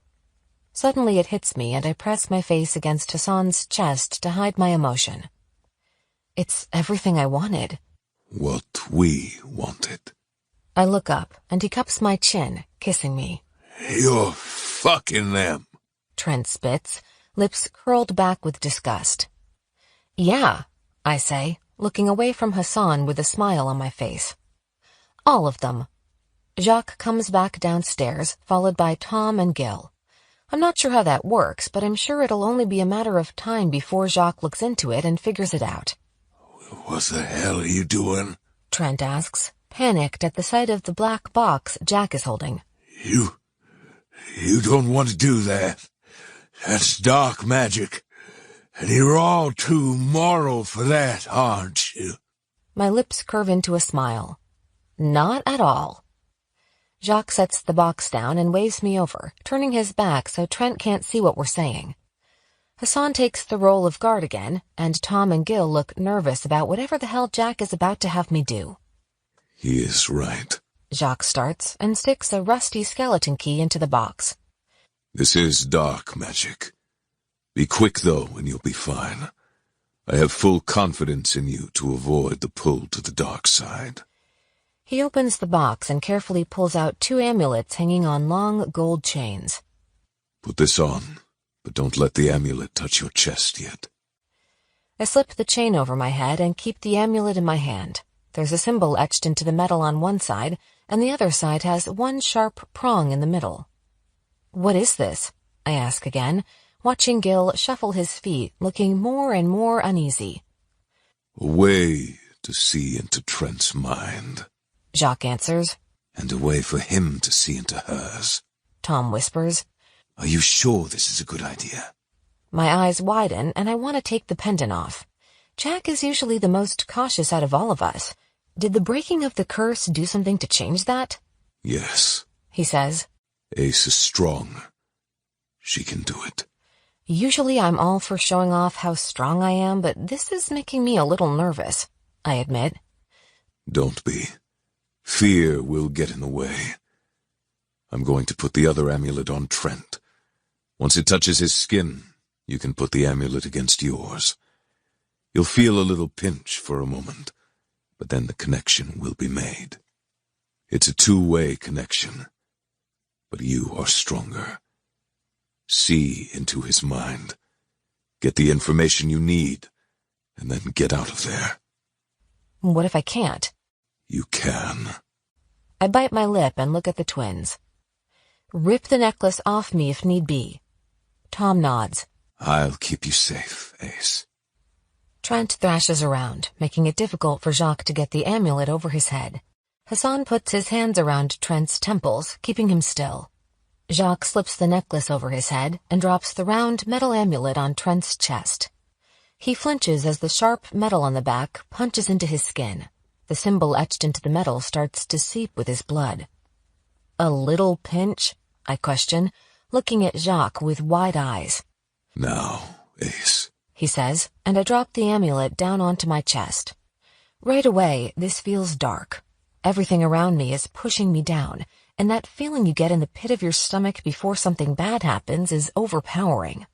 Suddenly it hits me, and I press my face against Hassan's chest to hide my emotion. It's everything I wanted. What we wanted. I look up, and he cups my chin, kissing me. You're fucking them. Trent spits, lips curled back with disgust. Yeah, I say, looking away from Hassan with a smile on my face. All of them. Jacques comes back downstairs, followed by Tom and Gil. I'm not sure how that works, but I'm sure it'll only be a matter of time before Jacques looks into it and figures it out. What the hell are you doing? Trent asks, panicked at the sight of the black box Jack is holding. You don't want to do that. That's dark magic. And you're all too moral for that, aren't you? My lips curve into a smile. Not at all. Jacques sets the box down and waves me over, turning his back so Trent can't see what we're saying. Hassan takes the role of guard again, and Tom and Gil look nervous about whatever the hell Jack is about to have me do. He is right. Jacques starts and sticks a rusty skeleton key into the box. This is dark magic. Be quick, though, and you'll be fine. I have full confidence in you to avoid the pull to the dark side. He opens the box and carefully pulls out 2 amulets hanging on long gold chains. Put this on, but don't let the amulet touch your chest yet. I slip the chain over my head and keep the amulet in my hand. There's a symbol etched into the metal on one side, and the other side has one sharp prong in the middle. What is this? I ask again, watching Gil shuffle his feet, looking more and more uneasy. A way to see into Trent's mind. Jacques answers. And a way for him to see into hers. Tom whispers. Are you sure this is a good idea? My eyes widen, and I want to take the pendant off. Jack is usually the most cautious out of all of us. Did the breaking of the curse do something to change that? Yes, he says. Ace is strong. She can do it. Usually I'm all for showing off how strong I am, but this is making me a little nervous, I admit. Don't be. Fear will get in the way. I'm going to put the other amulet on Trent. Once it touches his skin, you can put the amulet against yours. You'll feel a little pinch for a moment, but then the connection will be made. It's a two-way connection, but you are stronger. See into his mind. Get the information you need, and then get out of there. What if I can't? You can. I bite my lip and look at the twins. Rip the necklace off me if need be. Tom nods. I'll keep you safe, Ace. Trent thrashes around, making it difficult for Jacques to get the amulet over his head. Hassan puts his hands around Trent's temples, keeping him still. Jacques slips the necklace over his head and drops the round metal amulet on Trent's chest. He flinches as the sharp metal on the back punches into his skin. The symbol etched into the metal starts to seep with his blood. A little pinch? I question, looking at Jacques with wide eyes. Now, Ace, he says, and I drop the amulet down onto my chest. Right away, this feels dark. Everything around me is pushing me down, and that feeling you get in the pit of your stomach before something bad happens is overpowering.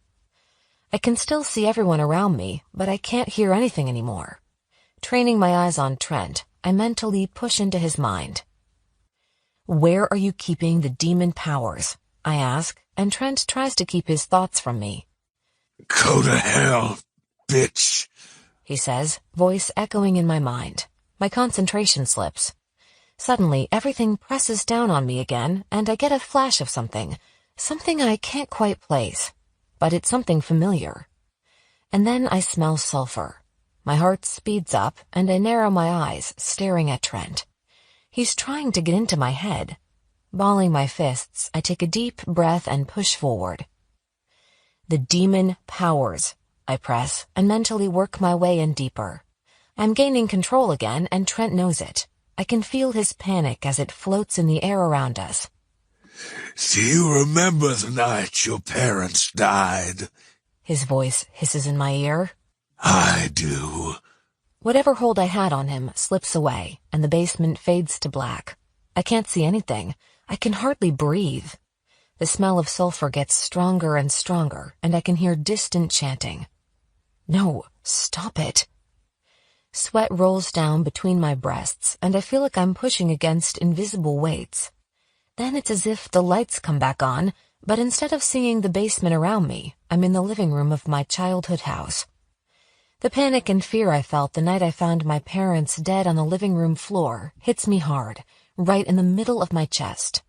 I can still see everyone around me, but I can't hear anything anymore. Training my eyes on Trent, I mentally push into his mind. "Where are you keeping the demon powers?" I ask, and Trent tries to keep his thoughts from me. "Go to hell, bitch," he says, voice echoing in my mind. My concentration slips. Suddenly, everything presses down on me again, and I get a flash of something I can't quite place, but it's something familiar. And then I smell sulfur. My heart speeds up, and I narrow my eyes, staring at Trent. He's trying to get into my head. Balling my fists, I take a deep breath and push forward. "The demon powers," I press, and mentally work my way in deeper. I'm gaining control again, and Trent knows it. I can feel his panic as it floats in the air around us. "Do you remember the night your parents died?" His voice hisses in my ear. "I do." Whatever hold I had on him slips away, and the basement fades to black. I can't see anything. I can hardly breathe. The smell of sulfur gets stronger and stronger, and I can hear distant chanting. "No, stop it." Sweat rolls down between my breasts, and I feel like I'm pushing against invisible weights. Then it's as if the lights come back on, but instead of seeing the basement around me, I'm in the living room of my childhood house. The panic and fear I felt the night I found my parents dead on the living room floor hits me hard, right in the middle of my chest.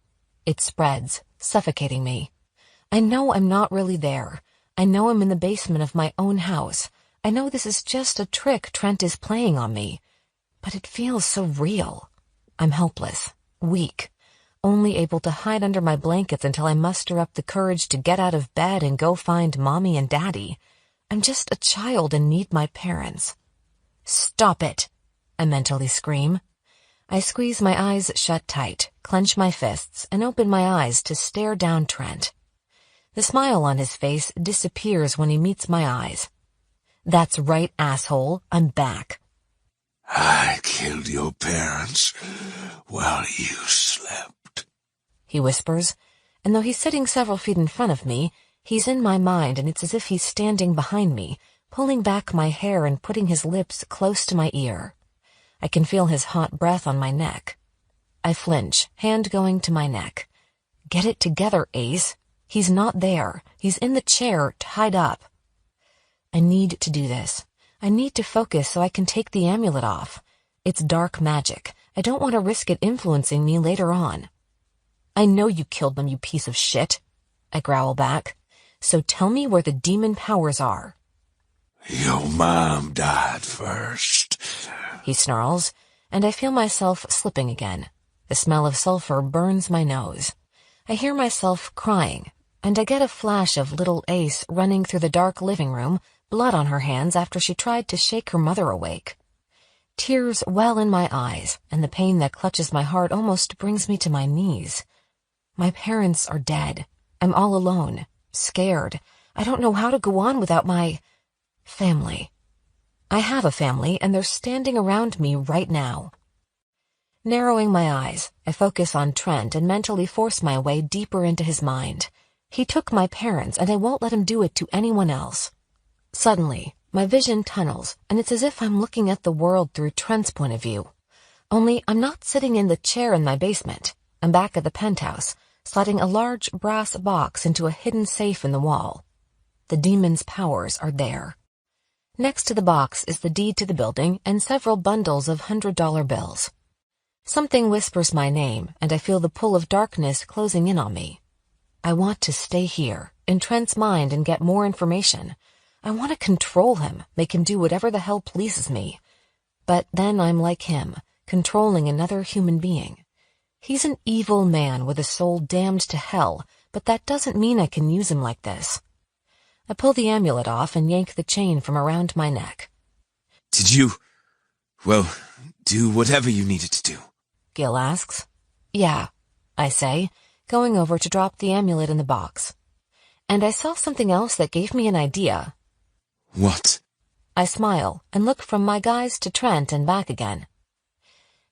It spreads, suffocating me. I know I'm not really there. I know I'm in the basement of my own house. I know this is just a trick Trent is playing on me. But it feels so real. I'm helpless, weak, only able to hide under my blankets until I muster up the courage to get out of bed and go find Mommy and Daddy. I'm just a child and need my parents. "Stop it," I mentally scream. I squeeze my eyes shut tight, clench my fists, and open my eyes to stare down Trent. The smile on his face disappears when he meets my eyes. "That's right, asshole. I'm back." "I killed your parents while you slept," he whispers, and though he's sitting several feet in front of me, he's in my mind, and it's as if he's standing behind me, pulling back my hair and putting his lips close to my ear. I can feel his hot breath on my neck. I flinch, hand going to my neck. "Get it together, Ace. He's not there. He's in the chair, tied up." I need to do this. I need to focus so I can take the amulet off. It's dark magic. I don't want to risk it influencing me later on. "I know you killed them, you piece of shit," I growl back. "So tell me where the demon powers are." "Your mom died first," he snarls, and I feel myself slipping again. The smell of sulfur burns my nose. I hear myself crying, and I get a flash of little Ace running through the dark living room, blood on her hands after she tried to shake her mother awake. Tears well in my eyes, and the pain that clutches my heart almost brings me to my knees. My parents are dead. I'm all alone, scared. I don't know how to go on without my family. I have a family, and they're standing around me right now. Narrowing my eyes, I focus on Trent and mentally force my way deeper into his mind. He took my parents, and I won't let him do it to anyone else. Suddenly, my vision tunnels, and it's as if I'm looking at the world through Trent's point of view. Only I'm not sitting in the chair in my basement. I'm back at the penthouse, sliding a large brass box into a hidden safe in the wall. The demon's powers are there. Next to the box is the deed to the building and several bundles of $100 bills. Something whispers my name, and I feel the pull of darkness closing in on me. I want to stay here, in Trent's mind, and get more information. I want to control him, make him do whatever the hell pleases me. But then I'm like him, controlling another human being. He's an evil man with a soul damned to hell, but that doesn't mean I can use him like this. I pull the amulet off and yank the chain from around my neck. Did you, do whatever you needed to do? Gil asks. Yeah, I say, going over to drop the amulet in the box. And I saw something else that gave me an idea. What? I smile and look from my guys to Trent and back again.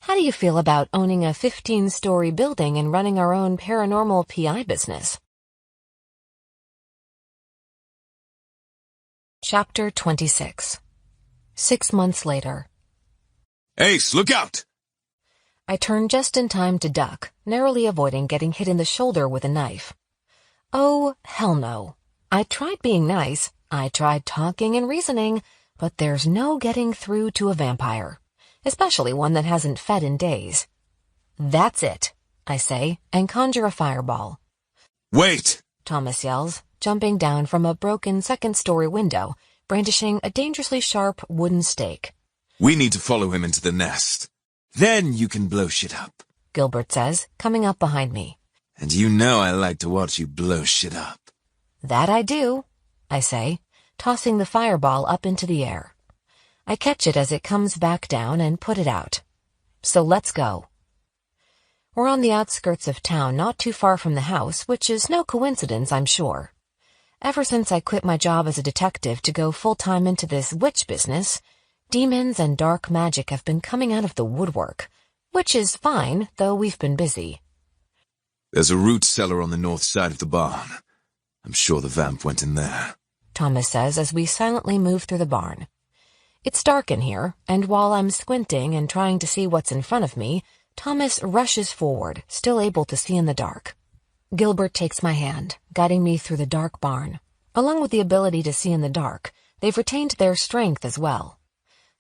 How do you feel about owning a 15-story building and running our own paranormal PI business? Chapter 26. 6 months later. Ace, look out! I turn just in time to duck, narrowly avoiding getting hit in the shoulder with a knife. Oh, hell no. I tried being nice, I tried talking and reasoning, but there's no getting through to a vampire, especially one that hasn't fed in days. That's it, I say, and conjure a fireball. Wait! Thomas yells, jumping down from a broken second-story window, brandishing a dangerously sharp wooden stake. We need to follow him into the nest. Then you can blow shit up. Gilbert says, coming up behind me. And you know I like to watch you blow shit up. That I do, I say, tossing the fireball up into the air. I catch it as it comes back down and put it out. So let's go. We're on the outskirts of town, not too far from the house, which is no coincidence, I'm sure. Ever since I quit my job as a detective to go full-time into this witch business, demons and dark magic have been coming out of the woodwork, which is fine, though we've been busy. There's a root cellar on the north side of the barn. I'm sure the vamp went in there. Thomas says as we silently move through the barn. It's dark in here, and while I'm squinting and trying to see what's in front of me, Thomas rushes forward, still able to see in the dark. Gilbert takes my hand, guiding me through the dark barn. Along with the ability to see in the dark, they've retained their strength as well.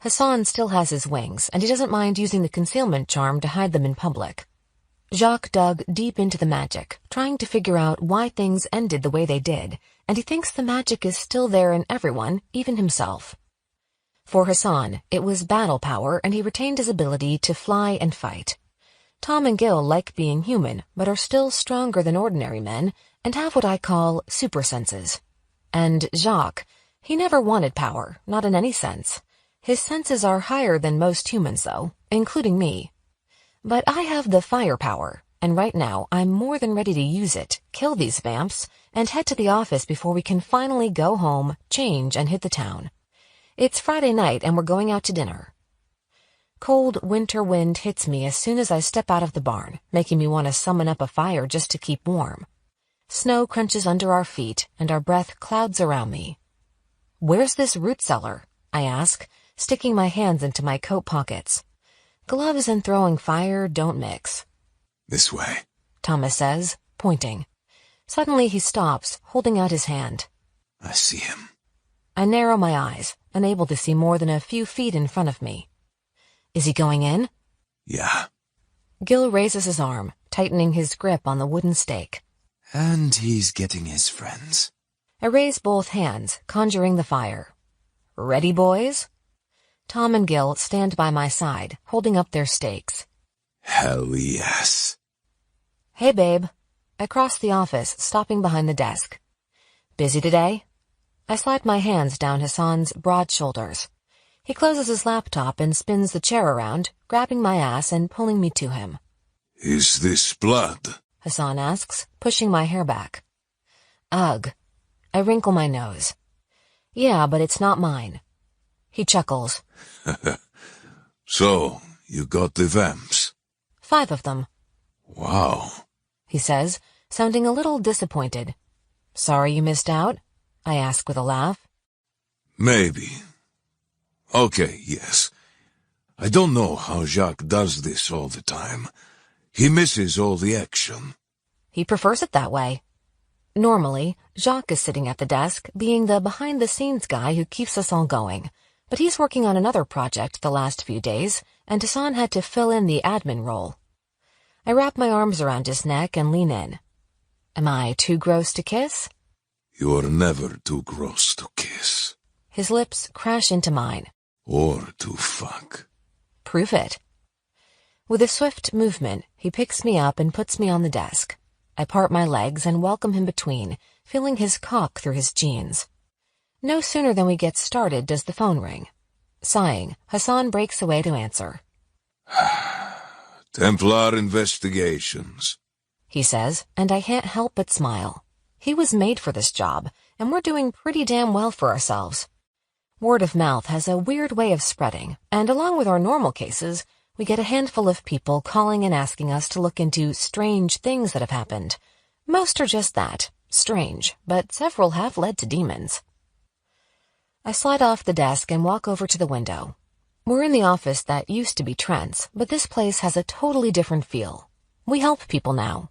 Hassan still has his wings, and he doesn't mind using the concealment charm to hide them in public. Jacques dug deep into the magic, trying to figure out why things ended the way they did, and he thinks the magic is still there in everyone, even himself. For Hassan, it was battle power, and he retained his ability to fly and fight. Tom and Gil like being human, but are still stronger than ordinary men, and have what I call super senses. And Jacques, he never wanted power, not in any sense. His senses are higher than most humans, though, including me. But I have the firepower, and right now I'm more than ready to use it, kill these vamps, and head to the office before we can finally go home, change, and hit the town. It's Friday night, and we're going out to dinner. Cold winter wind hits me as soon as I step out of the barn, making me want to summon up a fire just to keep warm. Snow crunches under our feet, and our breath clouds around me. Where's this root cellar? I ask, sticking my hands into my coat pockets. Gloves and throwing fire don't mix. This way, Thomas says, pointing. Suddenly he stops, holding out his hand. I see him. I narrow my eyes, unable to see more than a few feet in front of me. Is he going in? Yeah. Gil raises his arm, tightening his grip on the wooden stake. And he's getting his friends. I raise both hands, conjuring the fire. Ready, boys? Tom and Gil stand by my side, holding up their stakes. Hell yes. Hey, babe. I cross the office, stopping behind the desk. Busy today? I slide my hands down Hassan's broad shoulders. He closes his laptop and spins the chair around, grabbing my ass and pulling me to him. Is this blood? Hassan asks, pushing my hair back. Ugh. I wrinkle my nose. Yeah, but it's not mine. He chuckles. So, you got the vamps? 5 of them. Wow. He says, sounding a little disappointed. Sorry you missed out? I ask with a laugh. Maybe. Okay, yes. I don't know how Jacques does this all the time. He misses all the action. He prefers it that way. Normally, Jacques is sitting at the desk, being the behind-the-scenes guy who keeps us all going. But he's working on another project the last few days, and Hassan had to fill in the admin role. I wrap my arms around his neck and lean in. Am I too gross to kiss? You're never too gross to kiss. His lips crash into mine. Or to fuck. Prove it. With a swift movement, he picks me up and puts me on the desk. I part my legs and welcome him between, feeling his cock through his jeans. No sooner than we get started does the phone ring. Sighing, Hassan breaks away to answer. Templar investigations, he says, and I can't help but smile. He was made for this job, and we're doing pretty damn well for ourselves. Word of mouth has a weird way of spreading, and along with our normal cases, we get a handful of people calling and asking us to look into strange things that have happened. Most are just that, strange, but several have led to demons. I slide off the desk and walk over to the window. We're in the office that used to be Trent's, but this place has a totally different feel. We help people now.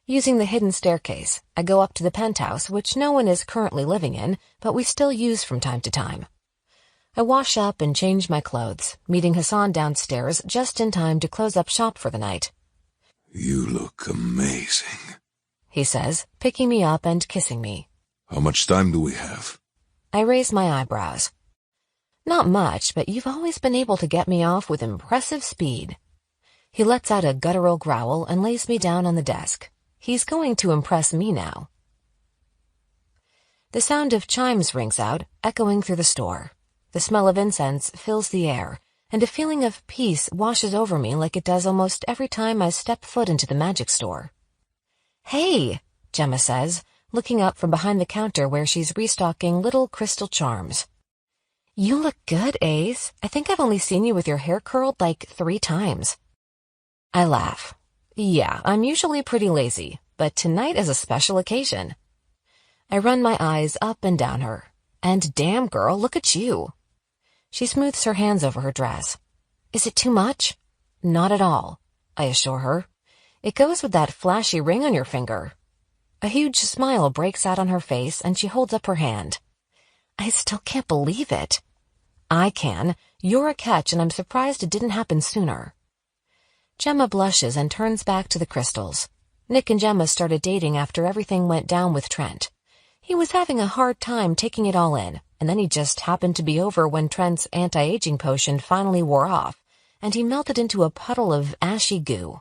Using the hidden staircase, I go up to the penthouse, which no one is currently living in, but we still use from time to time. I wash up and change my clothes, meeting Hassan downstairs just in time to close up shop for the night. You look amazing, he says, picking me up and kissing me. How much time do we have? I raise my eyebrows. Not much, but you've always been able to get me off with impressive speed. He lets out a guttural growl and lays me down on the desk. He's going to impress me now. The sound of chimes rings out, echoing through the store. The smell of incense fills the air, and a feeling of peace washes over me like it does almost every time I step foot into the magic store. Hey, Gemma says, looking up from behind the counter where she's restocking little crystal charms. You look good, Ace. I think I've only seen you with your hair curled like 3 times. I laugh. Yeah, I'm usually pretty lazy, but tonight is a special occasion. I run my eyes up and down her. And damn, girl, look at you. She smooths her hands over her dress. Is it too much? Not at all, I assure her. It goes with that flashy ring on your finger. A huge smile breaks out on her face, and she holds up her hand. I still can't believe it. I can. You're a catch, and I'm surprised it didn't happen sooner. Gemma blushes and turns back to the crystals. Nick and Gemma started dating after everything went down with Trent. He was having a hard time taking it all in, and then he just happened to be over when Trent's anti-aging potion finally wore off, and he melted into a puddle of ashy goo.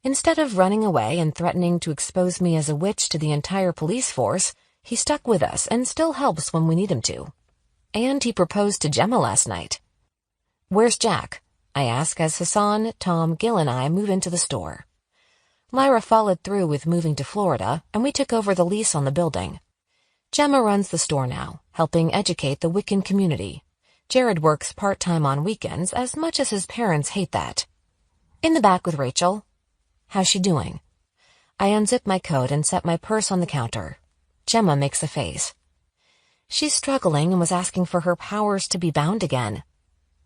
Instead of running away and threatening to expose me as a witch to the entire police force, he stuck with us and still helps when we need him to. And he proposed to Gemma last night. Where's Jack? I ask as Hassan, Tom, Gil, and I move into the store. Lyra followed through with moving to Florida, and we took over the lease on the building. Gemma runs the store now, helping educate the Wiccan community. Jared works part-time on weekends, as much as his parents hate that. In the back with Rachel. How's she doing? I unzip my coat and set my purse on the counter. Gemma makes a face. She's struggling and was asking for her powers to be bound again.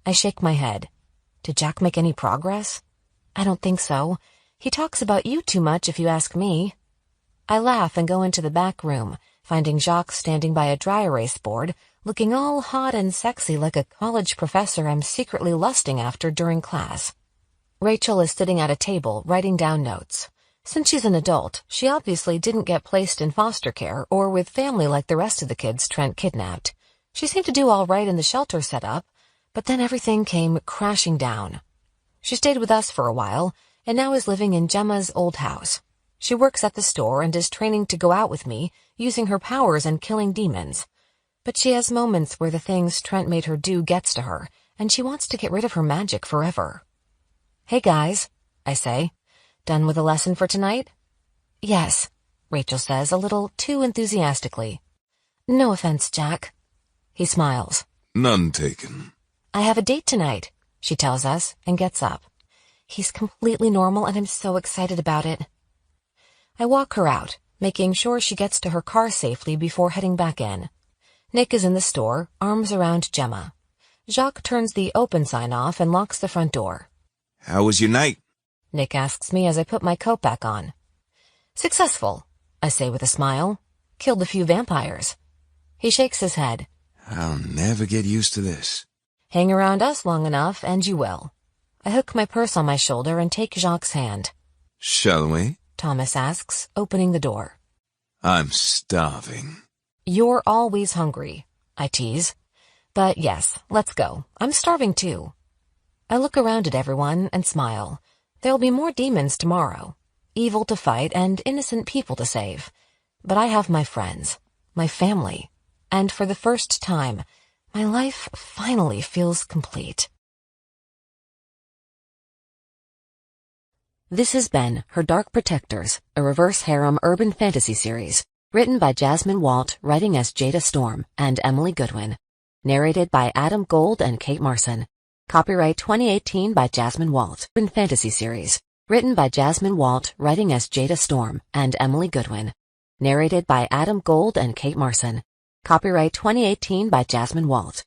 I shake my head. Did Jack make any progress? I don't think so. He talks about you too much if you ask me. I laugh and go into the back room, finding Jacques standing by a dry erase board, looking all hot and sexy like a college professor I'm secretly lusting after during class. Rachel is sitting at a table, writing down notes. Since she's an adult, she obviously didn't get placed in foster care or with family like the rest of the kids Trent kidnapped. She seemed to do all right in the shelter setup, but then everything came crashing down. She stayed with us for a while, and now is living in Gemma's old house. She works at the store and is training to go out with me, using her powers and killing demons. But she has moments where the things Trent made her do gets to her, and she wants to get rid of her magic forever. Hey guys, I say. Done with the lesson for tonight? Yes, Rachel says a little too enthusiastically. No offense, Jack. He smiles. None taken. I have a date tonight, she tells us, and gets up. He's completely normal, and I'm so excited about it. I walk her out, making sure she gets to her car safely before heading back in. Nick is in the store, arms around Gemma. Jacques turns the open sign off and locks the front door. How was your night? Nick asks me as I put my coat back on. Successful, I say with a smile. Killed a few vampires. He shakes his head. I'll never get used to this. Hang around us long enough, and you will. I hook my purse on my shoulder and take Jacques' hand. Shall we? Thomas asks, opening the door. I'm starving. You're always hungry, I tease. But yes, let's go. I'm starving too. I look around at everyone and smile. There'll be more demons tomorrow. Evil to fight and innocent people to save. But I have my friends, my family, and for the first time, my life finally feels complete. This has been Her Dark Protectors, a reverse harem urban fantasy series, written by Jasmine Walt, writing as Jada Storm, and Emily Goodwin. Narrated by Adam Gold and Kate Marson. Copyright 2018 by Jasmine Walt. Urban fantasy series, written by Jasmine Walt, writing as Jada Storm, and Emily Goodwin. Narrated by Adam Gold and Kate Marson. Copyright 2018 by Jasmine Walt.